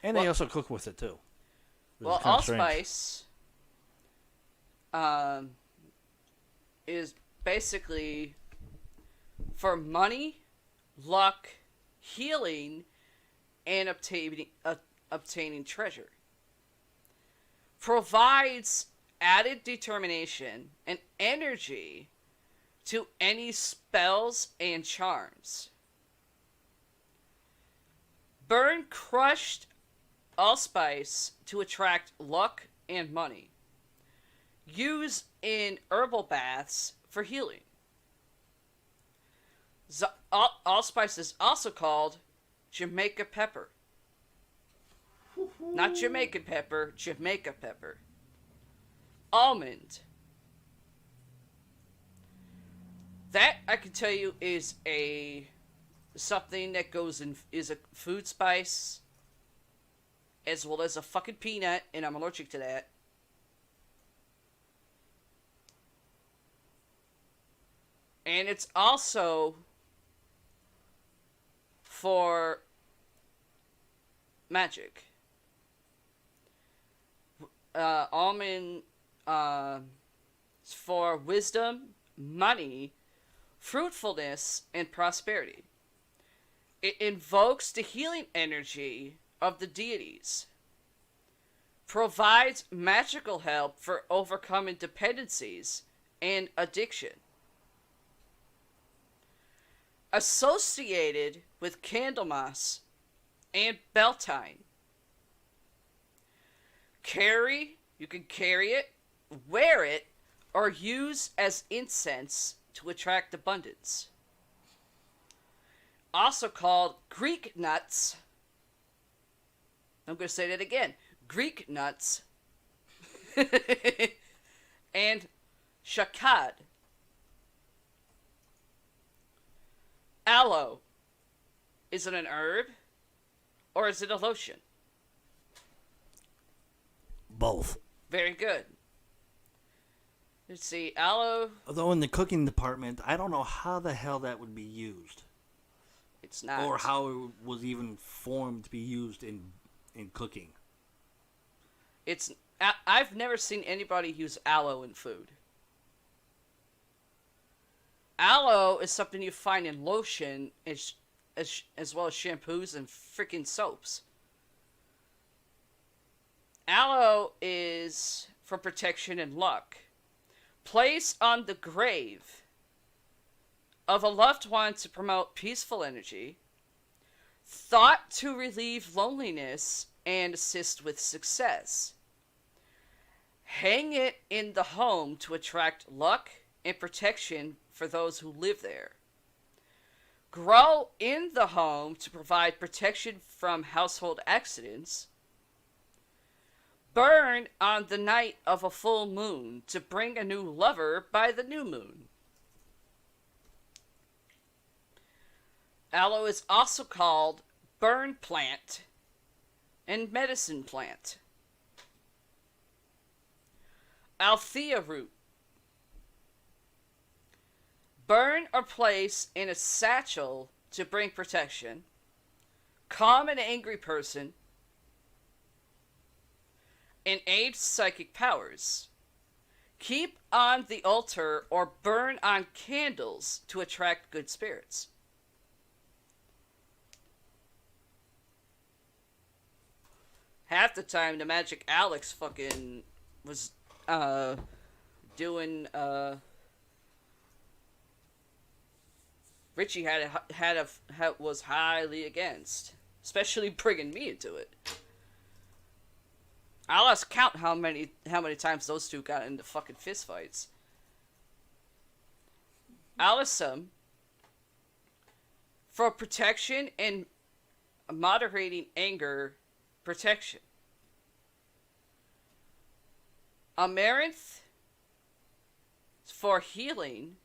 And they Well- also cook with it, too. Which Well, is kinda strange. allspice is basically for money, luck, healing, and obtaining treasure. Provides added determination and energy to any spells and charms. Burn crushed allspice to attract luck and money. Use in herbal baths for healing. Allspice is also called Jamaica pepper. Not Jamaican pepper, Jamaica pepper. Almond. That I can tell you is something that is a food spice. as well as a fucking peanut, and I'm allergic to that. And it's also for magic. Almond is for wisdom, money, fruitfulness, and prosperity. It invokes the healing energy of the deities, provides magical help for overcoming dependencies and addiction. Associated with Candlemas and Beltane. You can carry it, wear it, or use as incense to attract abundance. Also called Greek nuts. I'm going to say that again. Greek nuts. And shakad. Aloe. Is it an herb? Or is it a lotion? Both. Very good. Let's see. Aloe. Although in the cooking department, I don't know how the hell that would be used. It's not. Or how it was even formed to be used in cooking. I've never seen anybody use aloe in food. Aloe is something you find in lotion as well as shampoos and freaking soaps. Aloe is for protection and luck. Placed on the grave of a loved one to promote peaceful energy. Thought to relieve loneliness and assist with success. Hang it in the home to attract luck and protection for those who live there. Grow in the home to provide protection from household accidents. Burn on the night of a full moon to bring a new lover by the new moon. Aloe is also called burn plant and medicine plant. Althea root. Burn or place in a satchel to bring protection. Calm an angry person. And aid psychic powers. Keep on the altar or burn on candles to attract good spirits. Half the time, the Magic Alex fucking was doing. Richie was highly against, especially bringing me into it. I lost count how many times those two got into fucking fistfights. Alyssum, for protection and moderating anger, protection. Amaranth, for healing,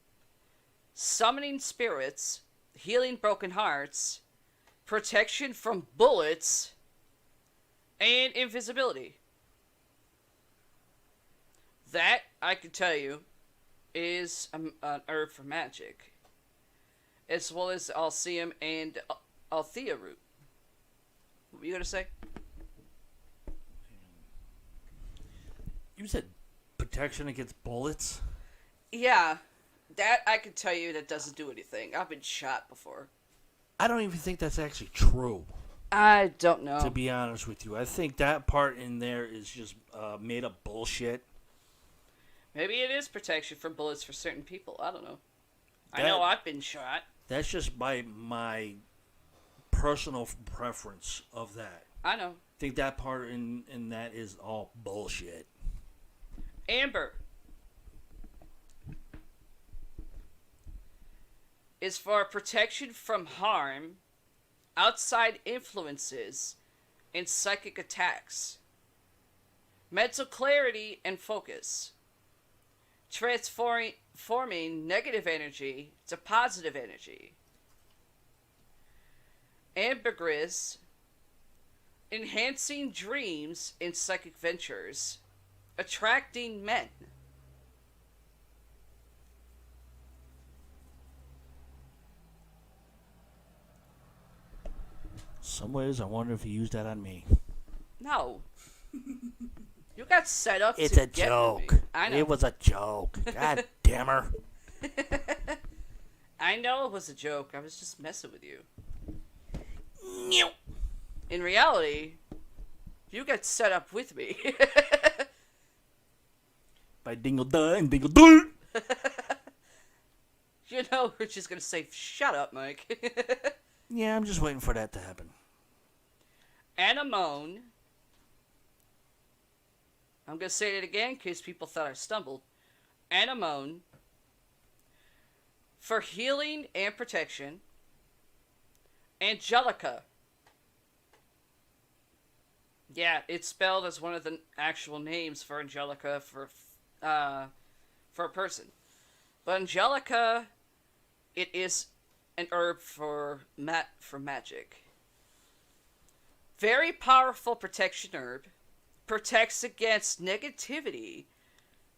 summoning spirits, healing broken hearts, protection from bullets, and invisibility. That, I can tell you, is an herb for magic. As well as Alceum and Althea root. What were you going to say? You said protection against bullets? Yeah. That, I can tell you, that doesn't do anything. I've been shot before. I don't even think that's actually true. I don't know. To be honest with you. I think that part in there is just made up bullshit. Maybe it is protection from bullets for certain people. I don't know. I know I've been shot. That's just my personal preference of that. I know. I think that part in that is all bullshit. Amber is for protection from harm, outside influences, and psychic attacks. Mental clarity and focus. Transforming negative energy to positive energy. Ambergris, enhancing dreams in psychic ventures, attracting men. Some ways, I wonder if he used that on me. No. You got set up It's to a get joke. with me. I know. It was a joke. God damn her. I know it was a joke. I was just messing with you. Meow. In reality, you got set up with me. By Dingle Duh and Dingle Duh. You know, we're just gonna say, shut up, Mike. Yeah, I'm just waiting for that to happen. Anemone. I'm gonna say it again in case people thought I stumbled. Anemone. For healing and protection. Angelica. Yeah, it's spelled as one of the actual names for Angelica for a person. But Angelica, it is an herb for magic. Very powerful protection herb. Protects against negativity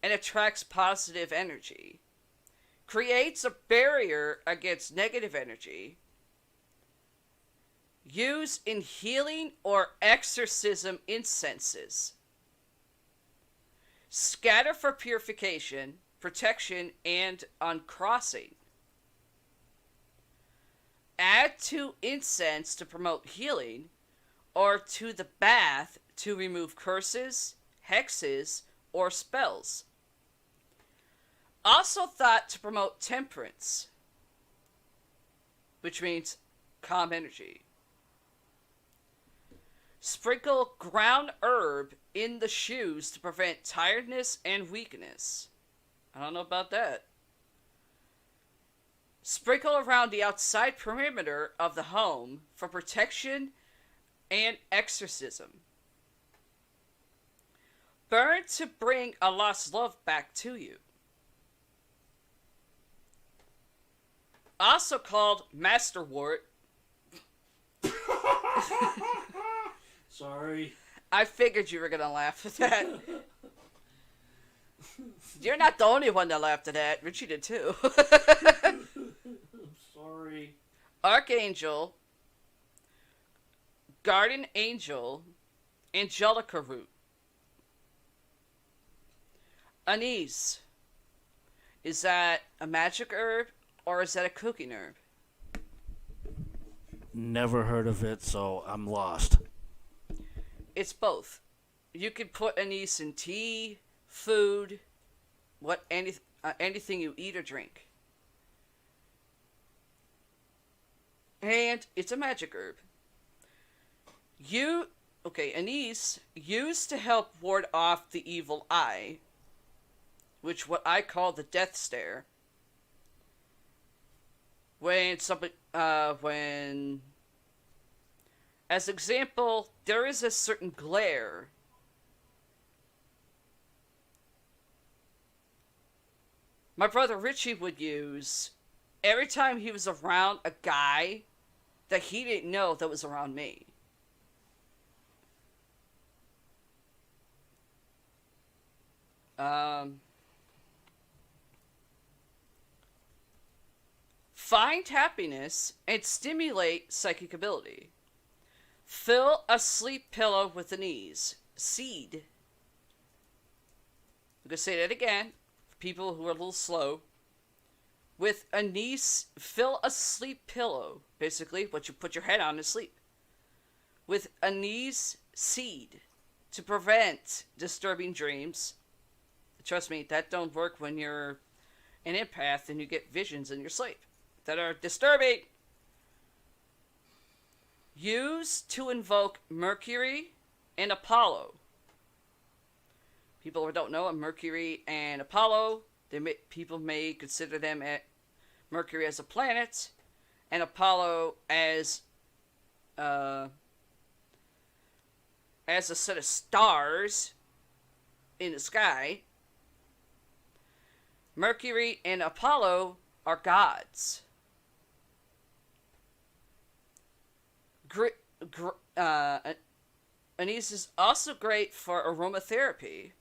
and attracts positive energy. Creates a barrier against negative energy. Used in healing or exorcism incenses. Scatter for purification, protection, and uncrossing. Add to incense to promote healing, or to the bath to remove curses, hexes, or spells. Also thought to promote temperance, which means calm energy. Sprinkle ground herb in the shoes to prevent tiredness and weakness. I don't know about that. Sprinkle around the outside perimeter of the home for protection and exorcism. Burn to bring a lost love back to you. Also called masterwort. Sorry. I figured you were going to laugh at that. You're not the only one that laughed at that. Richie did too. I'm sorry. Archangel. Garden angel. Angelica root. Anise. Is that a magic herb or is that a cooking herb? Never heard of it, so I'm lost. It's both. You can put anise in tea, food, anything you eat or drink. And it's a magic herb. Anise used to help ward off the evil eye, which what I call the death stare. As example, there is a certain glare my brother Richie would use every time he was around a guy that he didn't know that was around me. Find happiness and stimulate psychic ability. Fill a sleep pillow with anise seed. I'm going to say that again for people who are a little slow. With anise, fill a sleep pillow, basically what you put your head on to sleep, with anise seed to prevent disturbing dreams. Trust me, that don't work when you're an empath and you get visions in your sleep that are disturbing. Used to invoke Mercury and Apollo. People who don't know, Mercury and Apollo, people may consider them at Mercury as a planet and Apollo as a set of stars in the sky. Mercury and Apollo are gods. Anise is also great for aromatherapy.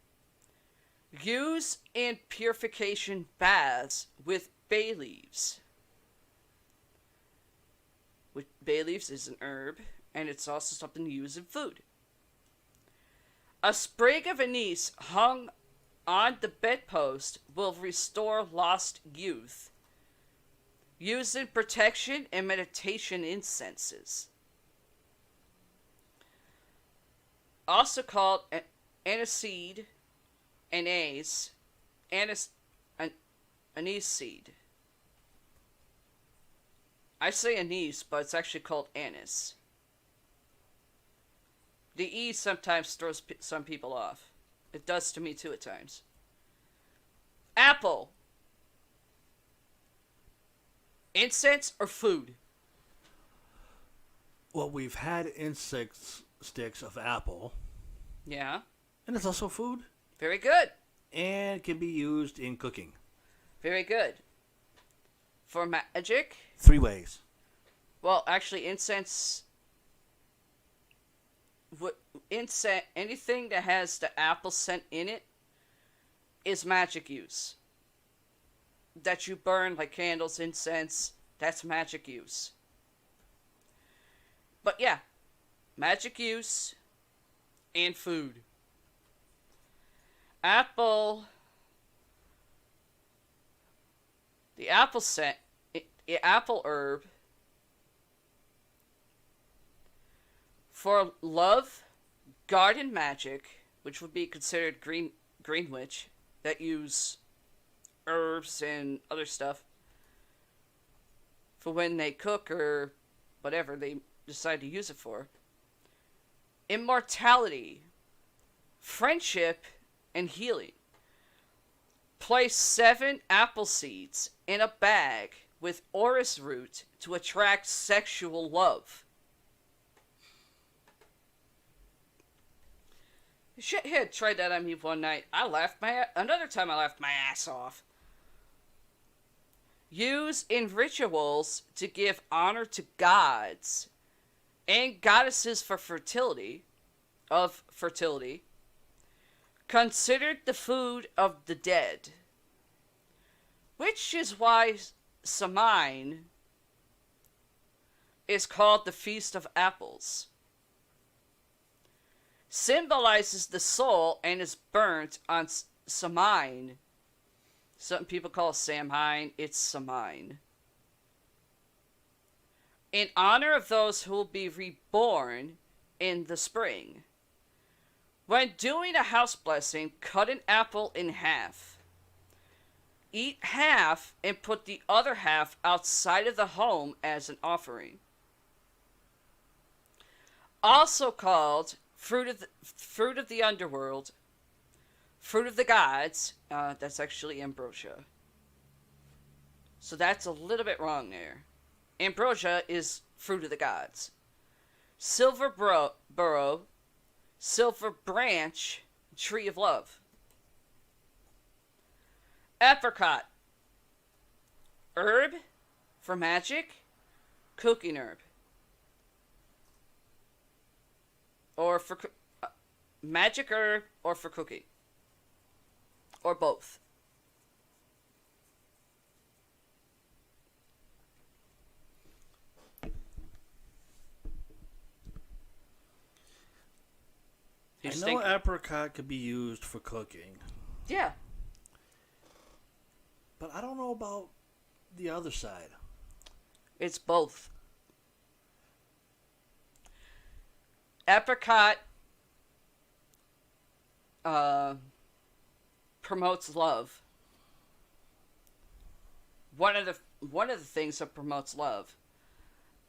Use in purification baths with bay leaves. Bay leaves is an herb, and it's also something to use in food. A sprig of anise hung on the bedpost will restore lost youth. Used in protection and meditation incenses. Also called aniseed, anise seed. I say anise, but it's actually called anise. The E sometimes throws some people off. It does to me too at times. Apple. Incense or food? Well, we've had insect sticks of apple, Yeah. and it's also food, Very good. and can be used in cooking. Very good. For magic, 3 ways. well, actually, incense. Incense, anything that has the apple scent in it, is magic use. That you burn like candles, incense, that's magic use. But yeah, magic use and food. Apple. The apple scent, apple herb. For love, garden magic, which would be considered green witch, that use herbs and other stuff for when they cook or whatever they decide to use it for. Immortality, friendship, and healing. Place 7 apple seeds in a bag with orris root to attract sexual love. Shithead tried that on me one night. Another time I laughed my ass off. Use in rituals to give honor to gods and goddesses for fertility. Considered the food of the dead. Which is why Samhain is called the Feast of Apples. Symbolizes the soul and is burnt on Samhain. Some people call it Samhain. It's Samhain. In honor of those who will be reborn in the spring. When doing a house blessing, cut an apple in half. Eat half and put the other half outside of the home as an offering. Also called fruit of the underworld, fruit of the gods. That's actually ambrosia. So that's a little bit wrong there. Ambrosia is fruit of the gods. Silver burrow, silver branch, tree of love. Apricot, herb for magic, cooking herb. Or for magic herb, or for cooking. Or both. I know apricot could be used for cooking, Yeah. but I don't know about the other side. It's both. Apricot promotes love. One of the things that promotes love.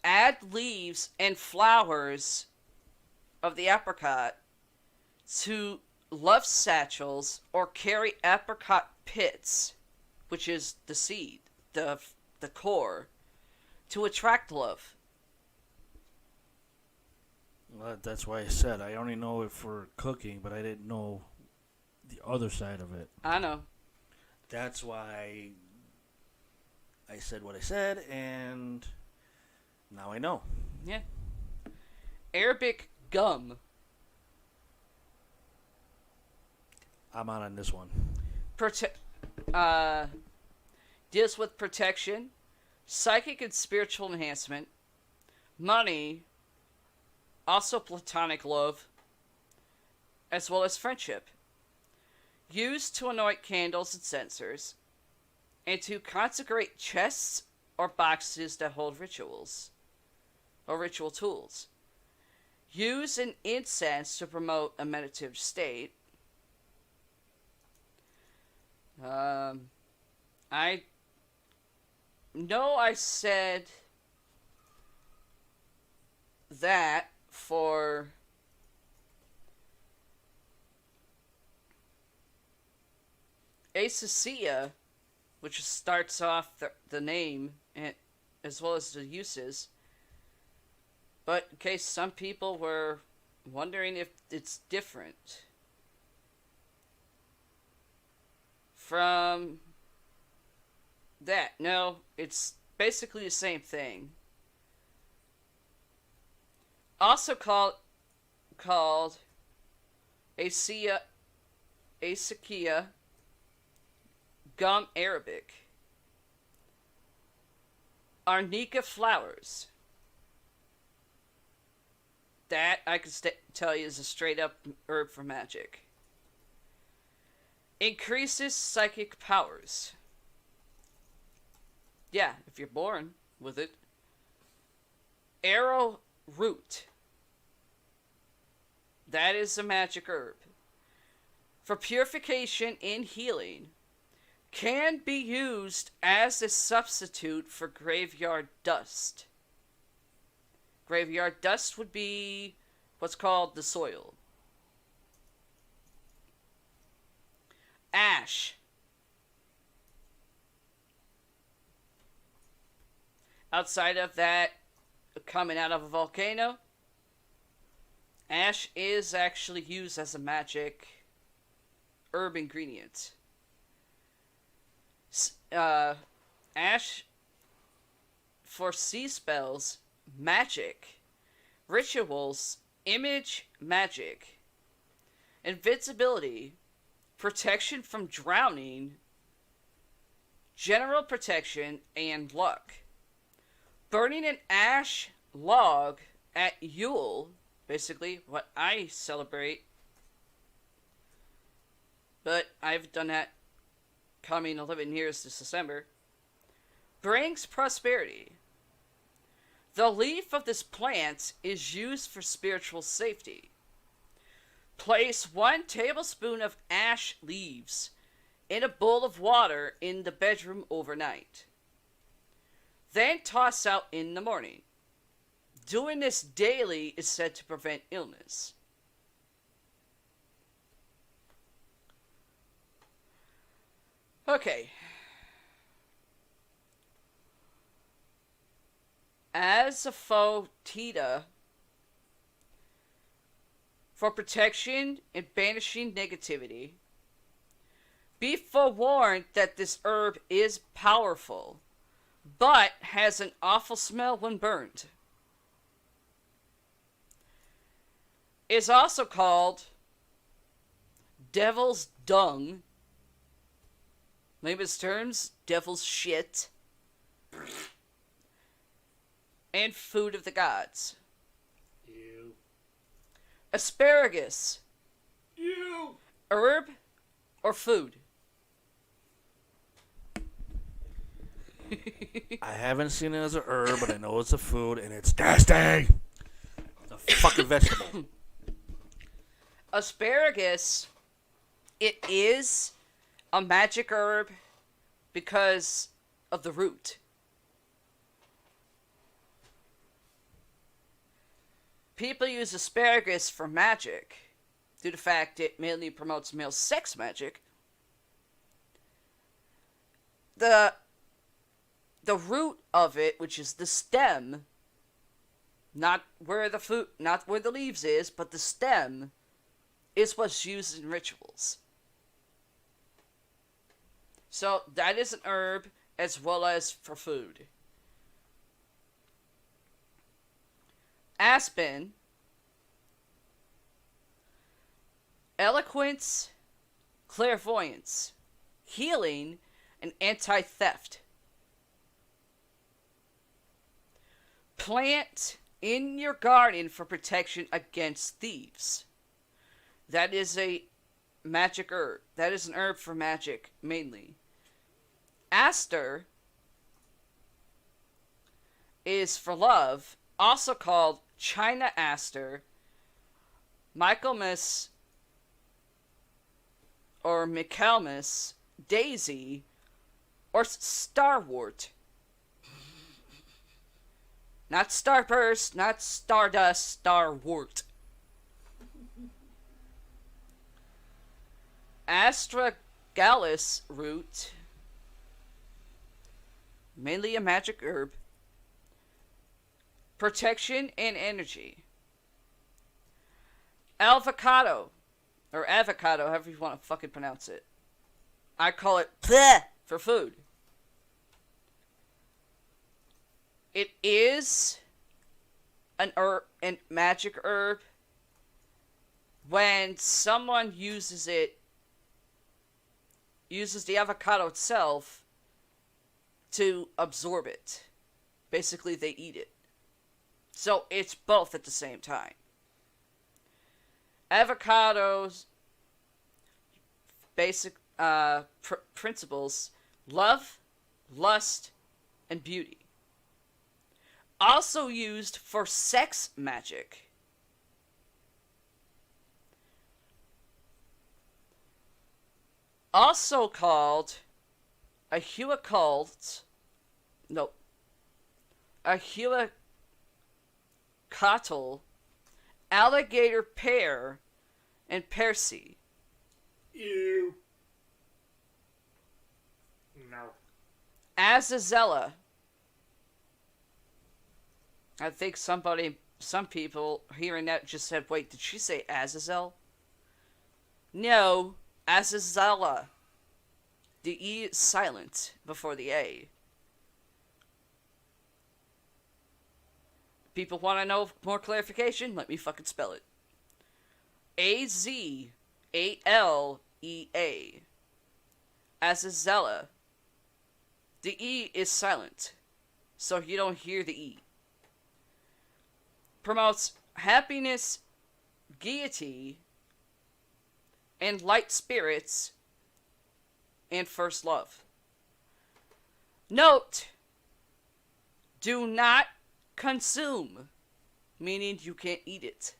Add leaves and flowers of the apricot to love satchels or carry apricot pits, which is the seed, the core, to attract love. Well, that's why I said I only know it for cooking, but I didn't know the other side of it. I know. That's why I said what I said, and now I know. Yeah. Arabic gum. I'm on this one. Uh, deals with protection, psychic and spiritual enhancement, money, also platonic love, as well as friendship. Used to anoint candles and censers, and to consecrate chests or boxes that hold rituals or ritual tools. Use in incense to promote a meditative state. I know I said that for Acacia, which starts off the name and as well as the uses. But in case some people were wondering if it's different from that. No, it's basically the same thing. Also called Acequia gum Arabic. Arnica flowers. That I can tell you is a straight up herb for magic. Increases psychic powers. Yeah, if you're born with it. Arrow root. That is a magic herb. For purification and healing. Can be used as a substitute for graveyard dust. Graveyard dust would be what's called the soil. Ash. Outside of that, coming out of a volcano, ash is actually used as a magic herb ingredient. Ash for sea spells, magic, rituals, image magic, invincibility, protection from drowning, general protection, and luck. Burning an ash log at Yule, basically what I celebrate, but I've done that coming 11 years this December, brings prosperity. The leaf of this plant is used for spiritual safety. Place 1 tablespoon of ash leaves in a bowl of water in the bedroom overnight. Then toss out in the morning. Doing this daily is said to prevent illness. Okay. As a Fotida, for protection and banishing negativity, be forewarned that this herb is powerful, but has an awful smell when burned. Is also called devil's dung. Layman's terms, devil's shit. And food of the gods. Ew. Asparagus. Ew. Herb or food? I haven't seen it as a herb, but I know it's a food, and it's tasty. It's a fucking vegetable. Asparagus, it is a magic herb because of the root. People use asparagus for magic due to the fact it mainly promotes male sex magic. The root of it, which is the stem, not where the leaves is, but the stem, is what's used in rituals. So that is an herb as well as for food. Aspen, eloquence, clairvoyance, healing, and anti-theft. Plant in your garden for protection against thieves. That is a magic herb. That is an herb for magic, mainly. Aster is for love, also called China Aster, Michaelmas or Michaelmas, Daisy, or Starwort. Not Starburst, not Stardust, Starwort. Astragalus root, mainly a magic herb. Protection and energy. Avocado, or avocado, however you want to fucking pronounce it. I call it bleh for food. It is an herb, an magic herb. When someone uses the avocado itself to absorb it. Basically, they eat it. So it's both at the same time. Avocados' basic principles: love, lust, and beauty. Also used for sex magic. Also called a huacult. No. A huacatl, alligator pear, and percy. Ew. No. Azazella. I think some people hearing that just said, wait, did she say Azazel? No, Azazella. The E is silent before the A. People want to know more clarification? Let me fucking spell it. Azalea. Azazella. The E is silent, so you don't hear the E. Promotes happiness, gaiety, and light spirits, and first love. Note, do not consume, meaning you can't eat it.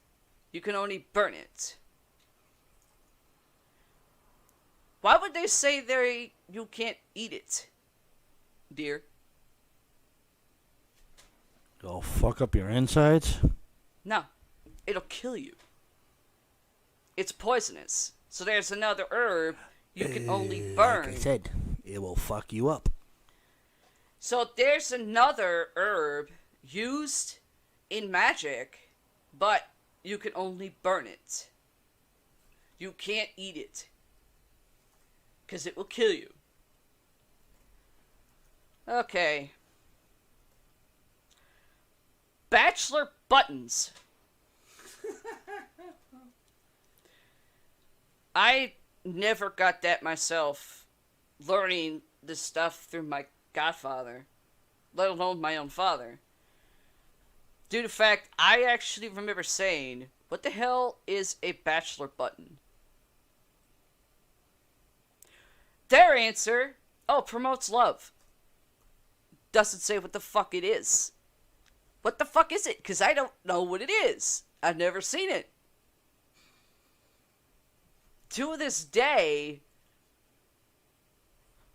You can only burn it. Why would they say you can't eat it, dear? Go fuck up your insides? No, it'll kill you. It's poisonous. So there's another herb you can only burn. Like I said, it will fuck you up. So there's another herb used in magic, but you can only burn it. You can't eat it. Because it will kill you. Okay. Bachelor buttons. I never got that myself, learning this stuff through my godfather, let alone my own father. Due to the fact, I actually remember saying, what the hell is a bachelor button? Their answer, oh, promotes love. Doesn't say what the fuck it is. What the fuck is it? Because I don't know what it is. I've never seen it. To this day,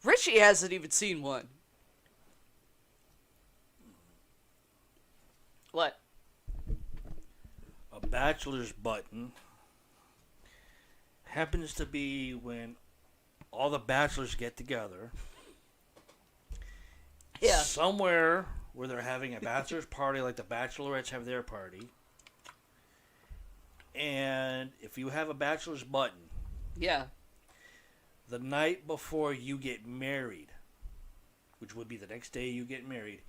Richie hasn't even seen one. What? A bachelor's button happens to be when all the bachelors get together. Yeah. Somewhere where they're having a bachelor's party like the bachelorettes have their party. And if you have a bachelor's button, Yeah. the night before you get married, which would be the next day you get married,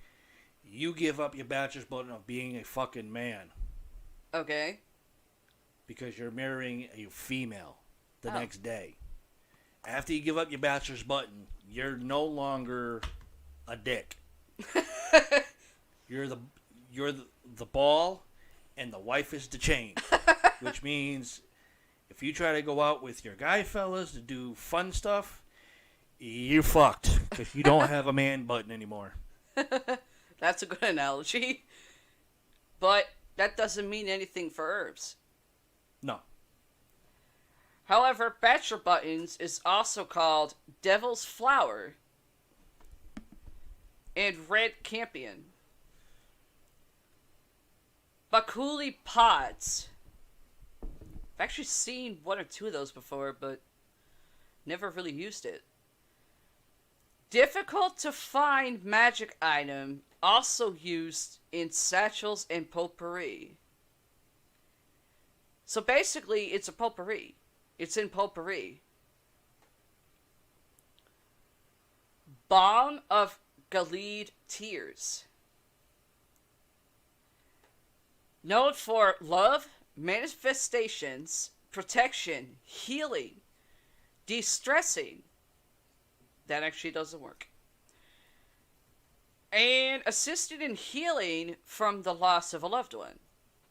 you give up your bachelor's button of being a fucking man. Okay. Because you're marrying a female the Oh. next day. After you give up your bachelor's button, you're no longer a dick. You're the ball, and the wife is the chain. Which means if you try to go out with your guy fellas to do fun stuff, you fucked because you don't have a man button anymore. That's a good analogy. But that doesn't mean anything for herbs. No. However, bachelor buttons is also called devil's flower and red campion. Bakuli pods. I've actually seen one or two of those before, but never really used it. Difficult to find magic item, also used in satchels and potpourri. So basically, it's a potpourri. It's in potpourri. Balm of Gilead tears. Known for love, manifestations, protection, healing, de-stressing. That actually doesn't work. And assisted in healing from the loss of a loved one.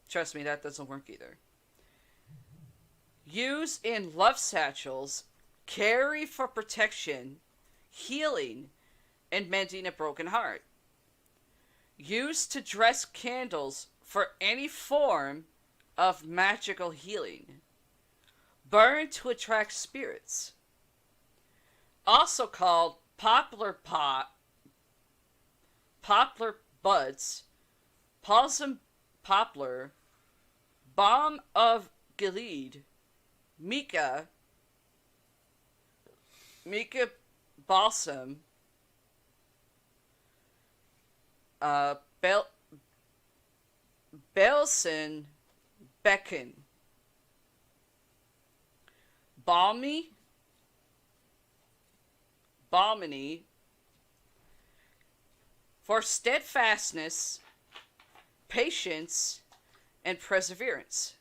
Trust me, that doesn't work either. Use in love satchels, carry for protection, healing, and mending a broken heart. Use to dress candles for any form of magical healing. Burn to attract spirits. Also called poplar buds, balsam poplar, balm of Gilead, mica balsam, Belson beckon, balmy, balmony, for steadfastness, patience, and perseverance.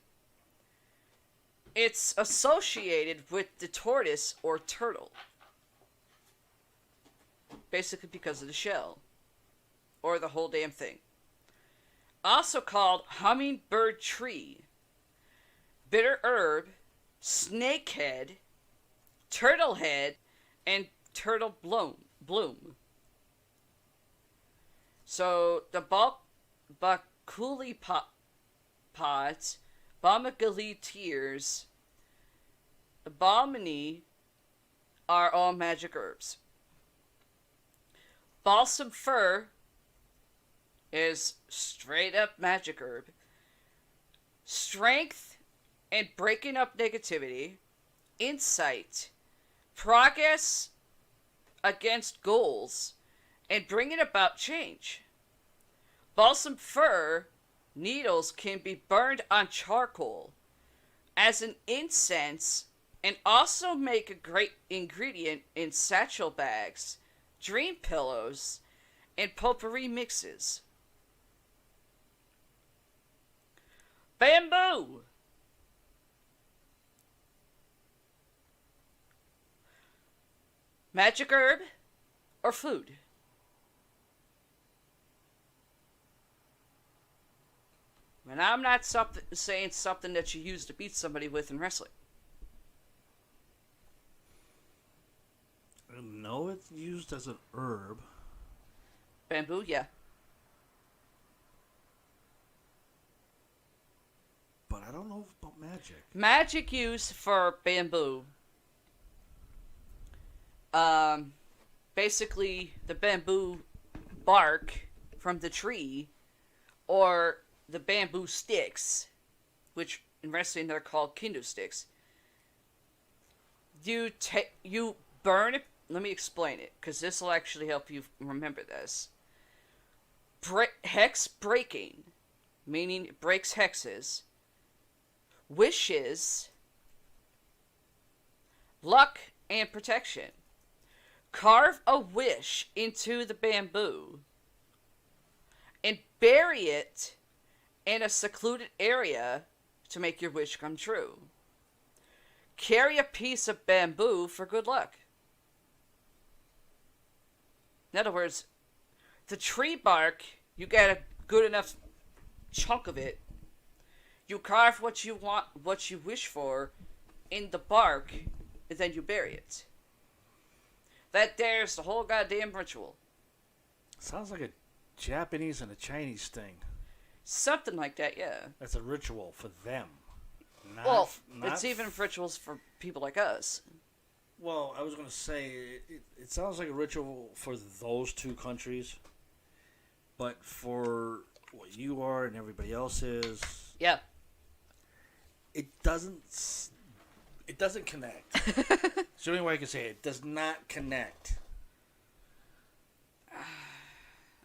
It's associated with the tortoise or turtle. Basically because of the shell. Or the whole damn thing. Also called hummingbird tree, bitter herb, snakehead, turtle head, and turtle bloom. So the bakuli pods, Balmagali tears, the balmony are all magic herbs. Balsam fir is straight up magic herb. Strength and breaking up negativity, insight, progress against goals, and bringing about change. Balsam fir needles can be burned on charcoal as an incense and also make a great ingredient in satchel bags, dream pillows, and potpourri mixes. Bamboo! Magic herb or food? And I'm not saying something that you use to beat somebody with in wrestling. No, it's used as an herb. Bamboo, yeah. But I don't know about magic. Magic use for bamboo. Basically, the bamboo bark from the tree, or the bamboo sticks, which in wrestling they're called kendo sticks. You burn it. Let me explain it, because this will actually help you remember this. Hex breaking, meaning it breaks hexes. Wishes, luck, and protection. Carve a wish into the bamboo and bury it in a secluded area to make your wish come true. carry a piece of bamboo for good luck. In other words, the tree bark, you get a good enough chunk of it. You carve what you want, what you wish for in the bark, and then you bury it. That there's the whole goddamn ritual. Sounds like a Japanese and a Chinese thing. Something like that, yeah. That's a ritual for them. It's even rituals for people like us. Well, I was going to say, it sounds like a ritual for those two countries. But for what you are and everybody else is... Yeah. It doesn't connect. It's the only way I can say it. It does not connect.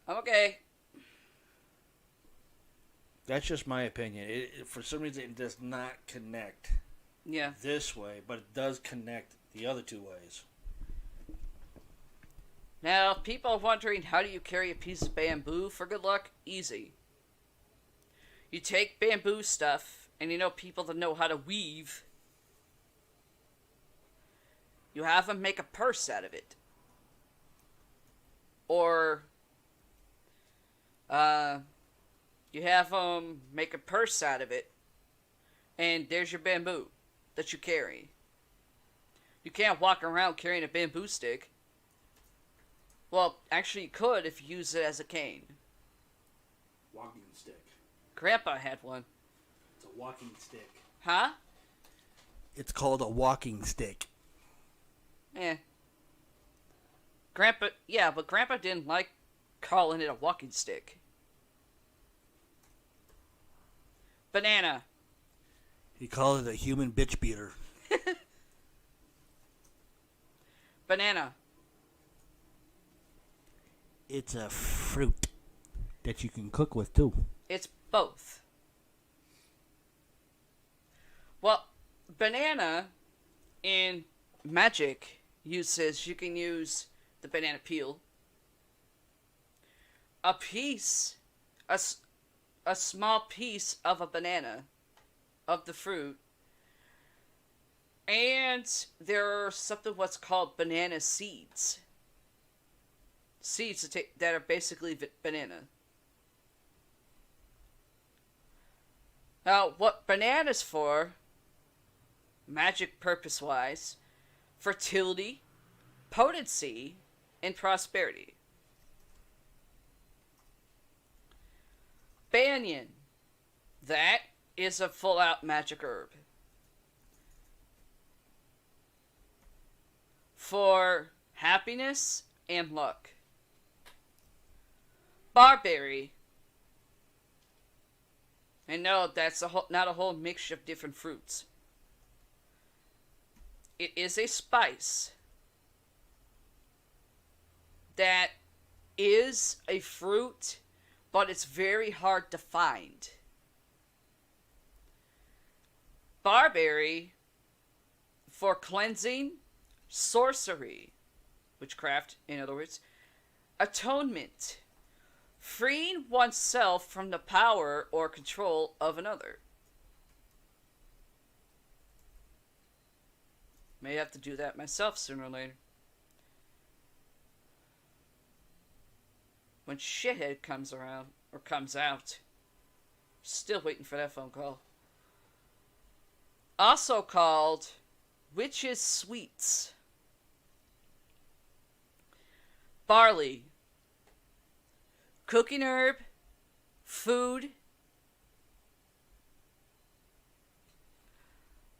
Okay. That's just my opinion. For some reason, it does not connect this way, but it does connect the other two ways. Now, people are wondering, how do you carry a piece of bamboo for good luck? Easy. You take bamboo stuff, and you know people that know how to weave. You have them make a purse out of it. Or, you have them make a purse out of it, and there's your bamboo that you carry. You can't walk around carrying a bamboo stick. Well, actually you could if you use it as a cane. Walking stick. Grandpa had one. It's a walking stick. Huh? It's called a walking stick. But Grandpa didn't like calling it a walking stick. Banana. He called it a human bitch beater. Banana. It's a fruit that you can cook with too. It's both. Well, banana in magic uses, you can use the banana peel. A small piece of a banana, of the fruit. And there are something what's called banana seeds. Seeds that are basically banana. Now, what banana's for, magic purpose-wise, fertility, potency, and prosperity. Banyan. That is a full-out magic herb. For happiness and luck. Barberry. And no, that's not a whole mixture of different fruits. It is a spice that is a fruit, but it's very hard to find. Barberry for cleansing, sorcery, witchcraft, in other words, atonement, freeing oneself from the power or control of another. May have to do that myself sooner or later. When shithead comes around, or comes out. Still waiting for that phone call. Also called witches' sweets. Barley. Cooking herb. Food.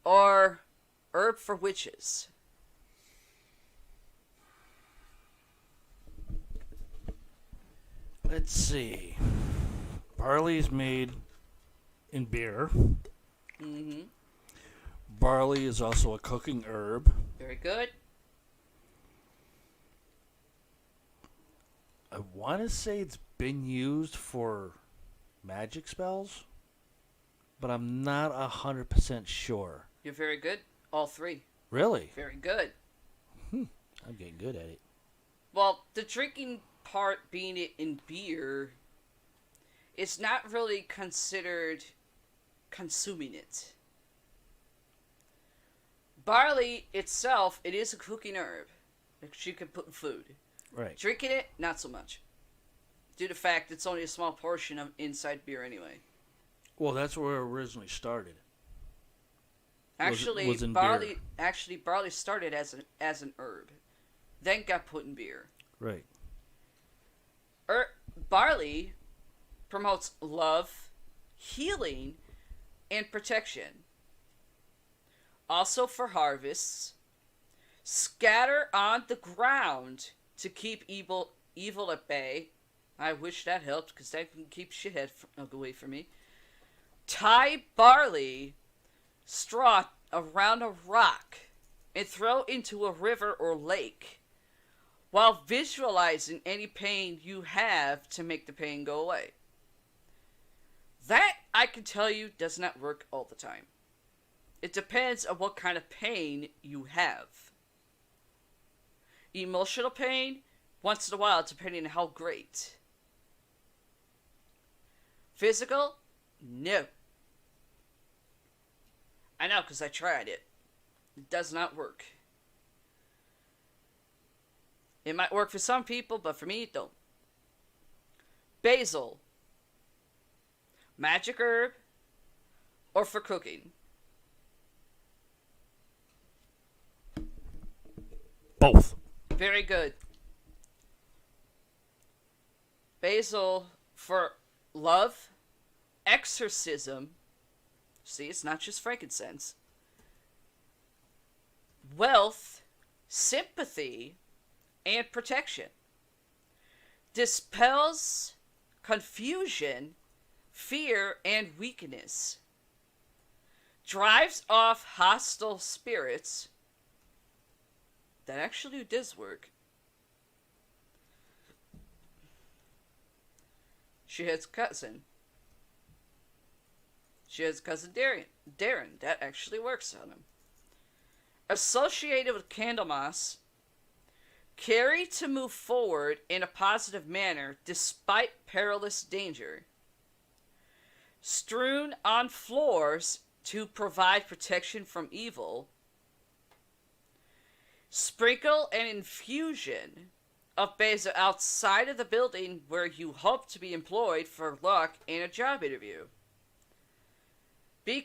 Or herb for witches. Let's see. Barley is made in beer. Mm-hmm. Barley is also a cooking herb. Very good. I want to say it's been used for magic spells, but I'm not 100% sure. You're very good. All three. Really? Very good. I'm getting good at it. Well, the drinking part being it in beer, it's not really considered consuming it. barley itself, it is a cooking herb that you can put in food. Right. Drinking it, not so much. Due to the fact it's only a small portion of inside beer anyway. Well, that's where it originally started. Actually, was in barley beer. barley started as an herb, then got put in beer. Right. Barley promotes love, healing, and protection. Also for harvests, scatter on the ground to keep evil at bay. I wish that helped, because that can keep shithead away from me. Tie barley straw around a rock and throw into a river or lake while visualizing any pain you have to make the pain go away. That, I can tell you, does not work all the time. It depends on what kind of pain you have. Emotional pain, once in a while, depending on how great. Physical, no. I know, because I tried it. It does not work. It might work for some people, but for me, it don't. Basil. Magic herb, or for cooking. Both. Very good. Basil for love, exorcism. See, it's not just frankincense. Wealth, sympathy, and protection. Dispels confusion, fear, and weakness. Drives off hostile spirits. That actually does work. She has cousin. She has cousin Darren. That actually works on him. Associated with Candlemas. Carry to move forward in a positive manner despite perilous danger. Strewn on floors to provide protection from evil. Sprinkle an infusion of basil outside of the building where you hope to be employed for luck in a job interview. Be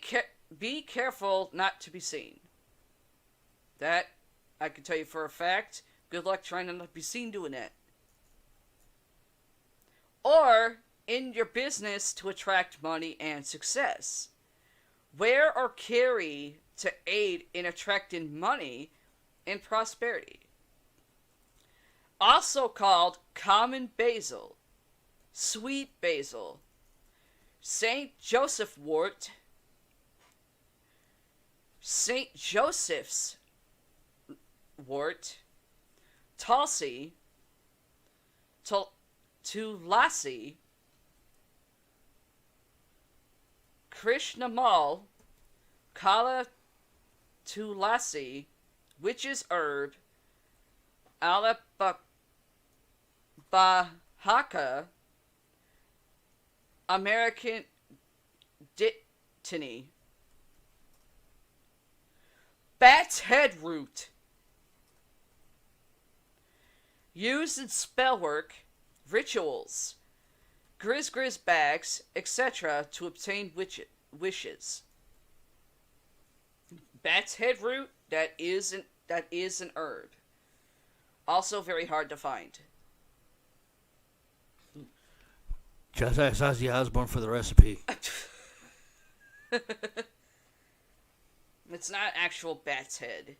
careful not to be seen. That, I can tell you for a fact, good luck trying to not be seen doing that. Or, in your business to attract money and success. Wear or carry to aid in attracting money and prosperity. Also called common basil, sweet basil, St. Joseph wort, St. Joseph's wort, Tulsi, Tulasi, Krishnamal, Kala Tulasi, witch's herb, Alabahaka, American Dittany, bat's head root, used in spellwork, rituals, grizz bags, etc. to obtain wishes. Bat's head root, that is an herb. Also very hard to find. Just ask Ozzy Osbourne for the recipe. It's not actual bat's head.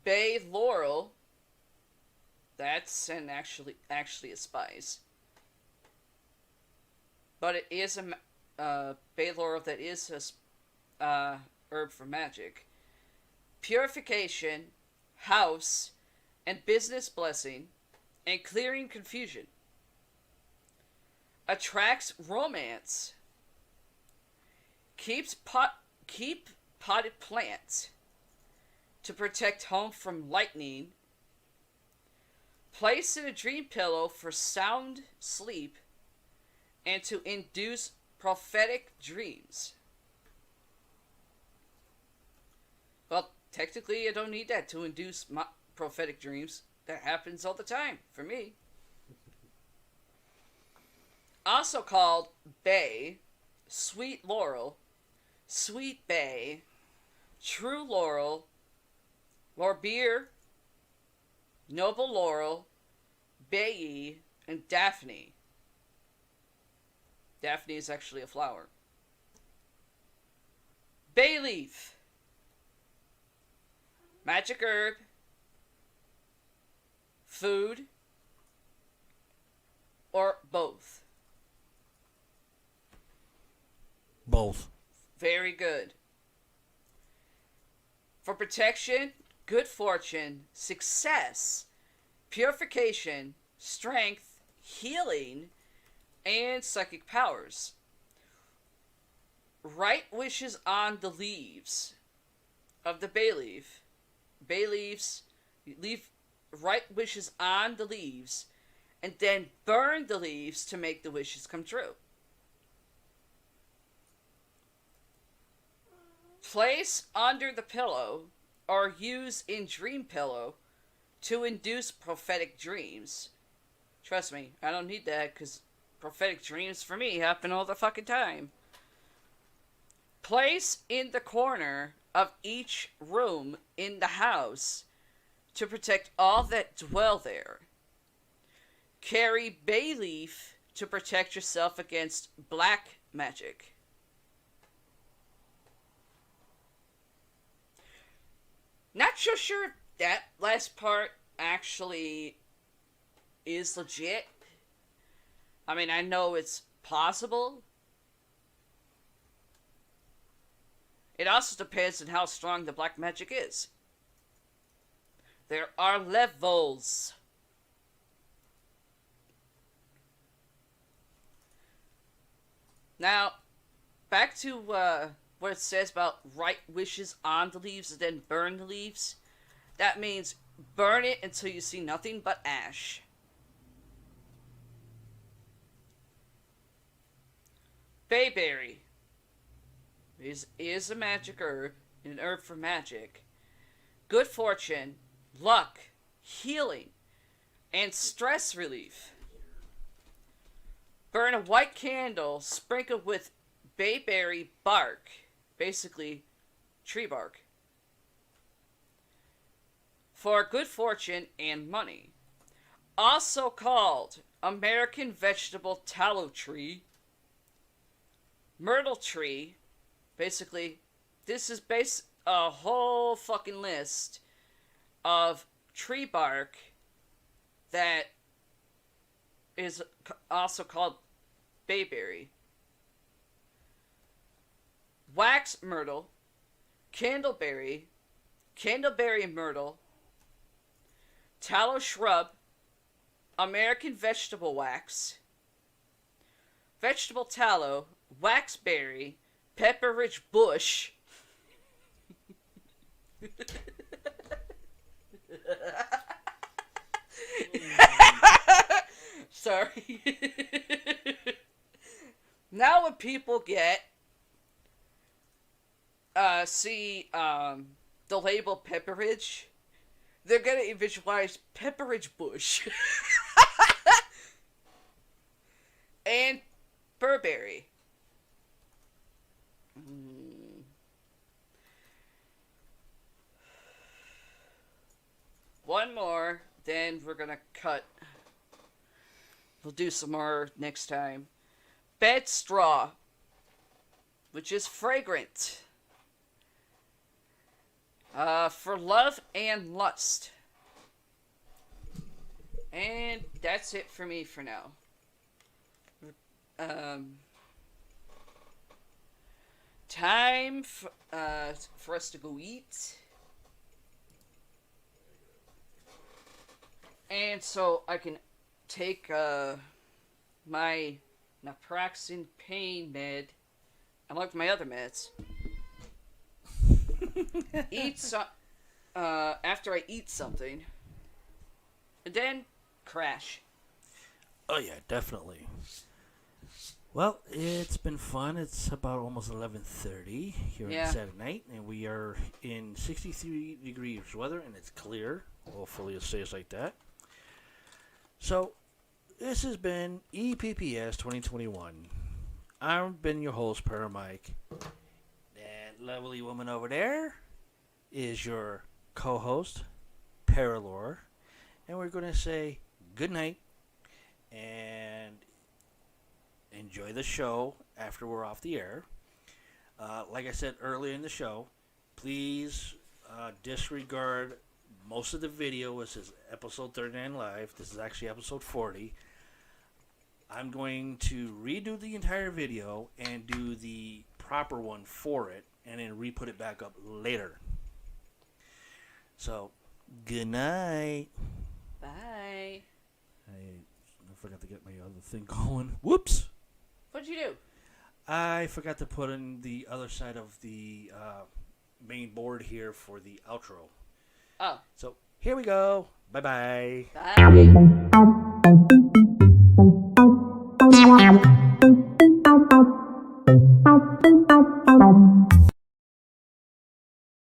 Bay laurel. That's actually a spice. But it is a bay laurel that is a herb for magic. Purification, house, and business blessing, and clearing confusion. Attracts romance. Keep potted plants to protect home from lightning. Place in a dream pillow for sound sleep and to induce prophetic dreams. Well, technically, I don't need that to induce prophetic dreams. That happens all the time for me. Also called Bay, Sweet Laurel, Sweet Bay, True Laurel, Lorbeer, Noble Laurel, Bayi, and Daphne. Daphne is actually a flower. Bay leaf. Magic herb. Food. Or both. Both. Very good. For protection, good fortune, success, purification, strength, healing, and psychic powers. Write wishes on the leaves of the bay leaf. Bay leaves, write wishes on the leaves, and then burn the leaves to make the wishes come true. Place under the pillow or use in dream pillow to induce prophetic dreams. Trust me, I don't need that because prophetic dreams for me happen all the fucking time. Place in the corner of each room in the house to protect all that dwell there. Carry bay leaf to protect yourself against black magic. Not so sure if that last part actually is legit. I mean, I know it's possible. It also depends on how strong the black magic is. There are levels. Now, back to what it says about write wishes on the leaves and then burn the leaves. That means burn it until you see nothing but ash. Bayberry is a magic herb, an herb for magic. Good fortune, luck, healing, and stress relief. Burn a white candle sprinkled with bayberry bark, basically tree bark, for good fortune and money. Also called American vegetable tallow tree, myrtle tree. Basically, this is a whole fucking list of tree bark that is also called bayberry. Wax myrtle, candleberry, candleberry myrtle, tallow shrub, American vegetable wax, vegetable tallow, waxberry, pepperidge bush, sorry. Now when people get see the label pepperidge, they're gonna visualize pepperidge bush and Burberry. One more, then we're gonna cut. We'll do some more next time. Bed straw, which is fragrant. For love and lust. And that's it for me for now. Time for us to go eat. And so I can take my naproxen pain med, unlike my other meds. After I eat something, and then crash. Oh yeah, definitely. Well, it's been fun. It's about almost 11:30 here on Saturday night, and we are in 63 degrees weather, and it's clear. Hopefully it stays like that. So, this has been EPPS 2021. I've been your host, Paramike. That lovely woman over there is your co-host, Paralore. And we're going to say good night and enjoy the show after we're off the air. Like I said earlier in the show, please disregard most of the video. This is episode 39 live. This is actually episode 40. I'm going to redo the entire video and do the proper one for it and then re-put it back up later. So, good night. Bye. I forgot to get my other thing going. Whoops! What'd you do? I forgot to put in the other side of the main board here for the outro. Oh. So, here we go. Bye-bye. Bye.